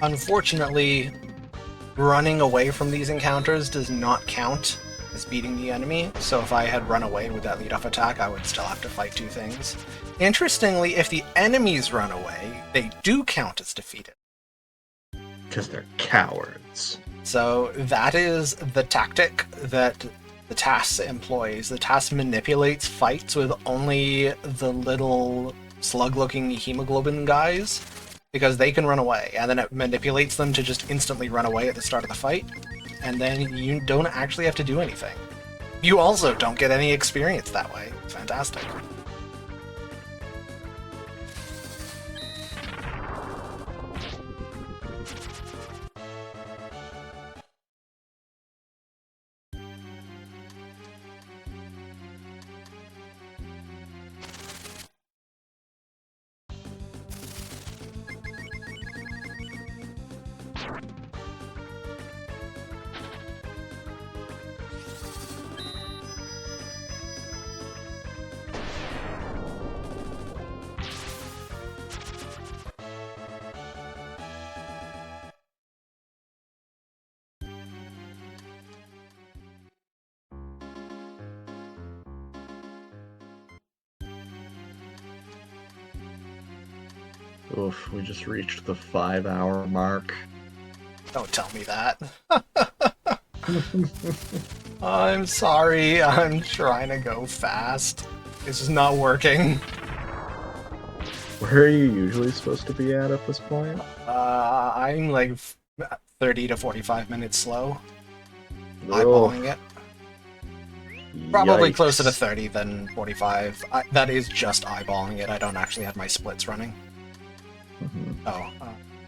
Unfortunately, running away from these encounters does not count as beating the enemy, so if I had run away with that lead-off attack, I would still have to fight two things. Interestingly, if the enemies run away, they do count as defeated. Because they're cowards. So that is the tactic that the TAS employs. The TAS manipulates fights with only the little slug-looking hemoglobin guys, because they can run away, and then it manipulates them to just instantly run away at the start of the fight, and then you don't actually have to do anything. You also don't get any experience that way. It's fantastic. Oof, we just reached the 5-hour mark. Don't tell me that. I'm sorry, I'm trying to go fast. It's just not working. Where are you usually supposed to be at this point? I'm like 30 to 45 minutes slow. Oh, Eyeballing it. Probably yikes. closer to 30 than 45. That is just eyeballing it. I don't actually have my splits running. Mhm. Oh.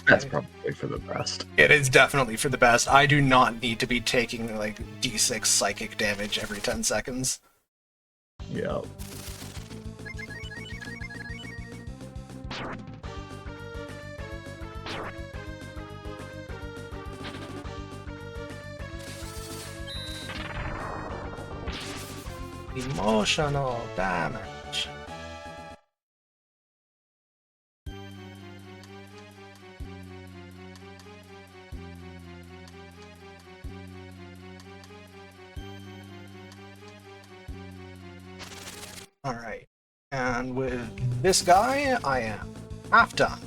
That's probably for the best. It is definitely for the best. I do not need to be taking like D6 psychic damage every 10 seconds. Yep. Emotional damage. Alright, and with this guy, I am half done.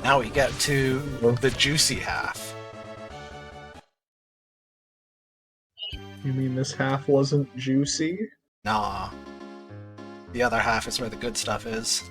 Now we get to the juicy half. You mean this half wasn't juicy? Nah. The other half is where the good stuff is.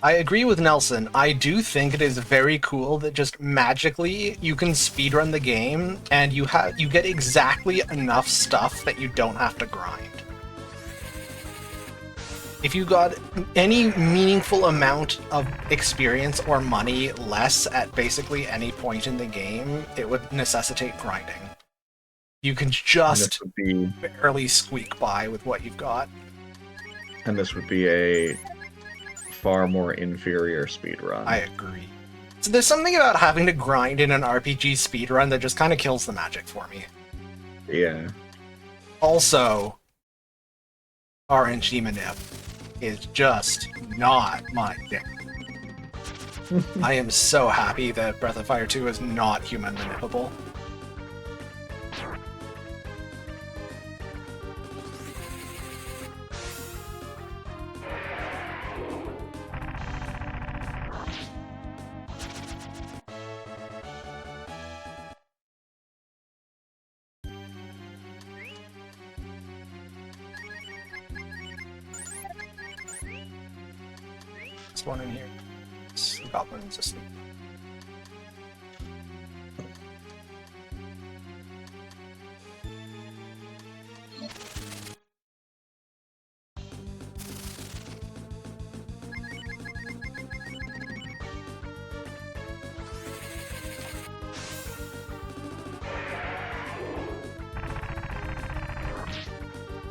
I agree with Nelson. I do think it is very cool that just magically you can speedrun the game and you get exactly enough stuff that you don't have to grind. If you got any meaningful amount of experience or money less at basically any point in the game, it would necessitate grinding. You can And just this would be barely squeak by with what you've got. a far more inferior speedrun. I agree. So there's something about having to grind in an RPG speedrun that just kind of kills the magic for me. Yeah. Also, RNG manip is just not my thing. I am so happy that Breath of Fire 2 is not human manipulable. There's one in here. The goblin's asleep.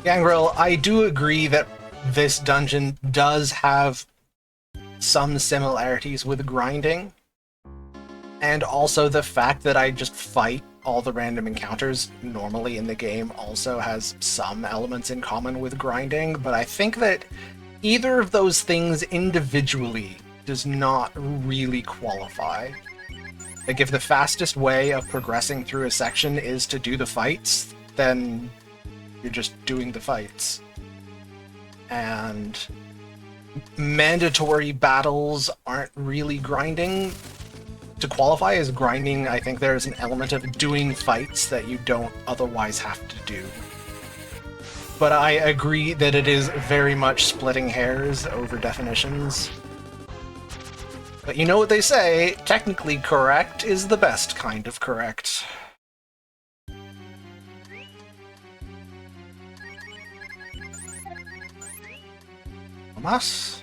Gangrel, I do agree that this dungeon does have some similarities with grinding, and also the fact that I just fight all the random encounters normally in the game also has some elements in common with grinding, but I think that either of those things individually does not really qualify. Like, if the fastest way of progressing through a section is to do the fights, then you're just doing the fights. And mandatory battles aren't really grinding. To qualify as grinding, I think there's an element of doing fights that you don't otherwise have to do. But I agree that it is very much splitting hairs over definitions. But you know what they say, technically correct is the best kind of correct. Mas?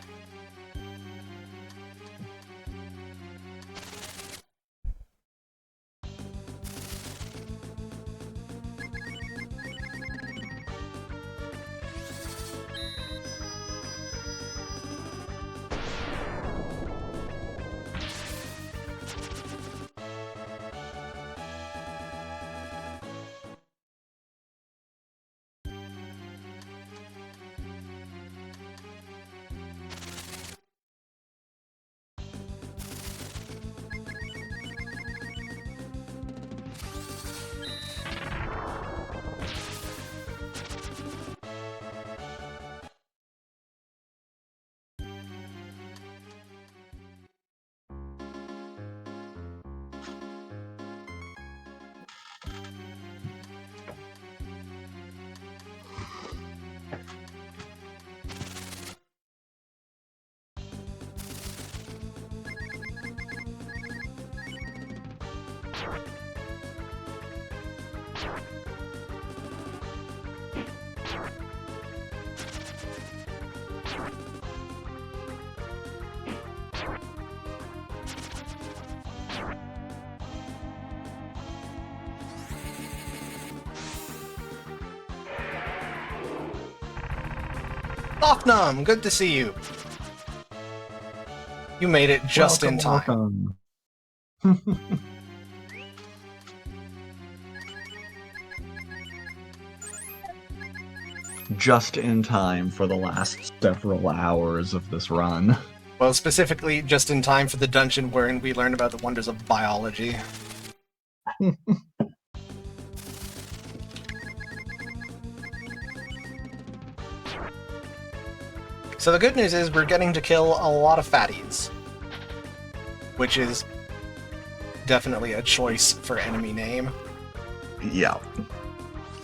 Lofnum, good to see you. You made it just in time. Welcome. Just in time for the last several hours of this run. Well, specifically just in time for the dungeon wherein we learn about the wonders of biology. So the good news is we're getting to kill a lot of fatties, which is definitely a choice for enemy name. Yeah.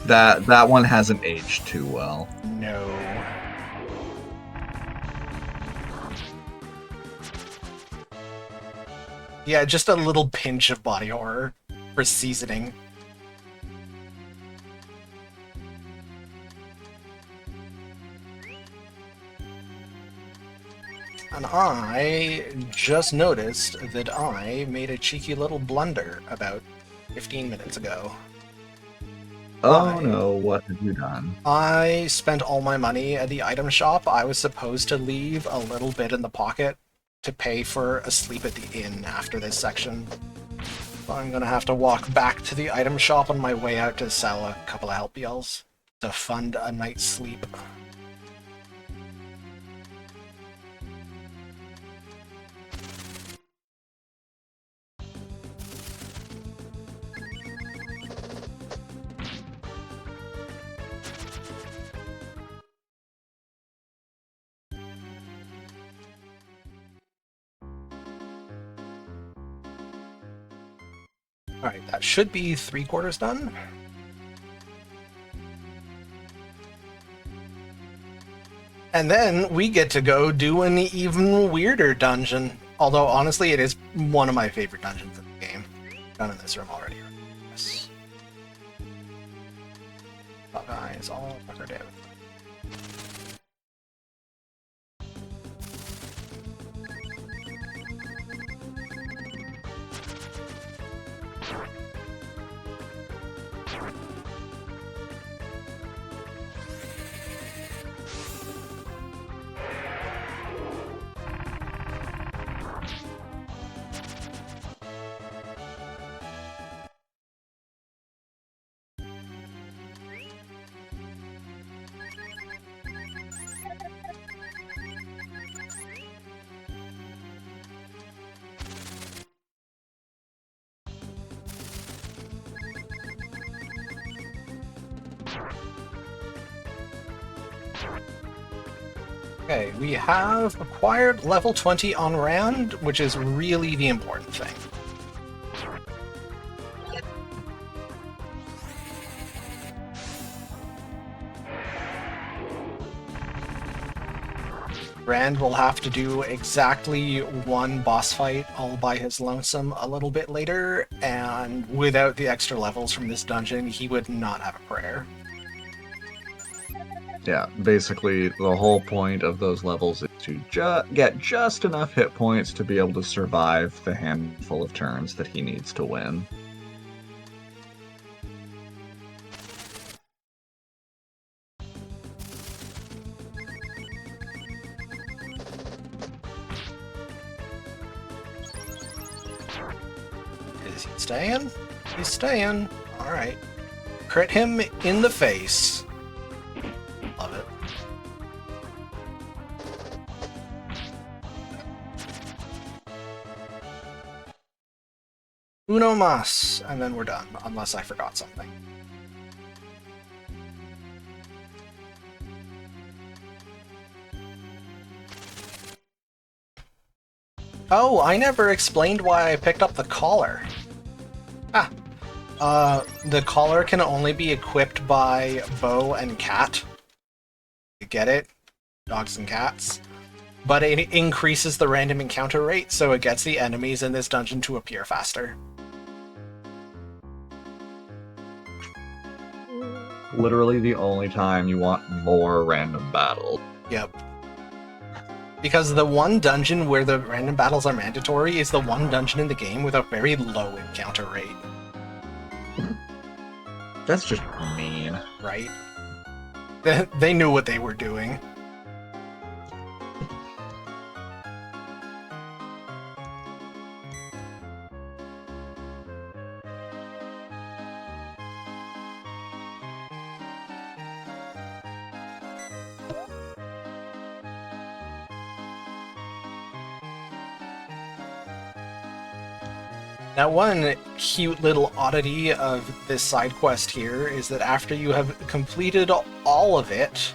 That one hasn't aged too well. No. Yeah, just a little pinch of body horror for seasoning. And I just noticed that I made a cheeky little blunder about 15 minutes ago. Oh no, what have you done? I spent all my money at the item shop. I was supposed to leave a little bit in the pocket to pay for a sleep at the inn after this section. So I'm gonna have to walk back to the item shop on my way out to sell a couple of help yells to fund a night's sleep. Alright, that should be 3/4 done. And then we get to go do an even weirder dungeon. Although, honestly, it is one of my favorite dungeons in the game. Done in this room already. Yes. That guy is all fuckered out. Okay, we have acquired level 20 on Rand, which is really the important thing. Rand will have to do exactly one boss fight all by his lonesome a little bit later, and without the extra levels from this dungeon, he would not have a prayer. Yeah, basically the whole point of those levels is to get just enough hit points to be able to survive the handful of turns that he needs to win. Is he staying? He's staying. Alright. Crit him in the face. Love it. Uno mas, and then we're done, unless I forgot something. Oh, I never explained why I picked up the collar. Ah. The collar can only be equipped by bow and cat. You get it? Dogs and cats. But it increases the random encounter rate, so it gets the enemies in this dungeon to appear faster. Literally the only time you want more random battles. Yep. Because the one dungeon where the random battles are mandatory is the one dungeon in the game with a very low encounter rate. That's just mean. Right? They knew what they were doing. Now, one cute little oddity of this side quest here is that after you have completed all of it,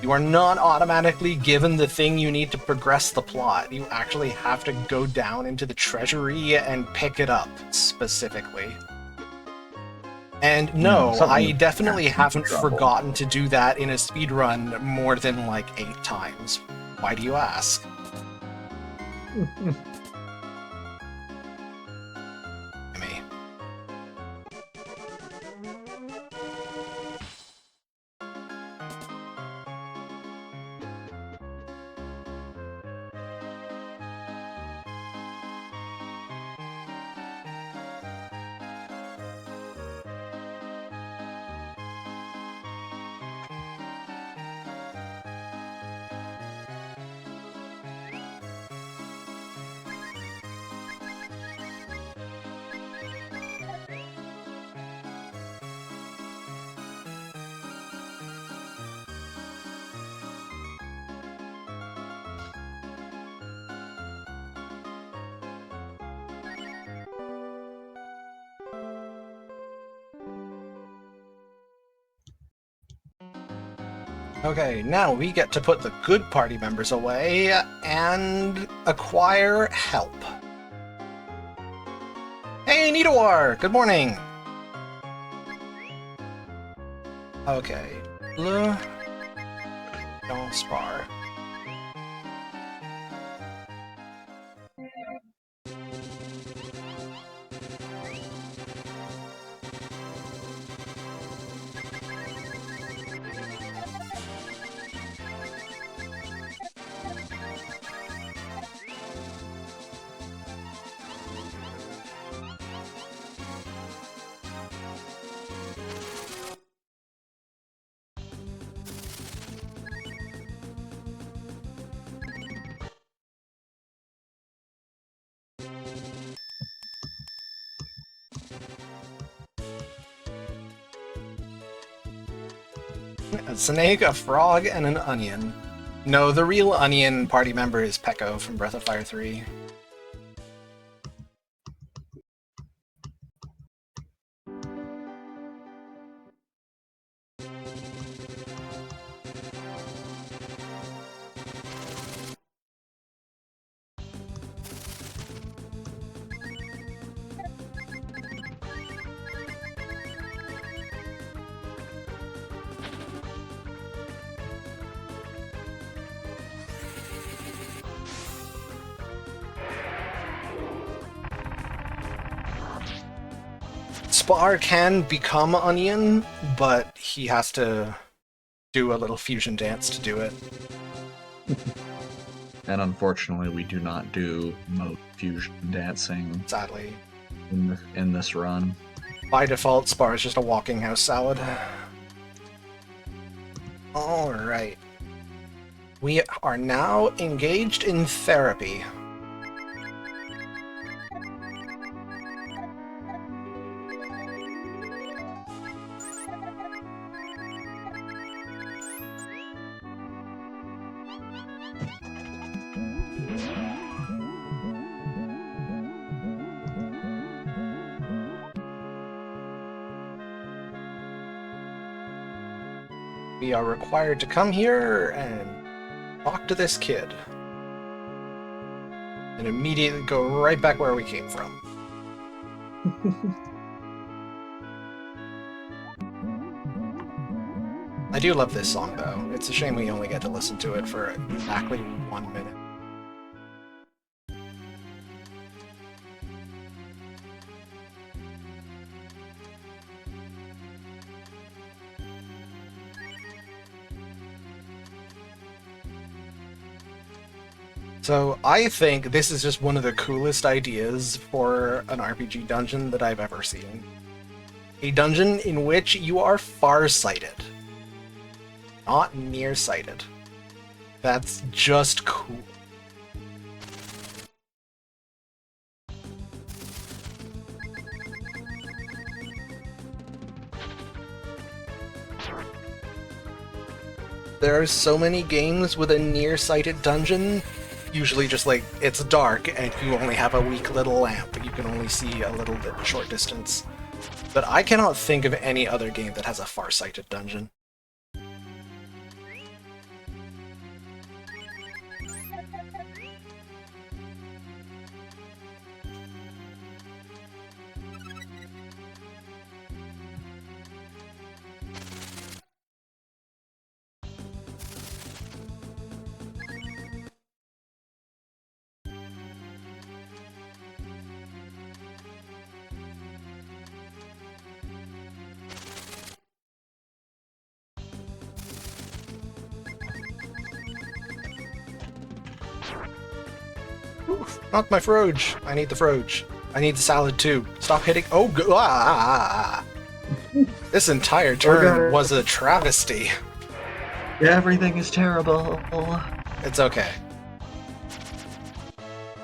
you are not automatically given the thing you need to progress the plot. You actually have to go down into the treasury and pick it up, specifically. And no, I definitely haven't forgotten to do that in a speedrun more than like 8 times. Why do you ask? Me. Okay, now we get to put the good party members away and acquire help. Hey, Nidawar! Good morning! Okay. Don't spar. A snake, a frog, and an onion. No, the real onion party member is Pekko from Breath of Fire 3. Spar can become onion, but he has to do a little fusion dance to do it. And unfortunately, we do not do mode fusion dancing Sadly. in this run. By default, Spar is just a walking house salad. Alright. We are now engaged in therapy. We are required to come here and talk to this kid. And immediately go right back where we came from. I do love this song, though. It's a shame we only get to listen to it for exactly 1 minute. So I think this is just one of the coolest ideas for an RPG dungeon that I've ever seen. A dungeon in which you are far-sighted, not nearsighted. That's just cool. There are so many games with a nearsighted dungeon. Usually just like, it's dark and you only have a weak little lamp. You can only see a little bit short distance. But I cannot think of any other game that has a far-sighted dungeon. Oof, not my froge. I need the froge. I need the salad too. Stop hitting. Oh, This entire turn was a travesty. Everything is terrible. It's okay.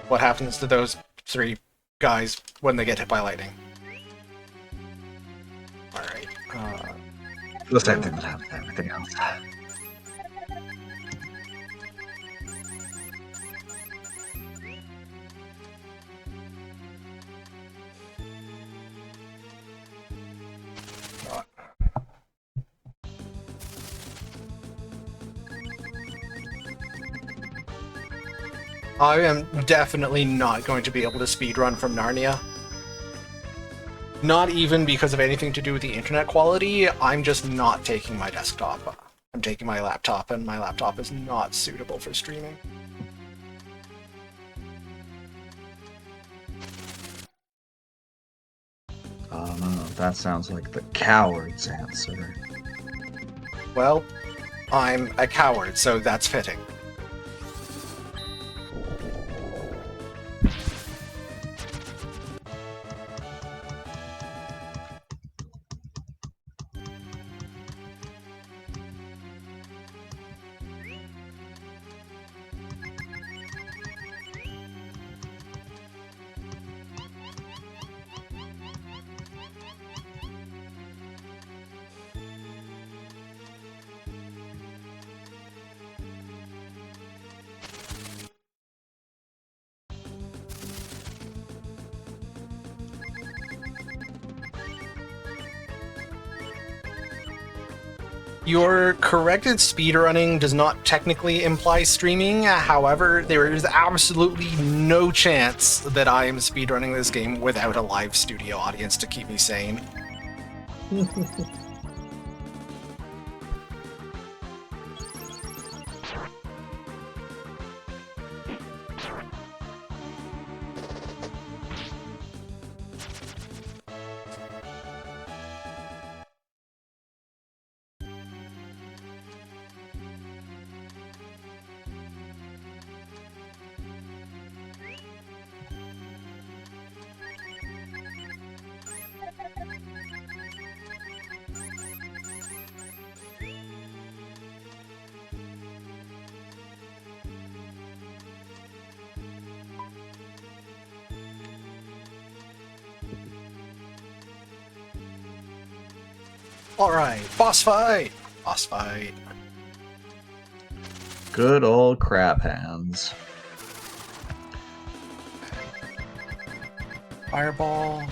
What happens to those 3 guys when they get hit by lightning? Alright. The same thing that happens to everything else. I am definitely not going to be able to speedrun from Narnia. Not even because of anything to do with the internet quality, I'm just not taking my desktop. I'm taking my laptop, and my laptop is not suitable for streaming. Oh no, that sounds like the coward's answer. Well, I'm a coward, so that's fitting. Your corrected speedrunning does not technically imply streaming, however, there is absolutely no chance that I am speedrunning this game without a live studio audience to keep me sane. Alright, boss fight! Boss fight. Good old crab hands. Fireball.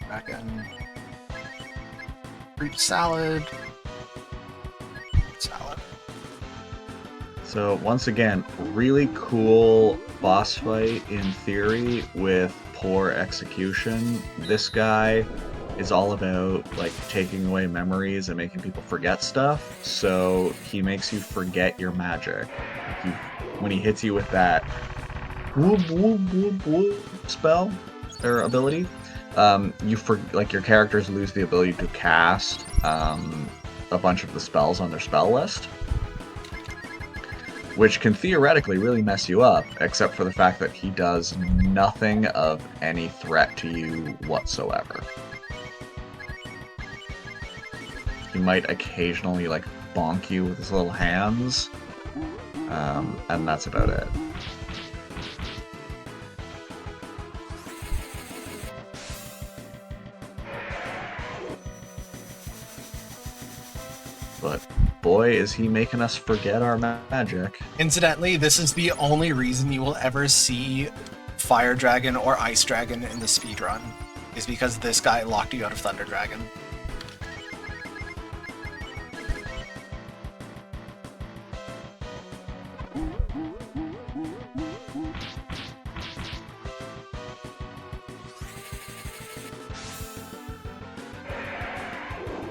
Kraken. Fruit salad. Salad. So once again, really cool boss fight in theory with poor execution. This guy is all about like taking away memories and making people forget stuff. So he makes you forget your magic. When he hits you with that whoop whoop whoop whoop spell or ability, like your characters lose the ability to cast a bunch of the spells on their spell list, which can theoretically really mess you up, except for the fact that he does nothing of any threat to you whatsoever. He might occasionally like bonk you with his little hands, and that's about it. But boy, is he making us forget our magic. Incidentally, this is the only reason you will ever see Fire Dragon or Ice Dragon in the speedrun, is because this guy locked you out of Thunder Dragon.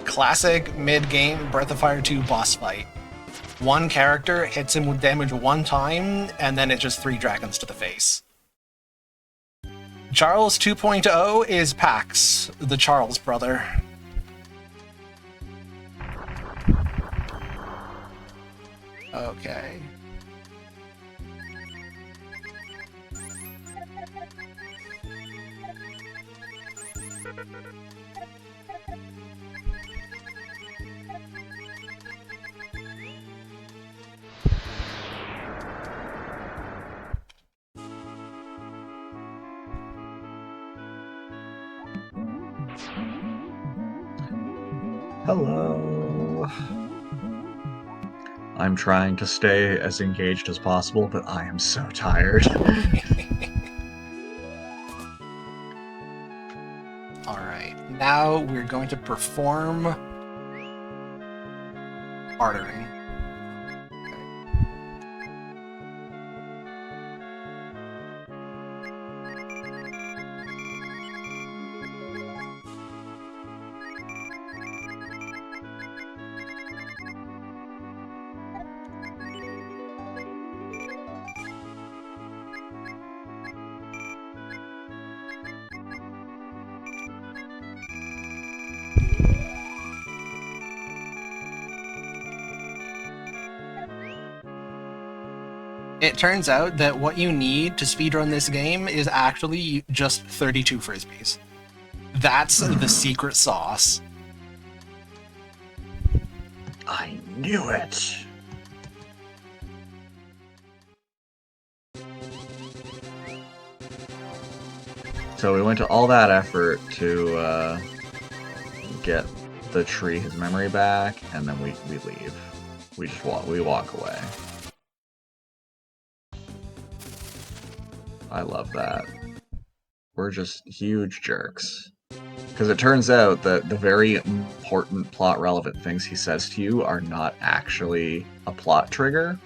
Classic mid-game Breath of Fire 2 boss fight. One character hits him with damage one time, and then it's just 3 dragons to the face. Charles 2.0 is Pax, the Charles brother. Okay. Hello. I'm trying to stay as engaged as possible, but I am so tired. Alright, now we're going to perform bartering. It turns out that what you need to speedrun this game is actually just 32 frisbees. That's the secret sauce. I knew it. So we went to all that effort to get the tree his memory back, and then we leave. We just walk away. I love that. We're just huge jerks. Because it turns out that the very important plot relevant things he says to you are not actually a plot trigger.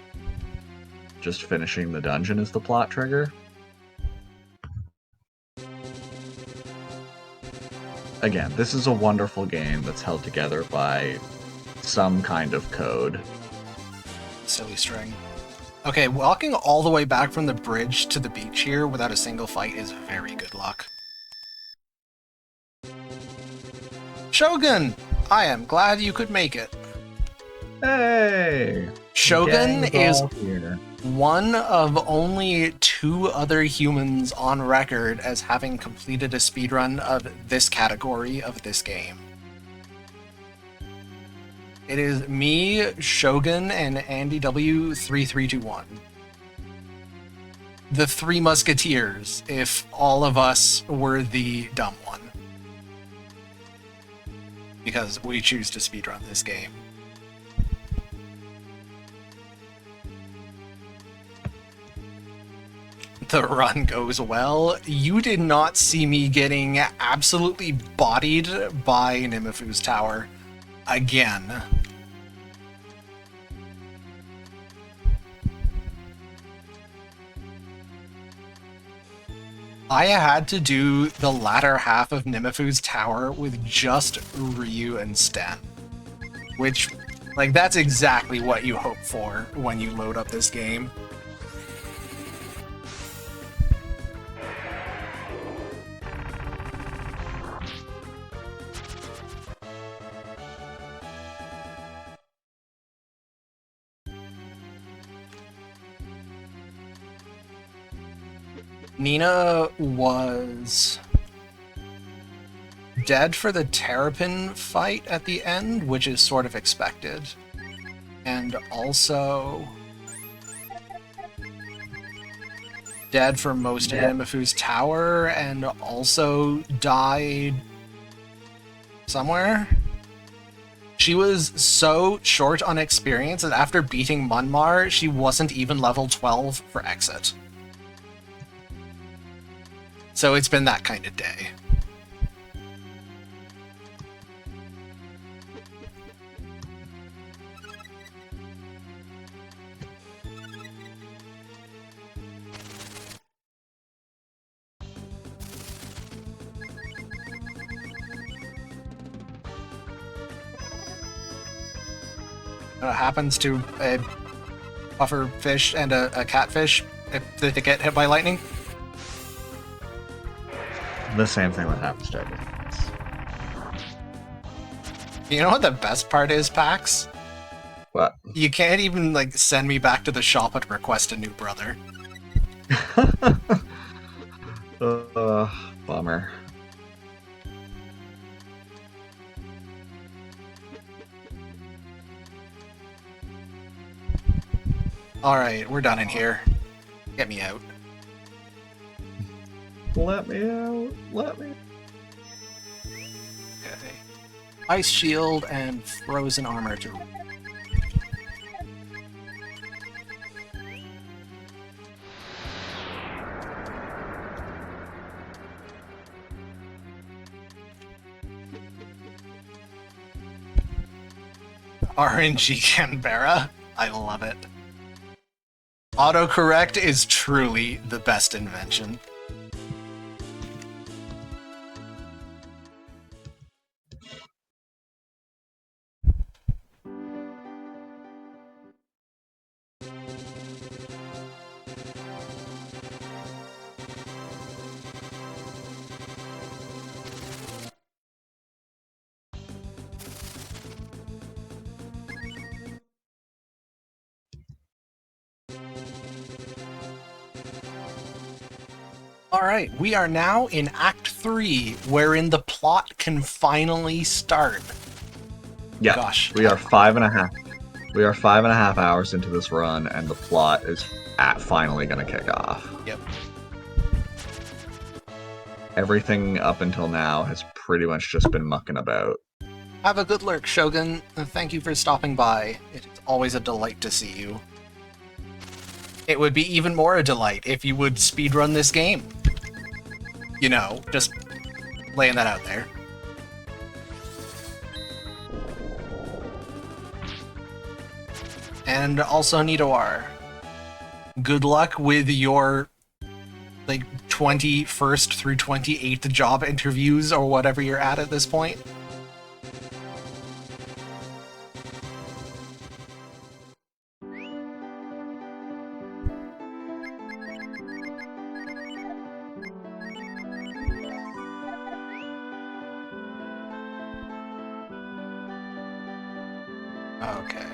Just finishing the dungeon is the plot trigger. Again, this is a wonderful game that's held together by some kind of code. Silly string. Okay, walking all the way back from the bridge to the beach here without a single fight is very good luck. Shogun! I am glad you could make it. Hey! Shogun is here. one of only 2 other humans on record as having completed a speedrun of this category of this game. It is me, Shogun, and Andy W3321. The 3 Musketeers, if all of us were the dumb one. Because we choose to speedrun this game. The run goes well. You did not see me getting absolutely bodied by Nimifu's tower. Again. I had to do the latter half of Nimifu's tower with just Ryu and Sten. Which, like, that's exactly what you hope for when you load up this game. Nina was dead for the Terrapin fight at the end, which is sort of expected. And also dead for most of Nimifu's tower, and also died somewhere. She was so short on experience that after beating Munmar, she wasn't even level 12 for exit. So it's been that kind of day. Happens to a puffer fish and a catfish if they get hit by lightning? The same thing that happens to everything else. You know what the best part is, Pax? What? You can't even, like, send me back to the shop and request a new brother. Bummer. Alright, we're done in here. Get me out. Let me out. Let me. Okay. Ice shield and frozen armor to... RNG Canberra. I love it. Autocorrect is truly the best invention. Alright, we are now in Act 3, wherein the plot can finally start. Yeah, Gosh. we are 5.5. We are 5.5 hours into this run, and the plot is finally going to kick off. Yep. Everything up until now has pretty much just been mucking about. Have a good lurk, Shogun. Thank you for stopping by. It is always a delight to see you. It would be even more a delight if you would speedrun this game. You know, just laying that out there. And also, Nidawar, good luck with your, like, 21st through 28th job interviews or whatever you're at this point. Okay.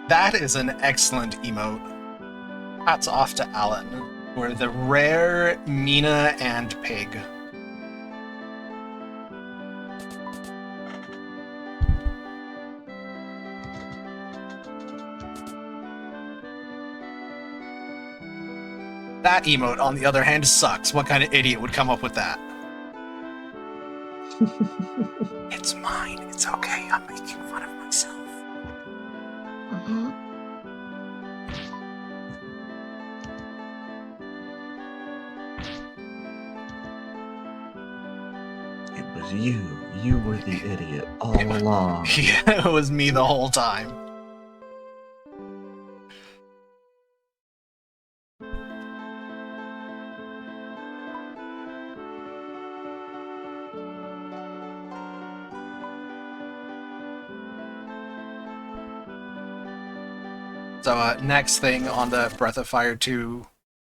That is an excellent emote. Hats off to Alan for the rare Mina and Pig. That emote, on the other hand, sucks. What kind of idiot would come up with that? It's mine. It's okay. I'm making fun of myself. It was you. You were the idiot all along. Yeah, it was me the whole time. So next thing on the Breath of Fire 2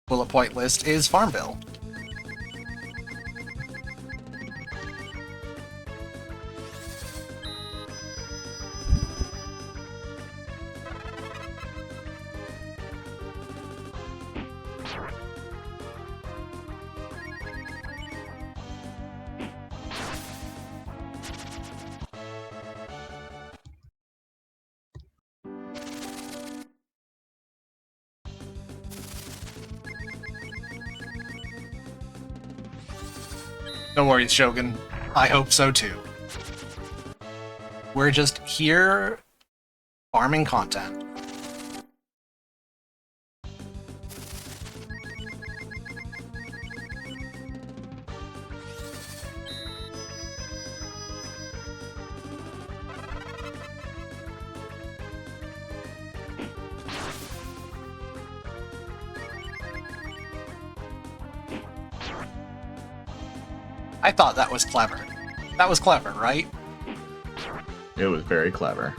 bullet point list is Farmville. No worries, Shogun. I hope so too. We're just here farming content. I thought that was clever. That was clever, right? It was very clever.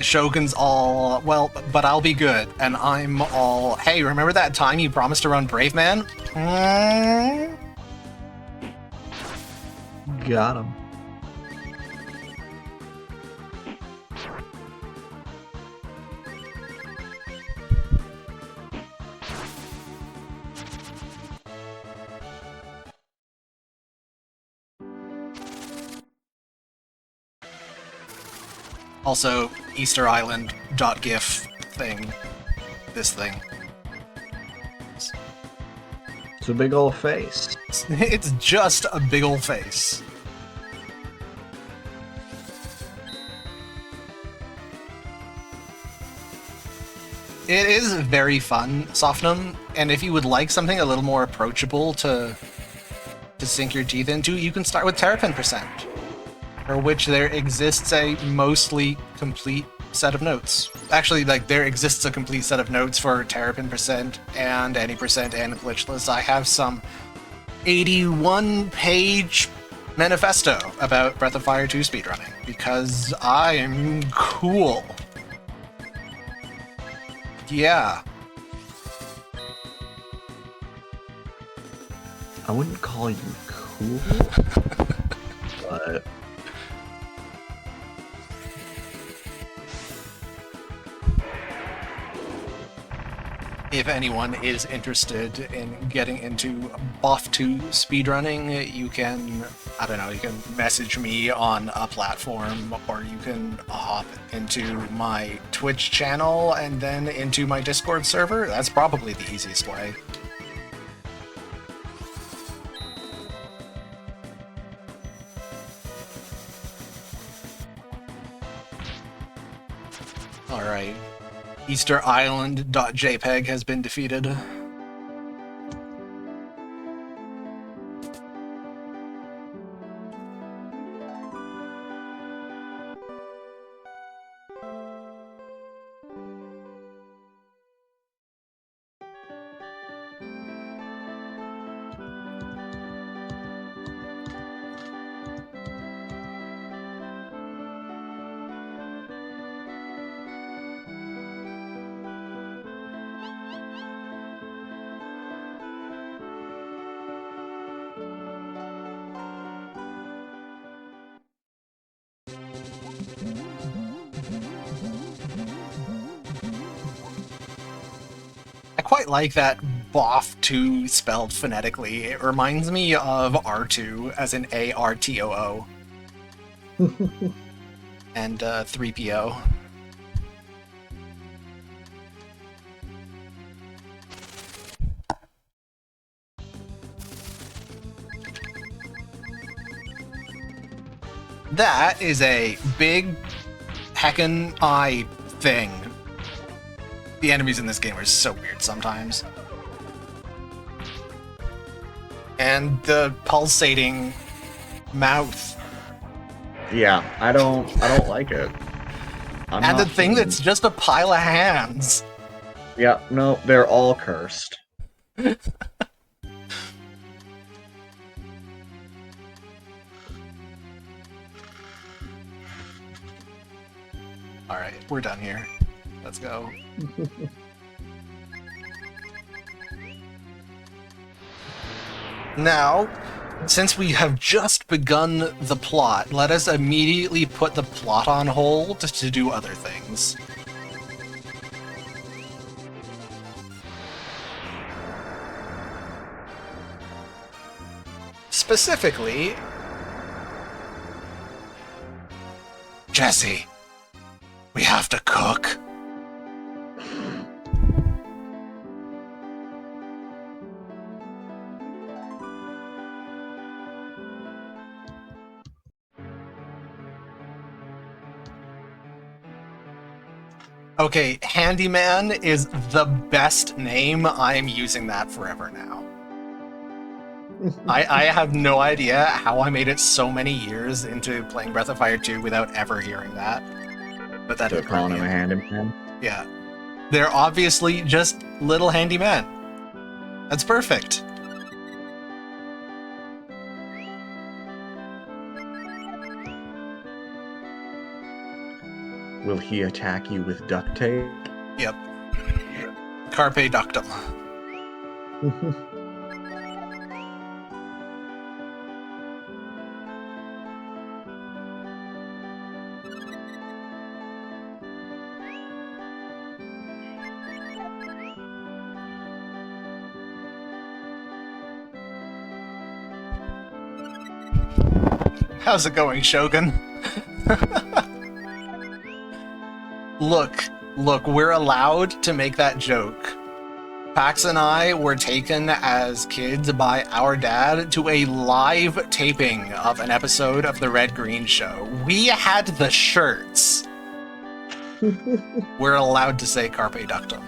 Shogun's all, well, but I'll be good. And I'm all, hey, remember that time you promised to run Brave Man? Got him. Also, Easter Island .gif thing. This thing. It's a big old face. It's just a big ol' face. It is very fun, Sofnum, and if you would like something a little more approachable to sink your teeth into, you can start with Terrapin Percent, for which there exists a mostly complete set of notes. Actually, like, there exists a complete set of notes for Terrapin Percent and Any Percent and Glitchless. I have some 81-page manifesto about Breath of Fire 2 speedrunning, because I'm cool. Yeah. I wouldn't call you cool, but If anyone is interested in getting into Boff 2 speedrunning, you can, I don't know, you can message me on a platform, or you can hop into my Twitch channel and then into my Discord server. That's probably the easiest way. Alright. Easter Island.jpg has been defeated. I quite like that Boff2 spelled phonetically. It reminds me of R2, as in A-R-T-O-O. And 3PO. That is a big heckin' eye thing. The enemies in this game are so weird sometimes. And the pulsating mouth. Yeah, I don't like it. And the thing that's just a pile of hands. Yeah, no, they're all cursed. Alright, we're done here. Let's go. Now, since we have just begun the plot, let us immediately put the plot on hold to do other things. Specifically, Jesse, we have to cook. Okay, Handyman is the best name. I am using that forever now. I have no idea how I made it so many years into playing Breath of Fire 2 without ever hearing that. But that They're is calling him a brilliant. handyman. Yeah. They're obviously just little handymen. That's perfect. Will he attack you with duct tape? Yep. Carpe ductum. How's it going, Shogun? Look, we're allowed to make that joke. Pax and I were taken as kids by our dad to a live taping of an episode of the Red Green Show. We had the shirts. We're allowed to say Carpe Ductum.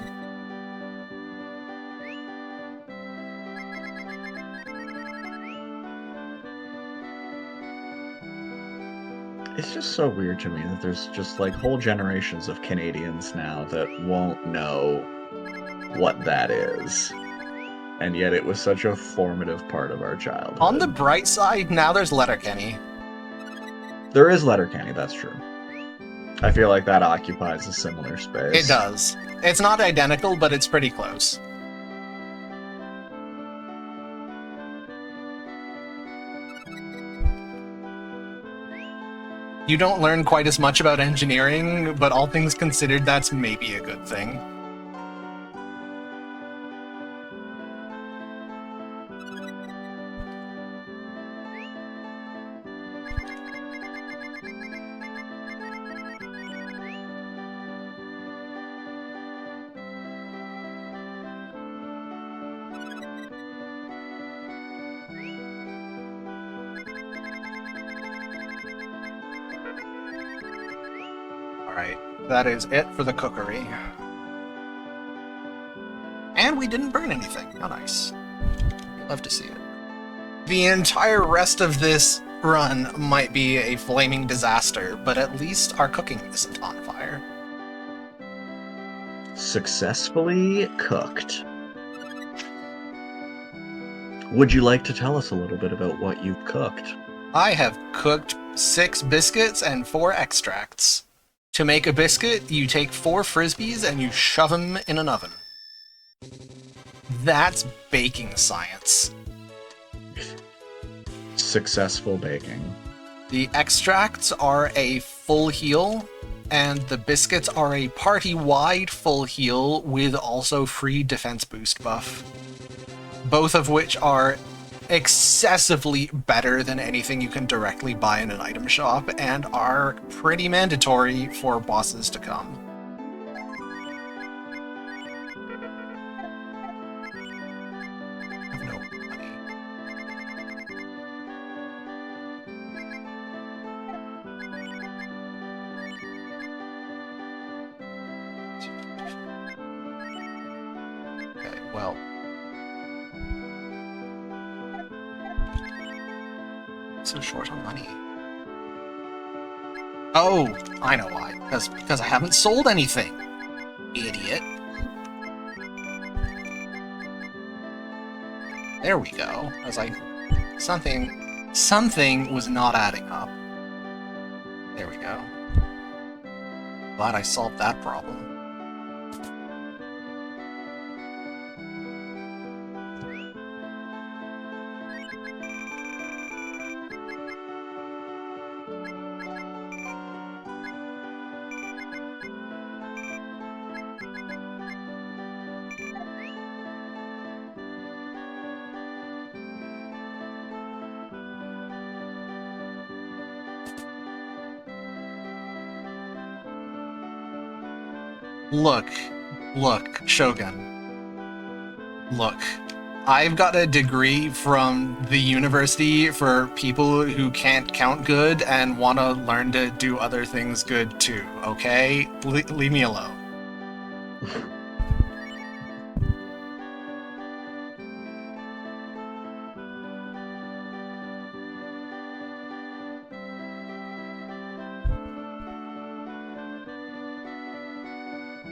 It's just so weird to me that there's just like whole generations of Canadians now that won't know what that is. And yet it was such a formative part of our childhood. On the bright side, now there's Letterkenny. There is Letterkenny, that's true. I feel like that occupies a similar space. It does. It's not identical, but it's pretty close. You don't learn quite as much about engineering, but all things considered, that's maybe a good thing. Alright, that is it for the cookery. And we didn't burn anything. How nice. Love to see it. The entire rest of this run might be a flaming disaster, but at least our cooking isn't on fire. Successfully cooked. Would you like to tell us a little bit about what you've cooked? I have cooked 6 biscuits and 4 extracts. To make a biscuit, you take 4 Frisbees and you shove them in an oven. That's baking science. Successful baking. The extracts are a full heal, and the biscuits are a party-wide full heal with also free defense boost buff. Both of which are excessively better than anything you can directly buy in an item shop, and are pretty mandatory for bosses to come. I have no money. Okay, well. So short on money. Oh, I know why. Because I haven't sold anything. Idiot. There we go. I was like, something was not adding up. There we go. Glad I solved that problem. Look, Shogun. Look, I've got a degree from the university for people who can't count good and want to learn to do other things good too, okay? Leave me alone.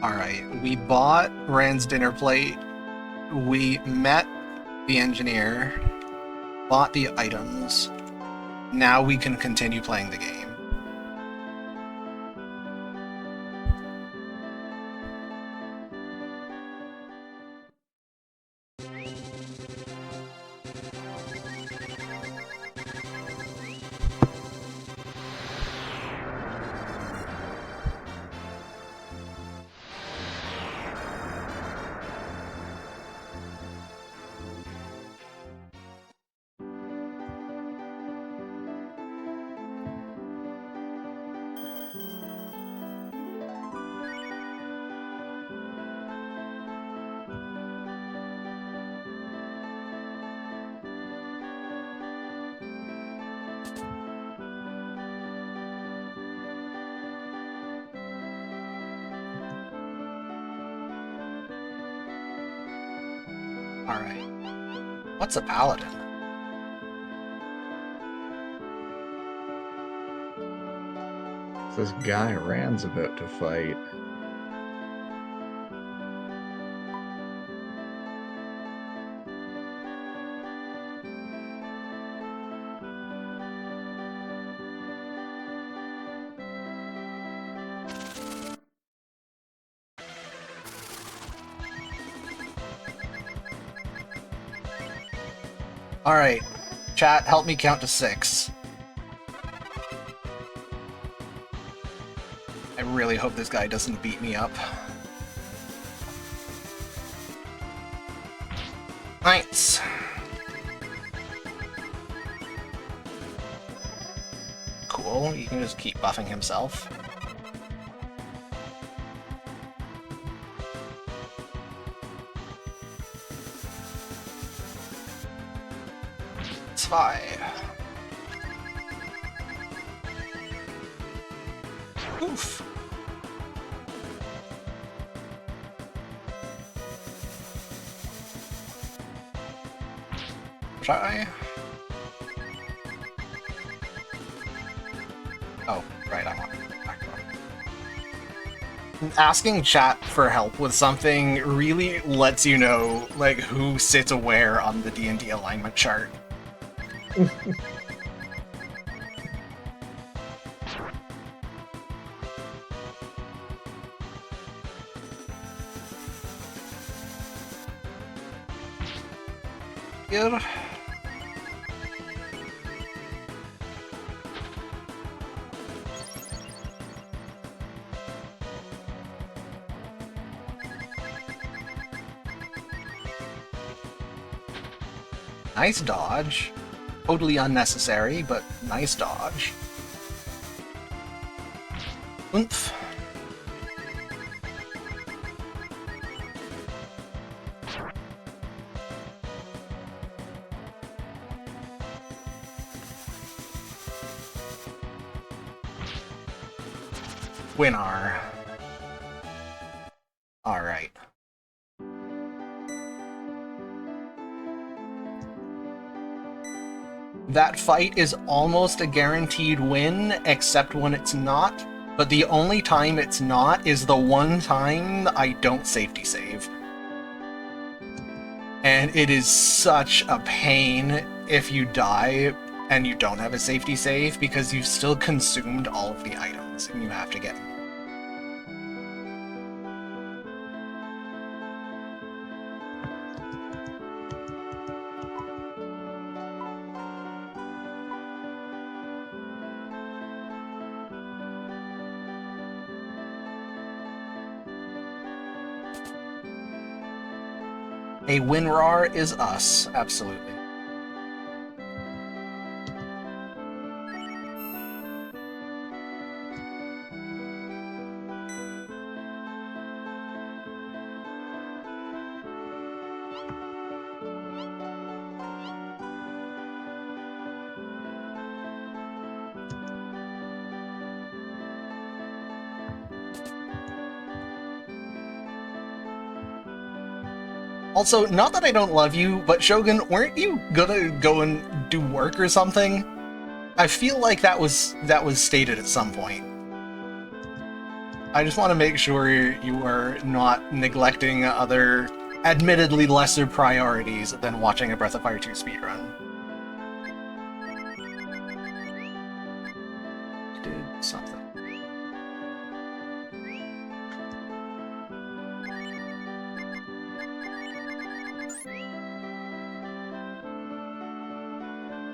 Alright, we bought Rand's dinner plate, we met the engineer, bought the items, now we can continue playing the game. Alright. What's a paladin? This guy Rand's about to fight. Alright. Chat, help me count to 6. I really hope this guy doesn't beat me up. Nice. Cool, you can just keep buffing himself. It's fine. Oof. Try. Oh, right, I want back on. Asking chat for help with something really lets you know, like, who sits where on the D&D alignment chart. Good. Nice dodge. Totally unnecessary, but nice dodge. Oomph. Winner. Alright. That fight is almost a guaranteed win, except when it's not. But the only time it's not is the one time I don't safety save. And it is such a pain if you die and you don't have a safety save, because you've still consumed all of the items and you have to get them. A WinRAR is us, absolutely. Also, not that I don't love you, but Shogun, weren't you gonna go and do work or something? I feel like that was stated at some point. I just want to make sure you are not neglecting other, admittedly lesser priorities than watching a Breath of Fire 2 speedrun. Did something.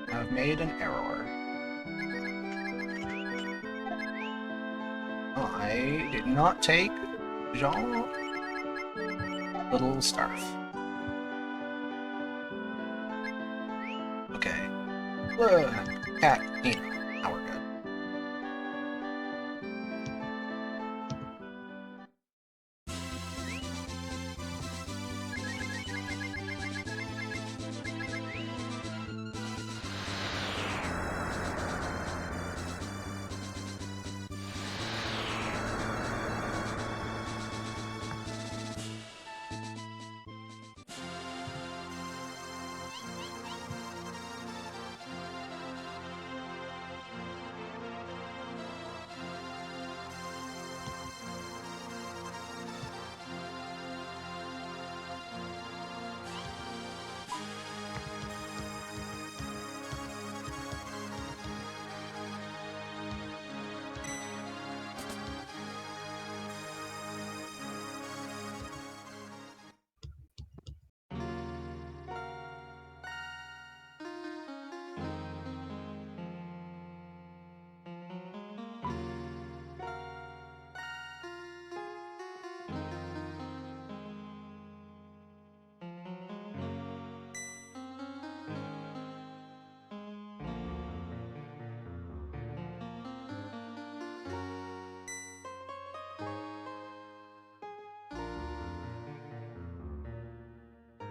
I've made an error. I did not take Jean Little Starf. Okay. Cat, Nina. Now we're good.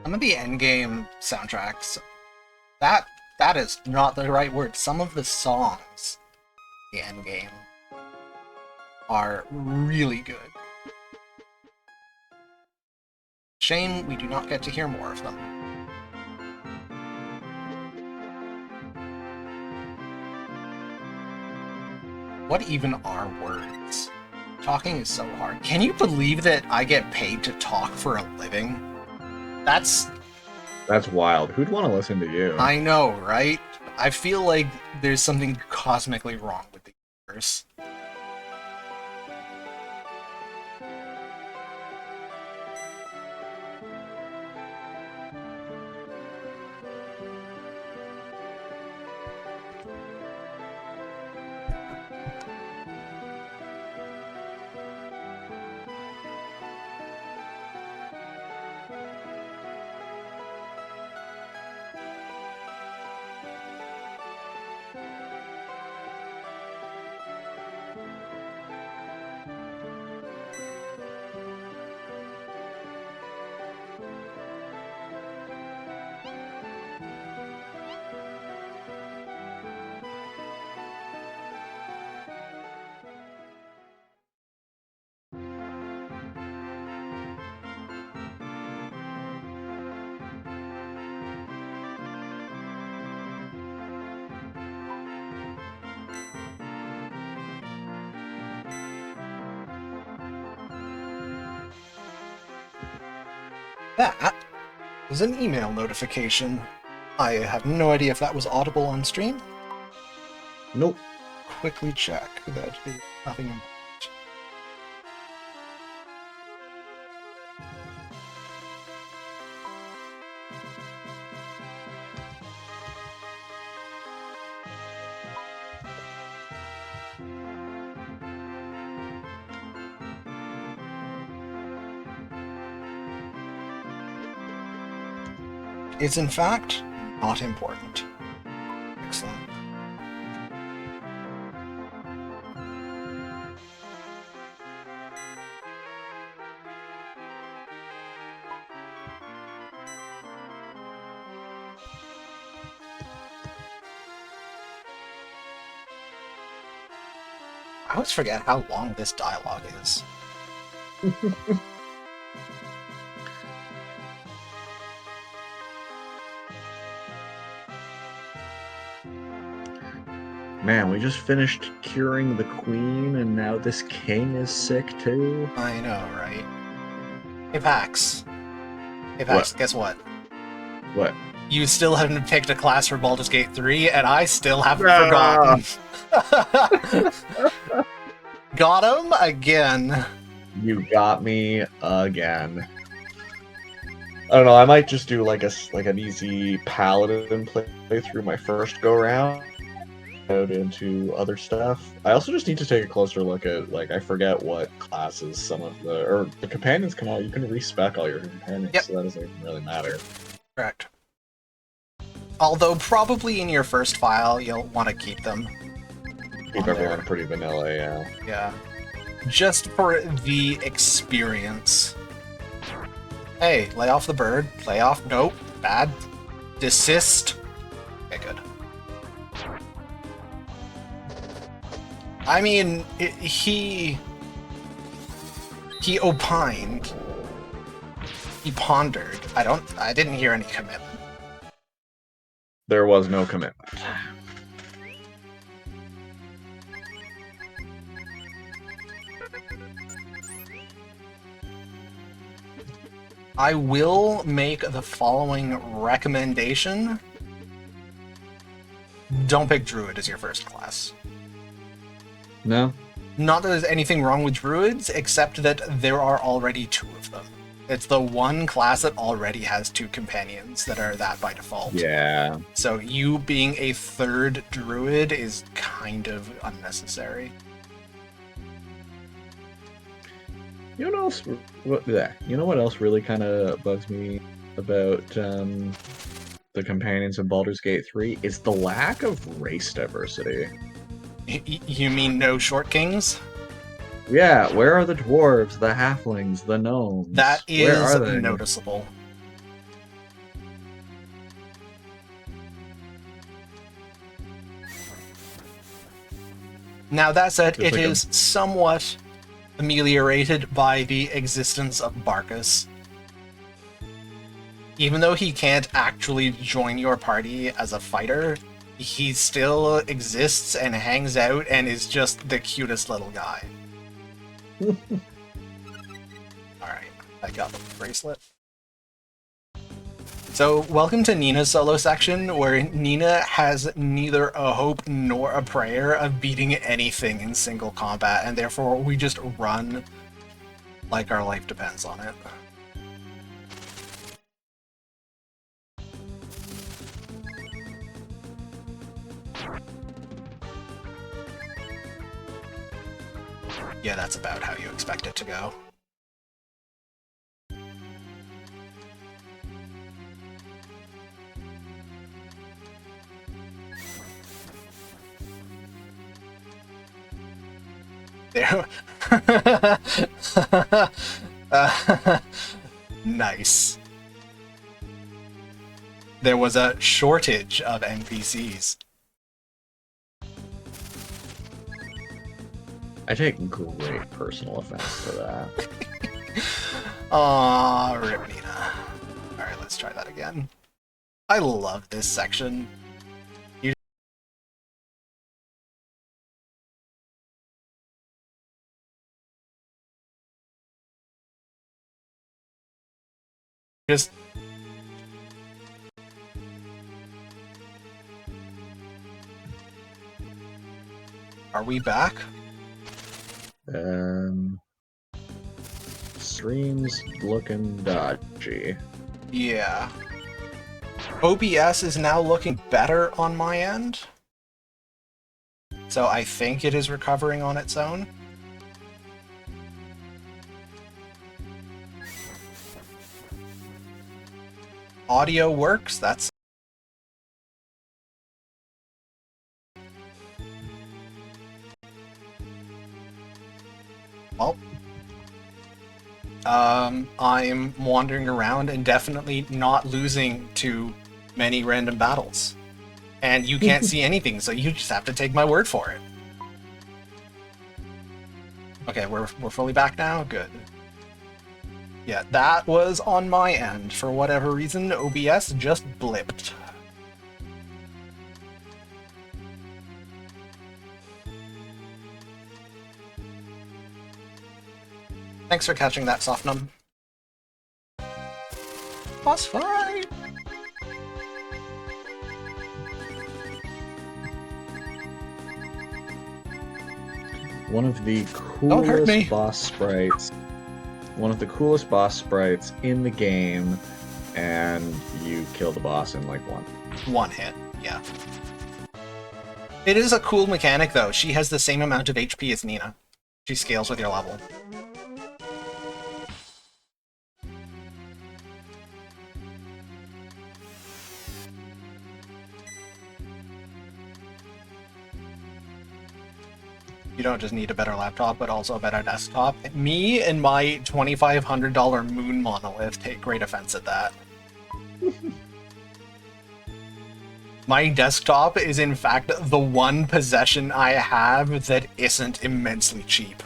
Some of the endgame soundtracks, that is not the right word. Some of the songs, the endgame, are really good. Shame we do not get to hear more of them. What even are words? Talking is so hard. Can you believe that I get paid to talk for a living? That's wild. Who'd want to listen to you? I know, right? I feel like there's something cosmically wrong with the universe. That was an email notification. I have no idea if that was audible on stream. Nope. Quickly check. That is nothing important. It's in fact not important. Excellent. I always forget how long this dialogue is. Man, we just finished curing the queen, and now this king is sick too. I know, right? Hey, Pax. Hey, Pax, What? guess what? What? You still haven't picked a class for Baldur's Gate 3, and I still haven't Ah. forgotten. Got him again. You got me again. I don't know. I might just do like an easy paladin play through my first go round, out into other stuff. I also just need to take a closer look at, like, I forget what classes some of the companions come out. You can respec all your companions, Yep. so that doesn't even really matter. Correct. Although probably in your first file you'll want to keep them. Keep on everyone there. pretty vanilla, yeah. Yeah. Just for the experience. Hey, lay off the bird. Lay off. Nope. Bad. Desist. Okay, good. I mean, he opined. He pondered. I didn't hear any commitment. There was no commitment. I will make the following recommendation. Don't pick Druid as your first class. No? Not that there's anything wrong with Druids, except that there are already 2 of them. It's the one class that already has 2 companions that are that by default. Yeah. So you being a 3rd Druid is kind of unnecessary. You know what else really kind of bugs me about the companions of Baldur's Gate 3 is the lack of race diversity. You mean no short kings? Yeah, where are the dwarves, the halflings, the gnomes? That Where is are they? noticeable. Now, that said, Just it like a- is somewhat ameliorated by the existence of Barkus. Even though he can't actually join your party as a fighter, he still exists and hangs out and is just the cutest little guy. Alright, I got the bracelet. So, welcome to Nina's solo section, where Nina has neither a hope nor a prayer of beating anything in single combat, and therefore we just run like our life depends on it. Yeah, that's about how you expect it to go. There. Nice. There was a shortage of NPCs. I take great personal offense to that. Aw, rip Nina. Alright, let's try that again. I love this section. You just... Are we back? Stream's looking dodgy. Yeah. OBS is now looking better on my end. So I think it is recovering on its own. Audio works, that's... Well... I'm wandering around and definitely not losing to many random battles. And you can't see anything, so you just have to take my word for it. Okay, we're fully back now? Good. Yeah, that was on my end. For whatever reason, OBS just blipped. Thanks for catching that, Softnum. Boss fight! One of the Don't hurt me. coolest boss sprites. One of the coolest boss sprites in the game, and you kill the boss in like one. One hit, yeah. It is a cool mechanic, though. She has the same amount of HP as Nina. She scales with your level. You don't just need a better laptop, but also a better desktop. Me and my $2,500 moon monolith take great offense at that. My desktop is in fact the one possession I have that isn't immensely cheap.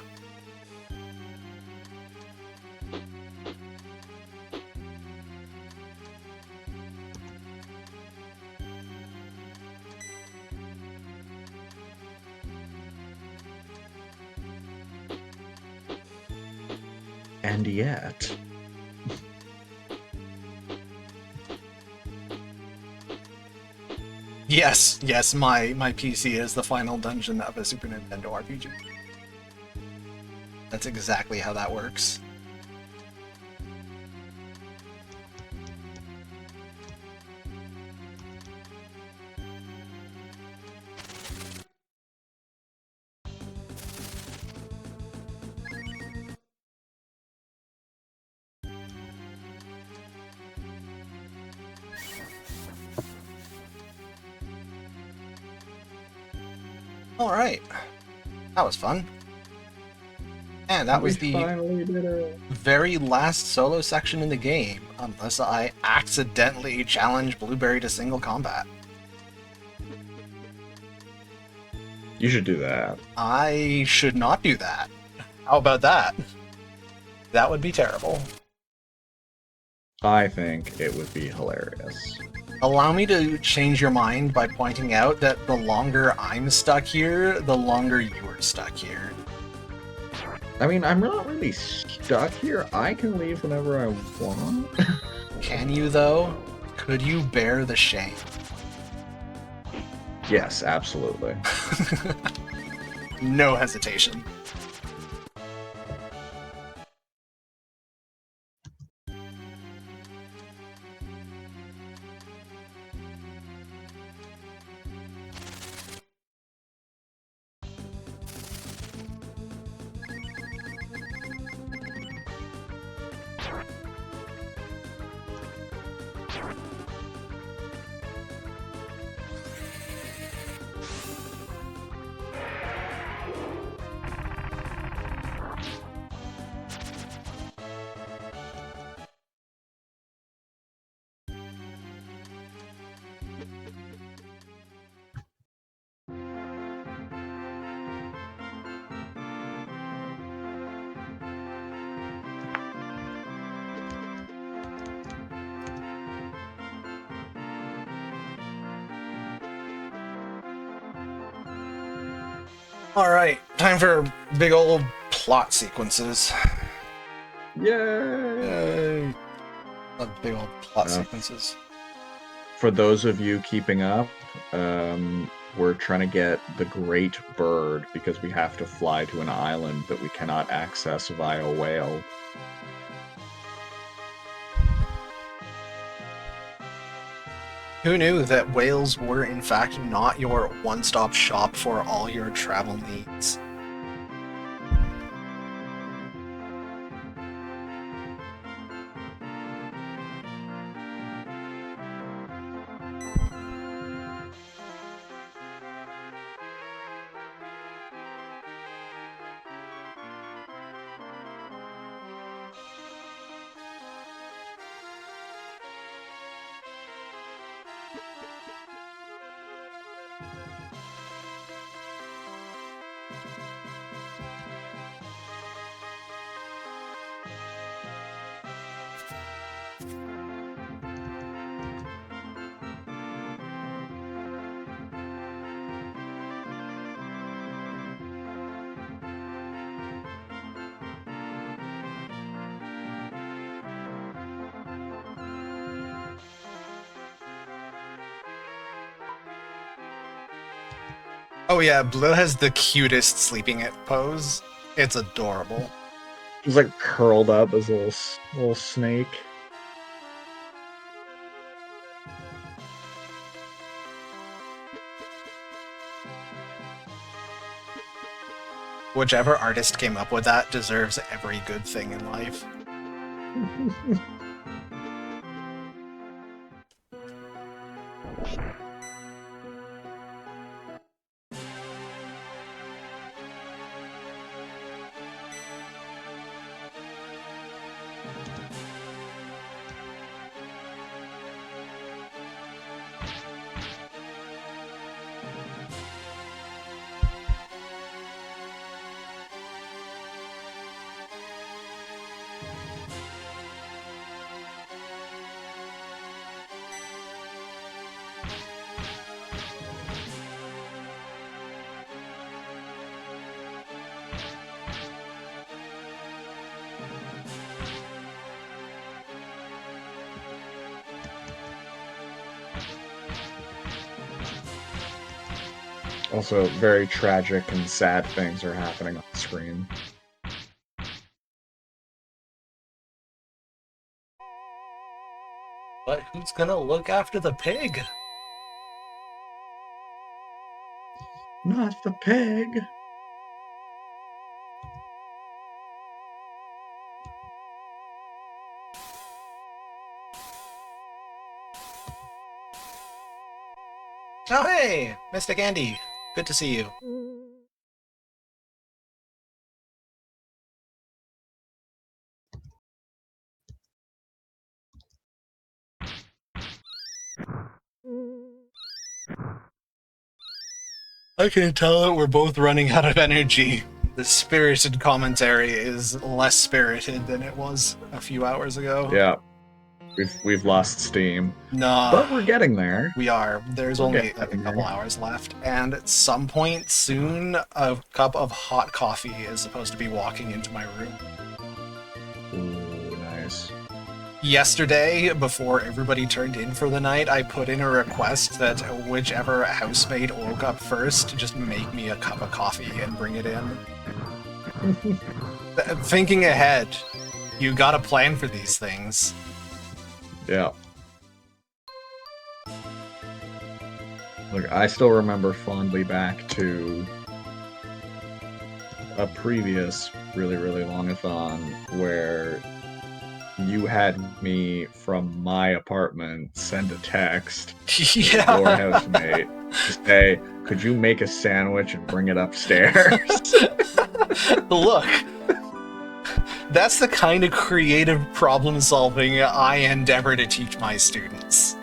And yet... Yes, my PC is the final dungeon of a Super Nintendo RPG. That's exactly how that works. Alright. That was fun. And that was the finally did it. very last solo section in the game, unless I accidentally challenge Blueberry to single combat. You should do that. I should not do that. How about that? That would be terrible. I think it would be hilarious. Allow me to change your mind by pointing out that the longer I'm stuck here, the longer you're stuck here. I mean, I'm not really stuck here. I can leave whenever I want. Can you, though? Could you bear the shame? Yes, absolutely. No hesitation. Alright, time for big old plot sequences. Yay! Love big old plot sequences. For those of you keeping up, we're trying to get the Great Bird because we have to fly to an island that we cannot access via whale. Who knew that whales were in fact not your one-stop shop for all your travel needs? Oh yeah, Blue has the cutest sleeping pose. It's adorable. He's like curled up as a little snake. Whichever artist came up with that deserves every good thing in life. Also, very tragic and sad things are happening on the screen. But who's gonna look after the pig? Not the pig. Oh hey, Mystic Andy. Good to see you. I can tell that we're both running out of energy. The spirited commentary is less spirited than it was a few hours ago. Yeah, we've lost steam, Nah, but we're getting there. we are. There's We're only getting like a couple there. hours left, and at some point soon, a cup of hot coffee is supposed to be walking into my room. Ooh, nice. Yesterday, before everybody turned in for the night, I put in a request that whichever housemate woke up first, just make me a cup of coffee and bring it in. Thinking ahead, you gotta plan for these things. Yeah. Look, I still remember fondly back to a previous really, really long-a-thon where you had me from my apartment send a text to your housemate to say, could you make a sandwich and bring it upstairs? Look, that's the kind of creative problem solving I endeavor to teach my students.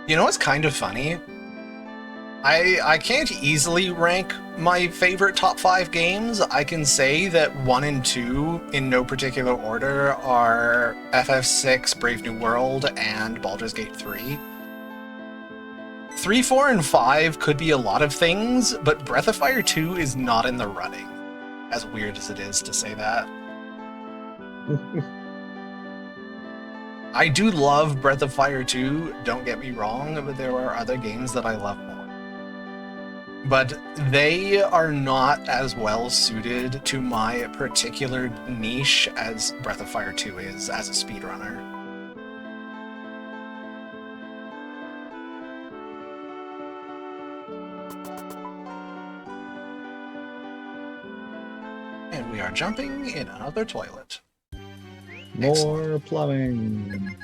You know what's kind of funny? I can't easily rank my favorite top 5 games. I can say that 1 and 2, in no particular order, are FF6, Brave New World, and Baldur's Gate 3. 3, 4, and 5 could be a lot of things, but Breath of Fire 2 is not in the running. As weird as it is to say that. I do love Breath of Fire 2, don't get me wrong, but there are other games that I love more. But they are not as well suited to my particular niche as Breath of Fire 2 is as a speedrunner. And we are jumping in another toilet. More plumbing.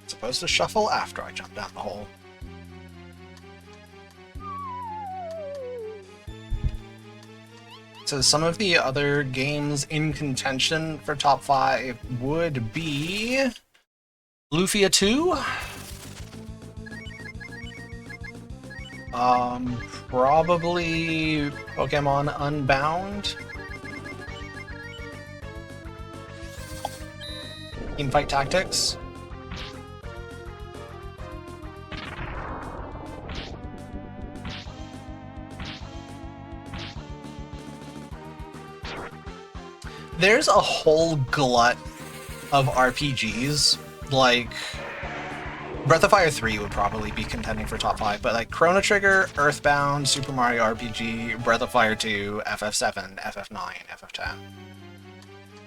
Supposed to shuffle after I jump down the hole. So some of the other games in contention for top 5 would be Lufia 2. Probably Pokemon Unbound. Teamfight Tactics. There's a whole glut of RPGs, like Breath of Fire 3 would probably be contending for top 5, but like Chrono Trigger, Earthbound, Super Mario RPG, Breath of Fire 2, FF7, FF9,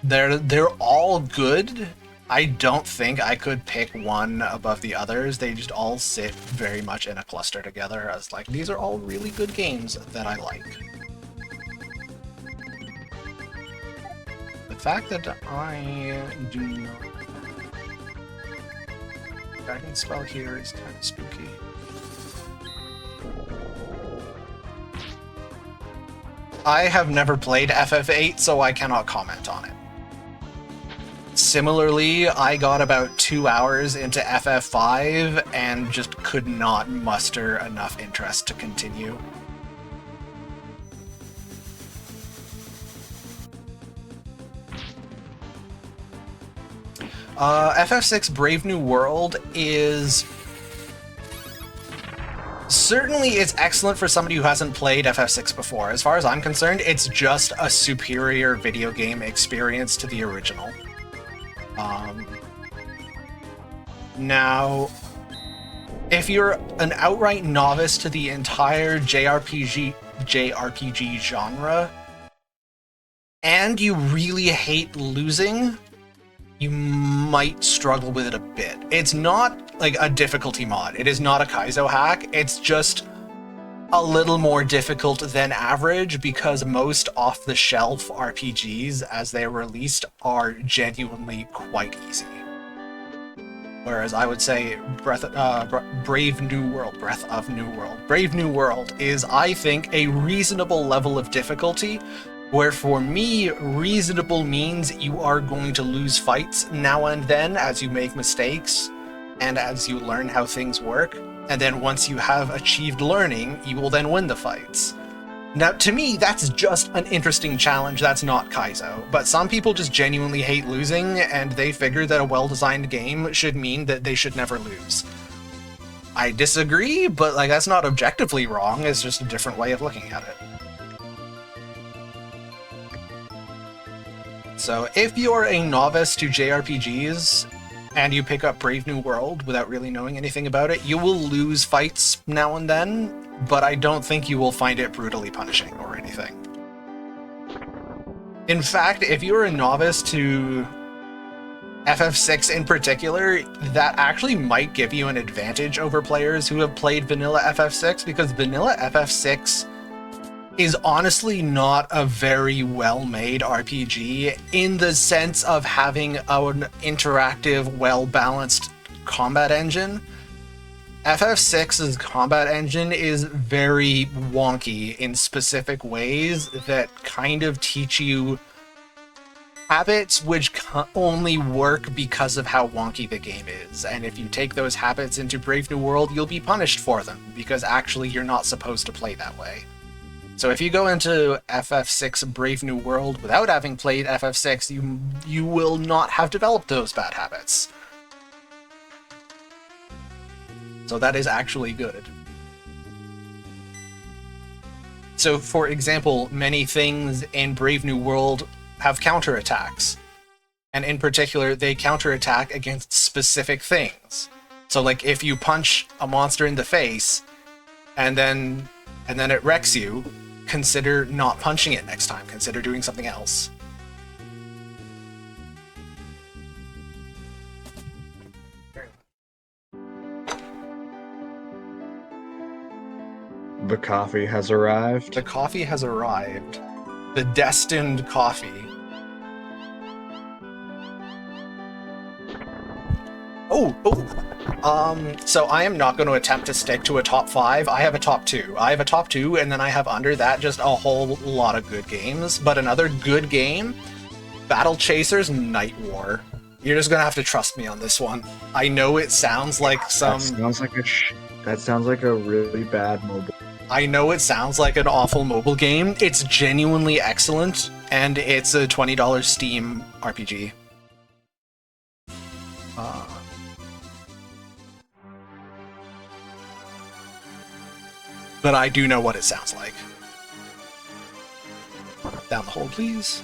FF10. They're all good. I don't think I could pick one above the others. They just all sit very much in a cluster together as like, these are all really good games that I like. The fact that I do not... Dragon spell here is kind of spooky. I have never played FF8, so I cannot comment on it. Similarly, I got about 2 hours into FF5 and just could not muster enough interest to continue. FF6 Brave New World is... Certainly, it's excellent for somebody who hasn't played FF6 before. As far as I'm concerned, it's just a superior video game experience to the original. Now, if you're an outright novice to the entire JRPG genre, and you really hate losing, you might struggle with it a bit. It's not like a difficulty mod. It is not a Kaizo hack. It's just a little more difficult than average because most off-the-shelf RPGs, as they're released, are genuinely quite easy. Whereas I would say Brave New World is, I think, a reasonable level of difficulty, where for me, reasonable means you are going to lose fights now and then as you make mistakes and as you learn how things work. And then once you have achieved learning, you will then win the fights. Now, to me, that's just an interesting challenge. That's not Kaizo. But some people just genuinely hate losing, and they figure that a well-designed game should mean that they should never lose. I disagree, but like that's not objectively wrong. It's just a different way of looking at it. So if you're a novice to JRPGs, and you pick up Brave New World without really knowing anything about it, you will lose fights now and then, but I don't think you will find it brutally punishing or anything. In fact, if you're a novice to FF6 in particular, that actually might give you an advantage over players who have played vanilla FF6, because vanilla FF6 is honestly not a very well-made RPG in the sense of having an interactive, well-balanced combat engine. FF6's combat engine is very wonky in specific ways that kind of teach you habits which only work because of how wonky the game is. And if you take those habits into Brave New World, you'll be punished for them, because actually you're not supposed to play that way. So if you go into FF6 Brave New World without having played FF6, you will not have developed those bad habits. So that is actually good. So for example, many things in Brave New World have counterattacks. And in particular, they counterattack against specific things. So like if you punch a monster in the face and then it wrecks you, consider not punching it next time. Consider doing something else. The coffee has arrived. The coffee has arrived. The destined coffee. So I am not going to attempt to stick to a top 5. I have a top 2. And then I have under that just a whole lot of good games. But another good game, Battle Chasers Night War. You're just going to have to trust me on this one. I know it sounds like some... That sounds like a really bad mobile. I know it sounds like an awful mobile game. It's genuinely excellent, and it's a $20 Steam RPG. But I do know what it sounds like. Down the hole, please.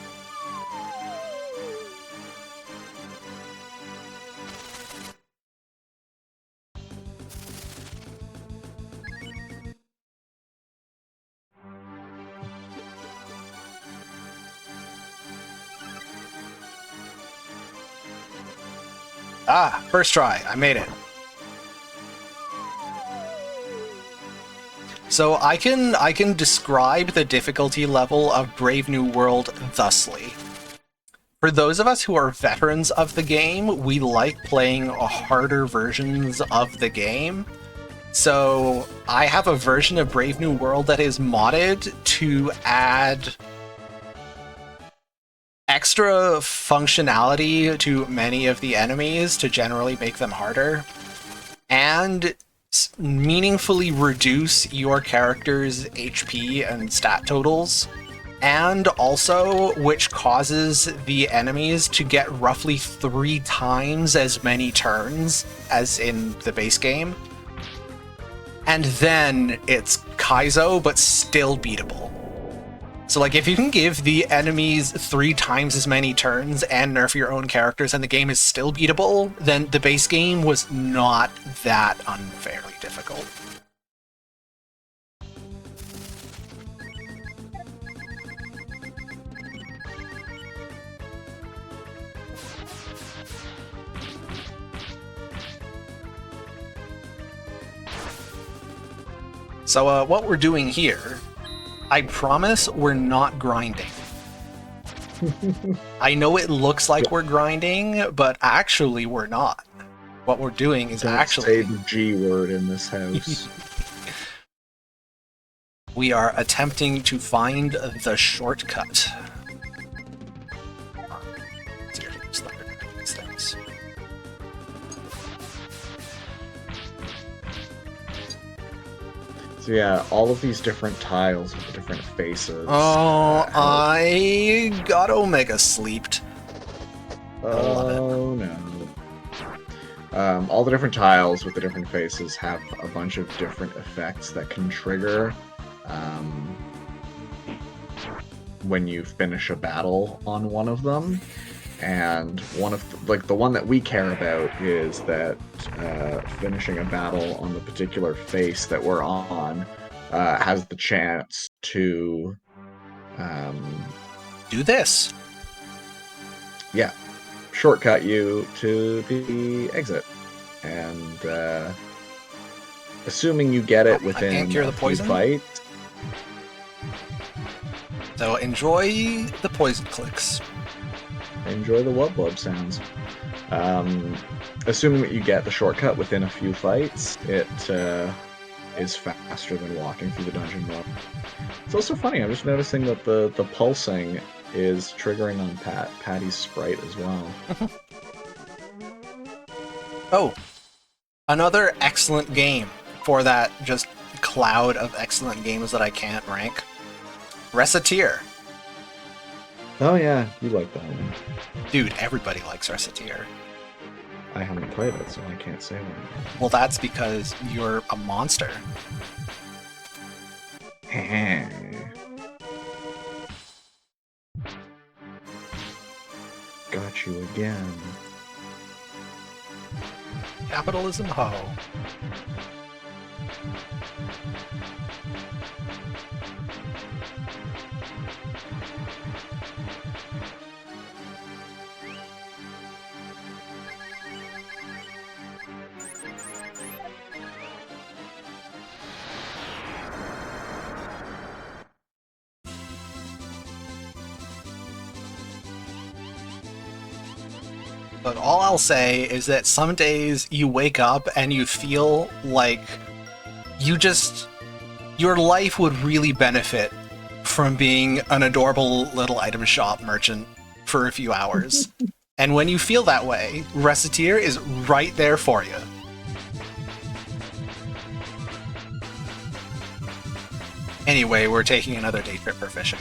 Ah, first try. I made it. So I can describe the difficulty level of Brave New World thusly. For those of us who are veterans of the game, we like playing harder versions of the game. So I have a version of Brave New World that is modded to add extra functionality to many of the enemies to generally make them harder, and meaningfully reduce your character's HP and stat totals and also which causes the enemies to get roughly 3 times as many turns as in the base game. And then it's Kaizo, but still beatable. So, like, if you can give the enemies 3 times as many turns and nerf your own characters and the game is still beatable, then the base game was not that unfairly difficult. So, what we're doing here, I promise we're not grinding. I know it looks like we're grinding, but actually we're not. What we're doing is Don't actually... say the G word in this house. We are attempting to find the shortcut. So yeah, all of these different tiles with the different faces. Oh, I got Omega sleeped. Oh no. All the different tiles with the different faces have a bunch of different effects that can trigger when you finish a battle on one of them. And one of the one that we care about is that finishing a battle on the particular face that we're on has the chance to do this. Yeah, shortcut you to the exit, and assuming you get it within a few fights. So enjoy the poison clicks. Enjoy the wub wub sounds. Assuming that you get the shortcut within a few fights, it is faster than walking through the dungeon level. It's also funny, I'm just noticing that the pulsing is triggering on Patty's sprite as well. Oh, another excellent game for that just cloud of excellent games that I can't rank. Reciteer. Oh yeah, you like that one. Dude, everybody likes Reciteer. I haven't played it, so I can't say that. Well, that's because you're a monster. Got you again. Capitalism ho. But all I'll say is that some days you wake up and you feel like your life would really benefit from being an adorable little item shop merchant for a few hours. And when you feel that way, Reciteer is right there for you. Anyway, we're taking another day trip for fishing.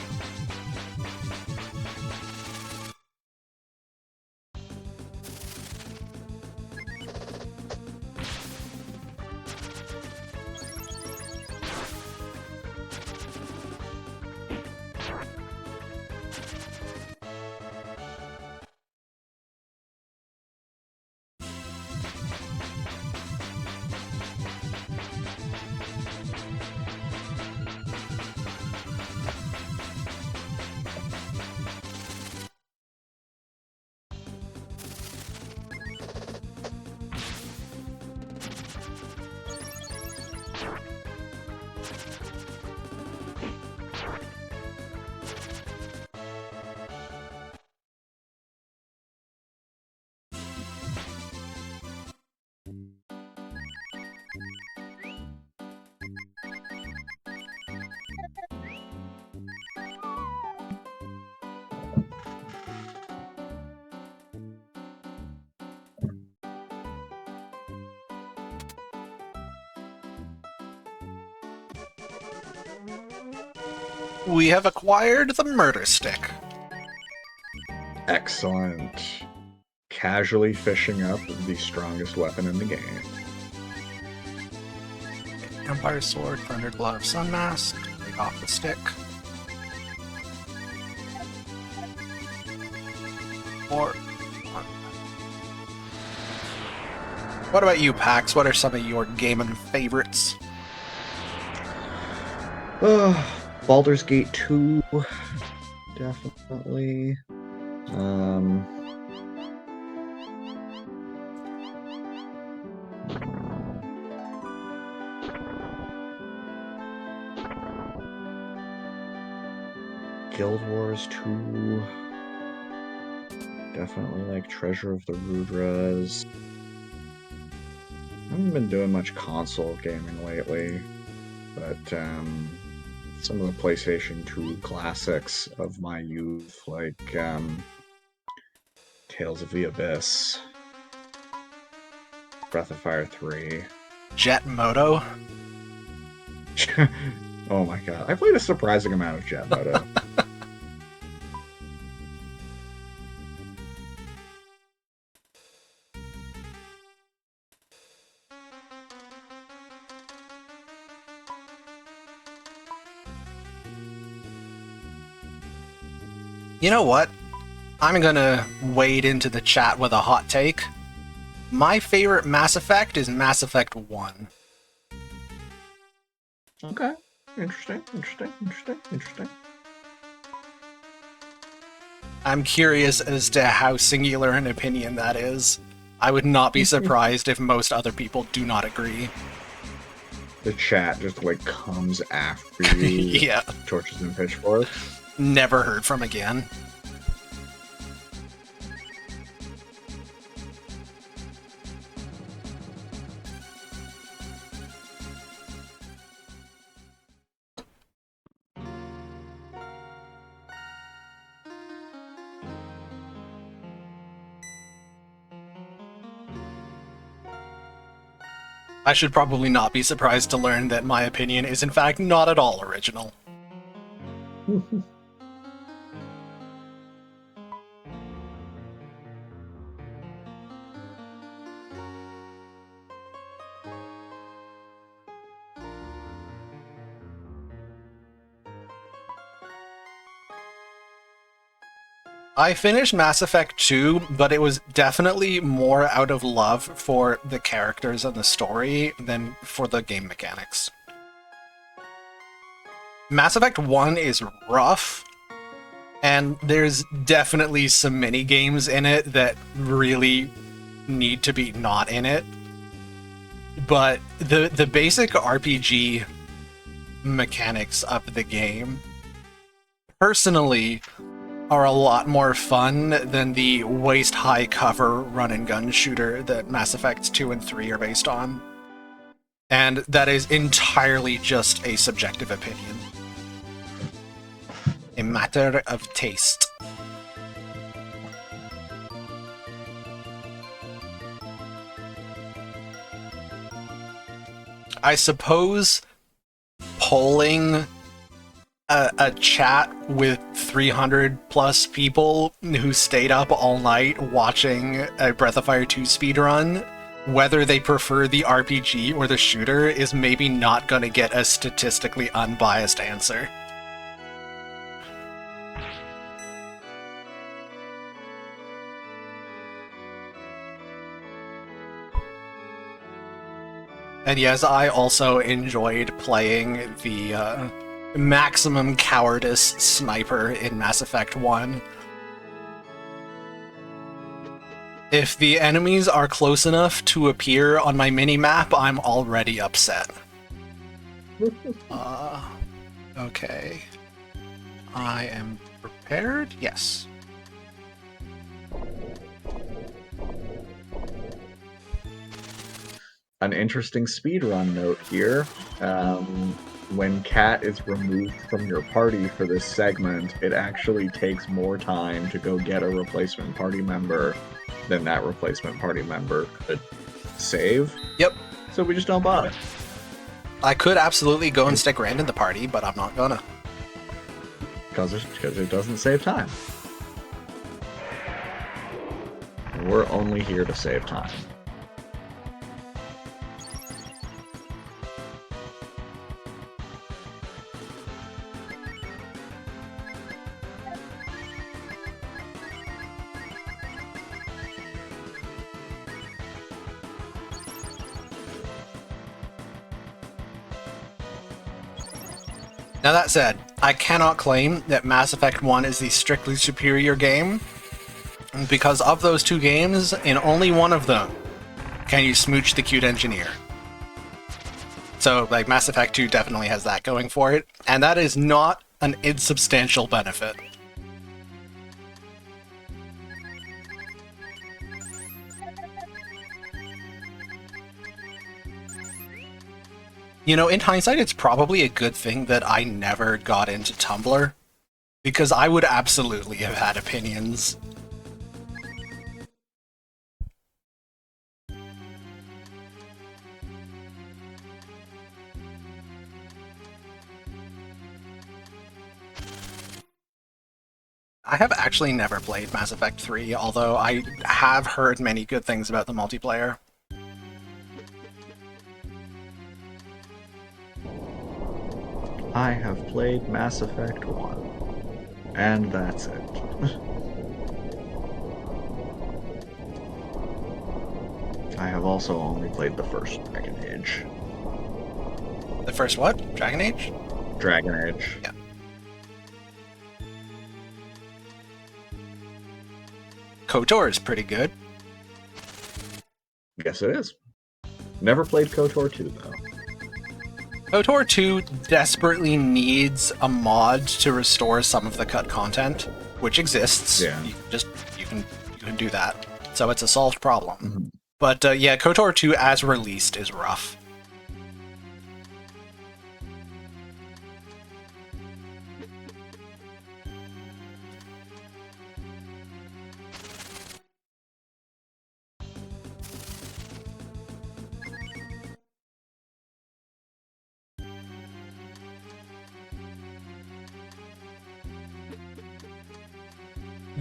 We have acquired the murder stick. Excellent. Casually fishing up the strongest weapon in the game. Empire Sword, Thunder Glove, Sun Mask. Take off the stick. Or... What about you, Pax? What are some of your gaming favorites? Baldur's Gate 2, definitely. Guild Wars 2. Definitely like Treasure of the Rudras. I haven't been doing much console gaming lately, but some of the PlayStation 2 classics of my youth, like Tales of the Abyss, Breath of Fire 3. Jet Moto? Oh my god, I played a surprising amount of Jet Moto. You know what? I'm gonna wade into the chat with a hot take. My favorite Mass Effect is Mass Effect 1. Okay. Interesting. I'm curious as to how singular an opinion that is. I would not be surprised if most other people do not agree. The chat just like comes after you. Yeah. Torches and pitchforks. Never heard from again. I should probably not be surprised to learn that my opinion is in fact not at all original. I finished Mass Effect 2, but it was definitely more out of love for the characters and the story than for the game mechanics. Mass Effect 1 is rough, and there's definitely some mini-games in it that really need to be not in it. But the basic RPG mechanics of the game, personally, are a lot more fun than the waist-high cover run-and-gun shooter that Mass Effects 2 and 3 are based on. And that is entirely just a subjective opinion. A matter of taste. I suppose polling a chat with 300 plus people who stayed up all night watching a Breath of Fire 2 speedrun, whether they prefer the RPG or the shooter is maybe not going to get a statistically unbiased answer. And yes, I also enjoyed playing the maximum cowardice sniper in Mass Effect 1. If the enemies are close enough to appear on my mini-map, I'm already upset. Okay. I am prepared? Yes. An interesting speedrun note here. When Cat is removed from your party for this segment, it actually takes more time to go get a replacement party member than that replacement party member could save. Yep. So we just don't bother. I could absolutely go and stick Rand in the party, but I'm not gonna. because it doesn't save time. We're only here to save time. Now that said, I cannot claim that Mass Effect 1 is the strictly superior game, because of those two games, in only one of them can you smooch the cute engineer. So, like, Mass Effect 2 definitely has that going for it, and that is not an insubstantial benefit. You know, in hindsight, it's probably a good thing that I never got into Tumblr, because I would absolutely have had opinions. I have actually never played Mass Effect 3, although I have heard many good things about the multiplayer. I have played Mass Effect 1, and that's it. I have also only played the first Dragon Age. The first what? Dragon Age? Dragon Age. Yeah. KOTOR is pretty good. Yes, it is. Never played KOTOR 2, though. KOTOR 2 desperately needs a mod to restore some of the cut content, which exists. Yeah. You can do that. So it's a solved problem. Mm-hmm. But yeah, KOTOR 2 as released is rough.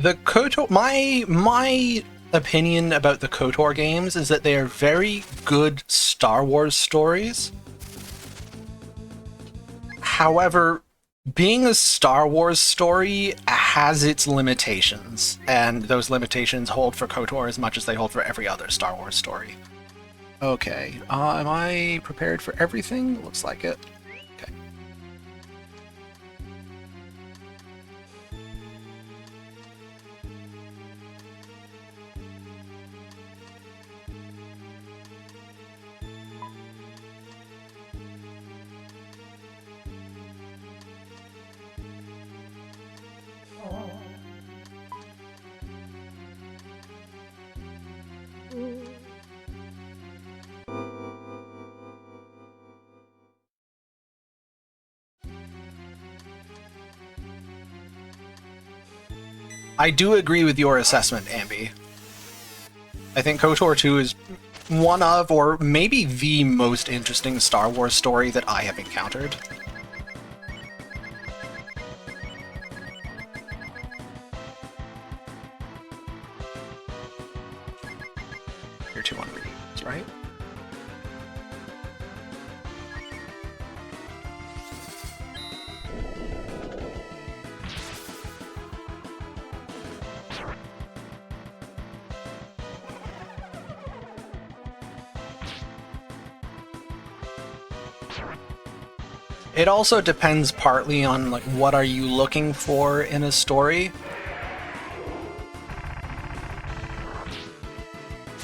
The KOTOR, my opinion about the KOTOR games is that they are very good Star Wars stories. However, being a Star Wars story has its limitations, and those limitations hold for KOTOR as much as they hold for every other Star Wars story. Okay, am I prepared for everything? Looks like it. Okay. I do agree with your assessment, Ambi. I think KOTOR 2 is one of, or maybe the most interesting Star Wars story that I have encountered. You're 2 on readings, right? It also depends partly on like what are you looking for in a story.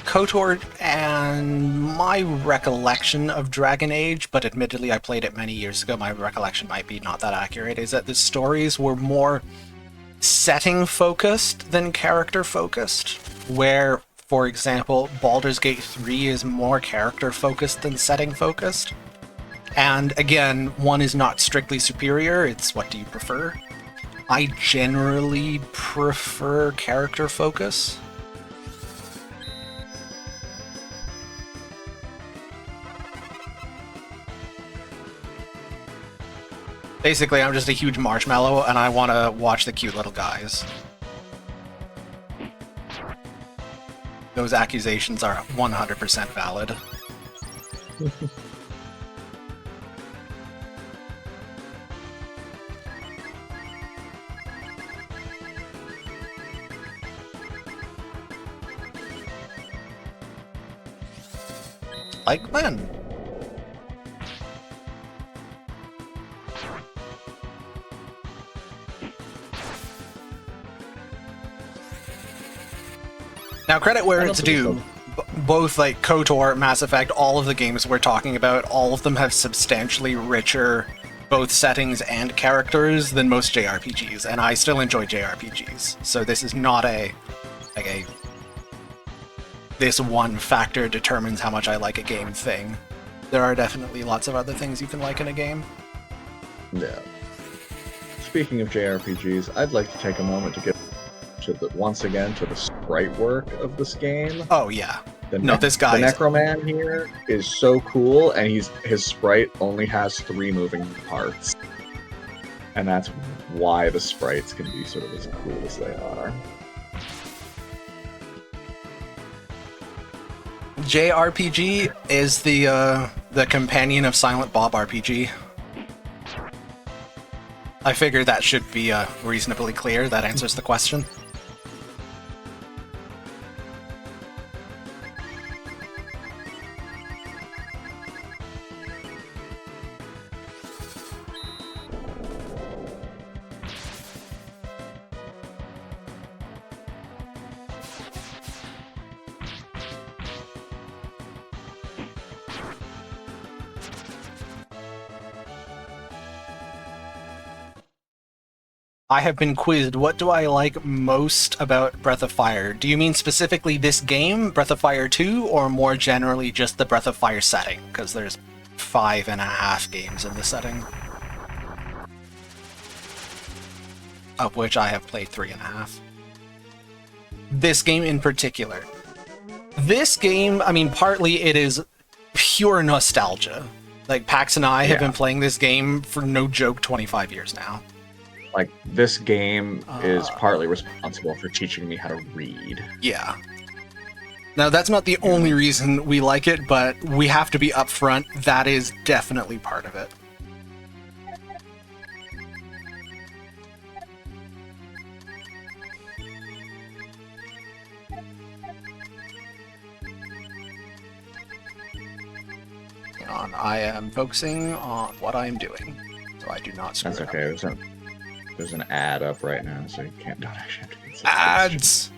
KOTOR and my recollection of Dragon Age, but admittedly I played it many years ago, my recollection might be not that accurate, is that the stories were more setting focused than character focused, where, for example, Baldur's Gate 3 is more character focused than setting focused. And again, one is not strictly superior, it's what do you prefer. I generally prefer character focus. Basically, I'm just a huge marshmallow, and I want to watch the cute little guys. Those accusations are 100% valid. Like Glenn. Now, credit where it's due. Both like KOTOR, Mass Effect, all of the games we're talking about, all of them have substantially richer both settings and characters than most JRPGs, and I still enjoy JRPGs. So this is not this one factor determines how much I like a game thing. There are definitely lots of other things you can like in a game. Yeah. Speaking of JRPGs, I'd like to take a moment to get once again to the sprite work of this game. Oh yeah. This guy, the Necroman here is so cool, and his sprite only has 3 moving parts, and that's why the sprites can be sort of as cool as they are. JRPG is the companion of Silent Bob RPG. I figure that should be reasonably clear. That answers the question. I have been quizzed, what do I like most about Breath of Fire? Do you mean specifically this game, Breath of Fire 2, or more generally just the Breath of Fire setting? Because there's 5.5 games in the setting. Of which I have played 3.5. This game in particular. This game, I mean, partly it is pure nostalgia. Like, Pax and I have been playing this game for no joke 25 years now. Like, this game is partly responsible for teaching me how to read. Yeah. Now, that's not the only reason we like it, but we have to be upfront. That is definitely part of it. Hang on, I am focusing on what I'm doing, so I do not screw That's it okay. up. There's an ad up right now, so you don't actually have to consider Ads!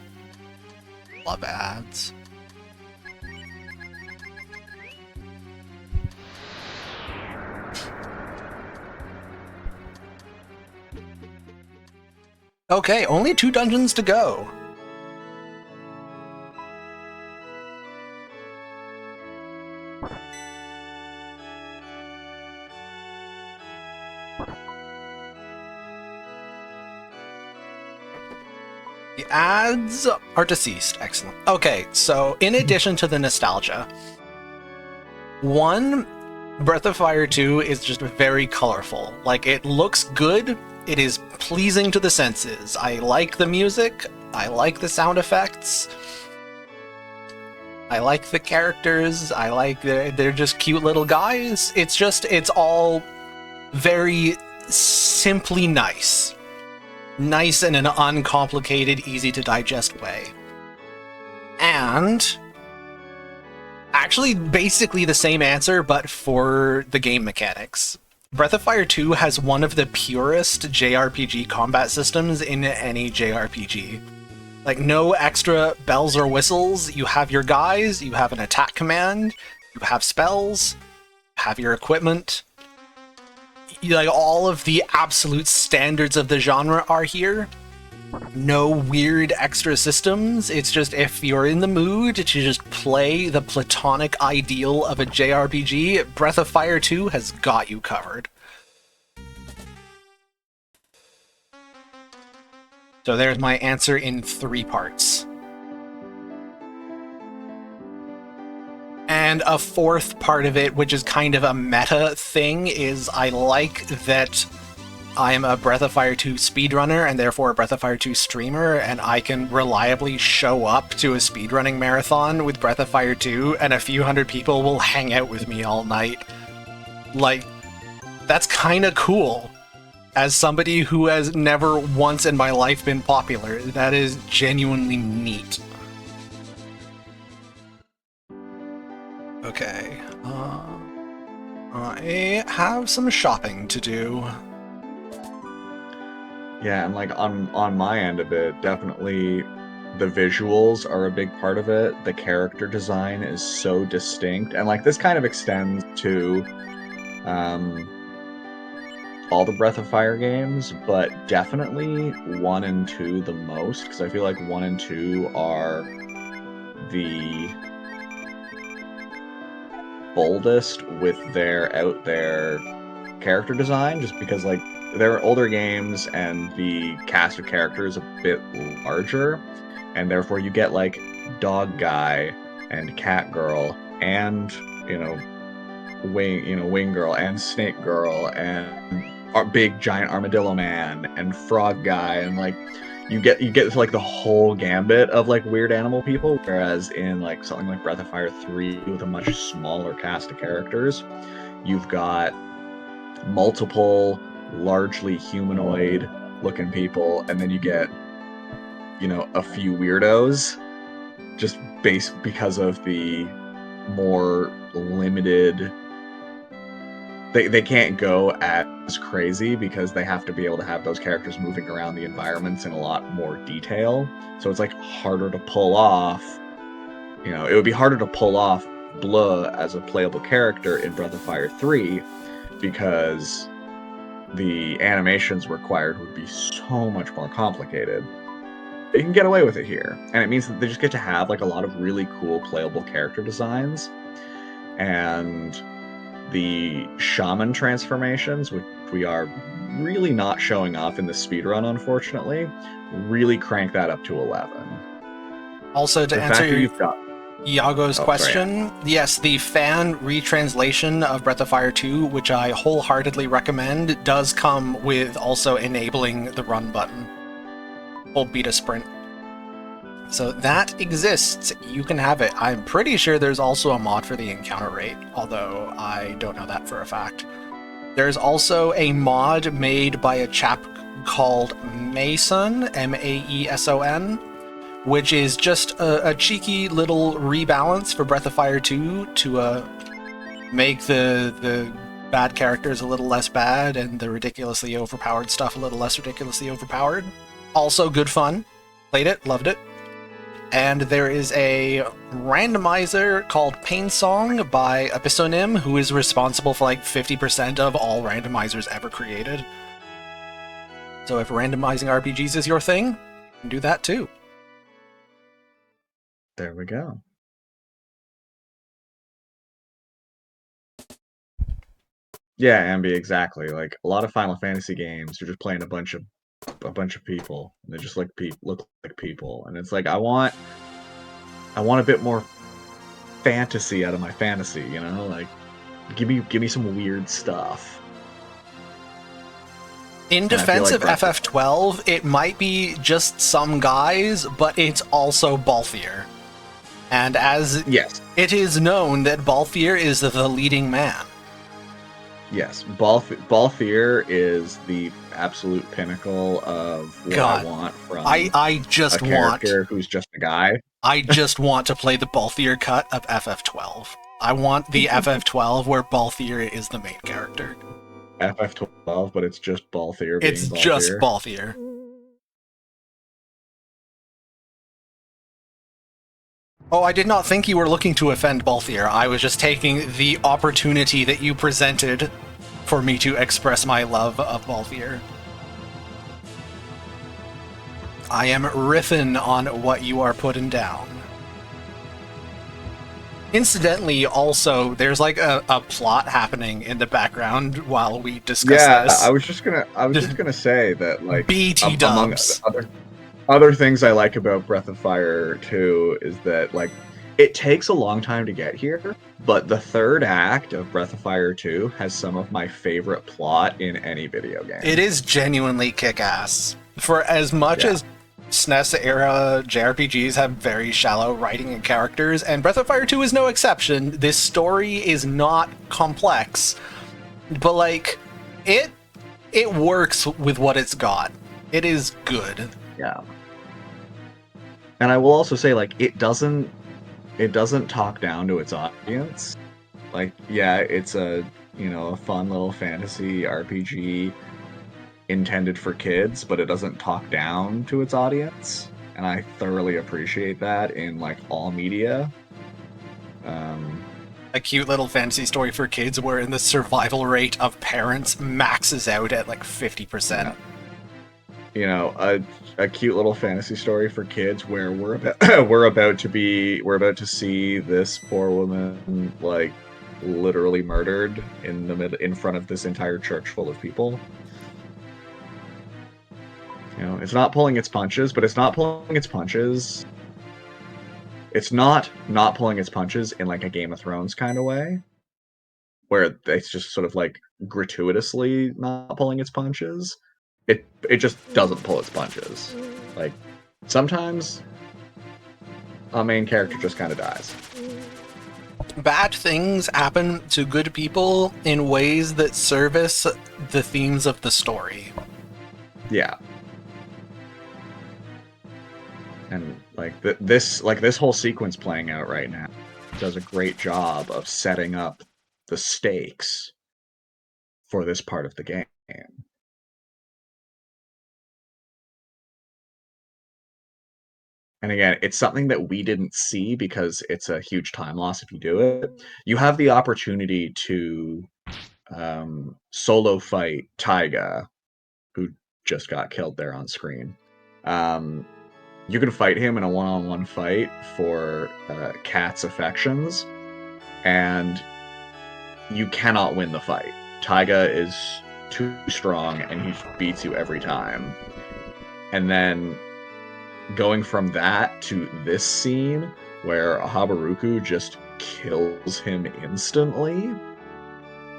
Love ads. Okay, only 2 dungeons to go. The ads are deceased. Excellent. Okay, so in addition to the nostalgia, Breath of Fire 2 is just very colorful. Like, it looks good. It is pleasing to the senses. I like the music. I like the sound effects. I like the characters. I like they're just cute little guys. It's all very simply nice. Nice in an uncomplicated, easy to digest way. And actually basically the same answer, but for the game mechanics. Breath of Fire 2 has one of the purest JRPG combat systems in any JRPG. Like, no extra bells or whistles. You have your guys, you have an attack command, you have spells, you have your equipment. Like, all of the absolute standards of the genre are here. No weird extra systems. It's just, if you're in the mood to just play the platonic ideal of a JRPG, Breath of Fire 2 has got you covered. So there's my answer in 3 parts. And a 4th part of it, which is kind of a meta thing, is I like that I am a Breath of Fire 2 speedrunner and therefore a Breath of Fire 2 streamer, and I can reliably show up to a speedrunning marathon with Breath of Fire 2 and a few hundred people will hang out with me all night. Like, that's kind of cool. As somebody who has never once in my life been popular, that is genuinely neat. Okay, I have some shopping to do. Yeah, and like on my end of it, definitely the visuals are a big part of it. The character design is so distinct, and like this kind of extends to all the Breath of Fire games, but definitely 1 and 2 the most, because I feel like 1 and 2 are the boldest with their out there character design, just because like they're older games and the cast of characters a bit larger, and therefore you get like Dog Guy and Cat Girl and Wing Girl and Snake Girl and Big Giant Armadillo Man and Frog Guy, and like you get like the whole gambit of like weird animal people, whereas in like something like Breath of Fire 3 with a much smaller cast of characters, you've got multiple largely humanoid looking people, and then you get a few weirdos just because of the more limited. They can't go as crazy because they have to be able to have those characters moving around the environments in a lot more detail. So it's like harder to pull off. It would be harder to pull off Blah as a playable character in Breath of Fire 3 because the animations required would be so much more complicated. They can get away with it here, and it means that they just get to have like a lot of really cool playable character designs, and the shaman transformations, which we are really not showing off in the speedrun, unfortunately, really crank that up to 11. Also, to answer Iago's question, yes, the fan retranslation of Breath of Fire 2, which I wholeheartedly recommend, does come with also enabling the run button. Hold B to sprint. So that exists. You can have it. I'm pretty sure there's also a mod for the encounter rate, although I don't know that for a fact. There's also a mod made by a chap called Mason, Maeson, which is just a cheeky little rebalance for Breath of Fire 2 to make the bad characters a little less bad and the ridiculously overpowered stuff a little less ridiculously overpowered. Also good fun. Played it, loved it. And there is a randomizer called Pain Song by Abyssonim, who is responsible for like 50% of all randomizers ever created. So if randomizing RPGs is your thing, you can do that too. There we go. Yeah, Ambi, exactly. Like a lot of Final Fantasy games, you're just playing a bunch of people, and they just look like people, and it's like I want a bit more fantasy out of my fantasy, like give me some weird stuff. In defense of FF12, it might be just some guys, but it's also Balthier. And as it is known that Balthier is the leading man. Yes, Balthier is the absolute pinnacle of what I want from I just a character who's just a guy. I just want to play the Balthier cut of FF12. I want the FF12 where Balthier is the main character. FF12, but it's just Balthier. It's just Balthier. Oh, I did not think you were looking to offend Balthier. I was just taking the opportunity that you presented for me to express my love of Balthier. I am riffing on what you are putting down. Incidentally, also, there's like a plot happening in the background while we discuss this. I was just gonna say that, like, BT dubs. Among other things I like about Breath of Fire 2 is that, like, It takes a long time to get here, but the third act of Breath of Fire 2 has some of my favorite plot in any video game. It is genuinely kick-ass. For as much Yeah. as SNES-era JRPGs have very shallow writing and characters, and Breath of Fire 2 is no exception, this story is not complex. But, like, it works with what it's got. It is good. Yeah. And I will also say, like, it doesn't talk down to its audience. Like, yeah, it's a fun little fantasy RPG intended for kids, but it doesn't talk down to its audience, and I thoroughly appreciate that in like all media. A cute little fantasy story for kids wherein the survival rate of parents maxes out at like 50%. A cute little fantasy story for kids where we're about to see this poor woman like literally murdered in front of this entire church full of people. It's not pulling its punches, but it's not pulling its punches. It's not pulling its punches in like a Game of Thrones kind of way, where it's just sort of like gratuitously not pulling its punches. It just doesn't pull its punches. Like, sometimes a main character just kind of dies. Bad things happen to good people in ways that service the themes of the story. Yeah. And like this whole sequence playing out right now does a great job of setting up the stakes for this part of the game. And again, it's something that we didn't see because it's a huge time loss if you do it. You have the opportunity to solo fight Taiga, who just got killed there on screen. You can fight him in a one-on-one fight for Cat's affections, and you cannot win the fight. Taiga is too strong, and he beats you every time. And then going from that to this scene, where Habaruku just kills him instantly,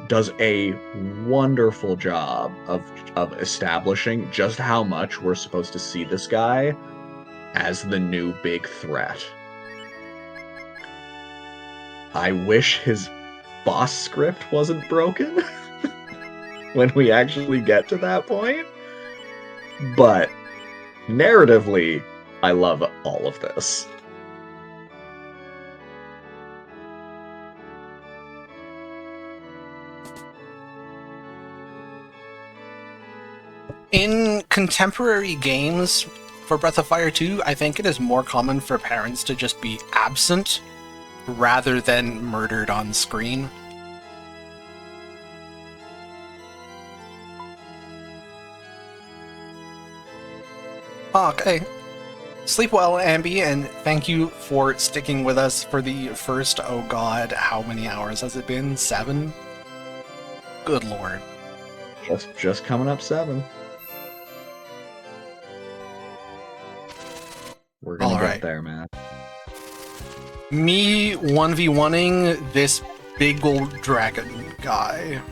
does a wonderful job of establishing just how much we're supposed to see this guy as the new big threat. I wish his boss script wasn't broken when we actually get to that point, but narratively, I love all of this. In contemporary games for Breath of Fire 2, I think it is more common for parents to just be absent rather than murdered on screen. Okay. Sleep well, Ambi, and thank you for sticking with us for the first, oh god, how many hours has it been? 7? Good lord. Just coming up 7. We're gonna get there, man. Me 1v1ing this big old dragon guy.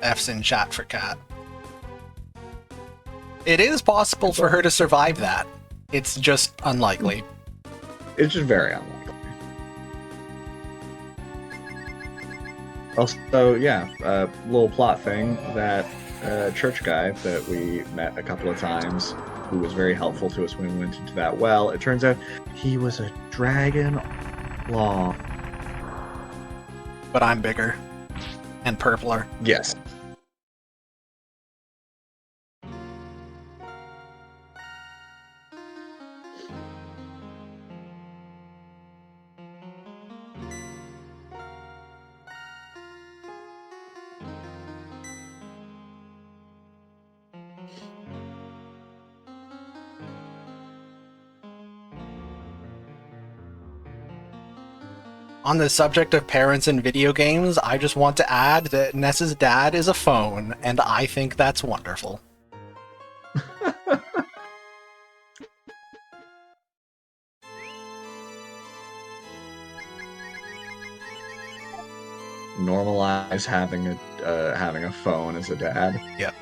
F's in chat for Cat. It is possible for her to survive that. It's just unlikely. It's just very unlikely. Also, yeah, a little plot thing, that church guy that we met a couple of times, who was very helpful to us when we went into that well, it turns out he was a dragon law. But I'm bigger. And purpler. Yes. On the subject of parents and video games, I just want to add that Ness's dad is a phone, and I think that's wonderful. Normalize having a phone as a dad. Yep.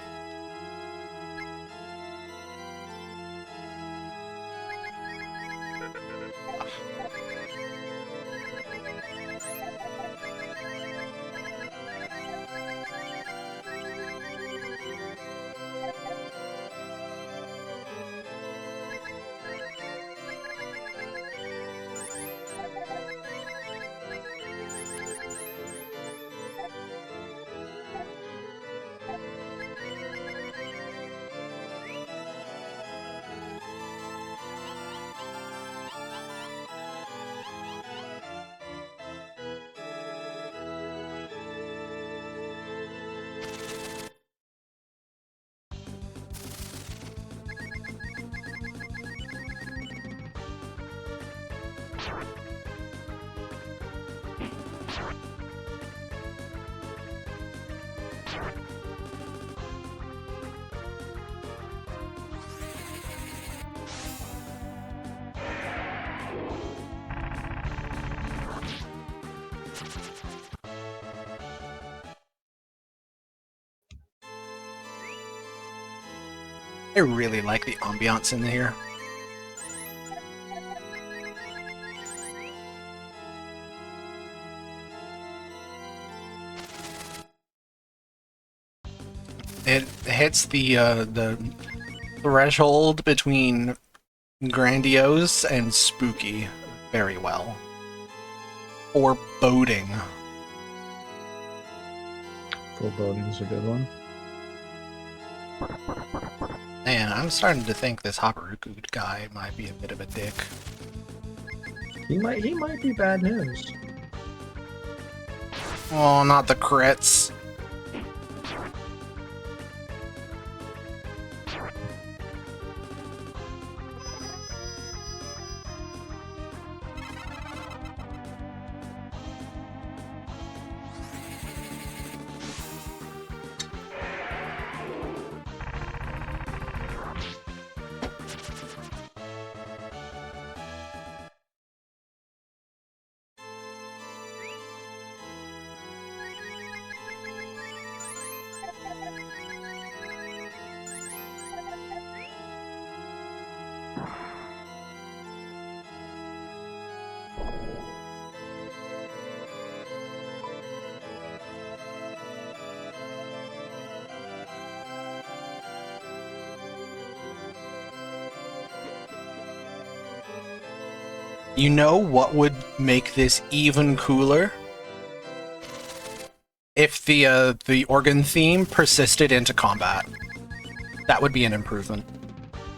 I really like the ambiance in here. It hits the threshold between grandiose and spooky very well. Foreboding. Foreboding's a good one. Man, I'm starting to think this Habaruku guy might be a bit of a dick. He might be bad news. Oh, not the crits. You know what would make this even cooler? If the organ theme persisted into combat. That would be an improvement.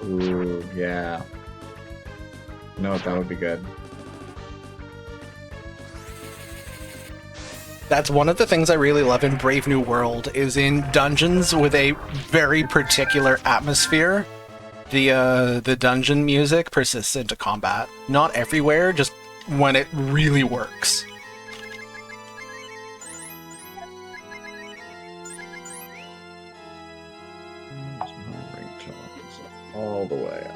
Ooh, yeah. No, that would be good. That's one of the things I really love in Brave New World, is in dungeons with a very particular atmosphere. The dungeon music persists into combat. Not everywhere, just when it really works. My ringtone is all the way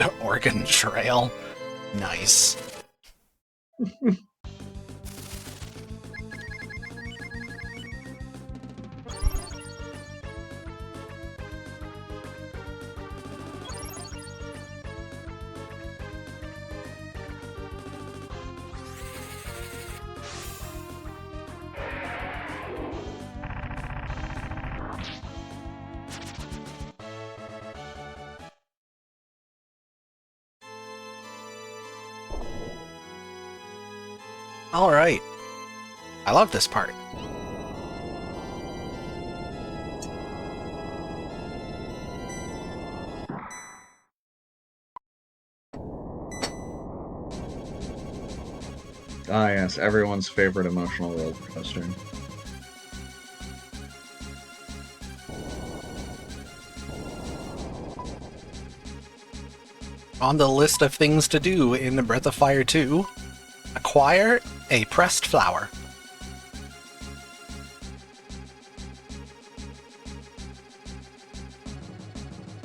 up. Oregon Trail. Nice. Alright. I love this part. Ah, yes, everyone's favorite emotional roller coaster. On the list of things to do in the Breath of Fire 2, Acquire a pressed flower.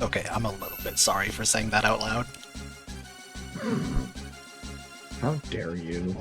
Okay, I'm a little bit sorry for saying that out loud. How dare you?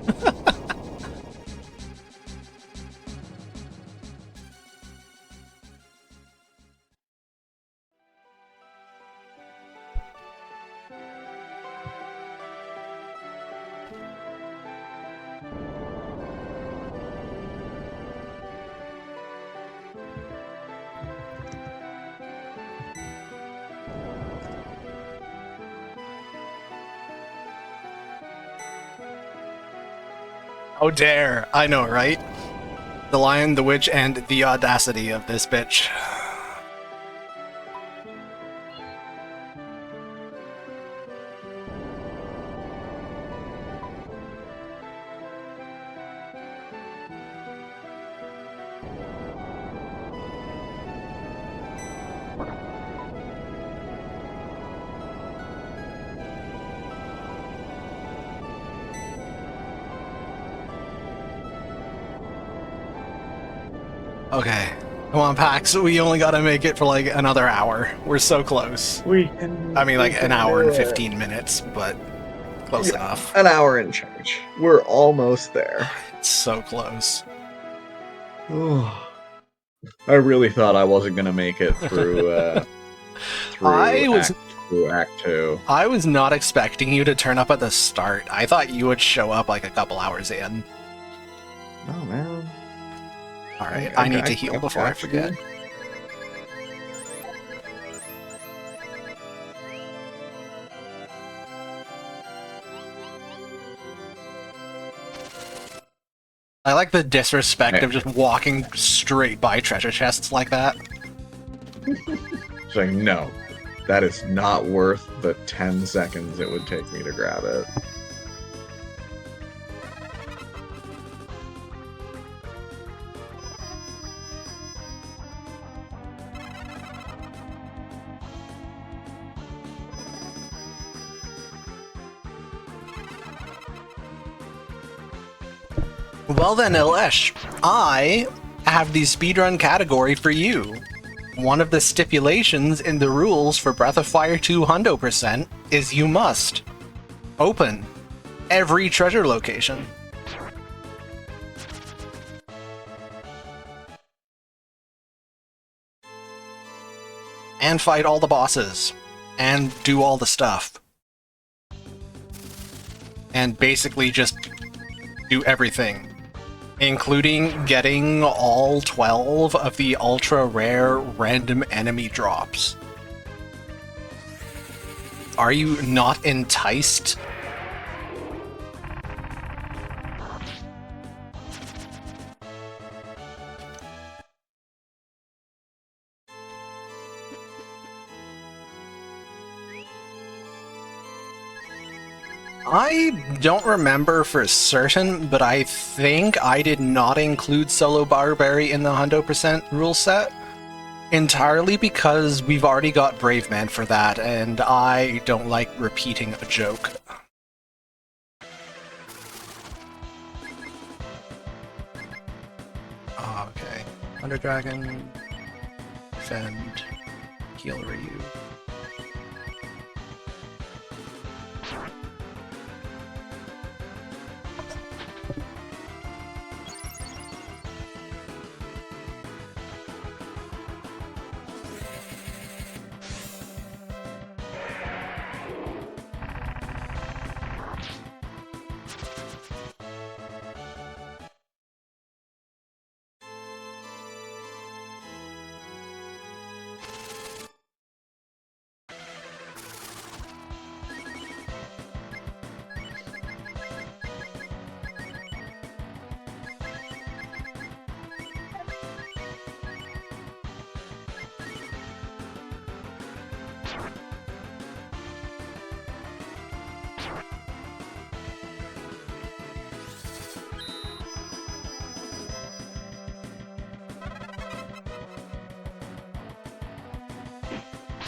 How dare! I know, right? The lion, the witch, and the audacity of this bitch. Okay. Come on, Pax. We only gotta make it for like another hour. We're so close. We can. I mean, like we an can hour do and it. 15 minutes, but close Yeah, enough. An hour and change. We're almost there. It's so close. I really thought I wasn't gonna make it through I was Act 2. I was not expecting you to turn up at the start. I thought you would show up like a couple hours in. Oh man. Alright, I need to heal before I forget. I like the disrespect of just walking straight by treasure chests like that. It's like, no, that is not worth the 10 seconds it would take me to grab it. Well then, Ilesh, I have the speedrun category for you. One of the stipulations in the rules for Breath of Fire 2 100% is you must open every treasure location. And fight all the bosses. And do all the stuff. And basically just do everything. Including getting all 12 of the ultra rare random enemy drops. Are you not enticed? I don't remember for certain, but I think I did not include Solo Barberry in the 100% rule set. Entirely because we've already got Brave Man for that, and I don't like repeating a joke. Okay. Under Dragon, Defend, Heal Ryu.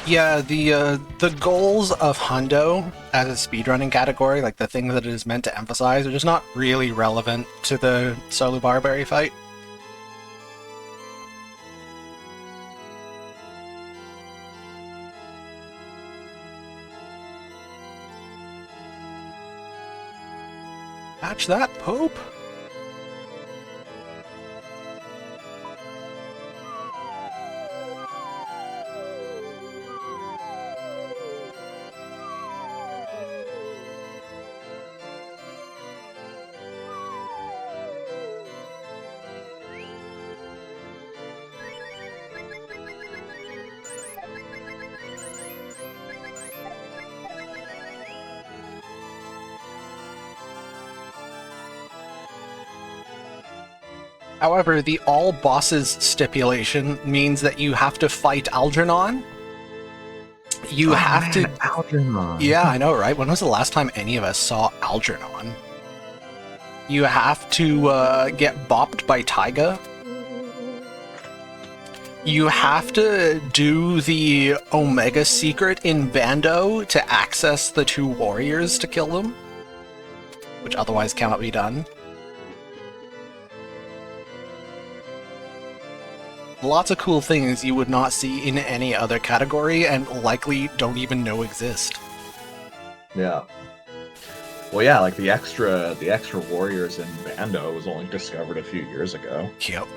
Yeah, the goals of Hundo as a speedrunning category, like the things that it is meant to emphasize, are just not really relevant to the solo Barberry fight. Catch that, Pope! However, the all bosses stipulation means that you have to fight Algernon. You have to. Algernon. Yeah, I know, right? When was the last time any of us saw Algernon? You have to get bopped by Taiga. You have to do the Omega secret in Bando to access the two warriors to kill them, which otherwise cannot be done. Lots of cool things you would not see in any other category and likely don't even know exist. Yeah. Well, yeah, like the extra warriors in Bando was only discovered a few years ago, Yep.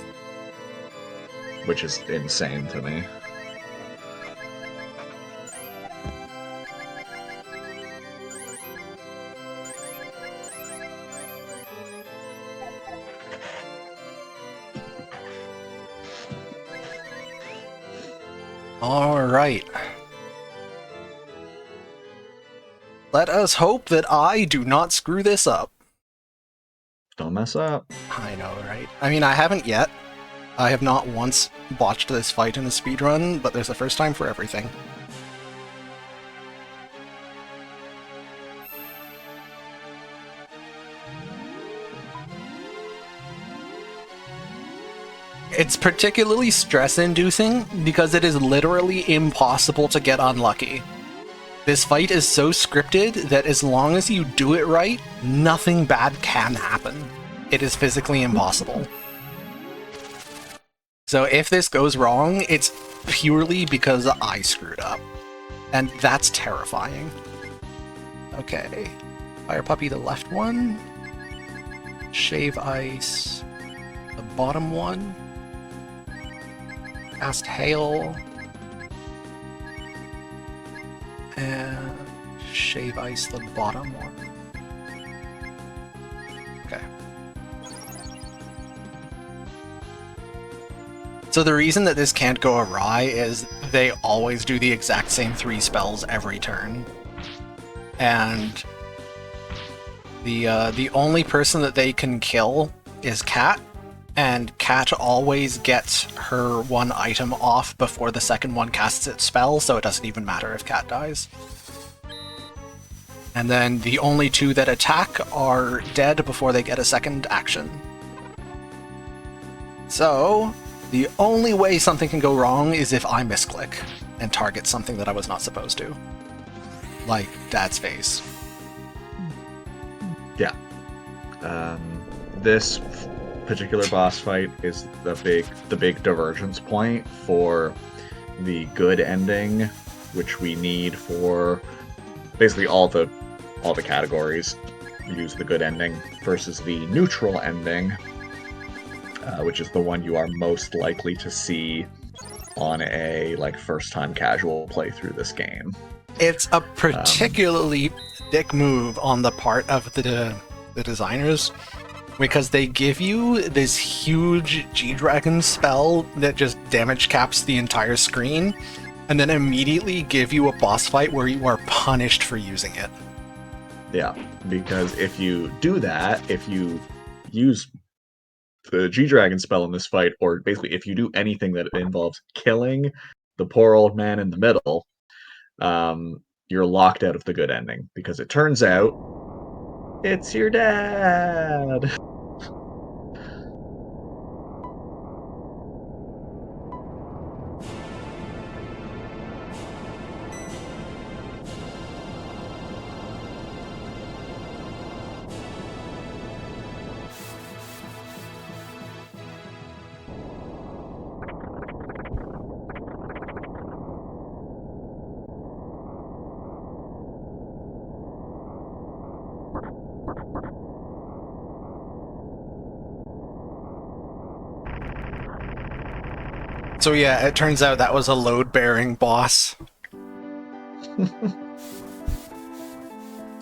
which is insane to me. Alright. Let us hope that I do not screw this up. Don't mess up. I know, right? I mean, I haven't yet. I have not once botched this fight in a speedrun, but there's a first time for everything. It's particularly stress-inducing because it is literally impossible to get unlucky. This fight is so scripted that as long as you do it right, nothing bad can happen. It is physically impossible. So if this goes wrong, it's purely because I screwed up. And that's terrifying. Okay. Fire Puppy the left one. Shave Ice the bottom one. Cast Hail. And Shave Ice the bottom one. Okay. So the reason that this can't go awry is they always do the exact same 3 spells every turn. And the only person that they can kill is Cat, and Cat always gets her one item off before the second one casts its spell, so it doesn't even matter if Cat dies. And then the only 2 that attack are dead before they get a second action. So, the only way something can go wrong is if I misclick and target something that I was not supposed to. Like Dad's face. Yeah. This particular boss fight is the big divergence point for the good ending, which we need for basically all the categories. Use the good ending versus the neutral ending, which is the one you are most likely to see on a first-time casual playthrough this game. It's a particularly dick move on the part of the designers, because they give you this huge G-Dragon spell that just damage caps the entire screen, and then immediately give you a boss fight where you are punished for using it. Yeah, because if you do that, if you use the G-Dragon spell in this fight, or basically if you do anything that involves killing the poor old man in the middle, you're locked out of the good ending, because it turns out it's your dad. So yeah, it turns out that was a load-bearing boss.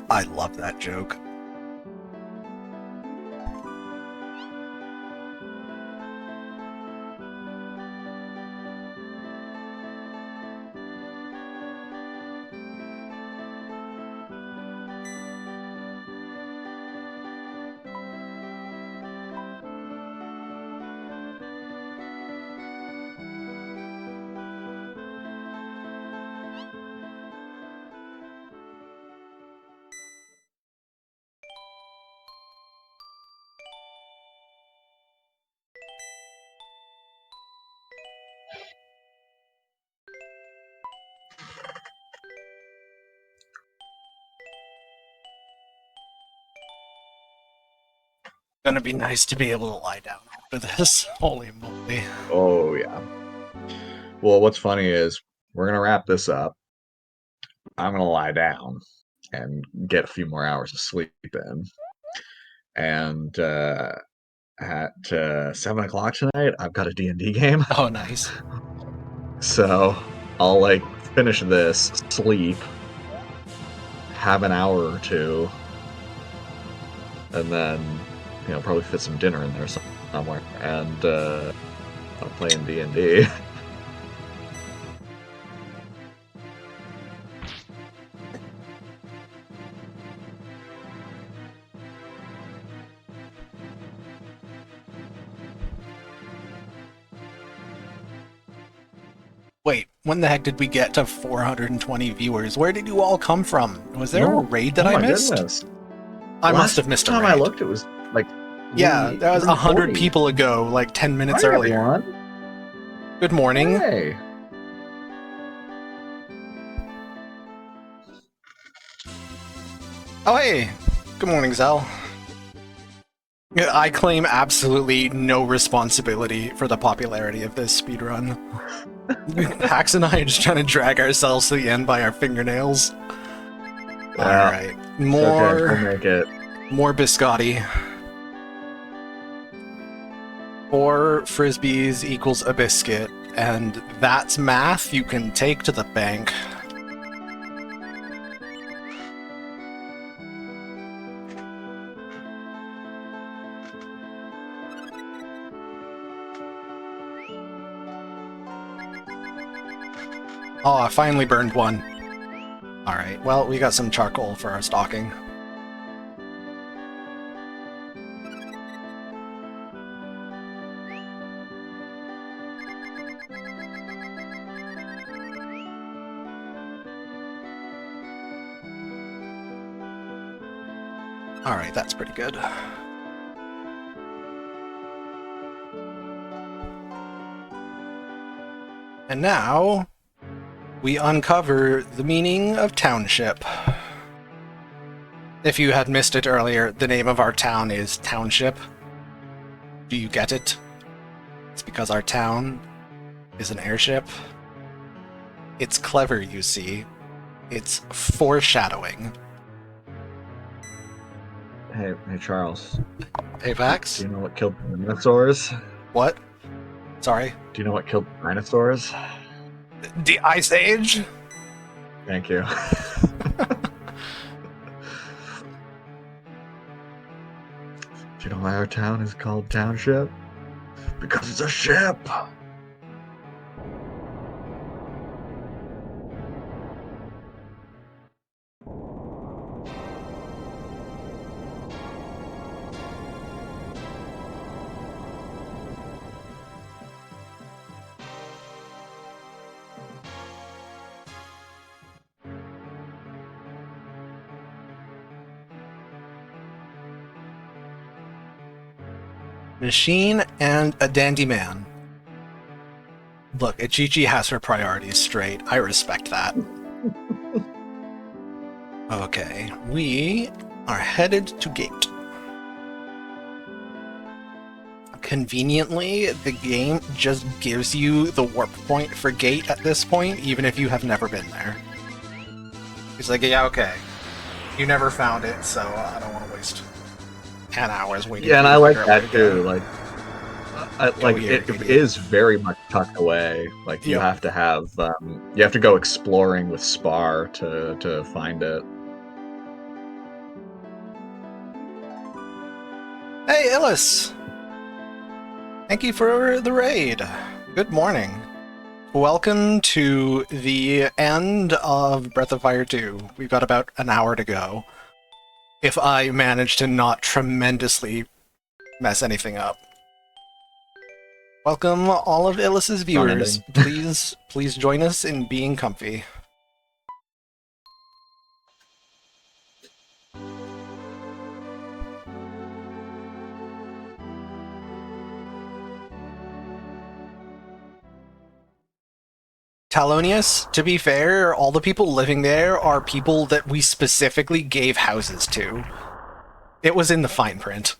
I love that joke. Gonna be nice to be able to lie down after this. Holy moly. Oh yeah. Well, what's funny is we're gonna wrap this up. I'm gonna lie down and get a few more hours of sleep in. And at 7 o'clock tonight, I've got a D&D game. Oh, nice. So I'll like finish this, sleep, have an hour or two, and then probably fit some dinner in there somewhere, and I'm playing D&D. Wait, when the heck did we get to 420 viewers? Where did you all come from? Was there a raid that I missed? Goodness. I must have missed a raid. Last time I looked, it was like yeah, that was 100 340. people ago, like 10 minutes Hi, earlier. everyone. Good morning. Hey. Oh, hey. Good morning, Zell. I claim absolutely no responsibility for the popularity of this speedrun. Pax and I are just trying to drag ourselves to the end by our fingernails. Yeah. Alright. More, Okay, we'll make it. more biscotti. 4 frisbees equals a biscuit, and that's math you can take to the bank. Oh, I finally burned one. Alright, well, we got some charcoal for our stocking. Alright, that's pretty good. And now, we uncover the meaning of township. If you had missed it earlier, the name of our town is Township. Do you get it? It's because our town is an airship. It's clever, you see. It's foreshadowing. Hey, Charles. Hey, Vax? Do you know what killed the dinosaurs? What? Sorry? Do you know what killed the dinosaurs? The Ice Age? Thank you. Do you know why our town is called Township? Because it's a ship! Machine and a dandy man. Look, Ichichi has her priorities straight. I respect that. Okay, we are headed to gate. Conveniently, the game just gives you the warp point for gate at this point, even if you have never been there. He's like, yeah, okay. You never found it, so I don't want to waste 10 hours waiting. Yeah, and for I you to like figure out that where to too. go. Like, Weird. it is very much tucked away. Like you Yep. have to have you have to go exploring with Spar to find it. Hey, Illis! Thank you for the raid. Good morning. Welcome to the end of Breath of Fire 2. We've got about an hour to go. If I manage to not tremendously mess anything up. Welcome all of Illis's viewers. Please join us in being comfy. Talonius, to be fair, all the people living there are people that we specifically gave houses to. It was in the fine print.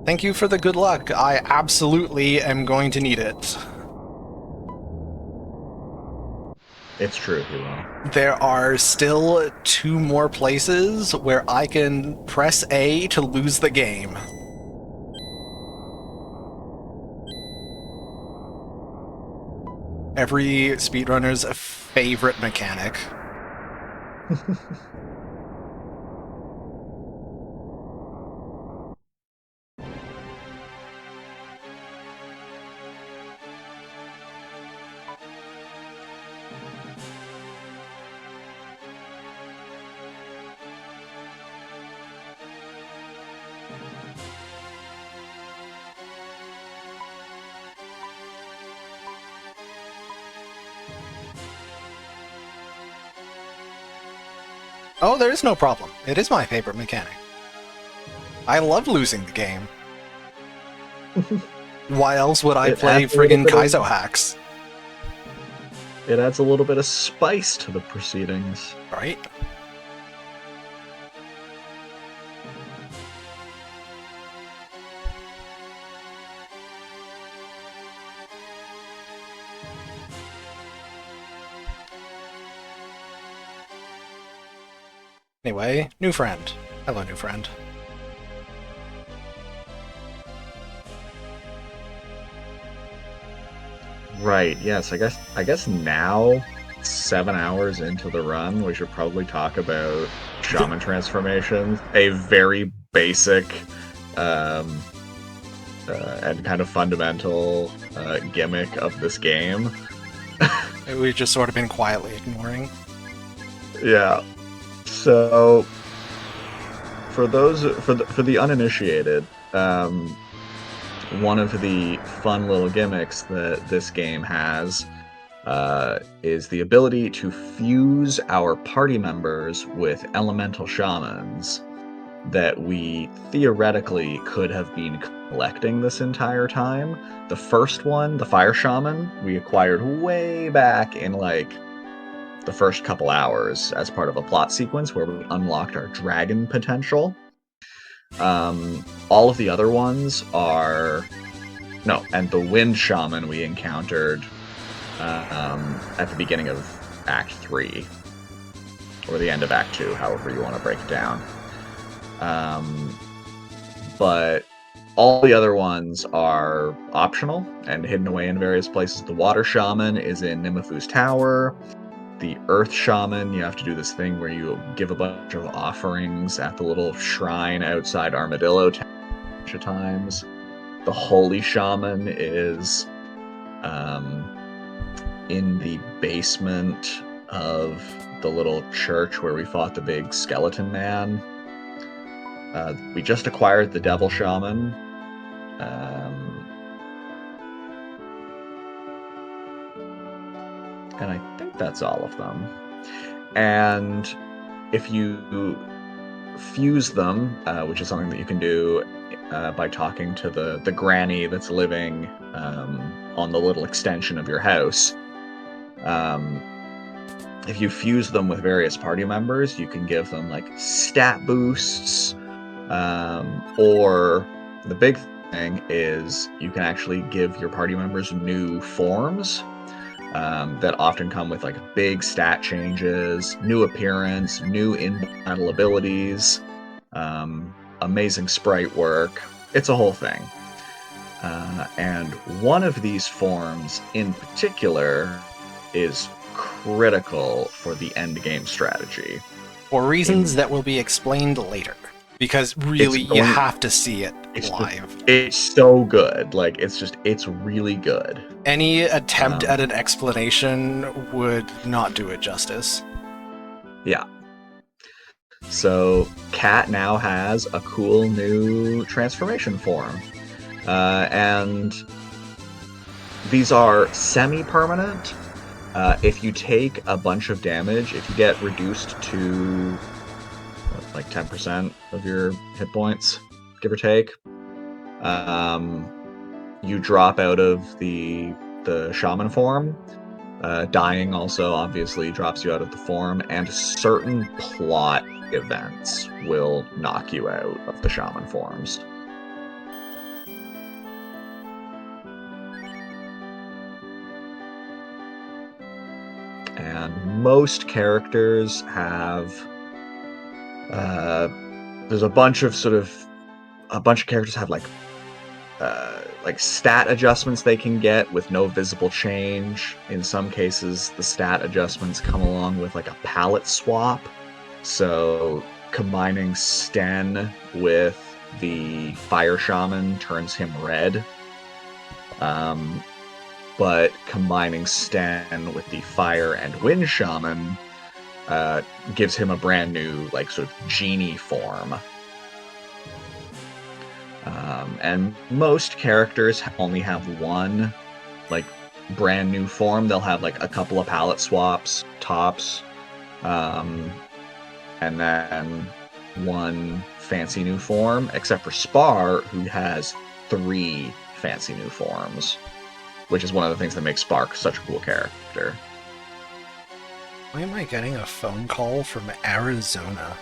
Thank you for the good luck. I absolutely am going to need it. It's true, he will. There are still 2 more places where I can press A to lose the game. Every speedrunner's favorite mechanic. Oh, there is no problem. It is my favorite mechanic. I love losing the game. Why else would I play friggin' Kaizo hacks? It adds a little bit of spice to the proceedings. Right? Anyway, new friend. Hello, new friend. Right, yes, I guess now, 7 hours into the run, we should probably talk about shaman transformations, a very basic and kind of fundamental gimmick of this game. We've just sort of been quietly ignoring. Yeah. So, for the uninitiated, one of the fun little gimmicks that this game has is the ability to fuse our party members with elemental shamans that we theoretically could have been collecting this entire time. The first one, the fire shaman, we acquired way back in like the first couple hours as part of a plot sequence where we unlocked our dragon potential. All of the other ones are no, and the wind shaman we encountered at the beginning of Act 3 or the end of Act 2, however you want to break it down. But all the other ones are optional and hidden away in various places. The water shaman is in Nimafu's tower. The earth shaman, you have to do this thing where you give a bunch of offerings at the little shrine outside Armadillo Town a bunch of times. The holy shaman is in the basement of the little church where we fought the big skeleton man. We just acquired the devil shaman. And I think that's all of them. And if you fuse them, which is something that you can do by talking to the granny that's living on the little extension of your house, if you fuse them with various party members, you can give them like stat boosts, or the big thing is you can actually give your party members new forms. that often come with like big stat changes, new appearance, new in-battle abilities, amazing sprite work. It's a whole thing. And one of these forms in particular is critical for the end game strategy. For reasons that will be explained later. Because really, you have to see it live. It's so good. Like, it's really good. Any attempt at an explanation would not do it justice. Yeah. So, Cat now has a cool new transformation form. And these are semi-permanent. If you take a bunch of damage, if you get reduced to like 10% of your hit points, give or take, you drop out of the shaman form. Dying also obviously drops you out of the form, and certain plot events will knock you out of the shaman forms. And most characters have there's a bunch of characters have like stat adjustments they can get with no visible change. In some cases, the stat adjustments come along with like a palette swap. So combining Sten with the Fire Shaman turns him red. But combining Sten with the Fire and Wind Shaman gives him a brand new, like, sort of genie form. And most characters only have one, like, brand new form. They'll have, like, a couple of palette swaps, tops, and then one fancy new form, except for Spar, who has 3 fancy new forms, which is one of the things that makes Spark such a cool character. Why am I getting a phone call from Arizona?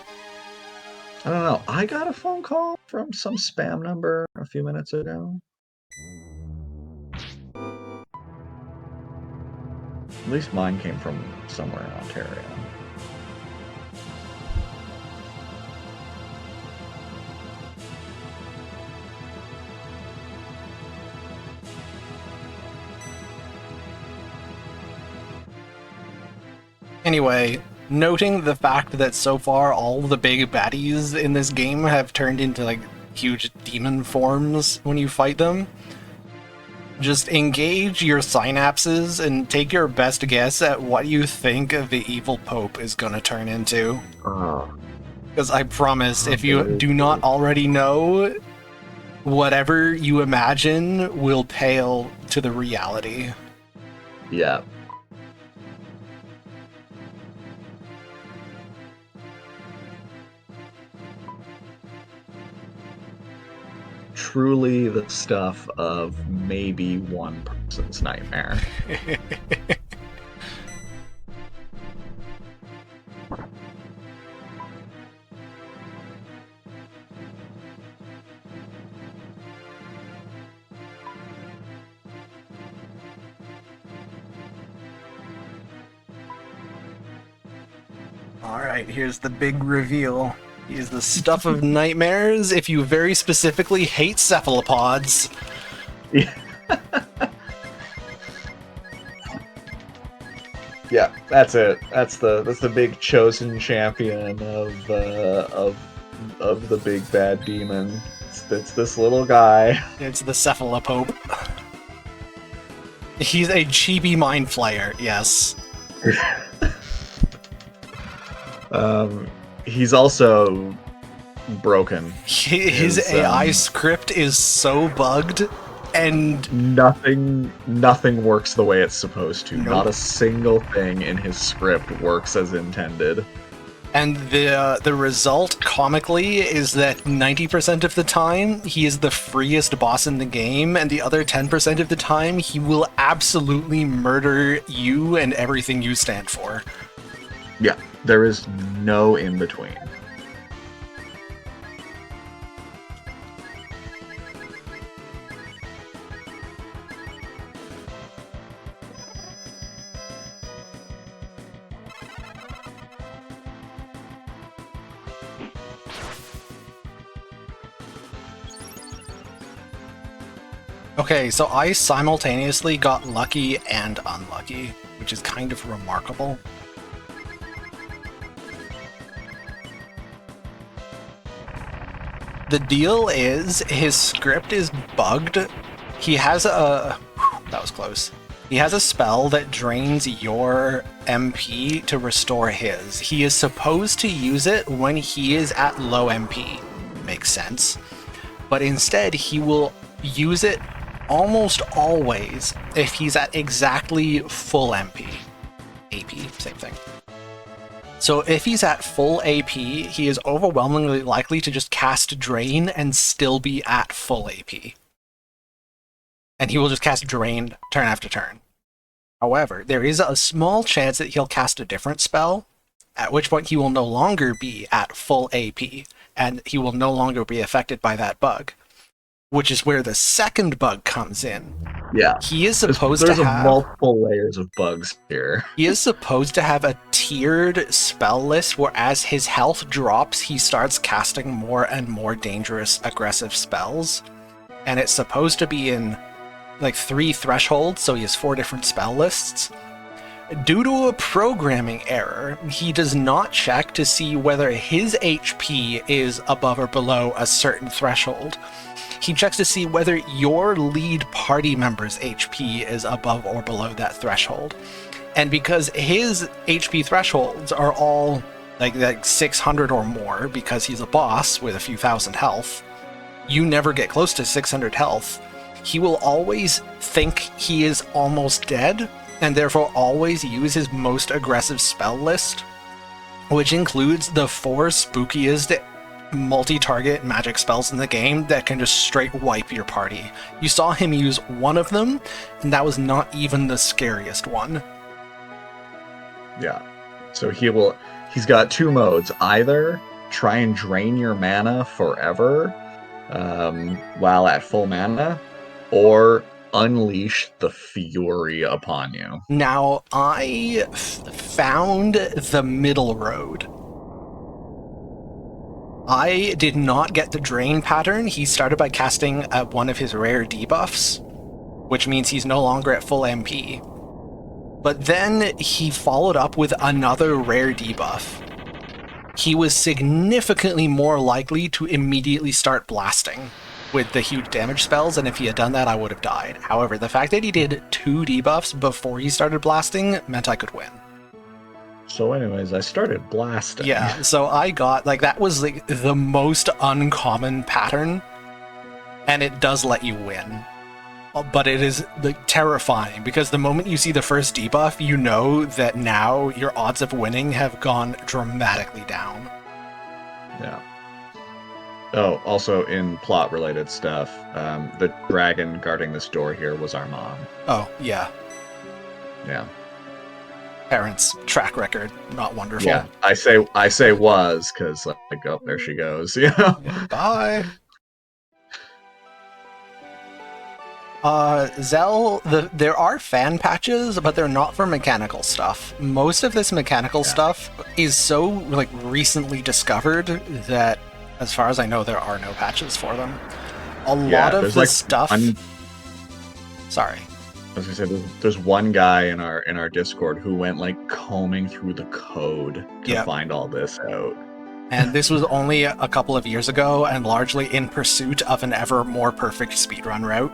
I don't know. I got a phone call from some spam number a few minutes ago. At least mine came from somewhere in Ontario. Anyway, noting the fact that so far all the big baddies in this game have turned into like huge demon forms when you fight them, just engage your synapses and take your best guess at what you think the evil Pope is going to turn into. Because I promise, if you do not already know, whatever you imagine will pale to the reality. Yeah. Truly the stuff of maybe one person's nightmare. Alright, here's the big reveal. He's the stuff of nightmares if you very specifically hate cephalopods. Yeah. Yeah, that's it. That's the big chosen champion of the big bad demon. It's this little guy. It's the cephalopope. He's a chibi mind flayer, yes. He's also broken. His AI script is so bugged, and nothing works the way it's supposed to. Nope. Not a single thing in his script works as intended. And the result, comically, is that 90% of the time, he is the freest boss in the game, and the other 10% of the time, he will absolutely murder you and everything you stand for. Yeah, there is no in-between. Okay, so I simultaneously got lucky and unlucky, which is kind of remarkable. The deal is, his script is bugged. He has a... that was close. He has a spell that drains your MP to restore his. He is supposed to use it when he is at low MP. Makes sense. But instead, he will use it almost always if he's at exactly full MP. AP, same thing. So if he's at full AP, he is overwhelmingly likely to just cast Drain and still be at full AP. And he will just cast Drain turn after turn. However, there is a small chance that he'll cast a different spell, at which point he will no longer be at full AP, and he will no longer be affected by that bug. Which is where the second bug comes in. Yeah. He is supposed There's to have multiple layers of bugs here. He is supposed to have a tiered spell list where as his health drops, he starts casting more and more dangerous, aggressive spells. And it's supposed to be in like 3 thresholds, so he has 4 different spell lists. Due to a programming error, he does not check to see whether his HP is above or below a certain threshold. He checks to see whether your lead party member's HP is above or below that threshold. And because his HP thresholds are all like 600 or more, because he's a boss with a few thousand health, you never get close to 600 health. He will always think he is almost dead, and therefore always use his most aggressive spell list, which includes the 4 spookiest multi-target magic spells in the game that can just straight wipe your party. You saw him use one of them, and that was not even the scariest one. Yeah. So he's got 2 modes. Either try and drain your mana forever while at full mana, or unleash the fury upon you. Now, I found the middle road. I did not get the drain pattern. He started by casting one of his rare debuffs, which means he's no longer at full MP. But then he followed up with another rare debuff. He was significantly more likely to immediately start blasting with the huge damage spells, and if he had done that, I would have died. However, the fact that he did 2 debuffs before he started blasting meant I could win. So anyways, I started blasting. Yeah, so I got, like, that was like the most uncommon pattern, and it does let you win. But it is like terrifying, because the moment you see the first debuff, you know that now your odds of winning have gone dramatically down. Yeah. Oh, also in plot-related stuff, the dragon guarding this door here was our mom. Oh, yeah. Yeah. Parents' track record, not wonderful. Yeah, I say was, because, like, oh, there she goes, you know? Yeah, bye! Zell, there are fan patches, but they're not for mechanical stuff. Most of this mechanical stuff is so, like, recently discovered that, as far as I know, there are no patches for them. A lot of the stuff... Sorry. I was gonna say, there's one guy in our Discord who went, like, combing through the code to find all this out. And this was only a couple of years ago, and largely in pursuit of an ever more perfect speedrun route.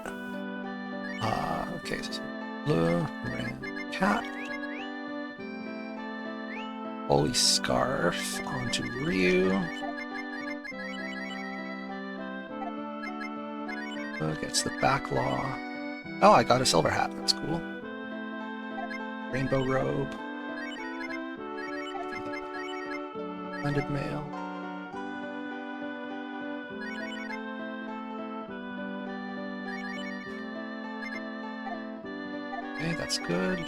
Okay, so blue, red, cat. Holy Scarf onto Ryu. Gets the backlaw. Oh, I got a silver hat. That's cool. Rainbow robe. Blended mail. Okay, that's good.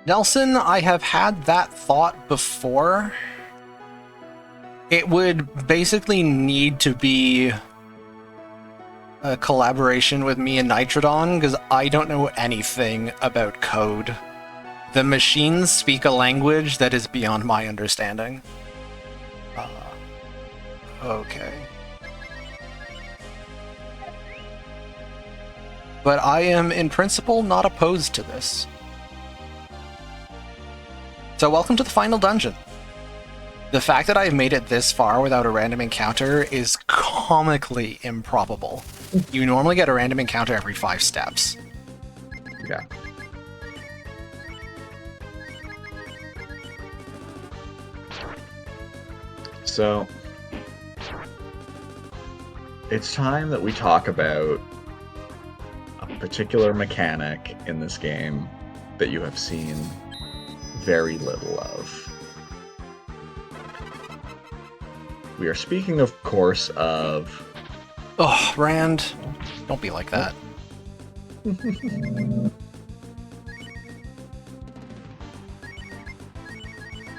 Nelson, I have had that thought before. It would basically need to be a collaboration with me and Nitrodon, because I don't know anything about code. The machines speak a language that is beyond my understanding. Okay. But I am, in principle, not opposed to this. So welcome to the final dungeon. The fact that I've made it this far without a random encounter is comically improbable. You normally get a random encounter every 5 steps. Yeah. So, it's time that we talk about a particular mechanic in this game that you have seen very little of. We are speaking, of course, of... Oh, Rand, don't be like that.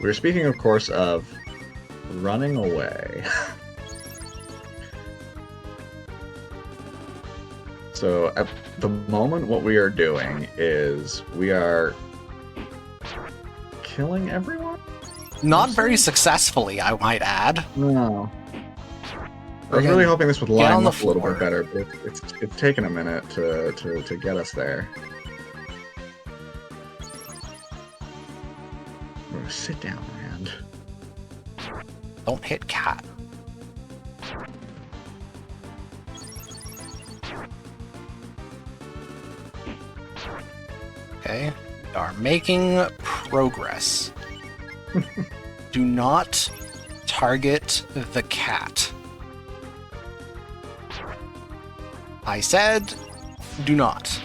We're speaking, of course, of running away. So, at the moment, what we are doing is we are killing everyone? Not very successfully, I might add. No. I was really hoping this would line on the up a little floor. bit better, but it's taken a minute to get us there. We're gonna sit down, Rand. Don't hit cat. Okay, we are making progress. Do not target the cat. I said, do not.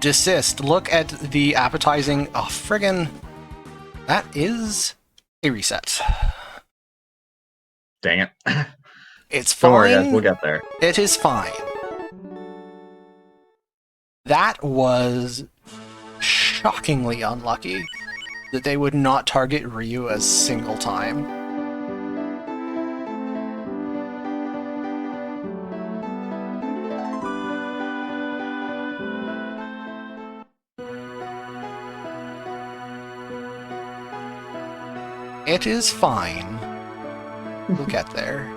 Desist. Look at the appetizing... Oh, friggin'. That is a reset. Dang it. It's Don't fine. worry, guys, we'll get there. It is fine. That was shockingly unlucky that they would not target Ryu a single time. It is fine. We'll get there.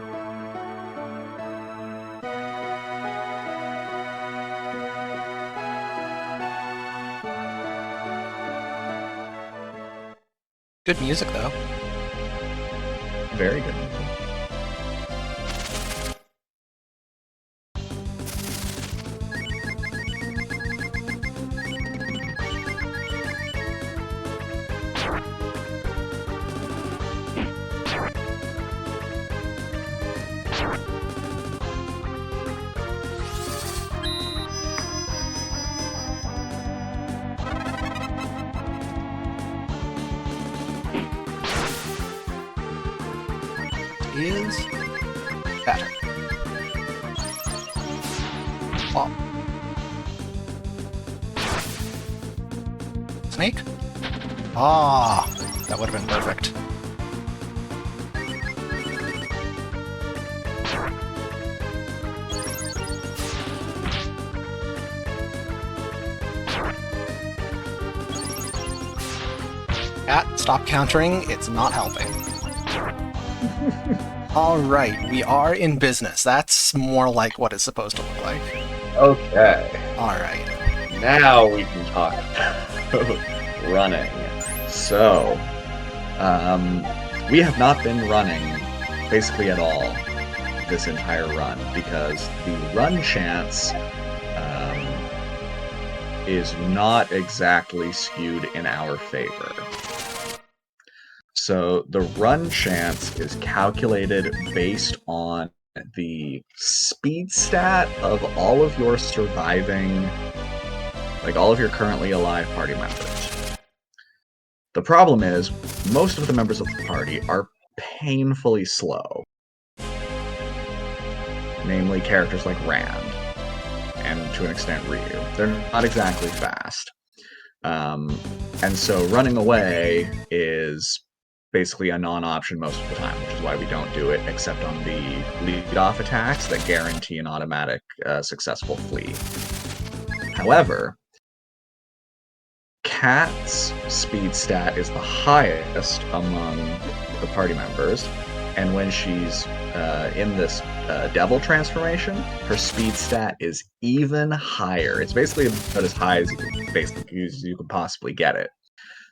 Good music, though. Very good. Is better. Oh. Snake? Ah, that would have been perfect. Cat, stop countering. It's not helping. Alright, we are in business. That's more like what it's supposed to look like. Okay, Alright. now we can talk about running. So, we have not been running basically at all this entire run because the run chance is not exactly skewed in our favor. So the run chance is calculated based on the speed stat of all of your surviving, like all of your currently alive party members. The problem is, most of the members of the party are painfully slow. Namely, characters like Rand, and to an extent Ryu. They're not exactly fast. And so running away is basically a non-option most of the time, which is why we don't do it except on the lead-off attacks that guarantee an automatic successful flee. However, Kat's speed stat is the highest among the party members, and when she's in this devil transformation, her speed stat is even higher. It's basically about as high as you could possibly get it.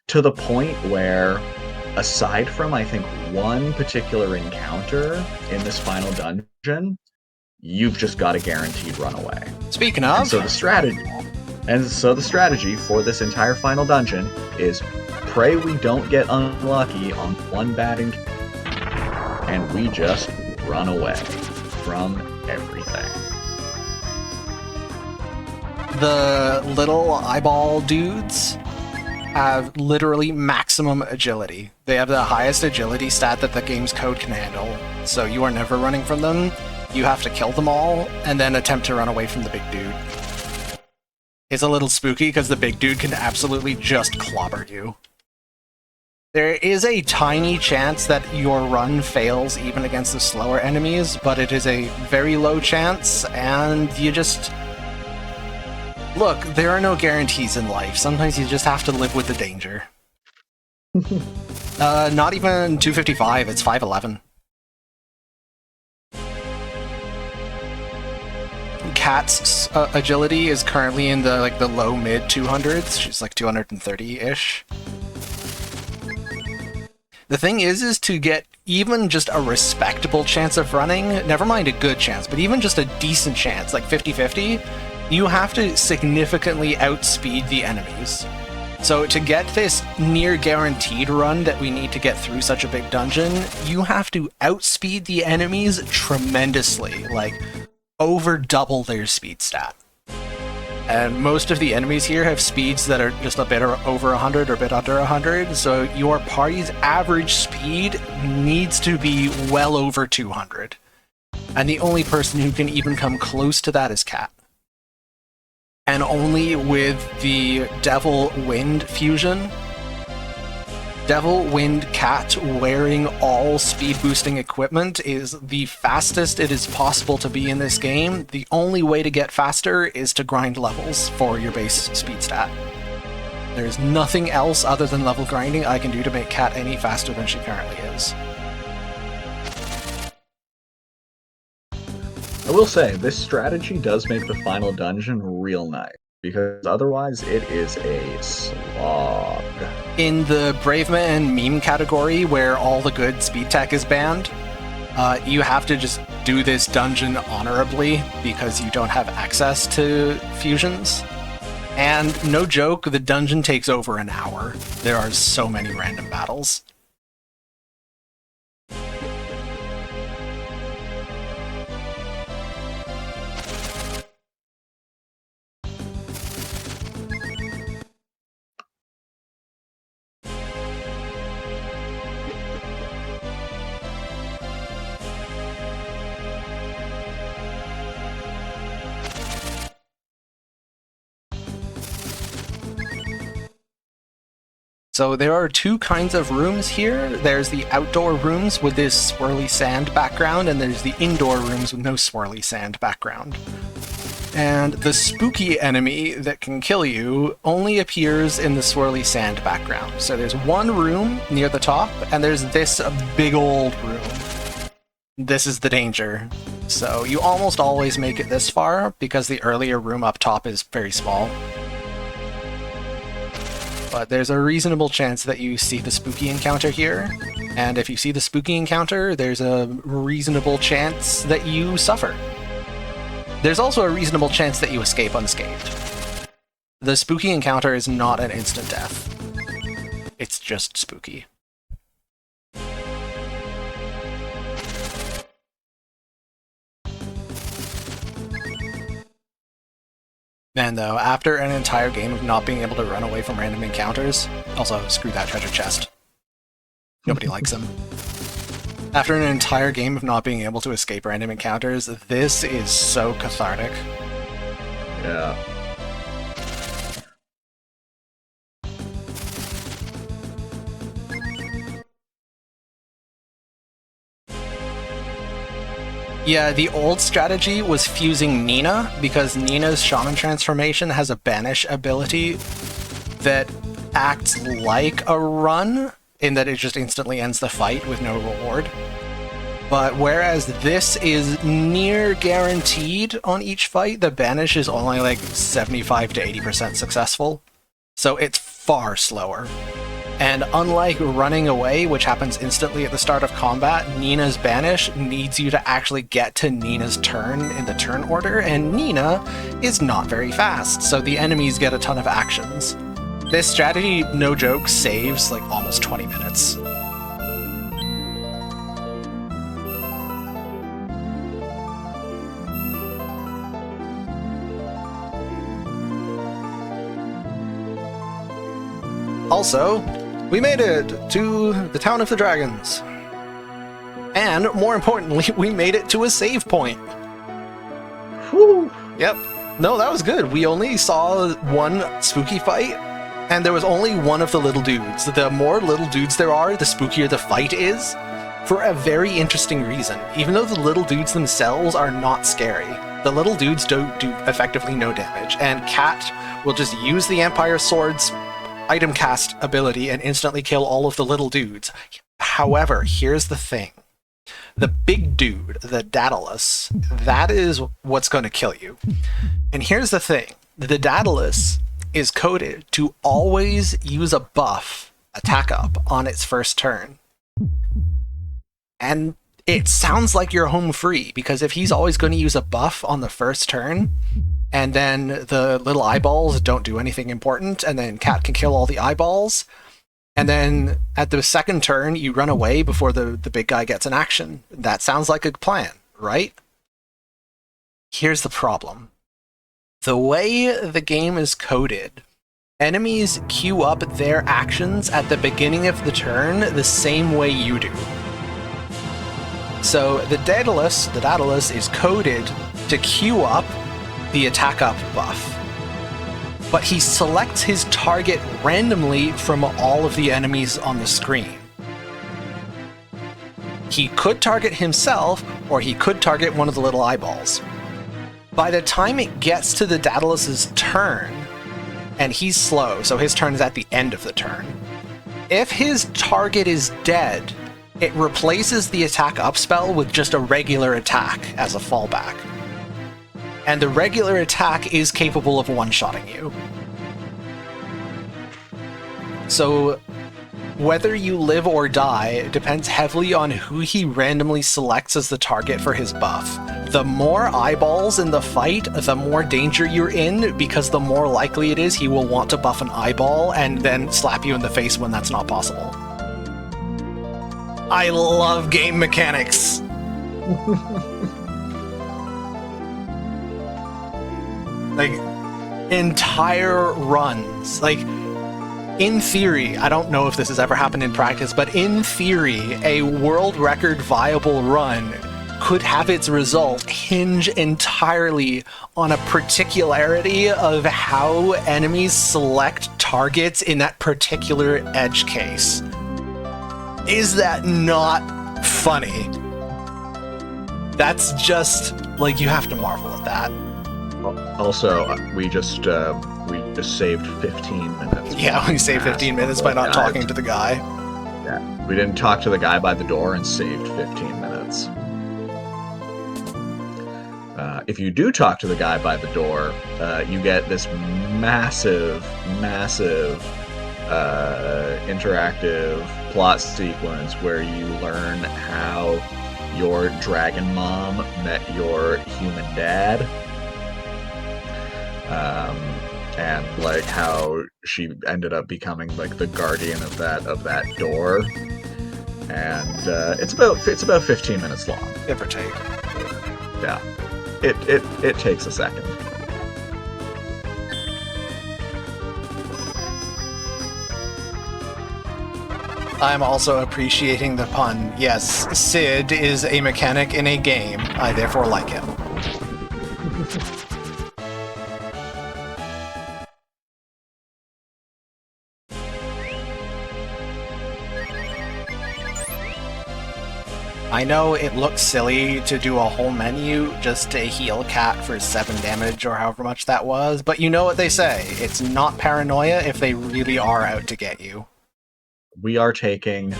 To the point where, aside from, I think, one particular encounter in this final dungeon, you've just got a guaranteed runaway. Speaking of... And so the strategy for this entire final dungeon is pray we don't get unlucky on one bad encounter, and we just run away from everything. The little eyeball dudes have literally maximum agility. They have the highest agility stat that the game's code can handle, so you are never running from them. You have to kill them all, and then attempt to run away from the big dude. It's a little spooky, because the big dude can absolutely just clobber you. There is a tiny chance that your run fails even against the slower enemies, but it is a very low chance, and you just... Look, there are no guarantees in life. Sometimes you just have to live with the danger. Not even 255, it's 511. Kat's agility is currently in the low mid 200s. She's like 230-ish. The thing is to get even just a respectable chance of running, never mind a good chance, but even just a decent chance, like 50-50, you have to significantly outspeed the enemies. So to get this near guaranteed run that we need to get through such a big dungeon, you have to outspeed the enemies tremendously, like over double their speed stat. And most of the enemies here have speeds that are just a bit over 100 or a bit under 100, so your party's average speed needs to be well over 200. And the only person who can even come close to that is Kat. And only with the Devil Wind fusion, Devil Wind Kat wearing all speed boosting equipment is the fastest it is possible to be in this game. The only way to get faster is to grind levels for your base speed stat. There's nothing else other than level grinding I can do to make Kat any faster than she currently is. I will say, this strategy does make the final dungeon real nice, because otherwise it is a slog. In the Brave Man meme category, where all the good speed tech is banned, you have to just do this dungeon honorably because you don't have access to fusions. And no joke, the dungeon takes over an hour. There are so many random battles. So there are two kinds of rooms here. There's the outdoor rooms with this swirly sand background, and there's the indoor rooms with no swirly sand background. And the spooky enemy that can kill you only appears in the swirly sand background. So there's one room near the top, and there's this big old room. This is the danger. So you almost always make it this far, because the earlier room up top is very small. But there's a reasonable chance that you see the spooky encounter here, and if you see the spooky encounter, there's a reasonable chance that you suffer. There's also a reasonable chance that you escape unscathed. The spooky encounter is not an instant death. It's just spooky. And though, after an entire game of not being able to run away from random encounters, also, screw that treasure chest. Nobody likes them. After an entire game of not being able to escape random encounters, this is so cathartic. Yeah. Yeah, the old strategy was fusing Nina, because Nina's Shaman transformation has a banish ability that acts like a run, in that it just instantly ends the fight with no reward. But whereas this is near guaranteed on each fight, the banish is only like 75 to 80% successful. So it's far slower. And unlike running away, which happens instantly at the start of combat, Nina's banish needs you to actually get to Nina's turn in the turn order, and Nina is not very fast, so the enemies get a ton of actions. This strategy, no joke, saves like almost 20 minutes. Also, we made it to the Town of the Dragons. And, more importantly, we made it to a save point. Whew. Yep. No, that was good. We only saw one spooky fight, and there was only one of the little dudes. The more little dudes there are, the spookier the fight is, for a very interesting reason. Even though the little dudes themselves are not scary, the little dudes don't do effectively no damage, and Cat will just use the Empire Sword's item cast ability and instantly kill all of the little dudes. However, here's the thing. The big dude, the Daedalus, that is what's going to kill you. And here's the thing. The Daedalus is coded to always use a buff attack up on its first turn. And it sounds like you're home free, because if he's always going to use a buff on the first turn, and then the little eyeballs don't do anything important, and then Cat can kill all the eyeballs, and then at the second turn, you run away before the big guy gets an action. That sounds like a plan, right? Here's the problem. The way the game is coded, enemies queue up their actions at the beginning of the turn the same way you do. So the Daedalus is coded to queue up the attack up buff. But he selects his target randomly from all of the enemies on the screen. He could target himself, or he could target one of the little eyeballs. By the time it gets to the Daedalus's turn, and he's slow, so his turn is at the end of the turn, if his target is dead, it replaces the attack up spell with just a regular attack as a fallback. And the regular attack is capable of one-shotting you. So, whether you live or die depends heavily on who he randomly selects as the target for his buff. The more eyeballs in the fight, the more danger you're in, because the more likely it is he will want to buff an eyeball and then slap you in the face when that's not possible. I love game mechanics! Like, entire runs. Like, in theory, I don't know if this has ever happened in practice, but in theory, a world record viable run could have its result hinge entirely on a particularity of how enemies select targets in that particular edge case. Is that not funny? That's just, like, you have to marvel at that. Also, we just saved 15 minutes. Yeah, we saved 15 minutes by not talking to the guy. Yeah, we didn't talk to the guy by the door and saved 15 minutes. If you do talk to the guy by the door, you get this massive interactive plot sequence where you learn how your dragon mom met your human dad. And like how she ended up becoming like the guardian of that door, and it's about 15 minutes long, Give or take. Yeah, it takes a second. I'm also appreciating the pun. Yes, Sid is a mechanic in a game. I therefore like him. I know it looks silly to do a whole menu just to heal Cat for 7 damage or however much that was, but you know what they say, it's not paranoia if they really are out to get you. We are taking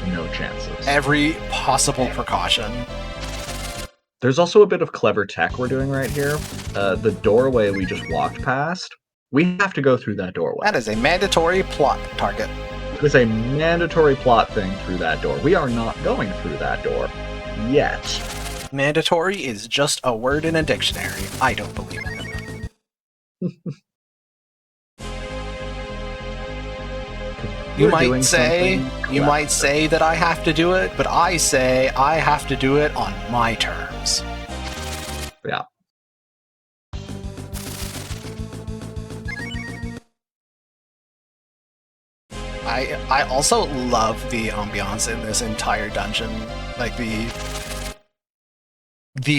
no chances. Every possible precaution. There's also a bit of clever tech we're doing right here. The doorway we just walked past, we have to go through that doorway. That is a mandatory plot target. It is a mandatory plot thing through that door. We are not going through that door yet. Mandatory is just a word in a dictionary. I don't believe in it. You might say that I have to do it, but I say I have to do it on my terms. Yeah. I also love the ambiance in this entire dungeon. Like the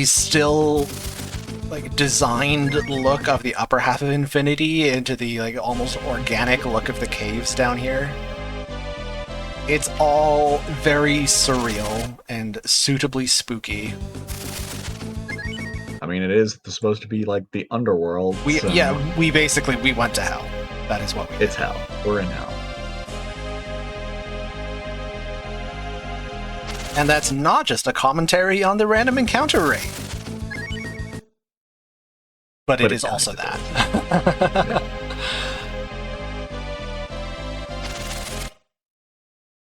still like designed look of the upper half of Infinity into the like almost organic look of the caves down here. It's all very surreal and suitably spooky. I mean, it is supposed to be like the underworld. We basically went to hell. That is what we did. It's hell. We're in hell. And that's not just a commentary on the random encounter rate. But it is also that.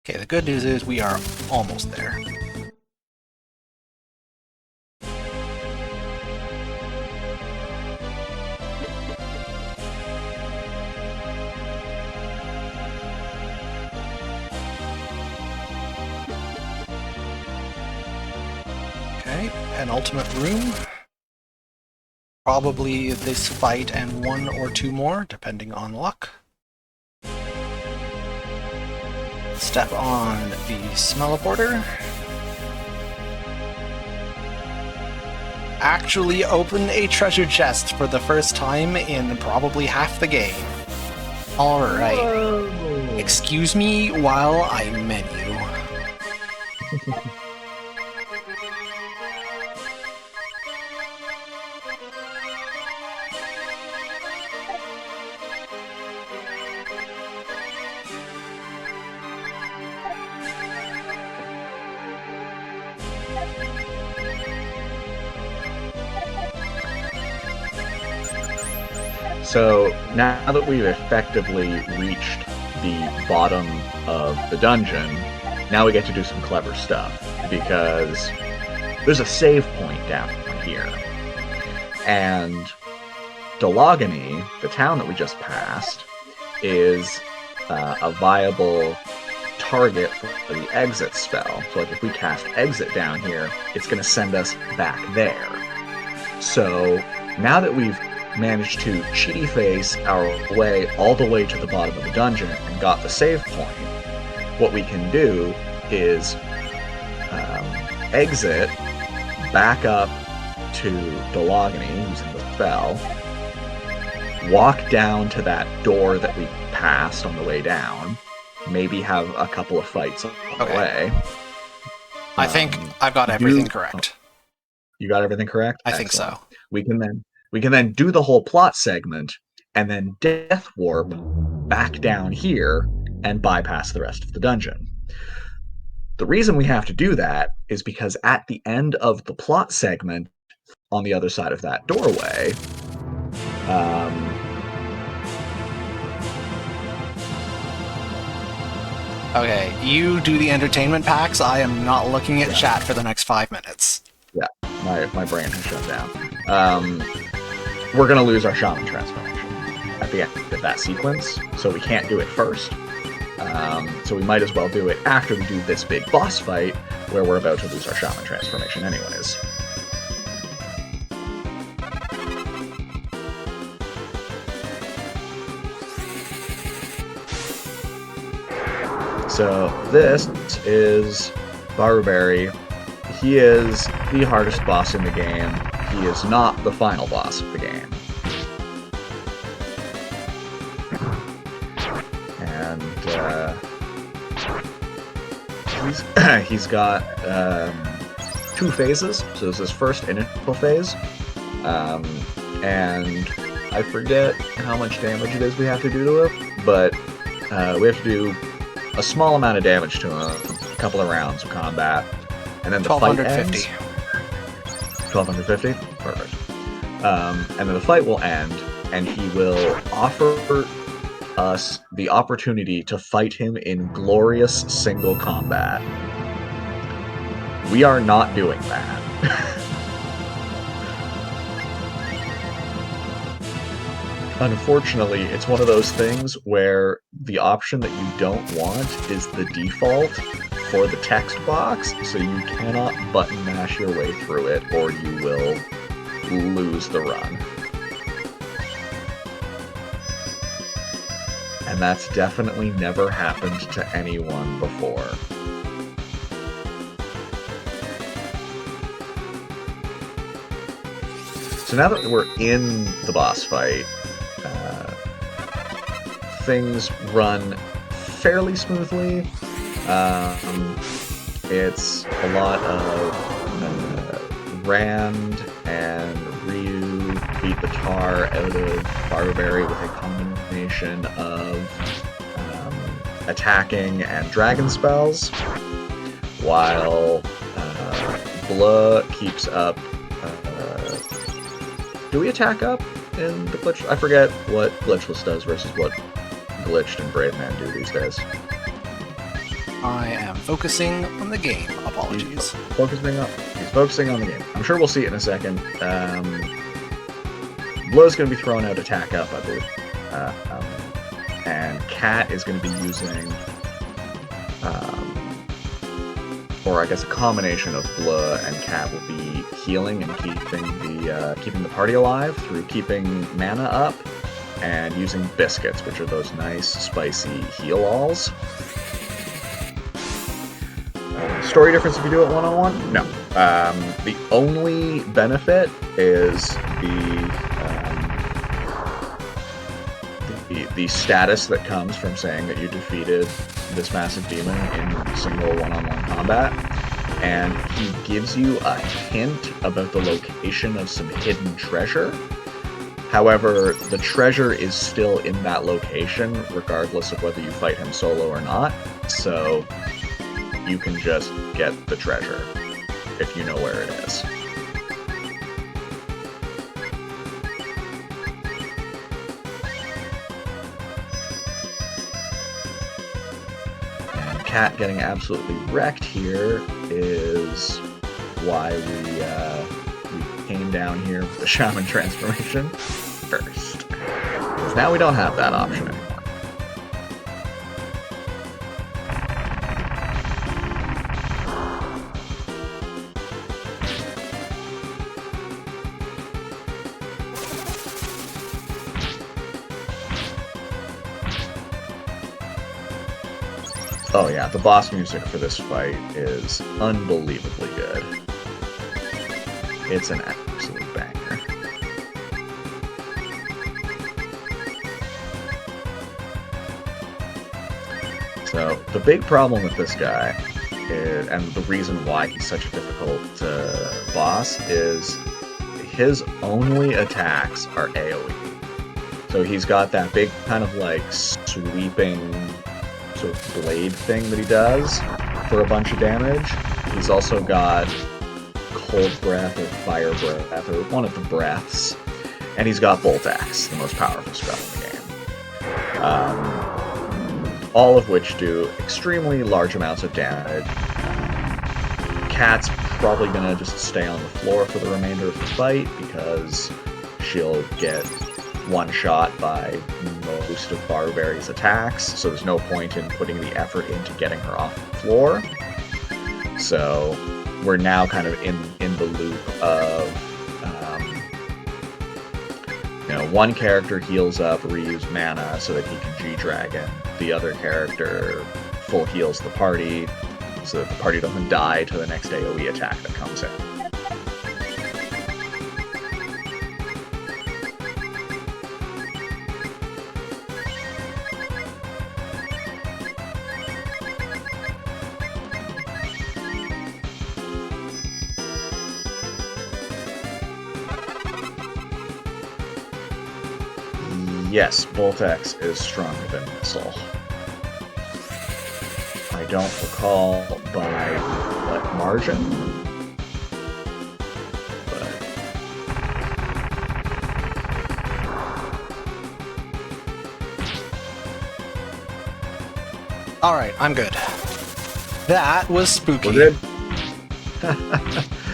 Okay, the good news is we are almost there. Okay, penultimate room. Probably this fight and 1 or 2 more, depending on luck. Step on the Smelliporter. Actually open a treasure chest for the first time in probably half the game. Alright. Whoa. Excuse me while I menu. So now that we've effectively reached the bottom of the dungeon, now we get to do some clever stuff, because there's a save point down here. And Delogany, the town that we just passed, is a viable target for the exit spell. So like if we cast exit down here, it's going to send us back there. So now that we've managed to cheaty face our way all the way to the bottom of the dungeon and got the save point, what we can do is exit back up to Delogany, using the spell, walk down to that door that we passed on the way down, maybe have a couple of fights on the way. I think I've got everything correct. You got everything correct? I think so. We can then do the whole plot segment and then death warp back down here and bypass the rest of the dungeon. The reason we have to do that is because at the end of the plot segment, on the other side of that doorway, okay, you do the entertainment packs. I am not looking at chat for the next 5 minutes. Yeah, my brain has shut down. We're going to lose our shaman transformation at the end of that sequence, so we can't do it first. So we might as well do it after we do this big boss fight, where we're about to lose our shaman transformation anyways. So this is Barberry. He is the hardest boss in the game. He is not the final boss of the game. And he's got 2 phases. So there's this first initial phase, and I forget how much damage it is we have to do to him, but we have to do a small amount of damage to him, a couple of rounds of combat, and then the fight ends. 1250? Perfect. And then the fight will end, and he will offer us the opportunity to fight him in glorious single combat. We are not doing that. Unfortunately, it's one of those things where the option that you don't want is the default for the text box, so you cannot button mash your way through it, or you will lose the run. And that's definitely never happened to anyone before. So now that we're in the boss fight, things run fairly smoothly. It's a lot of Rand and Ryu beat the tar out of Barberry with a combination of attacking and dragon spells, while Blah keeps up. Do we attack up in the glitch? I forget what glitchless does versus what glitched and brave man do these days. I am focusing on the game. Apologies. He's focusing on the game. I'm sure we'll see it in a second. Blow's going to be throwing out attack up, I believe. And Cat is going to be using, or I guess a combination of Blah and Cat will be healing and keeping the party alive through keeping mana up and using biscuits, which are those nice spicy heal-alls. Story difference if you do it one-on-one? No. The only benefit is the status that comes from saying that you defeated this massive demon in single one-on-one combat, and he gives you a hint about the location of some hidden treasure. However, the treasure is still in that location regardless of whether you fight him solo or not, so you can just get the treasure if you know where it is. And Cat getting absolutely wrecked here is why we came down here with the Shaman transformation first. Because now we don't have that option anymore. Oh yeah, the boss music for this fight is unbelievably good. It's an absolute banger. So, the big problem with this guy, and the reason why he's such a difficult boss, is his only attacks are AoE. So he's got that big kind of like sweeping sort of blade thing that he does for a bunch of damage. He's also got cold breath or fire breath, or one of the breaths, and he's got bolt axe, the most powerful spell in the game. All of which do extremely large amounts of damage. Cat's probably gonna just stay on the floor for the remainder of the fight because she'll get one shot by most of Barberry's attacks, so there's no point in putting the effort into getting her off the floor. So we're now kind of in the loop of, one character heals up Ryu's mana so that he can G-Dragon. The other character full heals the party so that the party doesn't die to the next AoE attack that comes in. yes, Bolt X is stronger than Missile. I don't recall by what margin, but Alright, I'm good. That was spooky. we're good.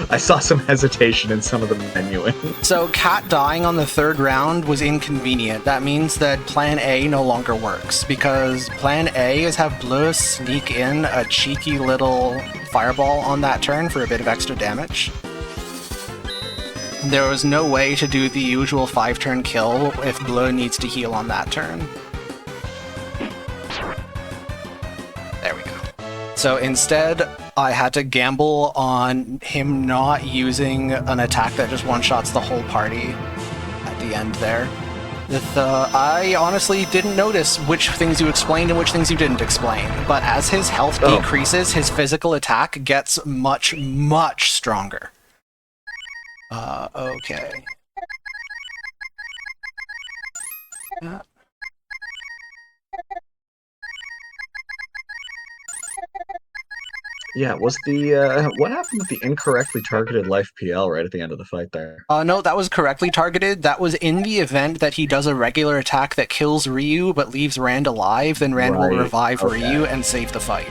I saw some hesitation in some of the menuing. So Cat dying on the third round was inconvenient. That means that Plan A no longer works, because Plan A is have Bleu sneak in a cheeky little fireball on that turn for a bit of extra damage. There was no way to do the usual 5-turn kill if Bleu needs to heal on that turn. There we go. So instead, I had to gamble on him not using an attack that just one-shots the whole party at the end there. I honestly didn't notice which things you explained and which things you didn't explain, but as his health decreases, his physical attack gets much, much stronger. Okay. Yeah. Yeah, was the what happened with the incorrectly targeted life PL right at the end of the fight there? No, that was correctly targeted. That was in the event that he does a regular attack that kills Ryu but leaves Rand alive, then Rand will revive Ryu and save the fight.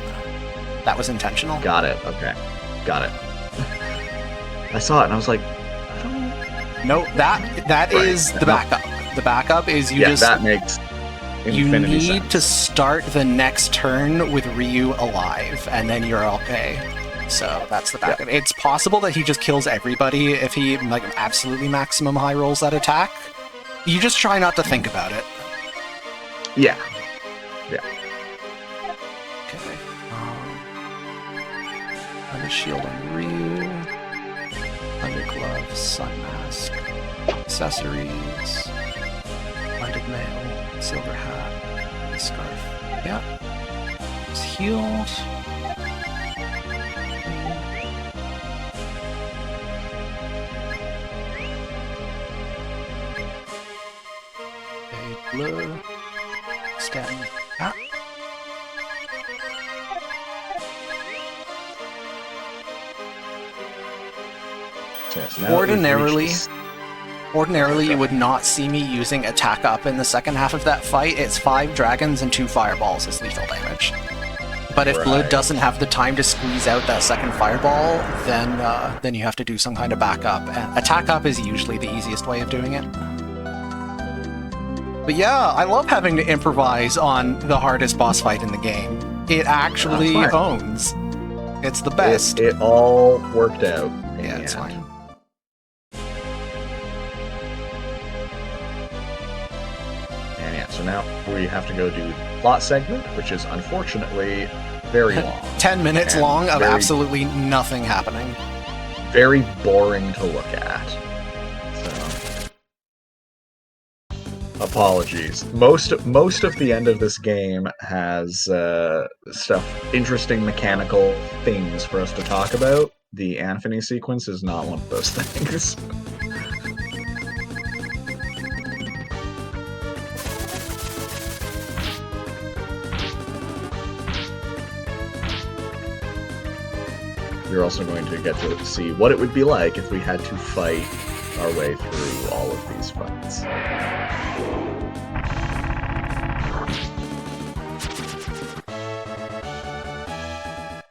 That was intentional. Got it. Okay. Got it. I saw it and I was like, I don't... No, that is the backup. The backup is that makes infinity you need sense. to start the next turn with Ryu alive, and then you're okay. So that's the backup. It's possible that he just kills everybody if he like absolutely maximum high rolls that attack. You just try not to think about it. Yeah. Yeah. Okay. Under shield on Ryu. Under glove, sun mask, accessories, blended mail, silver hat, and scarf. Yeah. He's healed. Okay, blue. Stand. Ah. Yes, now Ordinarily, you would not see me using attack up in the second half of that fight. It's 5 dragons and 2 fireballs as lethal damage. But if Blue doesn't have the time to squeeze out that second fireball, then you have to do some kind of backup. And attack up is usually the easiest way of doing it. But yeah, I love having to improvise on the hardest boss fight in the game. It actually owns. It's the best. It all worked out. Yeah, it's fine. And yeah, so now we have to go do plot segment, which is unfortunately very long. 10 minutes long of absolutely nothing happening. Very boring to look at. So apologies. Most of the end of this game has interesting mechanical things for us to talk about. The Anthony sequence is not one of those things. You're also going to get to see what it would be like if we had to fight our way through all of these fights.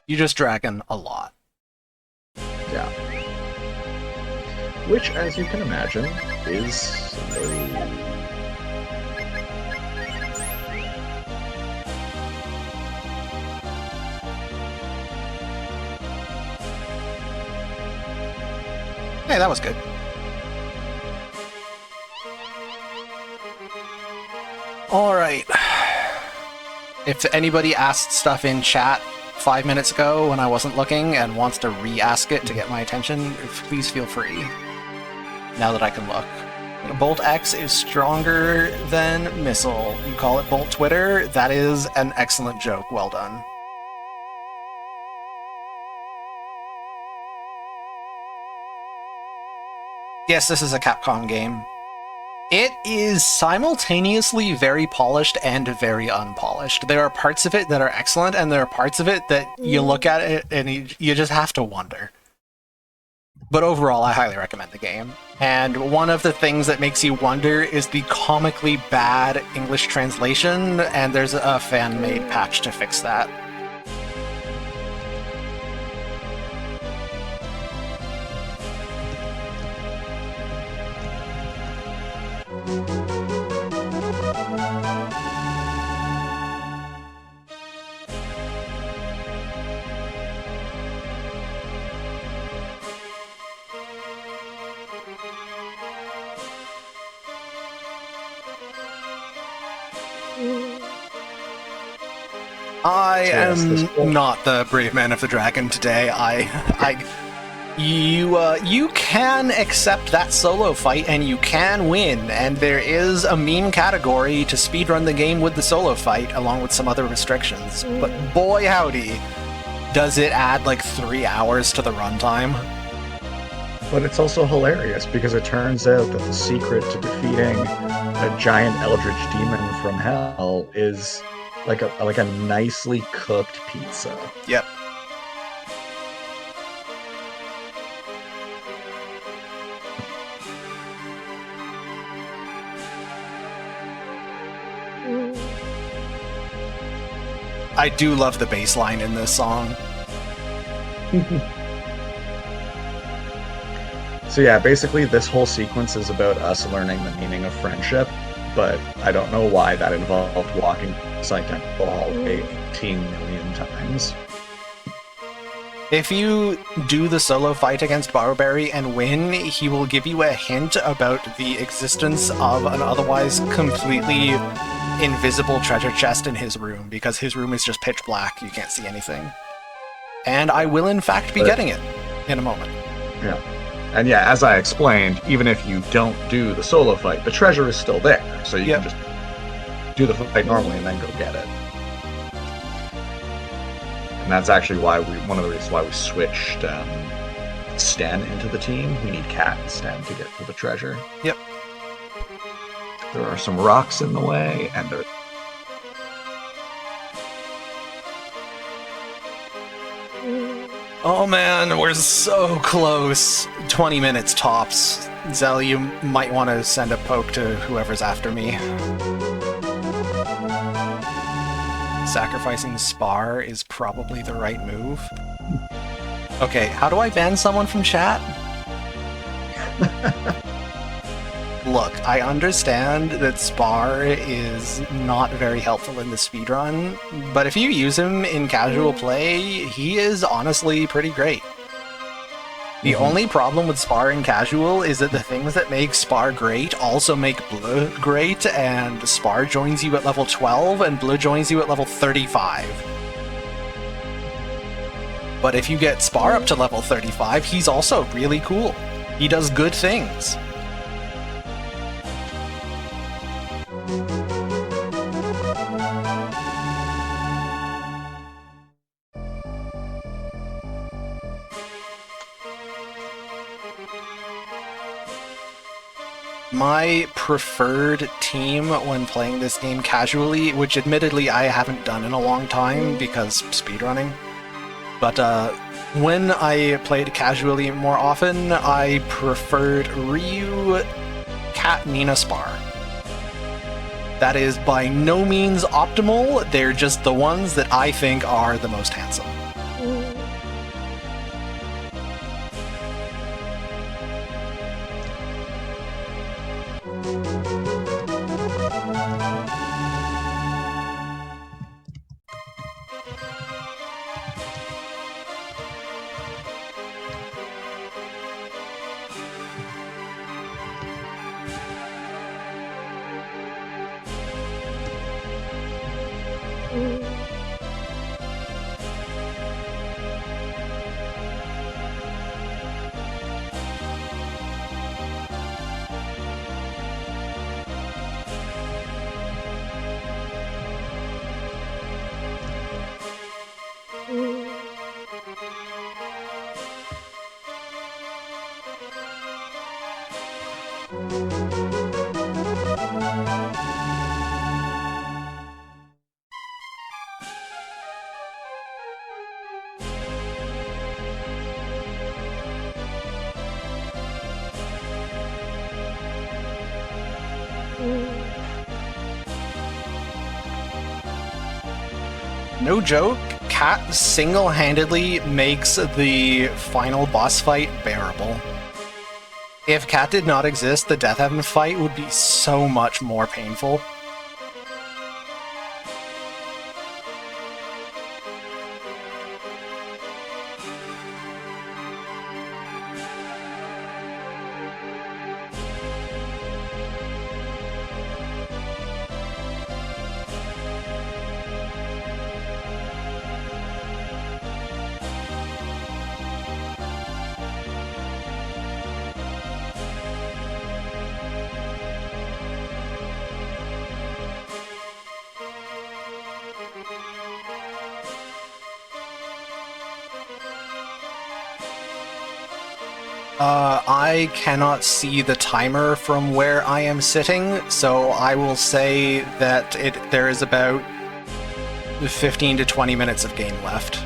You just dragon a lot. Yeah. Which, as you can imagine, is... Hey, that was good. Alright. If anybody asked stuff in chat 5 minutes ago when I wasn't looking and wants to re-ask it to get my attention, please feel free. Now that I can look. Bolt X is stronger than Missile. You call it Bolt Twitter? That is an excellent joke. Well done. Yes, this is a Capcom game. It is simultaneously very polished and very unpolished. There are parts of it that are excellent, and there are parts of it that you look at it and you just have to wonder. But overall, I highly recommend the game. And one of the things that makes you wonder is the comically bad English translation, and there's a fan-made patch to fix that. I am not the brave man of the dragon today. You can accept that solo fight and you can win, and there is a meme category to speedrun the game with the solo fight along with some other restrictions. But boy howdy, does it add like 3 hours to the runtime. But it's also hilarious because it turns out that the secret to defeating a giant eldritch demon from hell is like a nicely cooked pizza. Yep. I do love the bass line in this song. So yeah, basically this whole sequence is about us learning the meaning of friendship, but I don't know why that involved walking Psychical Hall 18 million times. If you do the solo fight against Barberry and win, he will give you a hint about the existence of an otherwise completely invisible treasure chest in his room, because his room is just pitch black, you can't see anything. And I will in fact be getting it in a moment. Yeah. And yeah, as I explained, even if you don't do the solo fight, the treasure is still there, so you can just do the fight normally and then go get it. And that's actually why one of the reasons why we switched Sten into the team. We need Cat and Sten to get to the treasure. Yep. There are some rocks in the way, and there... Oh man, we're so close. 20 minutes tops. Zell, you might want to send a poke to whoever's after me. Sacrificing Spar is probably the right move. Okay, how do I ban someone from chat? Look, I understand that Spar is not very helpful in the speedrun, but if you use him in casual play, he is honestly pretty great. The only problem with Spar in casual is that the things that make Spar great also make Bleu great, and Spar joins you at level 12 and Bleu joins you at level 35. But if you get Spar up to level 35, he's also really cool. He does good things. My preferred team when playing this game casually, which admittedly I haven't done in a long time because speedrunning, but when I played casually more often, I preferred Ryu, Cat, Nina, Spar. That is by no means optimal, they're just the ones that I think are the most handsome. No joke, Cat single-handedly makes the final boss fight bearable. If Cat did not exist, the Death Heaven fight would be so much more painful. I cannot see the timer from where I am sitting, so I will say that there is about 15 to 20 minutes of game left.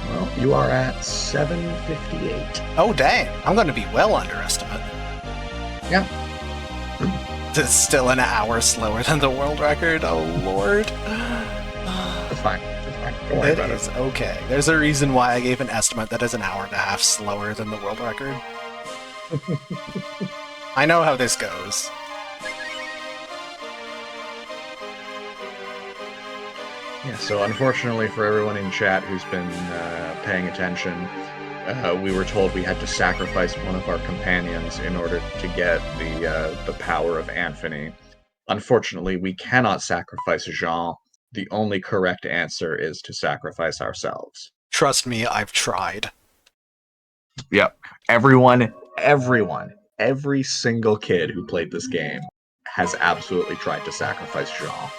Well, you are at 7:58. Oh dang, I'm going to be well underestimate. Yeah. It's still an hour slower than the world record, oh lord. It's fine. It's fine. Don't worry It about is it. okay. There's a reason why I gave an estimate that is an hour and a half slower than the world record. I know how this goes. Yeah, so unfortunately for everyone in chat who's been paying attention, we were told we had to sacrifice one of our companions in order to get the power of Anthony. Unfortunately, we cannot sacrifice Jean. The only correct answer is to sacrifice ourselves. Trust me, I've tried. Yep. Every single kid who played this game has absolutely tried to sacrifice Jean,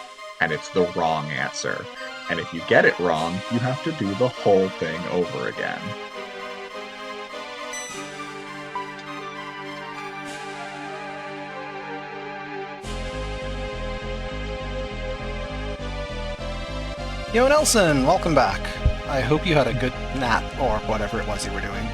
and it's the wrong answer. And if you get it wrong, you have to do the whole thing over again. Yo, Nelson, welcome back. I hope you had a good nap, or whatever it was you were doing.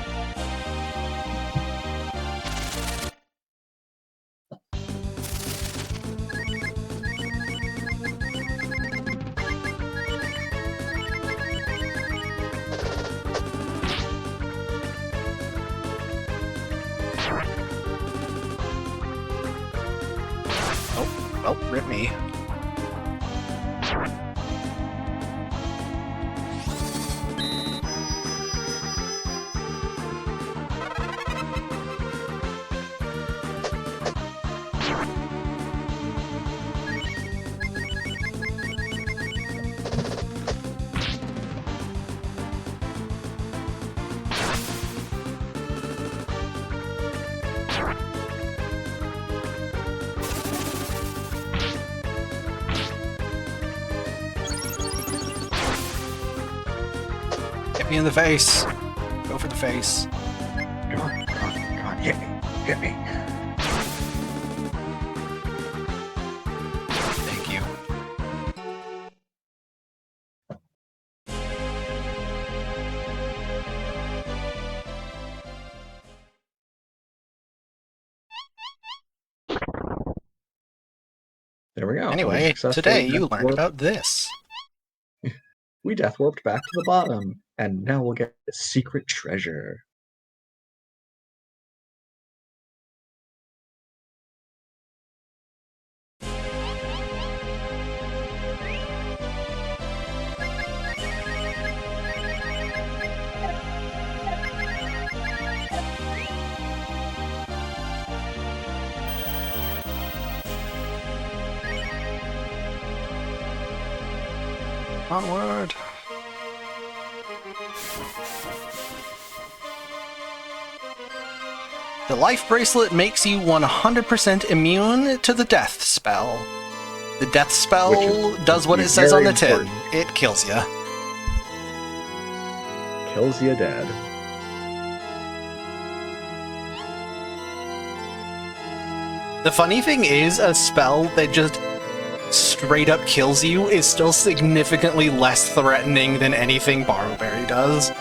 Oh, rip me. Hit me in the face. Go for the face. Come on, hit me. Thank you. There we go. Anyway, We successfully today you death learned warped- about this. We death warped back to the bottom, and now we'll get the secret treasure. Onward. The life bracelet makes you 100% immune to the death spell. The death spell does what it says on the tin. important. It kills you. Kills you dead. The funny thing is, a spell that just straight up kills you is still significantly less threatening than anything Borrowberry does.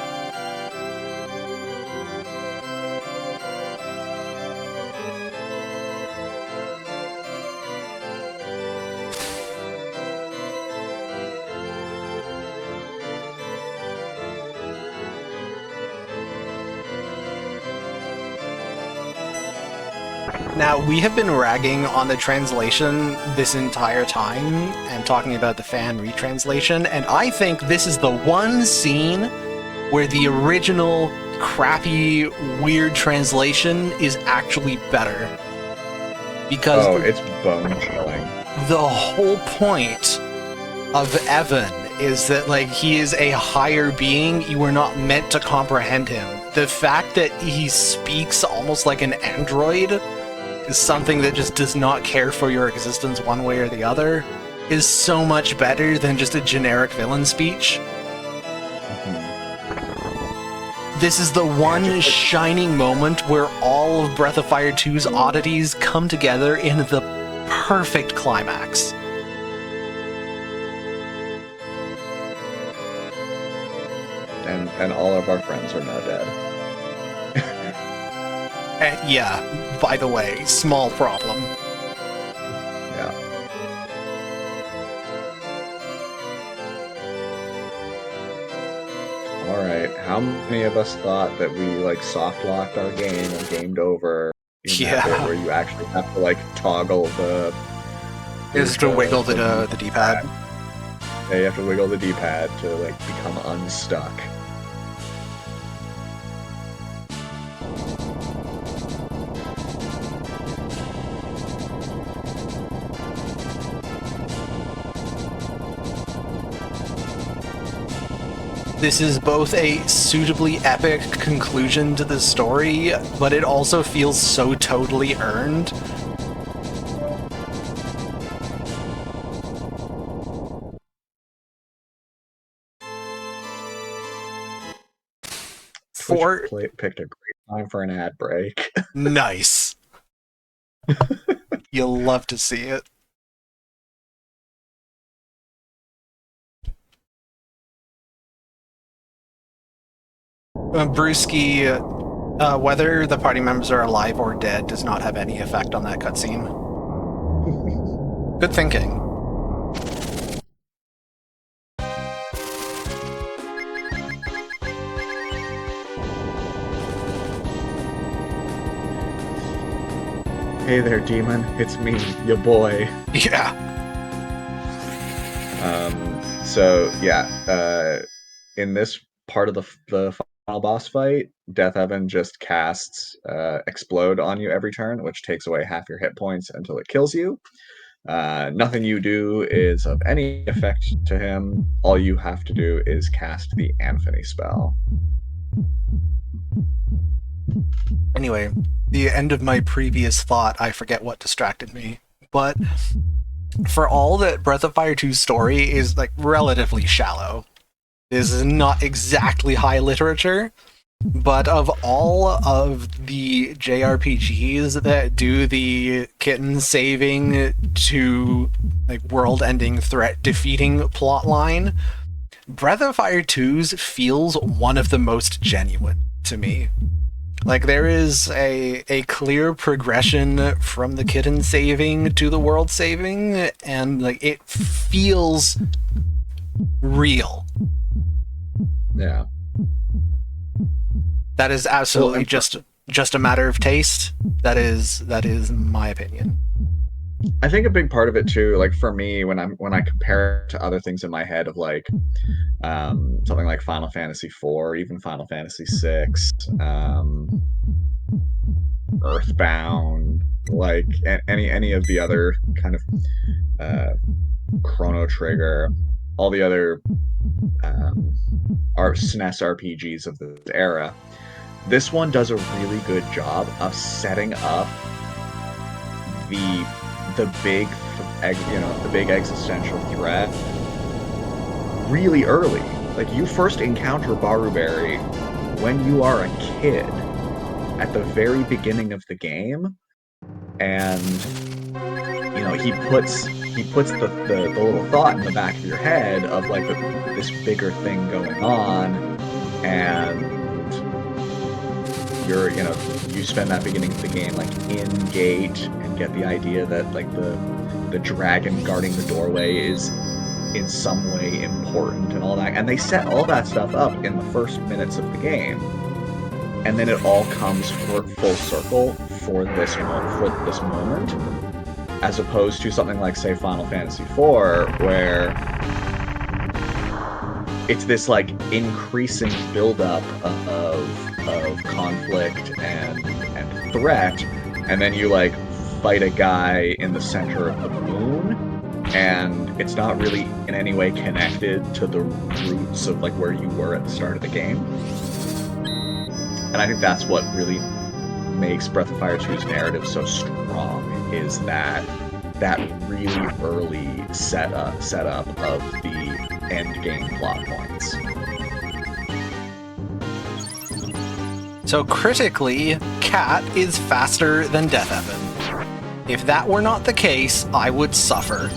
Now, we have been ragging on the translation this entire time and talking about the fan retranslation, and I think this is the one scene where the original crappy, weird translation is actually better. Because it's bone-chilling. The whole point of Evan is that, like, he is a higher being. You are not meant to comprehend him. The fact that he speaks almost like an android is something that just does not care for your existence one way or the other, is so much better than just a generic villain speech. This is the one shining moment where all of Breath of Fire 2's oddities come together in the perfect climax. And all of our friends are now dead. Yeah, by the way, small problem. Yeah. Alright, how many of us thought that we, like, soft-locked our game and gamed over in that bit where you actually have to, like, toggle the... Is to wiggle the D-pad. Yeah, you have to wiggle the D-pad to, like, become unstuck. This is both a suitably epic conclusion to the story, but it also feels so totally earned. Picked a great time for an ad break. Nice. You'll love to see it. Brewski, whether the party members are alive or dead does not have any effect on that cutscene. Good thinking. Hey there, demon. It's me, your boy. Yeah. In this part of the final boss fight, Death Evan just casts Explode on you every turn, which takes away half your hit points until it kills you. Nothing you do is of any effect to him. All you have to do is cast the Anthony spell. Anyway, the end of my previous thought, I forget what distracted me, but for all that Breath of Fire 2's story is, like, relatively shallow, this is not exactly high literature, but of all of the JRPGs that do the kitten saving to, like, world-ending threat defeating plotline, Breath of Fire 2's feels one of the most genuine to me. Like, there is a clear progression from the kitten saving to the world saving, and, like, it feels real. Yeah. That is absolutely just a matter of taste. That is my opinion. I think a big part of it too, like for me, when I compare it to other things in my head of like something like Final Fantasy IV, even Final Fantasy VI, Earthbound, like any of the other kind of Chrono Trigger, all the other SNES RPGs of this era. This one does a really good job of setting up the big existential threat really early. Like, you first encounter Baruberry when you are a kid at the very beginning of the game, and you know he puts the little thought in the back of your head of like this bigger thing going on, and you spend that beginning of the game like in gate and get the idea that like the dragon guarding the doorway is in some way important and all that, and they set all that stuff up in the first minutes of the game. and then it all comes full circle for this moment, as opposed to something like, say, Final Fantasy IV, where it's this like increasing buildup of conflict and threat, and then you like fight a guy in the center of the moon, and it's not really in any way connected to the roots of like where you were at the start of the game. And I think that's what really makes Breath of Fire 2's narrative so strong, is that really early setup of the end game plot points. So critically, Cat is faster than Death Evan. If that were not the case, I would suffer.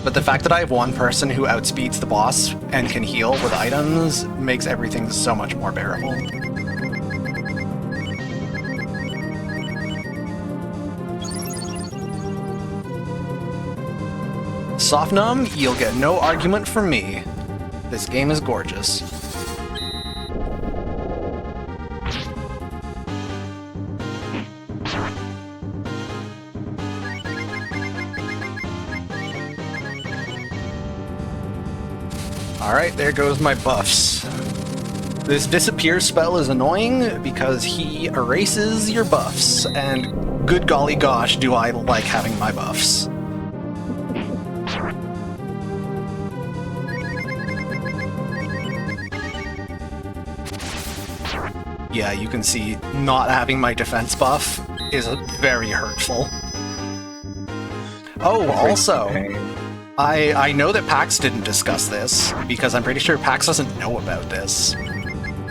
But the fact that I have one person who outspeeds the boss and can heal with items makes everything so much more bearable. Softnum, you'll get no argument from me. This game is gorgeous. Alright, there goes my buffs. This disappear spell is annoying because he erases your buffs, and good golly gosh do I like having my buffs. Yeah, you can see not having my defense buff is very hurtful. Oh, also, I know that PAX didn't discuss this, because I'm pretty sure PAX doesn't know about this.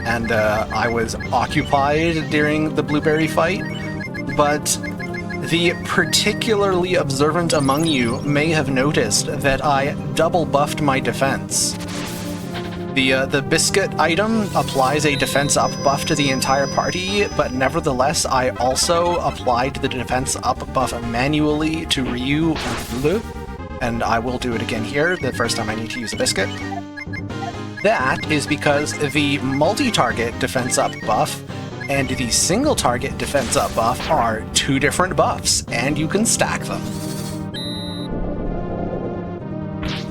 And I was occupied during the Blueberry fight, but the particularly observant among you may have noticed that I double buffed my defense. The biscuit item applies a defense up buff to the entire party, but nevertheless I also applied the defense up buff manually to Ryu, and I will do it again here the first time I need to use a biscuit. That is because the multi-target defense up buff and the single target defense up buff are two different buffs, and you can stack them.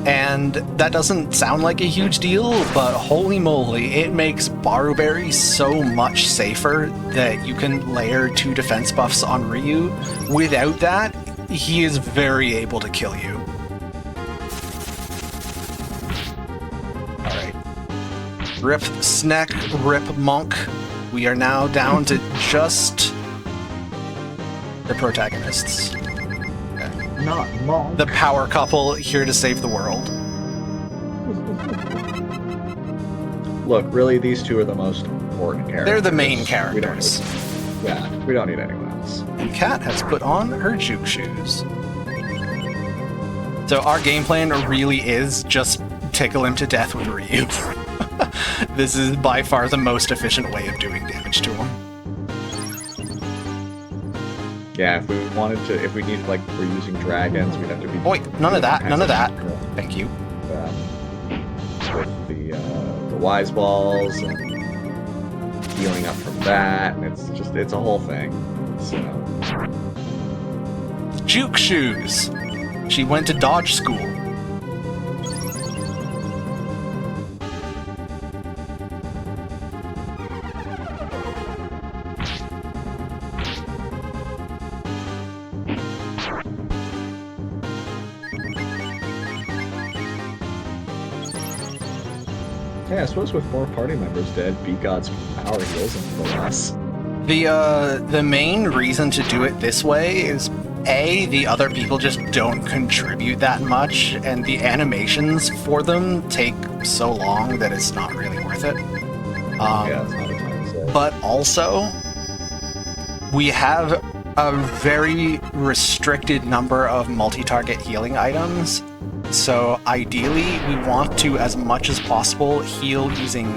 And that doesn't sound like a huge deal, but holy moly, it makes Baruberry so much safer that you can layer two defense buffs on Ryu. Without that, he is very able to kill you. Alright. Rip Snack, rip Monk. We are now down to just the protagonists. Not Monk. The power couple here to save the world. Look, really, these two are the most important characters. They're the main characters. We don't need anyone else. And Kat has put on her juke shoes. So our game plan really is just tickle him to death with Ryu. This is by far the most efficient way of doing damage to him. Yeah, if we wanted to, if we needed, like, we're using dragons, we'd have to be... Wait, none of that, none of that. Thank you. With the wise balls, and healing up from that, and it's a whole thing, so... Juke shoes! She went to dodge school. Yeah, I suppose with more party members dead, B-God's power heals him for less. The main reason to do it this way is, A, the other people just don't contribute that much, and the animations for them take so long that it's not really worth it. Yeah, it's not a time save. But also, we have a very restricted number of multi-target healing items. So ideally, we want to, as much as possible, heal using...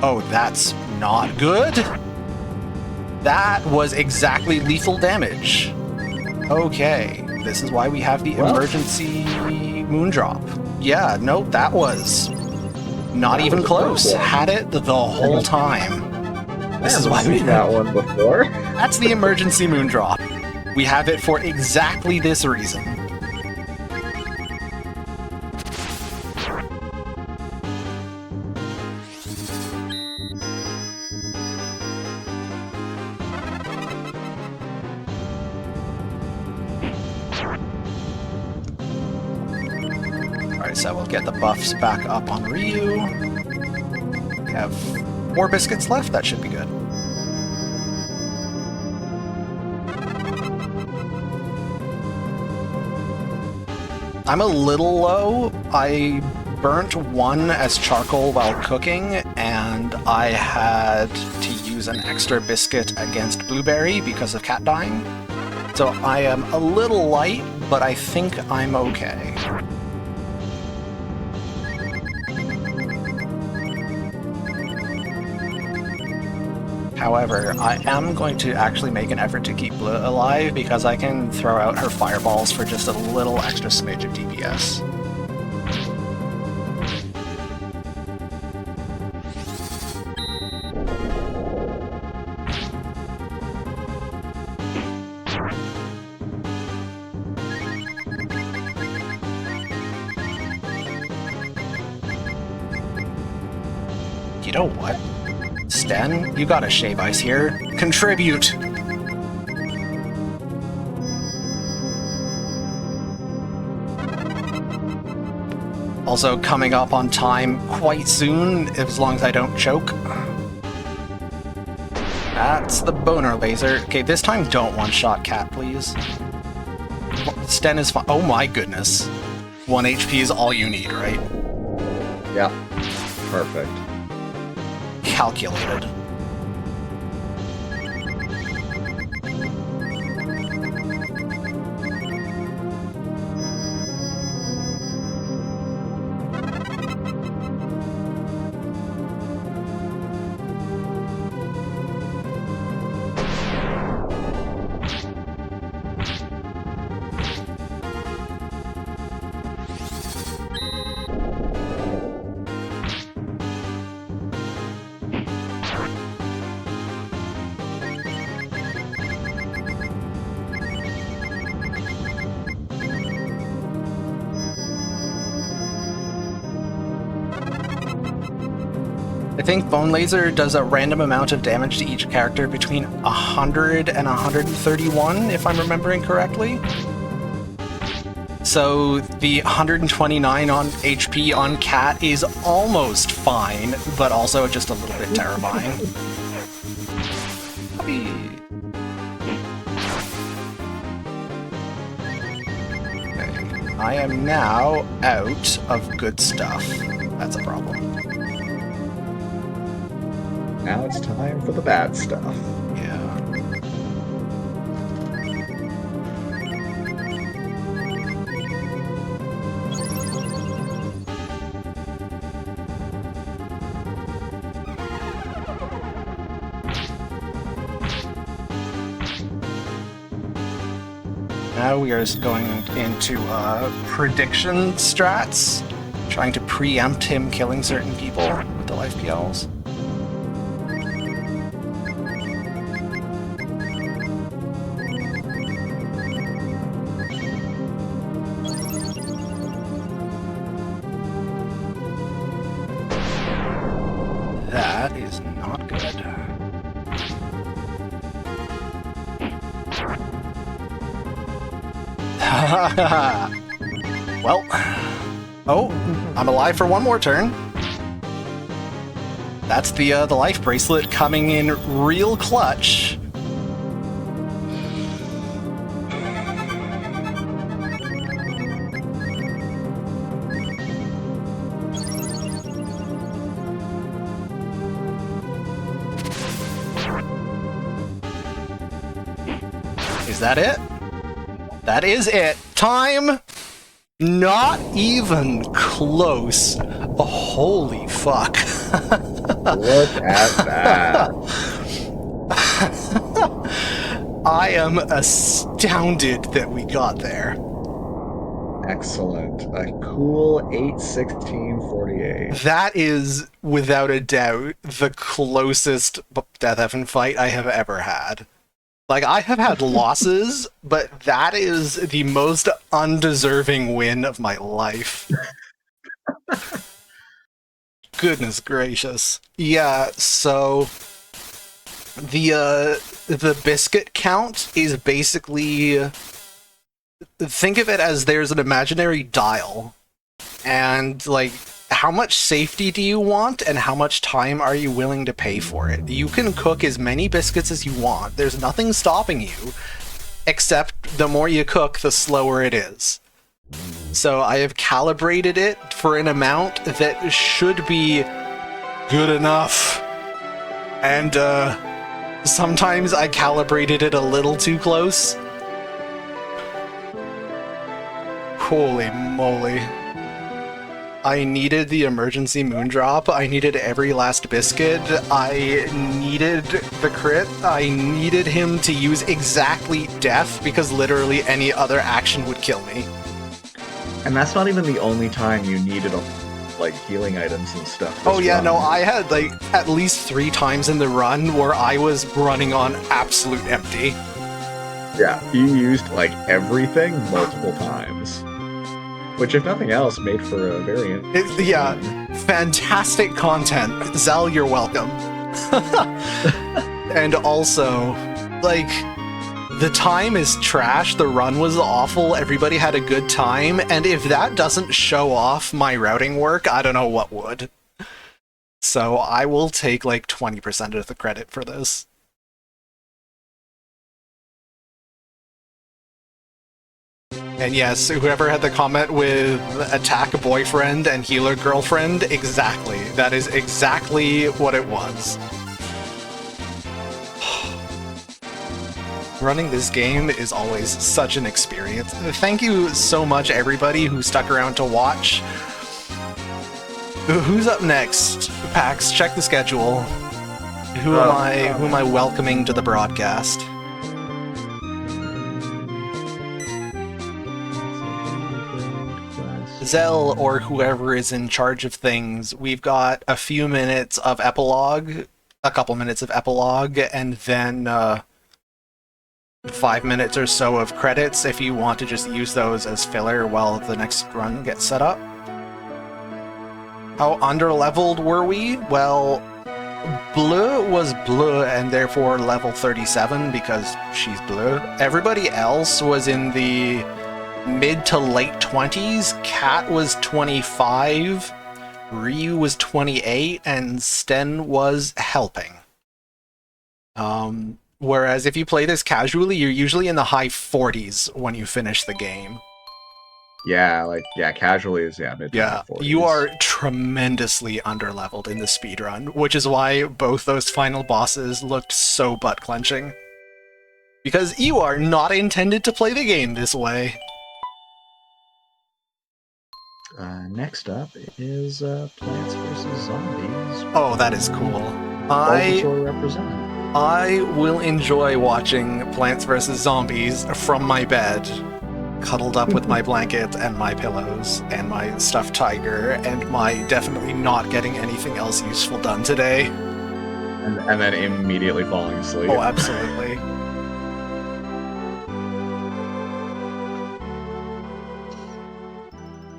Oh, that's not good? That was exactly lethal damage. Okay, this is why we have the emergency Moondrop. Yeah, no, that was not even close. Had it the whole time. This is haven't why we seen that one before. That's the emergency moon drop. We have it for exactly this reason. Alright, so we'll get the buffs back up on Ryu. We have 4 biscuits left, that should be good. I'm a little low. I burnt 1 as charcoal while cooking, and I had to use an extra biscuit against Blueberry because of cat dying. So I am a little light, but I think I'm okay. However, I am going to actually make an effort to keep Blue alive because I can throw out her fireballs for just a little extra smidge of DPS. You know what? Sten, you gotta shave ice here. Contribute! Also coming up on time quite soon, as long as I don't choke. That's the boner laser. Okay, this time don't one-shot Cat, please. Sten is fine. Oh my goodness. 1 HP is all you need, right? Yeah. Perfect. Calculated. I think Bone Laser does a random amount of damage to each character between 100 and 131, if I'm remembering correctly. So the 129 on HP on Cat is almost fine, but also just a little bit terrifying. Okay. I am now out of good stuff. That's a problem. Now it's time for the bad stuff. Yeah. Now we are going into prediction strats, trying to preempt him killing certain people with the life PLs. That is not good. Well, oh, I'm alive for one more turn. That's the life bracelet coming in real clutch. Is that it? That is it. Time? Not even close. Oh, holy fuck. Look at that. I am astounded that we got there. Excellent. A cool 8/16/48. That is, without a doubt, the closest Death Heaven fight I have ever had. Like, I have had losses, but that is the most undeserving win of my life. Goodness gracious. Yeah, so the biscuit count is basically, think of it as there's an imaginary dial, and like, how much safety do you want and how much time are you willing to pay for it? You can cook as many biscuits as you want. There's nothing stopping you, except the more you cook, the slower it is. So I have calibrated it for an amount that should be good enough. And sometimes I calibrated it a little too close. Holy moly. I needed the emergency moondrop. I needed every last biscuit. I needed the crit. I needed him to use exactly death, because literally any other action would kill me. And that's not even the only time you needed like healing items and stuff. Oh yeah, run. no, I had like at least 3 times in the run where I was running on absolute empty. Yeah, you used like everything multiple times. Which, if nothing else, made for a very Yeah, fantastic content. Zell, you're welcome. And also, like, the time is trash, the run was awful, everybody had a good time, and if that doesn't show off my routing work, I don't know what would. So I will take like 20% of the credit for this. And yes, whoever had the comment with attack boyfriend and healer girlfriend, exactly. That is exactly what it was. Running this game is always such an experience. Thank you so much, everybody who stuck around to watch. Who's up next? Pax, check the schedule. Who am I welcoming to the broadcast? Zell, or whoever is in charge of things. We've got a few minutes of epilogue, a couple minutes of epilogue, and then 5 minutes or so of credits if you want to just use those as filler while the next run gets set up. How underleveled were we? Well, Bleu was Bleu and therefore level 37 because she's Bleu. Everybody else was in the mid to late 20s. Kat was 25, Ryu was 28, and Sten was helping. Whereas if you play this casually, you're usually in the high 40s when you finish the game. Yeah, casually is mid to high 40s. You are tremendously underleveled in the speedrun, which is why both those final bosses looked so butt-clenching. Because you are not intended to play the game this way. Next up is Plants vs. Zombies. Oh, that is cool. I will enjoy watching Plants vs. Zombies from my bed, cuddled up with my blanket and my pillows and my stuffed tiger and my definitely not getting anything else useful done today. And then immediately falling asleep. Oh, absolutely.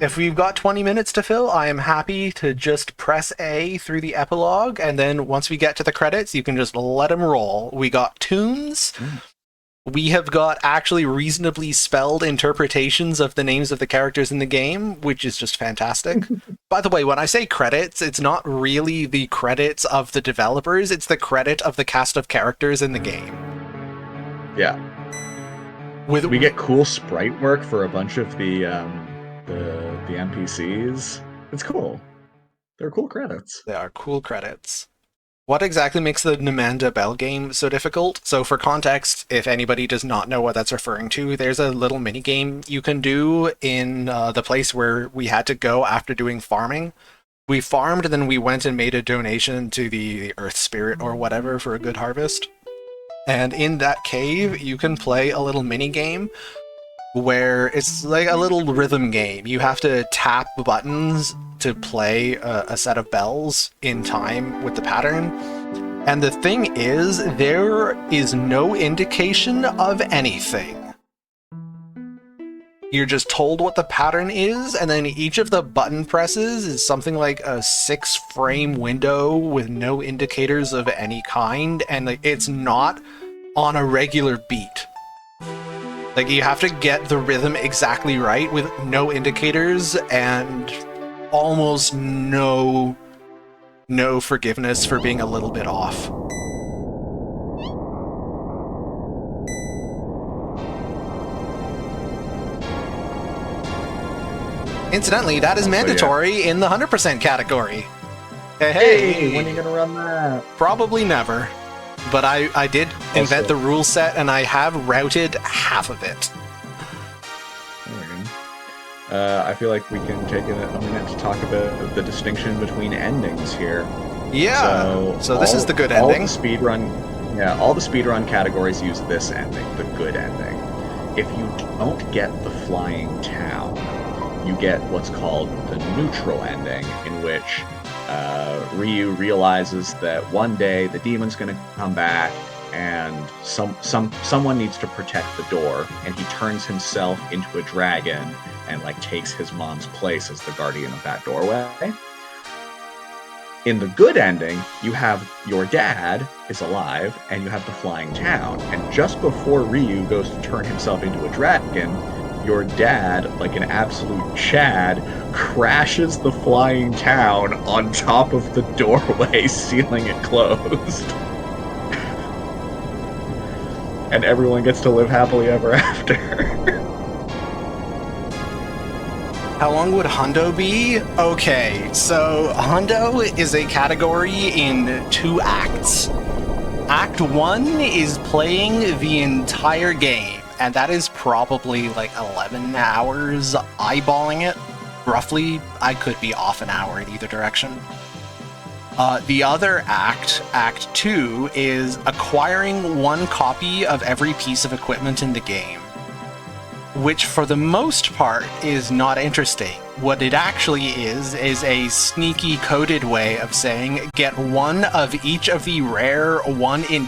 If we've got 20 minutes to fill, I am happy to just press A through the epilogue, and then once we get to the credits, you can just let them roll. We got tunes. We have got actually reasonably spelled interpretations of the names of the characters in the game, which is just fantastic. By the way, when I say credits, it's not really the credits of the developers, it's the credit of the cast of characters in the game. Yeah. We get cool sprite work for a bunch of the NPCs. It's cool. They're cool credits. They are cool credits. What exactly makes the Namanda Bell game so difficult? So for context, if anybody does not know what that's referring to, there's a little mini game you can do in the place where we had to go after doing farming. We farmed, and then we went and made a donation to the Earth Spirit or whatever for a good harvest. And in that cave, you can play a little mini game where it's like a little rhythm game. You have to tap buttons to play a set of bells in time with the pattern. And the thing is, there is no indication of anything. You're just told what the pattern is, and then each of the button presses is something like a 6-frame window with no indicators of any kind, and like, it's not on a regular beat. Like, you have to get the rhythm exactly right with no indicators and almost no forgiveness for being a little bit off. Incidentally, that is mandatory in the 100% category. Hey, when are you gonna run that? Probably never. But I did invent the rule set, and I have routed half of it. There we go. I feel like we can take a minute to talk about the distinction between endings here. Yeah. So this is the good ending. All the speedrun categories use this ending, the good ending. If you don't get the flying town, you get what's called the neutral ending, in which Ryu realizes that one day the demon's going to come back, and someone needs to protect the door, and he turns himself into a dragon and like takes his mom's place as the guardian of that doorway. In the good ending, you have your dad is alive, and you have the flying town, and just before Ryu goes to turn himself into a dragon, your dad, like an absolute Chad, crashes the flying town on top of the doorway, sealing it closed. And everyone gets to live happily ever after. How long would Hundo be? Okay, so Hundo is a category in 2 acts. Act 1 is playing the entire game, and that is probably like 11 hours eyeballing it. Roughly, I could be off an hour in either direction. The other act, Act 2, is acquiring 1 copy of every piece of equipment in the game, which for the most part is not interesting. What it actually is a sneaky coded way of saying get 1 of each of the rare 1 in